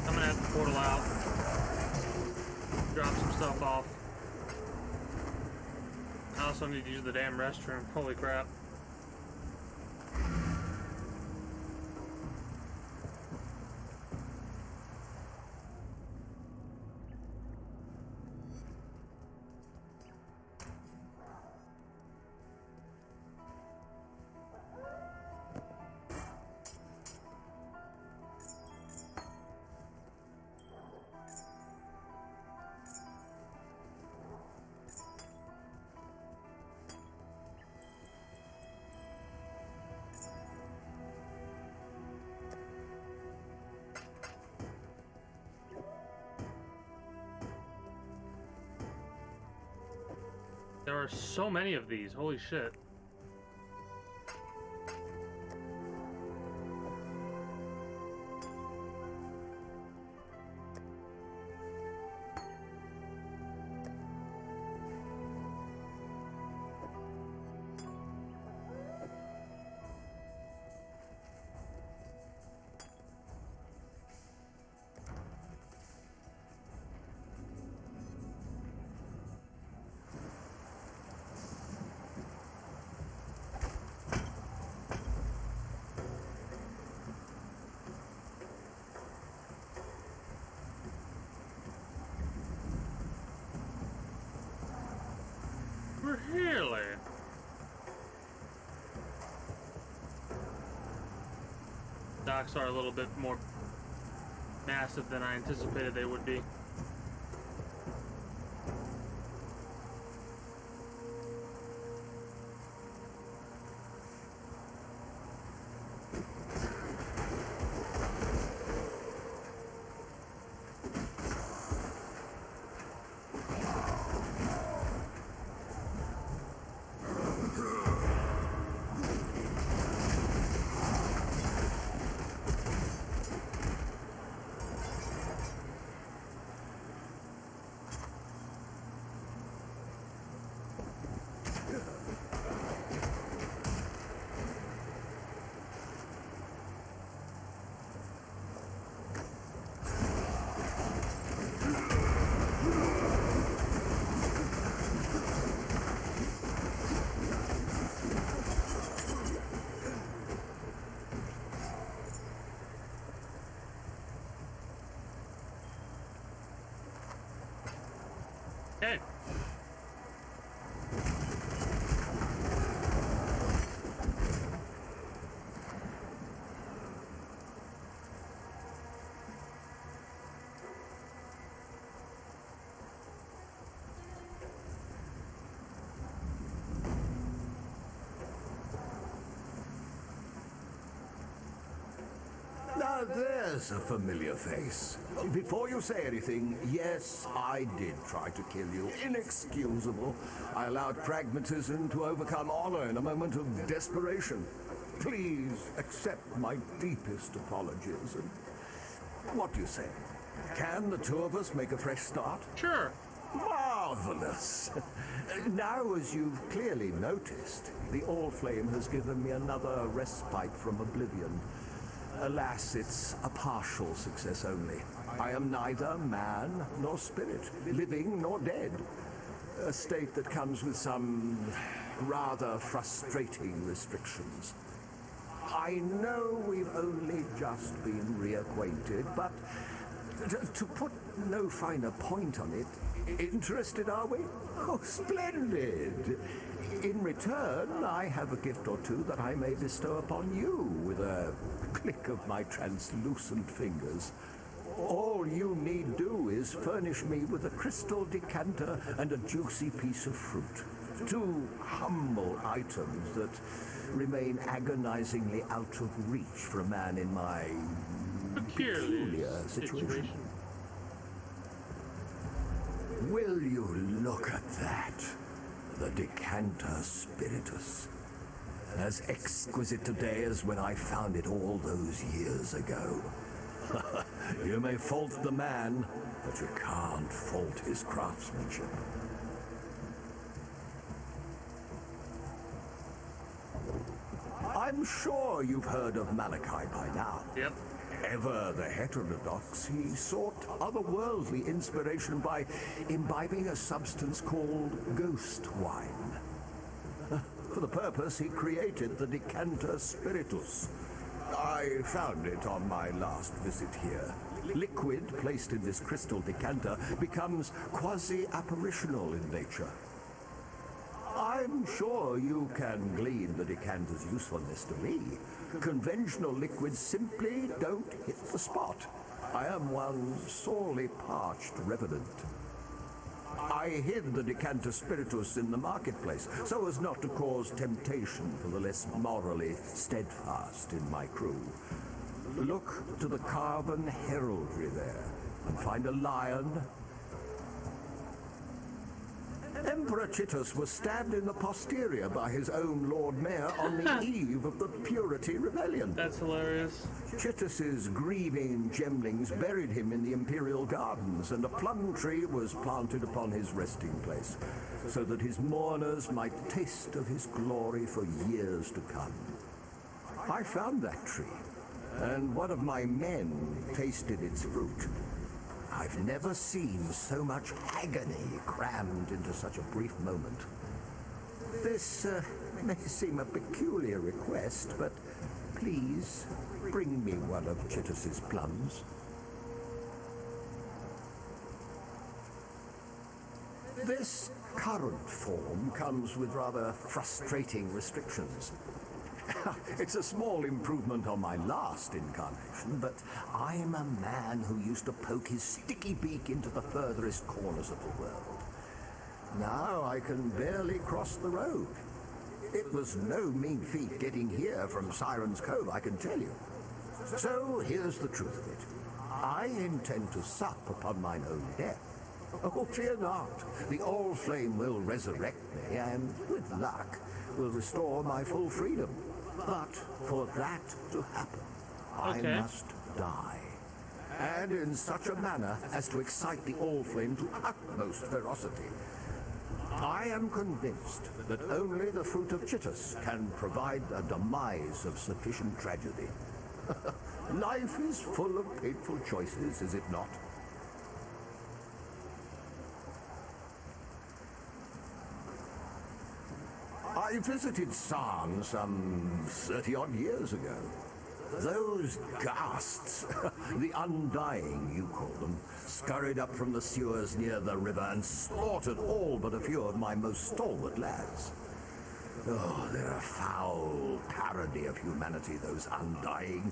I'm gonna have to portal out. Drop some stuff off. I also need to use the damn restroom. Holy crap. There are so many of these, holy shit. rocks are a little bit more massive than I anticipated they would be. Hey. Now there's a familiar face. Before you say anything, yes, I did try to kill you. Inexcusable. I allowed pragmatism to overcome honor in a moment of desperation. Please accept my deepest apologies. And what do you say? Can the two of us make a fresh start? Sure. Marvelous. Now, as you've clearly noticed, the All-Flame has given me another respite from oblivion. Alas, it's a partial success only. I am neither man nor spirit, living nor dead. A state that comes with some rather frustrating restrictions. I know we've only just been reacquainted, but to put no finer point on it, interested are we? Oh, splendid! In return, I have a gift or two that I may bestow upon you with a click of my translucent fingers. All you need do is furnish me with a crystal decanter and a juicy piece of fruit. Two humble items that remain agonizingly out of reach for a man in my peculiar situation. Will you look at that? The decanter spiritus. As exquisite today as when I found it all those years ago. You may fault the man, but you can't fault his craftsmanship. I'm sure you've heard of Malachi by now. Yep. Ever the heterodox, he sought otherworldly inspiration by imbibing a substance called ghost wine. For the purpose, he created the decanter spiritus. I found it on my last visit here. Liquid placed in this crystal decanter becomes quasi-apparitional in nature. I'm sure you can glean the decanter's usefulness to me. Conventional liquids simply don't hit the spot. I am one sorely parched revenant. I hid the decanter spiritus in the marketplace so as not to cause temptation for the less morally steadfast in my crew. Look to the carven heraldry there and find a lion. Emperor Chittus was stabbed in the posterior by his own Lord Mayor on the eve of the Purity Rebellion. That's hilarious. Chittus's grieving gemlings buried him in the Imperial Gardens, and a plum tree was planted upon his resting place, so that his mourners might taste of his glory for years to come. I found that tree, and one of my men tasted its fruit. I've never seen so much agony crammed into such a brief moment. This may seem a peculiar request, but please bring me one of Chittus's plums. This current form comes with rather frustrating restrictions. It's a small improvement on my last incarnation, but I'm a man who used to poke his sticky beak into the furthest corners of the world. Now I can barely cross the road. It was no mean feat getting here from Siren's Cove, I can tell you. So here's the truth of it. I intend to sup upon mine own death. Oh, fear not. The All-Flame will resurrect me, and, with luck, will restore my full freedom. But for that to happen, I must die. And in such a manner as to excite the All-Flame to utmost ferocity. I am convinced that only the fruit of Chittus can provide a demise of sufficient tragedy. Life is full of painful choices, is it not? I visited Sarn some 30-odd years ago. Those ghasts, the Undying, you call them, scurried up from the sewers near the river and slaughtered all but a few of my most stalwart lads. Oh, they're a foul parody of humanity, those Undying.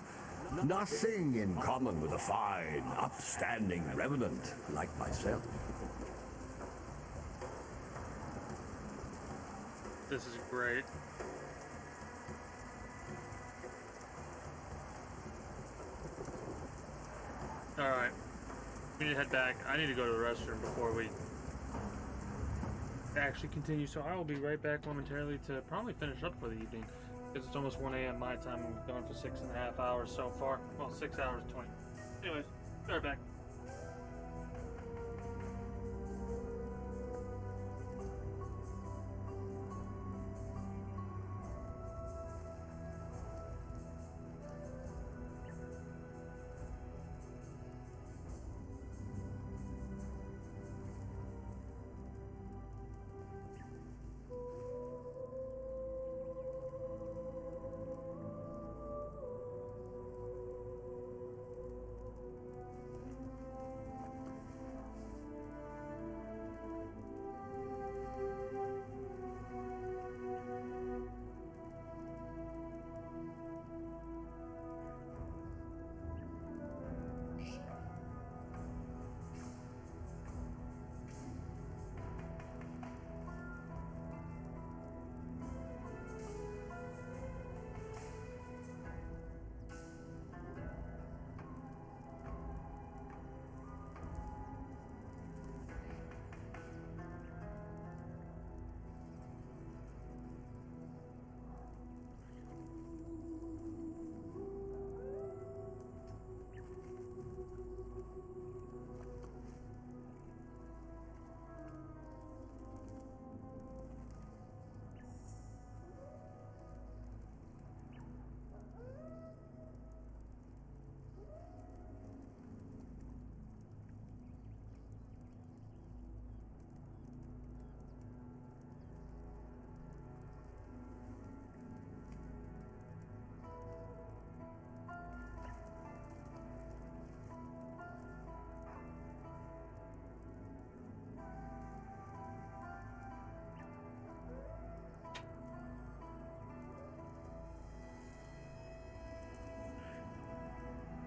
Nothing in common with a fine, upstanding revenant like myself. This is great. Alright. We need to head back. I need to go to the restroom before we actually continue, so I will be right back momentarily to probably finish up for the evening. Because it's almost 1 a.m. my time. I'm going for 6.5 hours so far. Well, 6 hours 20. Anyways, be right back.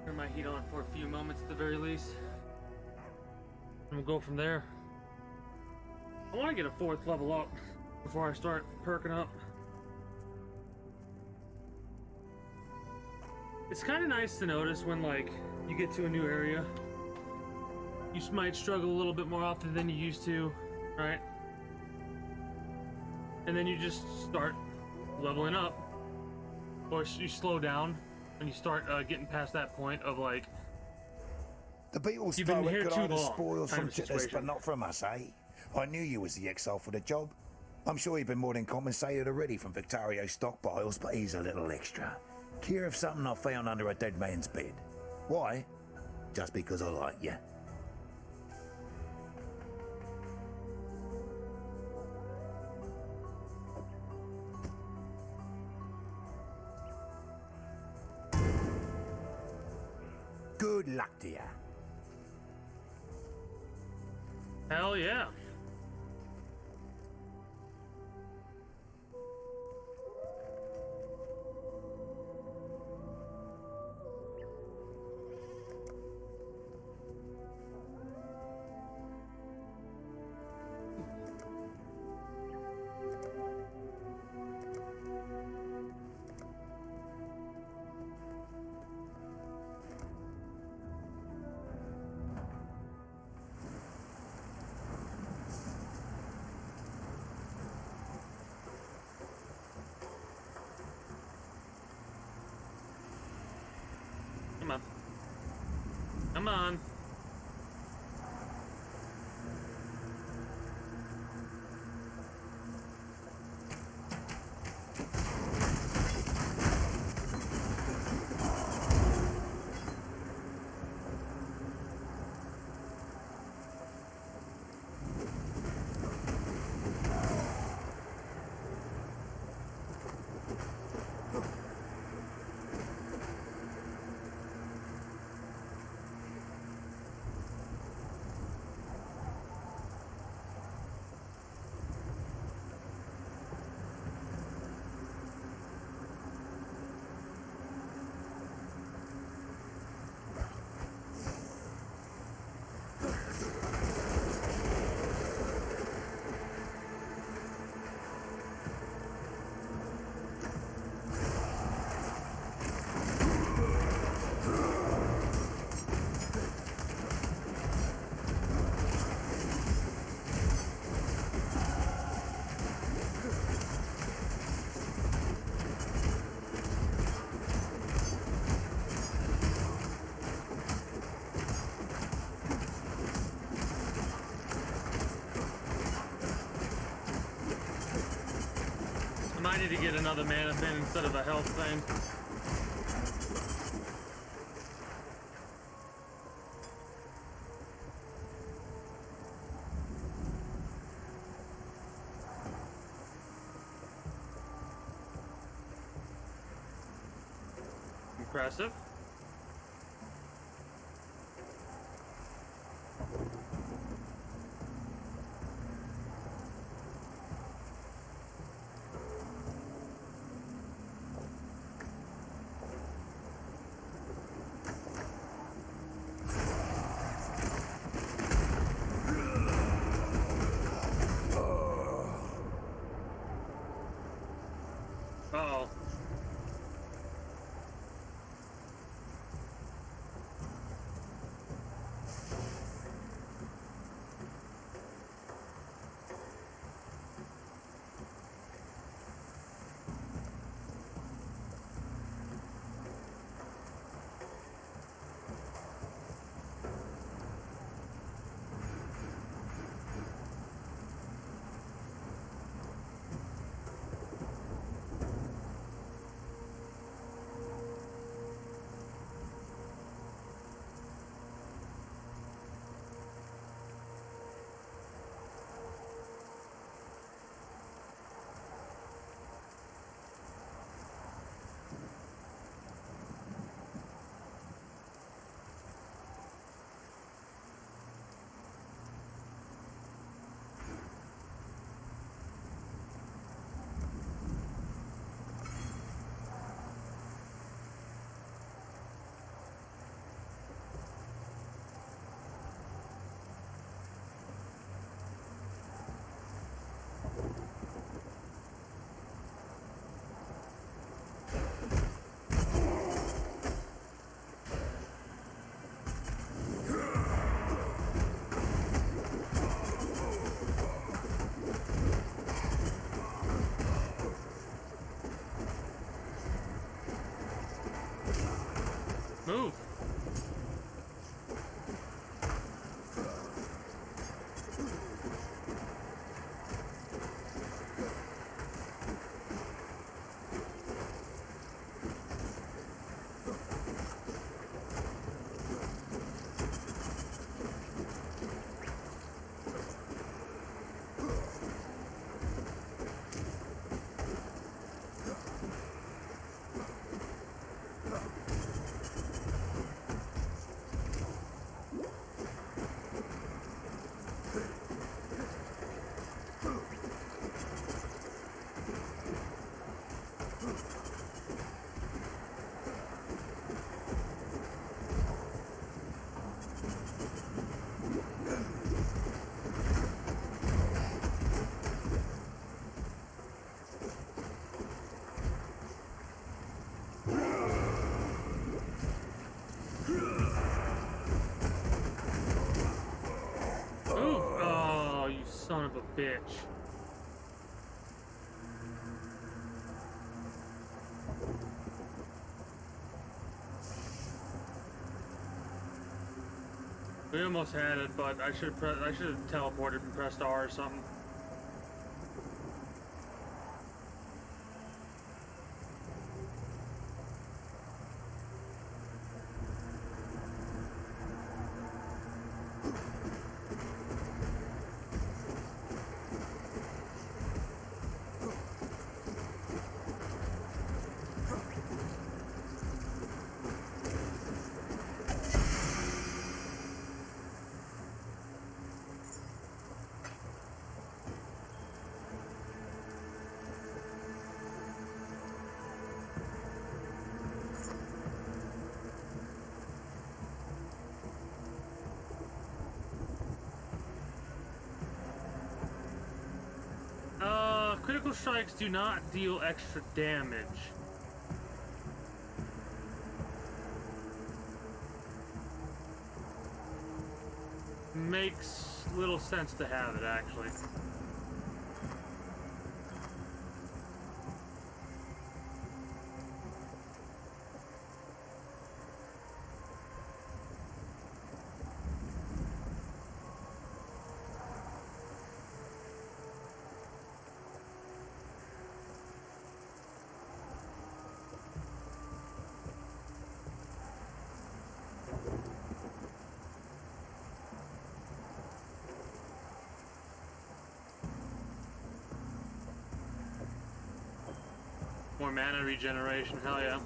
Turn my heat on for a few moments at the very least. And we'll go from there. I want to get a 4th level up before I start perking up. It's kind of nice to notice when, like, you get to a new area. You might struggle a little bit more often than you used to, right? And then you just start leveling up. Or you slow down. And you start getting past that point of like, the Beatles you've been here could too either long, spoils kind from of Chittus, situation. but not from us, eh? I knew you was the exile for the job. I'm sure you've been more than compensated already from Victario's stockpiles, but he's a little extra. Care of something I found under a dead man's bed. Why? Just because I like you. Good luck to you. Hell yeah. Come on. I need to get another mana thing instead of a health thing. Impressive. Uh-oh. Move. Son of a bitch. We almost had it, but I should have teleported and pressed R or something. Critical strikes do not deal extra damage. Makes little sense to have it, actually. More mana regeneration, hell yeah.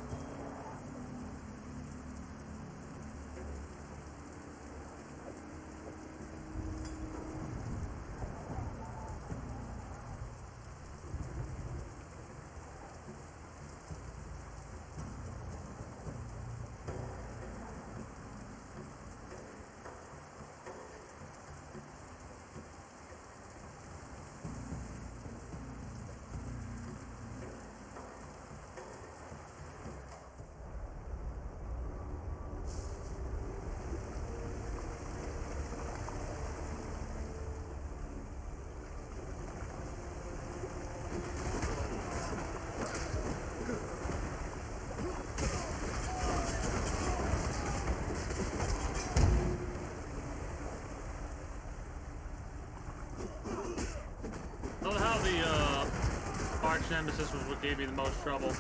I love how the Archnemesis was what gave me the most trouble.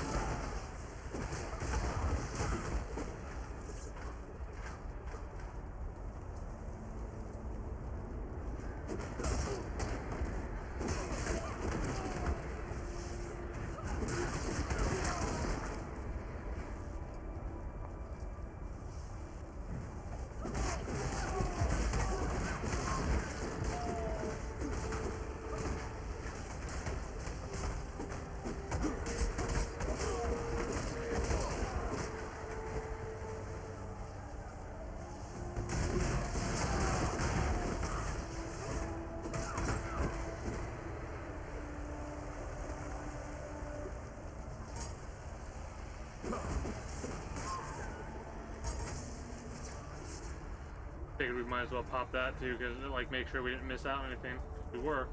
Figured we might as well pop that too, because like make sure we didn't miss out on anything. We were.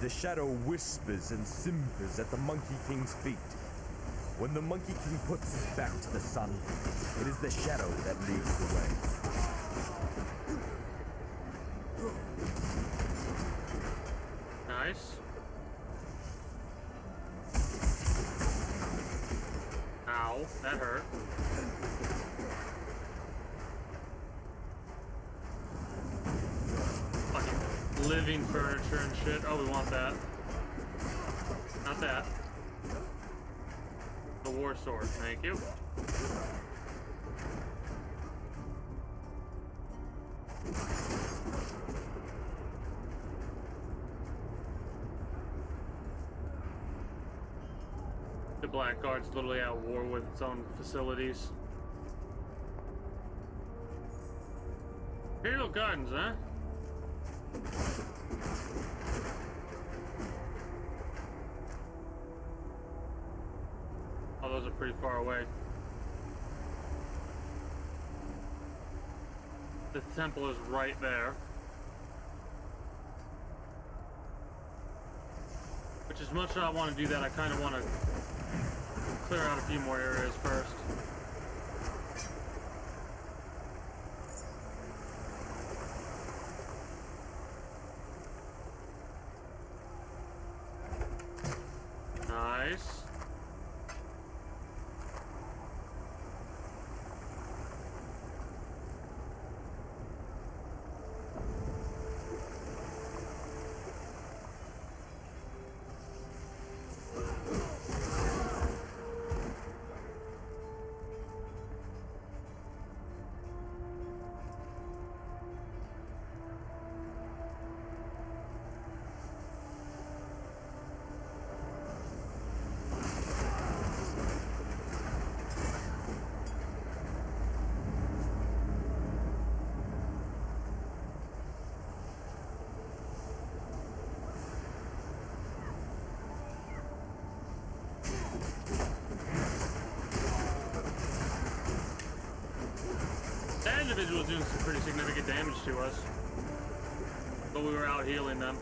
The shadow whispers and simpers at the Monkey King's feet. When the Monkey King puts his back to the sun, it is the shadow that leads the way. Nice. Ow, that hurt. living furniture and shit. Oh, we want that. Not that. The war sword, thank you. The Blackguard's literally at war with its own facilities. Imperial Gardens, huh? Oh, those are pretty far away. The temple is right there. Which, as much as I want to do that, I kind of want to clear out a few more areas first. Nice. That individual was doing some pretty significant damage to us, but we were out healing them.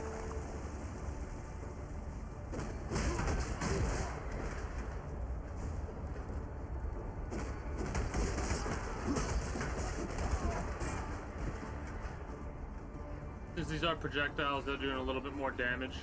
Since these are projectiles, they're doing a little bit more damage.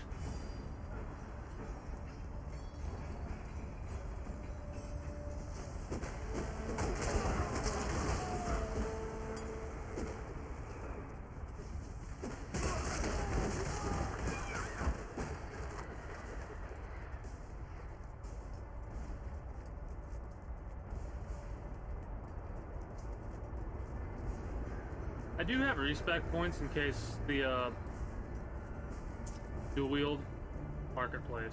I do have respec points in case the dual wield marketplace.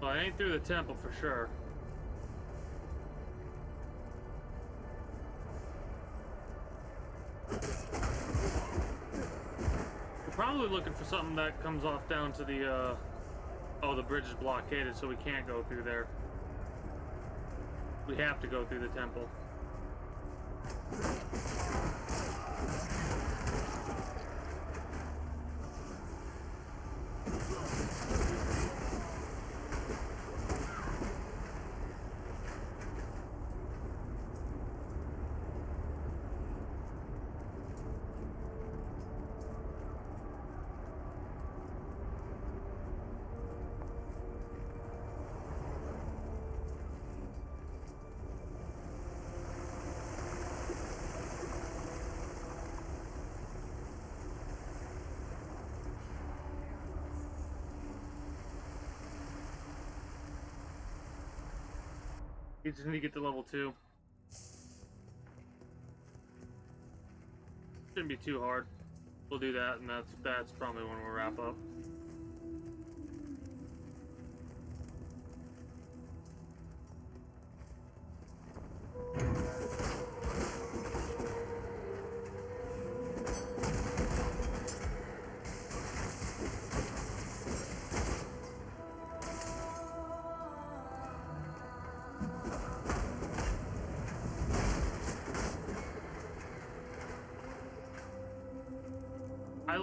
Well, I ain't through the temple for sure. We're probably looking for something that comes off down to the oh, the bridge is blockaded, so we can't go through there. We have to go through the temple. You just need to get to level 2. Shouldn't be too hard. We'll do that, and that's probably when we'll wrap up.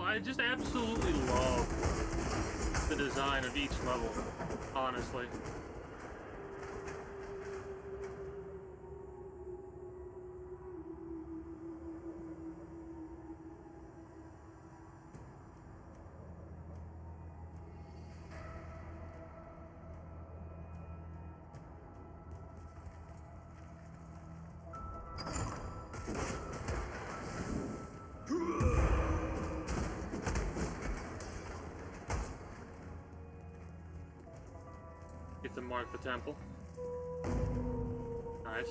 I just absolutely love the design of each level, honestly. Get to mark the temple. Nice.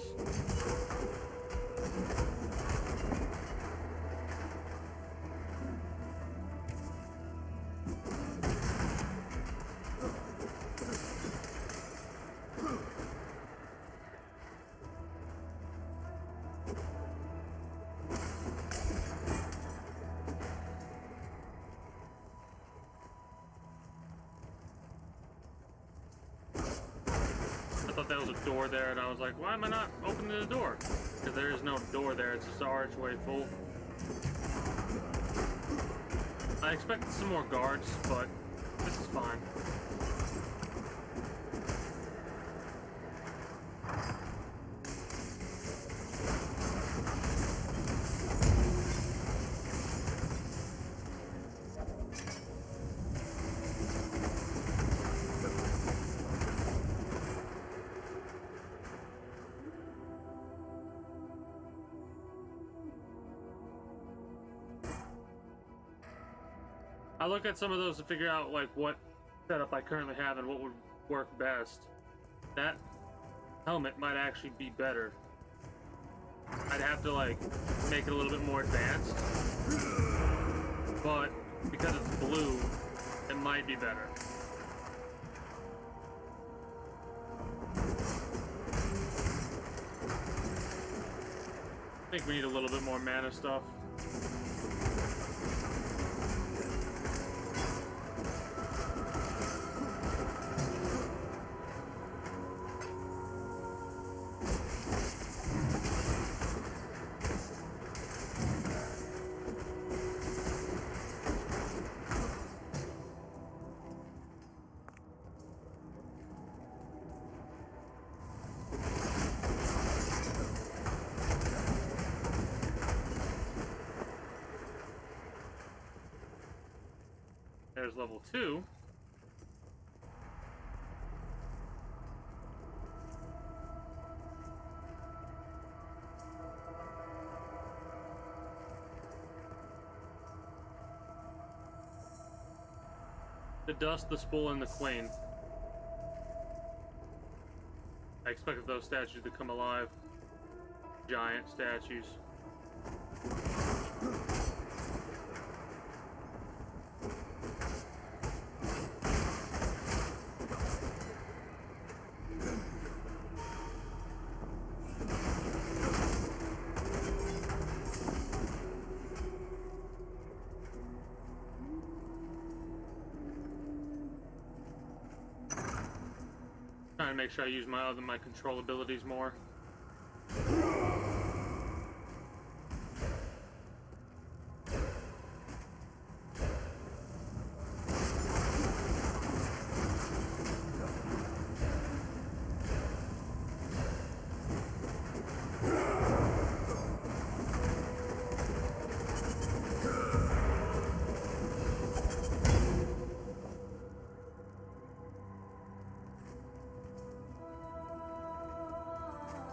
I thought that was a door there, and I was like, why am I not opening the door? Because there is no door there, it's just an archway full. I expected some more guards, but this is fine. I look at some of those to figure out like what setup I currently have and what would work best. That helmet might actually be better. I'd have to like make it a little bit more advanced, but because it's blue, it might be better. I think we need a little bit more mana stuff. There's level 2. The dust, the spool, and the queen. I expected those statues to come alive. Giant statues. Trying to make sure I use my control abilities more.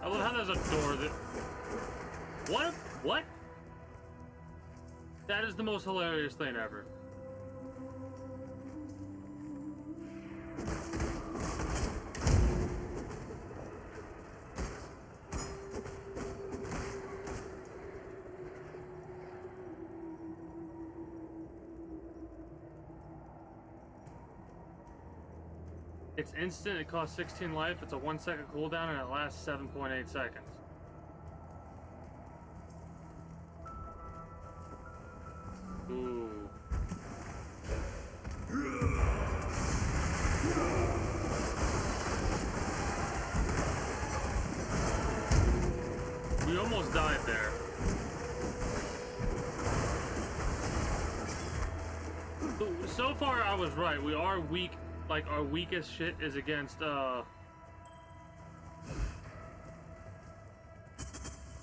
I love how there's a door that... What? What? That is the most hilarious thing ever. It's instant, it costs 16 life, it's a 1 second cooldown, and it lasts 7.8 seconds. Ooh. We almost died there. So far I was right, we are weak. Like, our weakest shit is against,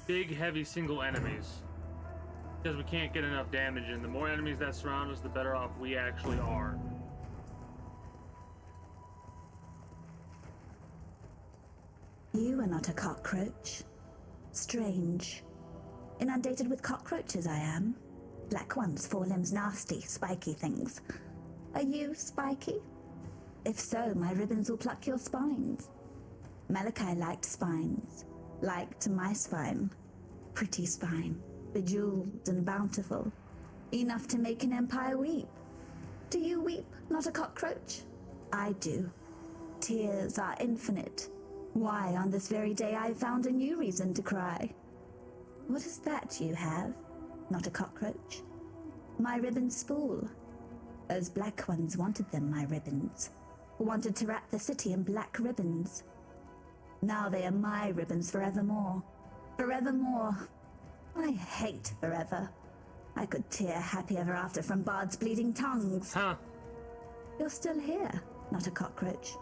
big, heavy, single enemies. Because we can't get enough damage, and the more enemies that surround us, the better off we actually are. You are not a cockroach. Strange. Inundated with cockroaches, I am. Black ones, four limbs, nasty, spiky things. Are you spiky? If so, my ribbons will pluck your spines. Malachi liked spines. Liked my spine. Pretty spine. Bejeweled and bountiful. Enough to make an empire weep. Do you weep, not a cockroach? I do. Tears are infinite. Why, on this very day I found a new reason to cry. What is that you have? Not a cockroach. My ribbon spool. Those black ones wanted them, my ribbons. Wanted to wrap the city in black ribbons. Now they are my ribbons forevermore. Forevermore. I hate forever. I could tear happy ever after from bards' bleeding tongues. Huh. You're still here, not a cockroach.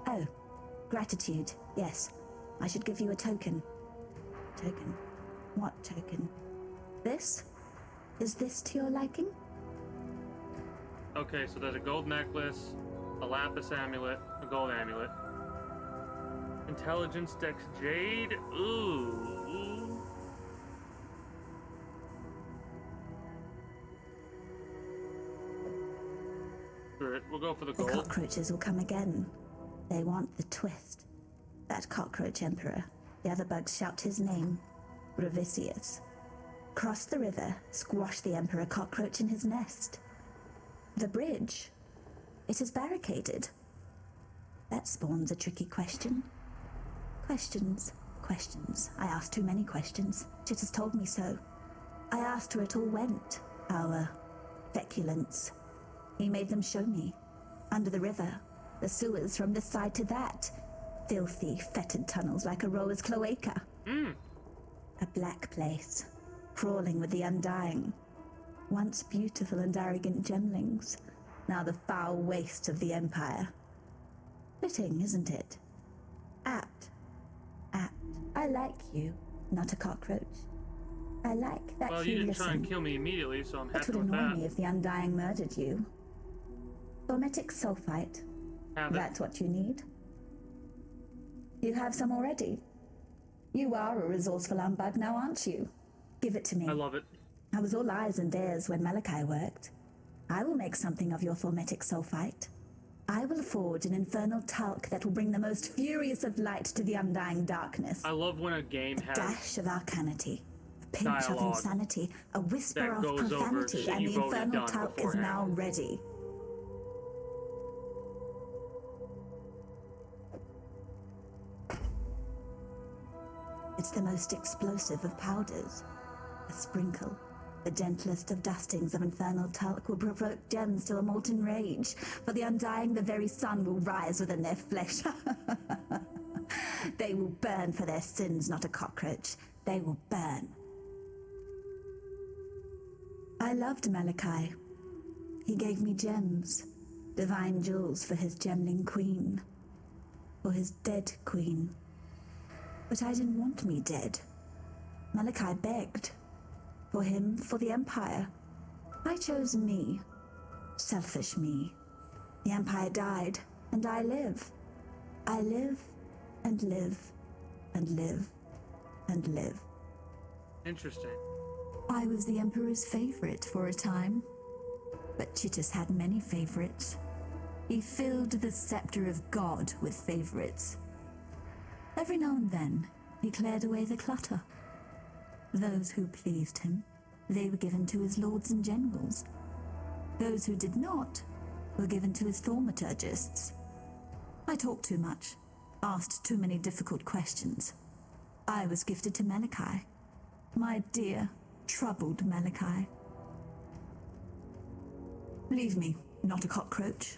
Oh, gratitude, yes. I should give you a token. Token? What token? This? Is this to your liking? Okay, so there's a gold necklace, a lapis amulet, a gold amulet. Intelligence, dex, jade. Ooh. Screw it, we'll go for the gold. The cockroaches will come again. They want the twist. That cockroach emperor. The other bugs shout his name. Ravisius. Cross the river, squash the emperor cockroach in his nest. The bridge. It is barricaded. That spawns a tricky question. Questions. I asked too many questions. Chit has told me so. I asked where it all went. Our feculence. He made them show me. Under the river. The sewers from this side to that. Filthy, fetid tunnels like a rower's cloaca. A black place. Crawling with the undying. Once beautiful and arrogant gemlings. Now the foul waste of the Empire. Fitting, isn't it? Apt. I like you, not a cockroach. I like that well, you didn't listen. try and kill me immediately, so I'm That happy would with annoy that. me if the Undying murdered you. Formetic sulfite. That's what you need. You have some already. You are a resourceful umbug now, aren't you? Give it to me. I love it. I was all eyes and ears when Malachi worked. I will make something of your formetic sulfite. I will forge an infernal talc that will bring the most furious of light to the undying darkness. I love when a game has Dash of arcanity, a pinch of dialogue insanity, a whisper that of goes over profanity, shit and the you've already infernal done talc is beforehand. now ready. It's the most explosive of powders. A sprinkle, the gentlest of dustings of infernal talc will provoke gems to a molten rage. For the undying, the very sun will rise within their flesh. They will burn for their sins, not a cockroach. They will burn. I loved Malachi. He gave me gems, divine jewels for his gemling queen. For his dead queen. But I didn't want me dead. Malachi begged. For him, for the Empire. I chose me. Selfish me. The Empire died, and I live. I live, and live, and live, and live. Interesting. I was the Emperor's favorite for a time. But Chittus had many favorites. He filled the scepter of God with favorites. Every now and then, he cleared away the clutter. Those who pleased him, they were given to his lords and generals. Those who did not were given to his thaumaturgists. I talked too much, asked too many difficult questions. I was gifted to Malachi. My dear, troubled Malachi. Leave me, not a cockroach.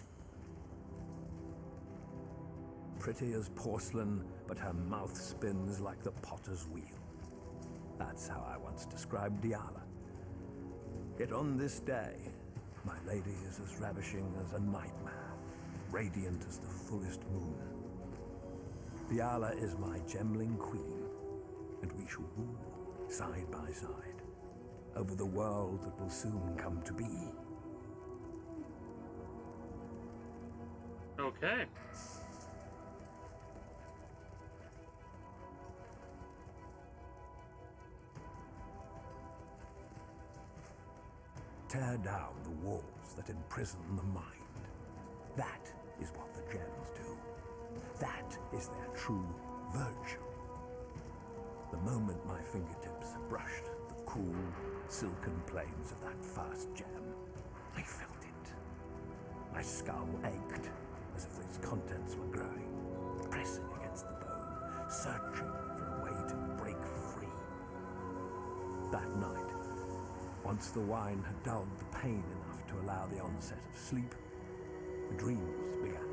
Pretty as porcelain, but her mouth spins like the potter's wheel. That's how I once described Diala. Yet on this day, my lady is as ravishing as a nightmare, radiant as the fullest moon. Diala is my gemling queen, and we shall rule side by side over the world that will soon come to be. Okay. tear down the walls that imprison the mind. That is what the gems do. That is their true virtue. The moment my fingertips brushed the cool, silken plains of that first gem, I felt it. My skull ached as if its contents were growing, pressing against the bone, searching for a way to break free. That night, once the wine had dulled the pain enough to allow the onset of sleep, the dreams began.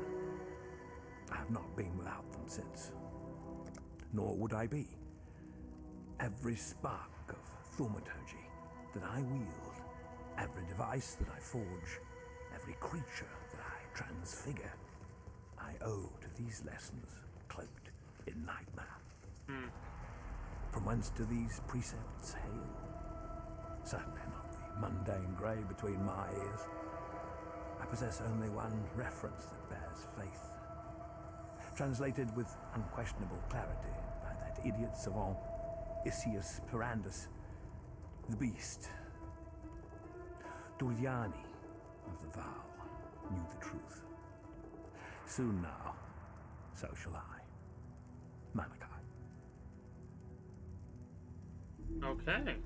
I have not been without them since, nor would I be. Every spark of thaumaturgy that I wield, every device that I forge, every creature that I transfigure, I owe to these lessons cloaked in nightmare. From whence do these precepts hail? Certainly not the mundane grey between my ears. I possess only one reference that bears faith, translated with unquestionable clarity by that idiot savant, Isius Perandus, the beast. Duriani of the Val knew the truth. Soon now, so shall I. Malachi. Okay.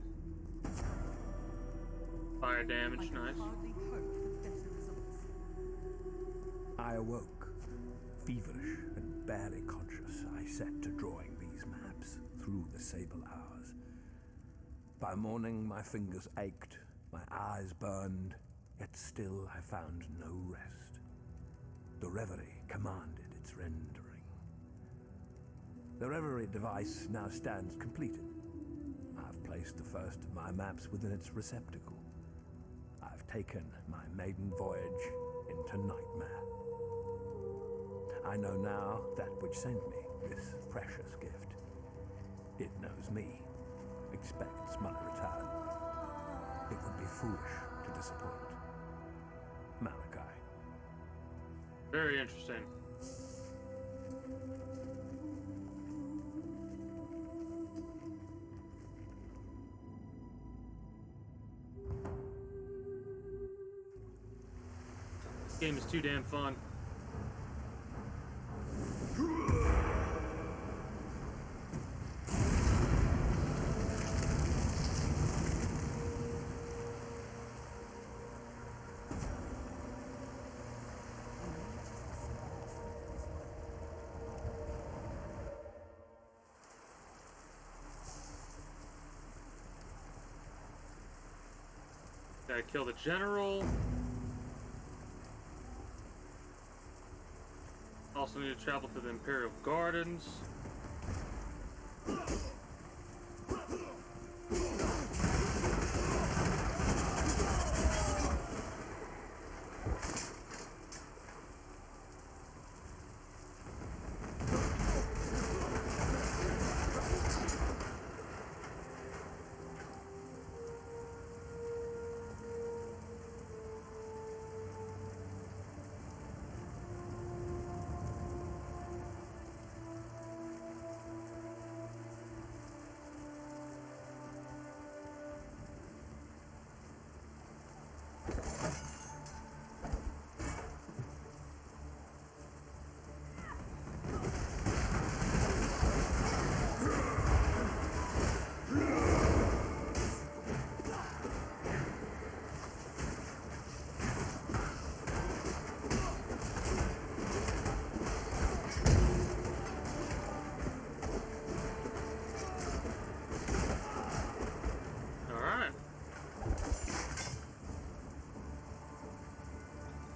Fire damage, nice. I awoke, feverish and barely conscious. I set to drawing these maps through the sable hours. By morning, my fingers ached, my eyes burned, yet still I found no rest. The reverie commanded its rendering. The reverie device now stands completed. I've placed the first of my maps within its receptacle. I've taken my maiden voyage into nightmare. I know now that which sent me this precious gift. It knows me, expects my return. It would be foolish to disappoint. Malachi. Very interesting. This game is too damn fun. Gotta kill the general. Also need to travel to the Imperial Gardens.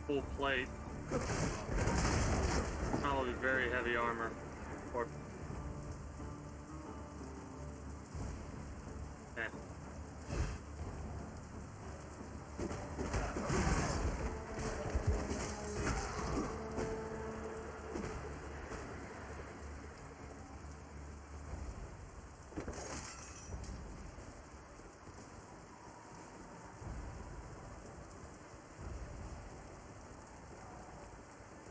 Full plate. Probably very heavy armor. Or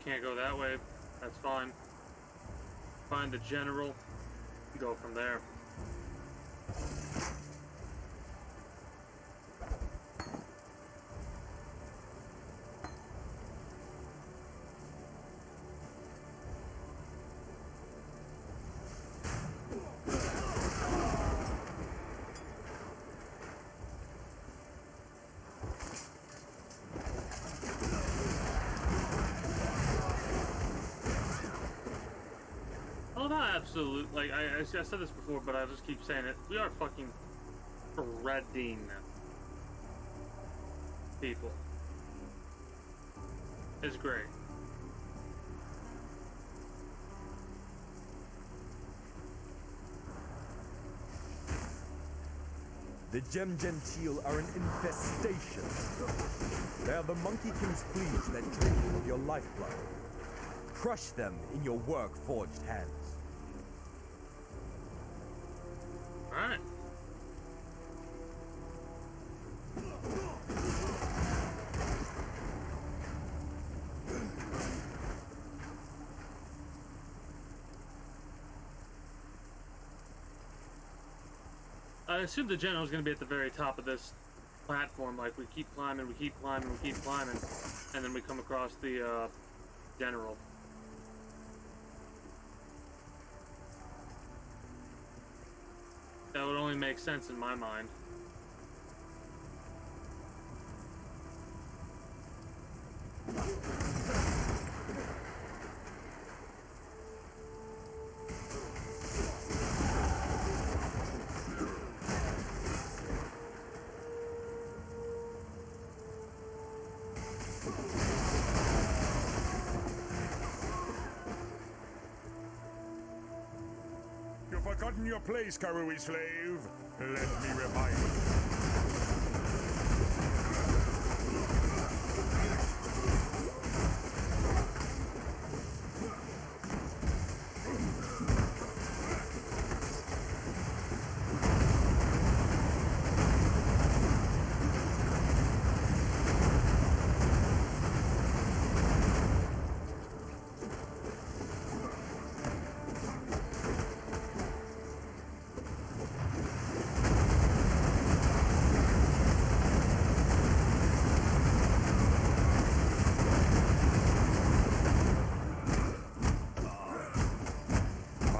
can't go that way. That's fine. Find the general. Go from there. love how absolute, like, I said this before, but I'll just keep saying it. We are fucking shredding people. It's great. The Gem Gentile are an infestation. They are the Monkey King's fleas that drink of your lifeblood. Crush them in your work-forged hands. Alright. I assume the general's going to be at the very top of this platform. Like, we keep climbing, we keep climbing, we keep climbing, and then we come across the general. That would only make sense in my mind. You've forgotten your place, Karui slave. Let me remind you.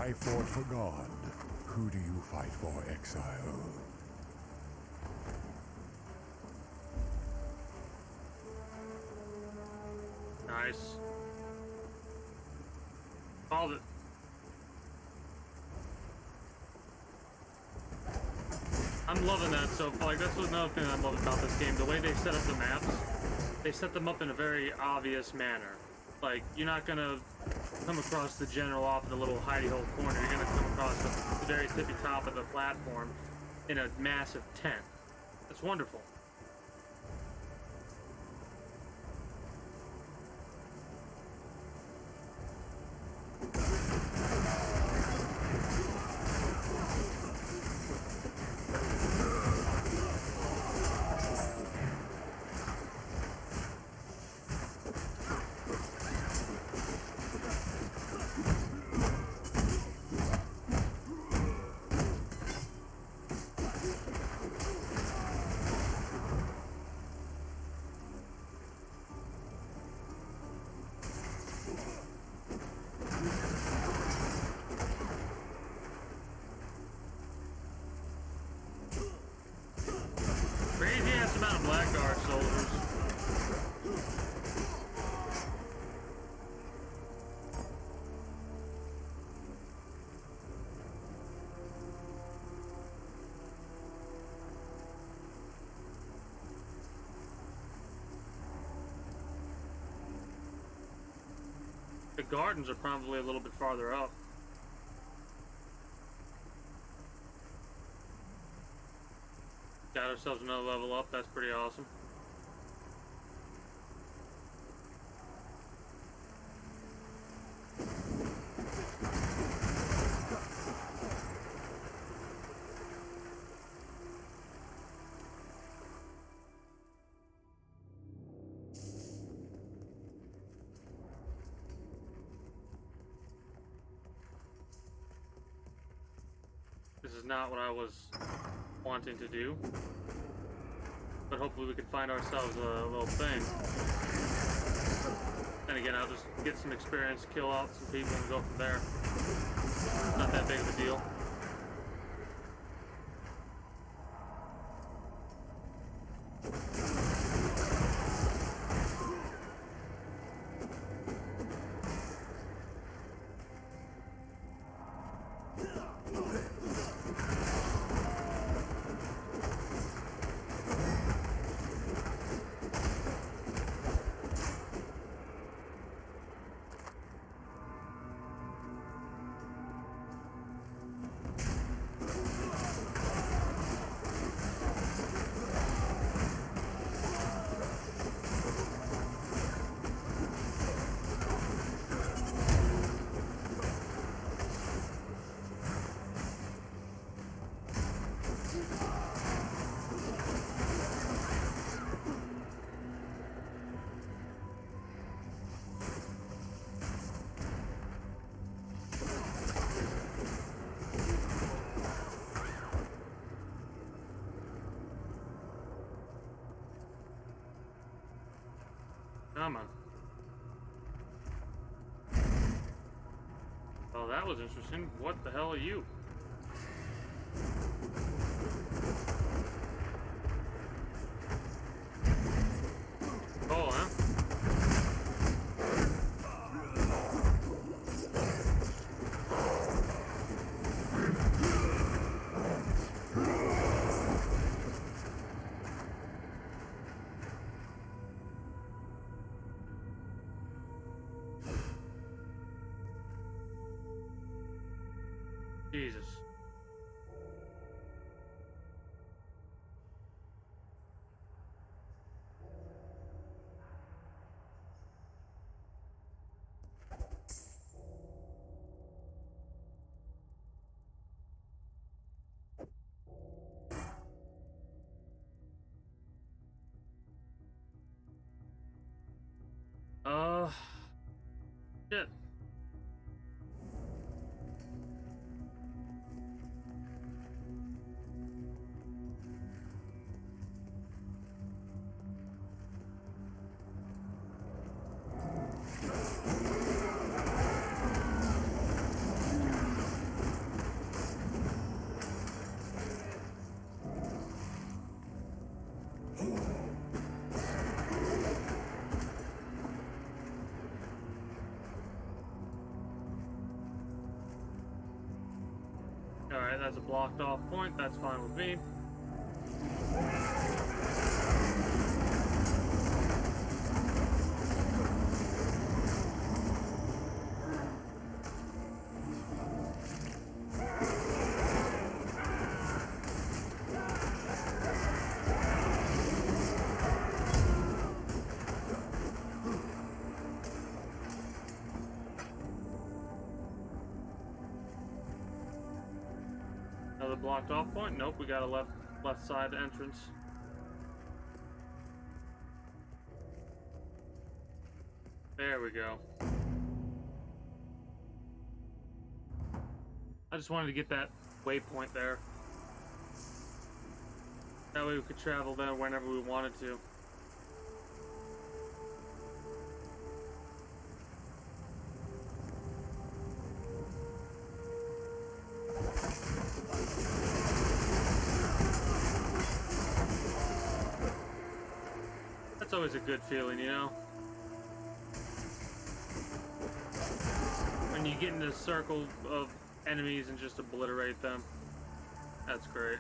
I fought for God. Who do you fight for, Exile? Nice. Called it. I'm loving that so far. Like, that's another thing I love about this game. The way they set up the maps, they set them up in a very obvious manner. Like, you're not gonna come across the general off in a little hidey hole corner. You're gonna come across the very tippy top of the platform in a massive tent. That's wonderful. Crazy ass amount of Blackguard soldiers. The gardens are probably a little bit farther up. Got ourselves another level up, that's pretty awesome. This is not what I was wanting to do, but hopefully we can find ourselves a little thing. Then again, I'll just get some experience, kill out some people, and go from there. Not that big of a deal. Come on. Oh, that was interesting. What the hell are you? Oh, huh? Jesus. Shit. Alright, that's a blocked off point. That's fine with me. Another blocked off point? Nope, we got a left side entrance. There we go. I just wanted to get that waypoint there. That way we could travel there whenever we wanted to. That's always a good feeling, you know? When you get into a circle of enemies and just obliterate them. That's great.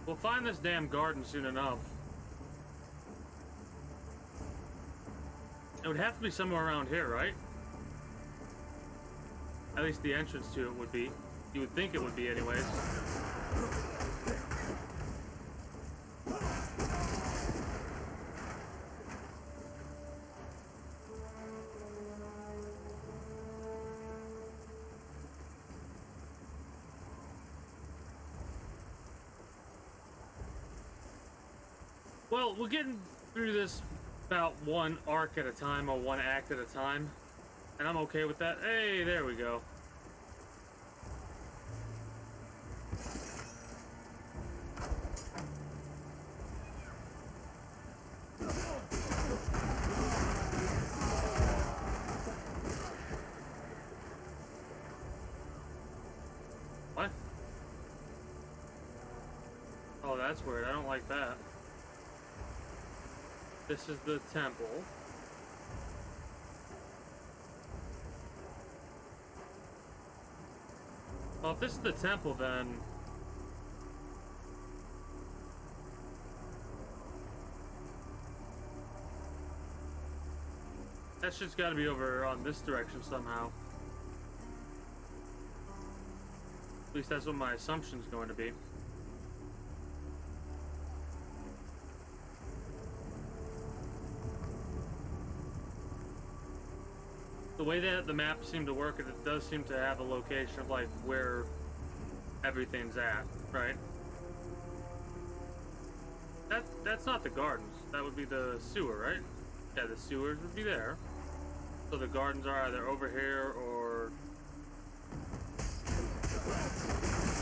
We'll find this damn garden soon enough. It would have to be somewhere around here, right? At least the entrance to it would be. You would think it would be anyways. Well, we're getting through this about one arc at a time, or one act at a time. And I'm okay with that. Hey, there we go. What? Oh, that's weird. I don't like that. This is the temple. Well, if this is the temple, then... That's just gotta be over on this direction somehow. At least that's what my assumption's going to be. The way that the map seemed to work, it does seem to have a location of like where everything's at, right? That's not the gardens. That would be the sewer, right? Yeah, the sewers would be there. So the gardens are either over here or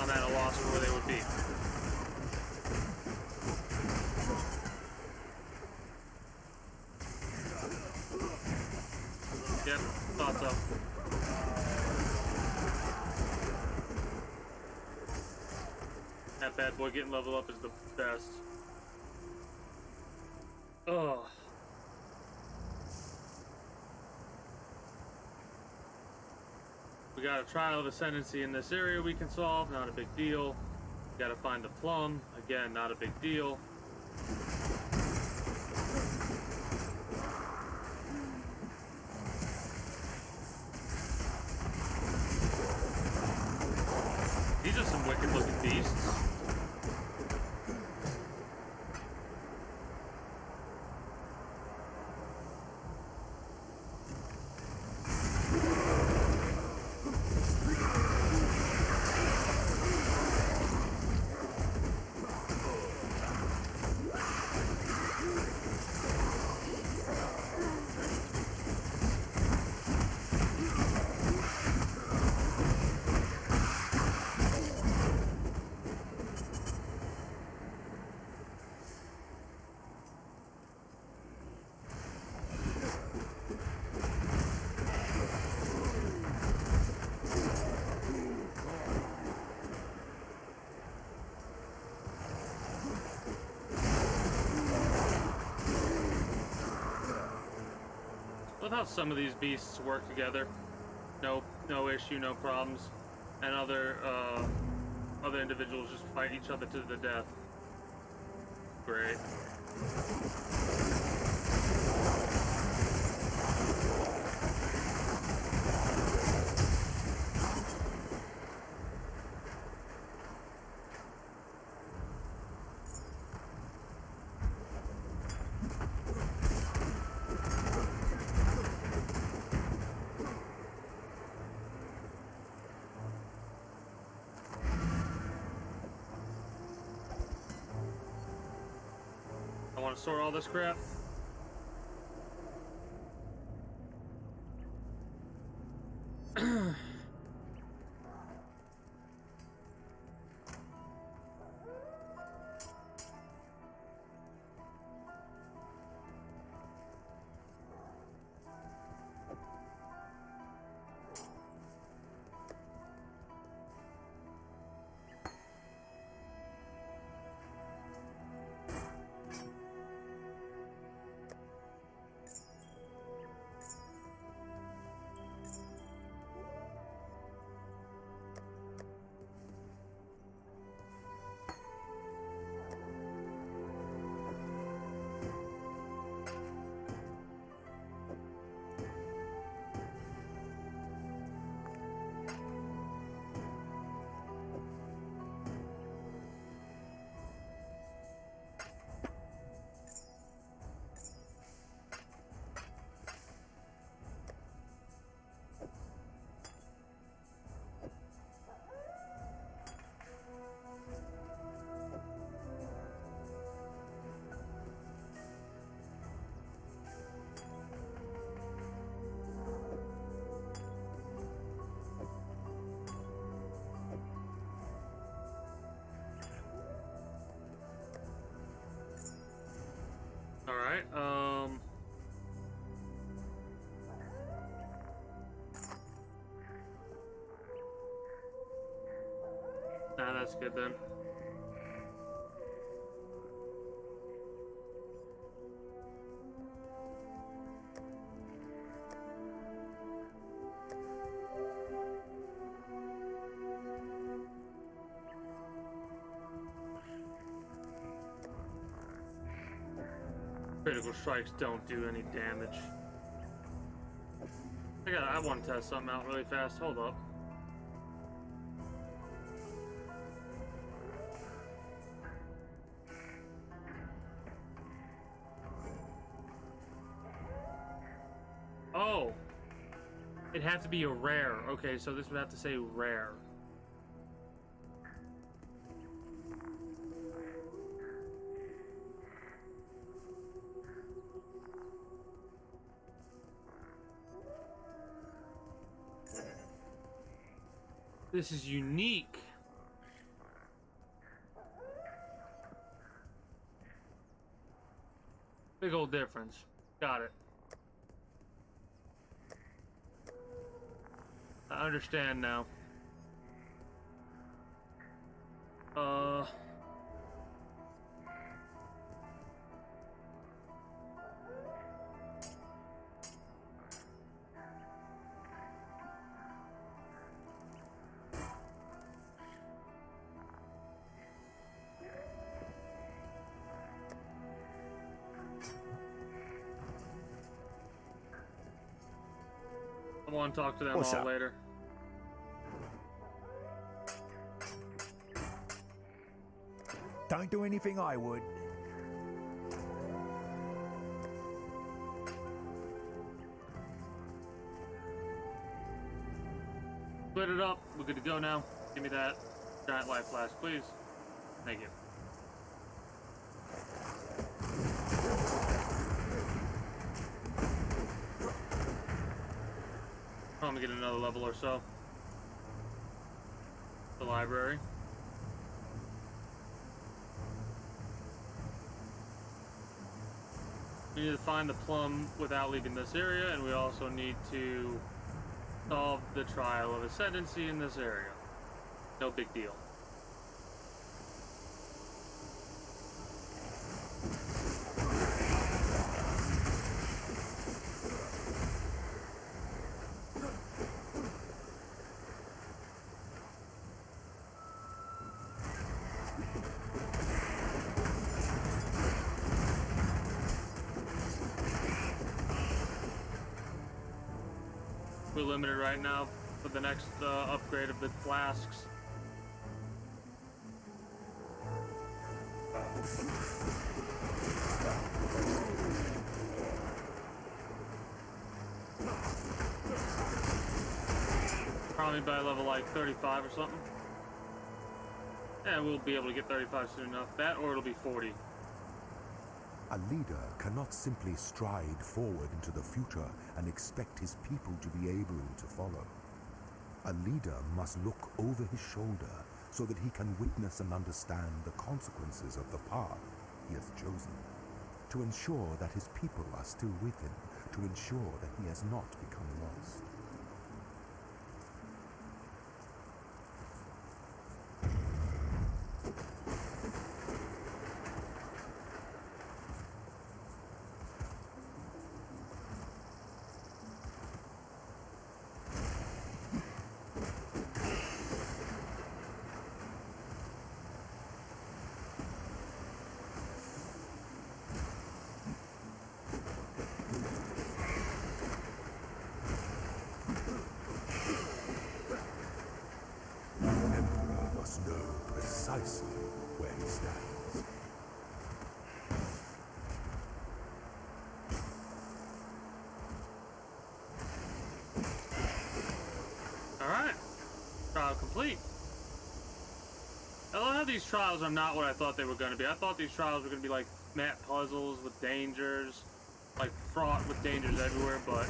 I'm at a loss for where they would be. Yep, thought so. That bad boy getting leveled up is the best. Ugh. We got a trial of ascendancy in this area we can solve, not a big deal. We gotta find the plum, again, not a big deal. These are some wicked looking beasts. Love how some of these beasts work together. No issue, no problems. And other individuals just fight each other to the death. Great. I want to store all this crap. Alright, nah, that's good then. Critical strikes don't do any damage. I want to test something out really fast. Hold up. Oh! It'd have to be a rare. Okay, so this would have to say rare. This is unique. Big old difference. Got it. I understand now. I want to talk to them What's all up? later. Don't do anything I would. Split it up. We're good to go now. Give me that giant life flash, please. Thank you. I'm gonna get another level or so. The library. We need to find the plum without leaving this area, and we also need to solve the trial of ascendancy in this area. No big deal. We're limited right now for the next upgrade of the flasks. Probably by level like 35 or something. Yeah, we'll be able to get 35 soon enough. That or it'll be 40. A leader cannot simply stride forward into the future and expect his people to be able to follow. A leader must look over his shoulder so that he can witness and understand the consequences of the path he has chosen, to ensure that his people are still with him, to ensure that he has not become lost. Precisely where he stands. Alright. Trial complete. I love how these trials are not what I thought they were going to be. I thought these trials were going to be like map puzzles with dangers, like fraught with dangers everywhere, but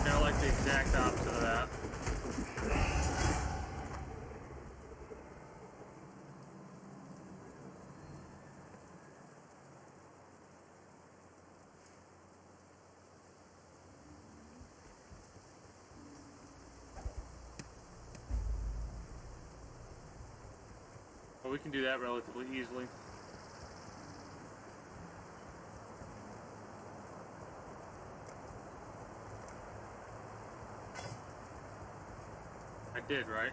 they're like the exact opposite of that. But we can do that relatively easily. I did, right?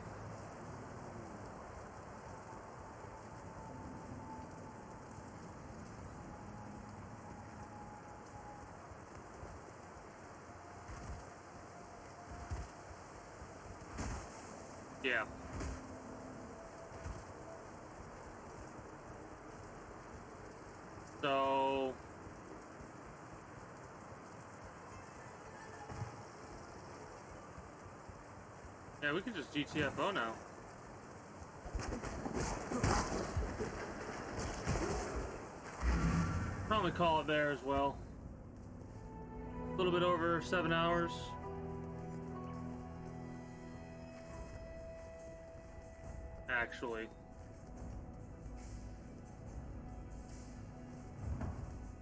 Yeah. So yeah, we can just GTFO now. Probably call it there as well. A little bit over 7 hours. actually.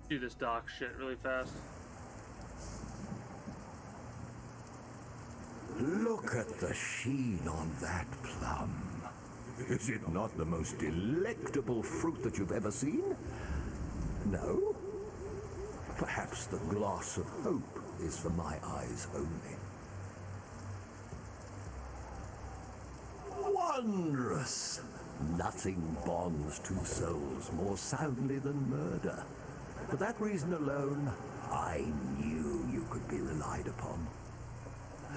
Do this dock shit really fast. Look at the sheen on that plum. Is it not the most delectable fruit that you've ever seen? No? Perhaps the gloss of hope is for my eyes only. Wondrous! Nothing bonds two souls more soundly than murder. For that reason alone, I knew you could be relied upon.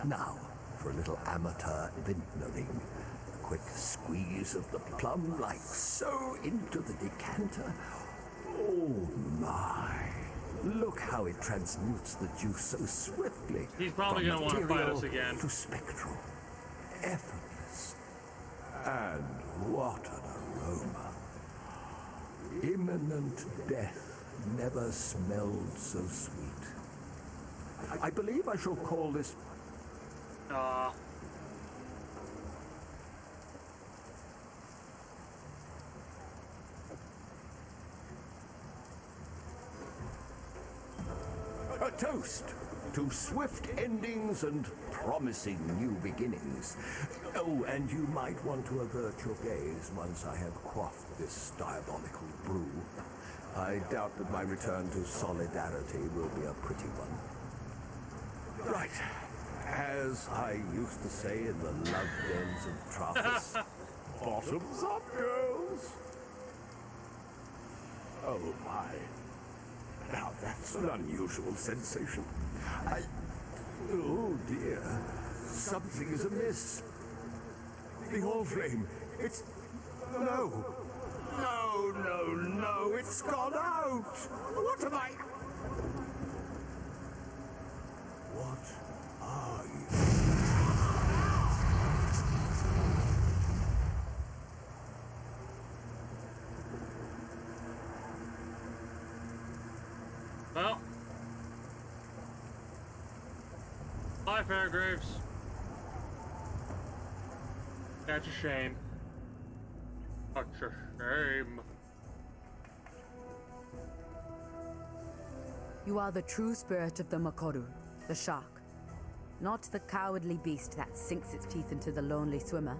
Now, for a little amateur vintnering. A quick squeeze of the plum like so into the decanter. Oh my! Look how it transmutes the juice so swiftly. He's probably going to want to fight us again. To spectral. Effortless. And what an aroma. Imminent death never smelled so sweet. I believe I shall call this... a toast to swift endings and promising new beginnings. Oh, and you might want to avert your gaze once I have quaffed this diabolical brew. I doubt that my return to solidarity will be a pretty one. Right. As I used to say in the love dens of Traphus, bottoms up, girls. Oh my. Now that's an unusual sensation. Oh dear. Something is amiss. The All Flame. It's... No. No. It's gone out. What am I... What are you? Well. Bye, Fairgraves. That's a shame. Such a shame. You are the true spirit of the Makoru, the shark. Not the cowardly beast that sinks its teeth into the lonely swimmer.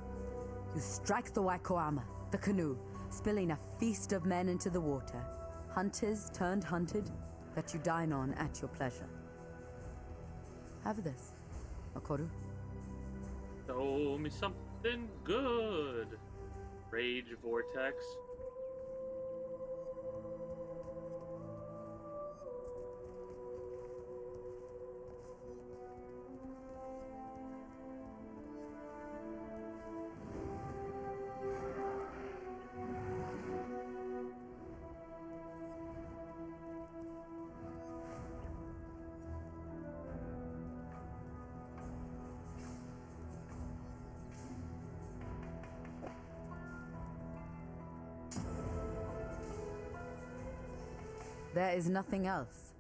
You strike the Waikoama, the canoe, spilling a feast of men into the water. Hunters turned hunted, that you dine on at your pleasure. Have this, Makoru. Show me something good. Rage Vortex. There is nothing else.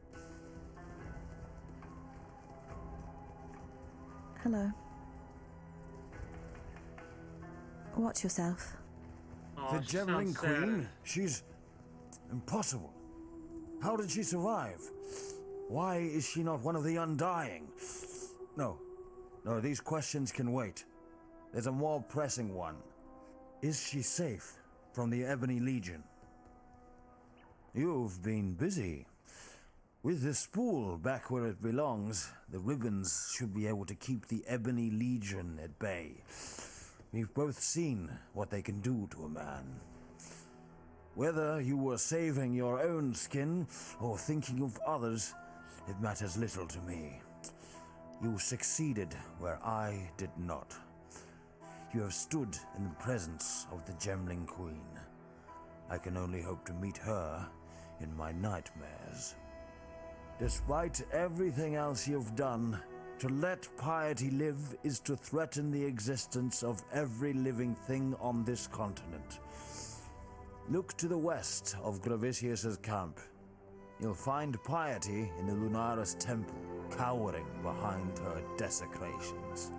Hello. Watch yourself. The Gemling Queen? She's... impossible. How did she survive? Why is she not one of the Undying? No, these questions can wait. There's a more pressing one. Is she safe from the Ebony Legion? You've been busy. With the spool back where it belongs, the ribbons should be able to keep the Ebony Legion at bay. We've both seen what they can do to a man. Whether you were saving your own skin or thinking of others, it matters little to me. You succeeded where I did not. You have stood in the presence of the Gemling Queen. I can only hope to meet her in my nightmares. Despite everything else you've done, to let piety live is to threaten the existence of every living thing on this continent. Look to the west of Gravisius's camp. You'll find piety in the Lunaris temple, cowering behind her desecrations.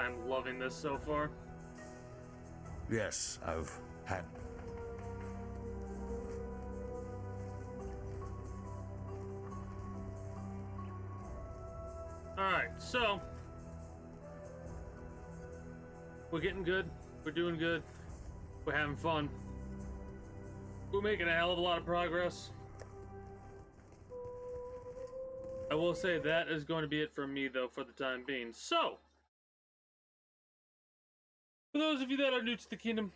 I'm loving this so far. Yes, I've had. Alright, so we're getting good. We're doing good. We're having fun. We're making a hell of a lot of progress. I will say that is going to be it from me, though, for the time being. So, for those of you that are new to the kingdom,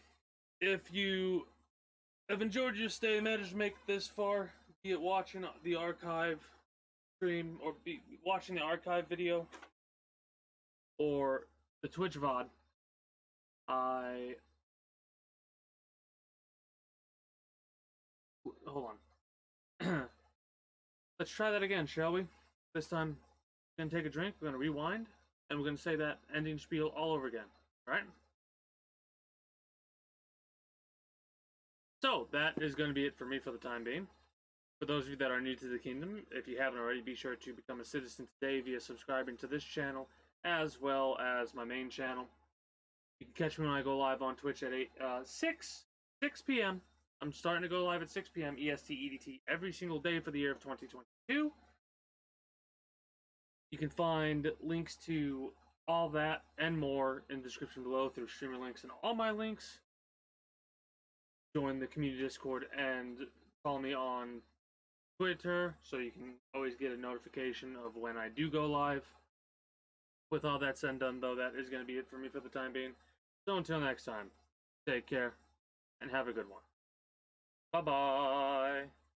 if you have enjoyed your stay and managed to make it this far, be it watching the archive stream, or be watching the archive video, or the Twitch VOD, hold on. Let's try that again, shall we? This time, we're gonna take a drink, we're gonna rewind, and we're gonna say that ending spiel all over again, right? So, that is gonna be it for me for the time being. For those of you that are new to the kingdom, if you haven't already, be sure to become a citizen today via subscribing to this channel, as well as my main channel. You can catch me when I go live on Twitch at 6 p.m. I'm starting to go live at 6 p.m. EST EDT every single day for the year of 2022. You can find links to all that and more in the description below through streamer links and all my links. Join the community Discord and follow me on Twitter so you can always get a notification of when I do go live. With all that said and done, though, that is going to be it for me for the time being. So until next time, take care and have a good one. Bye-bye.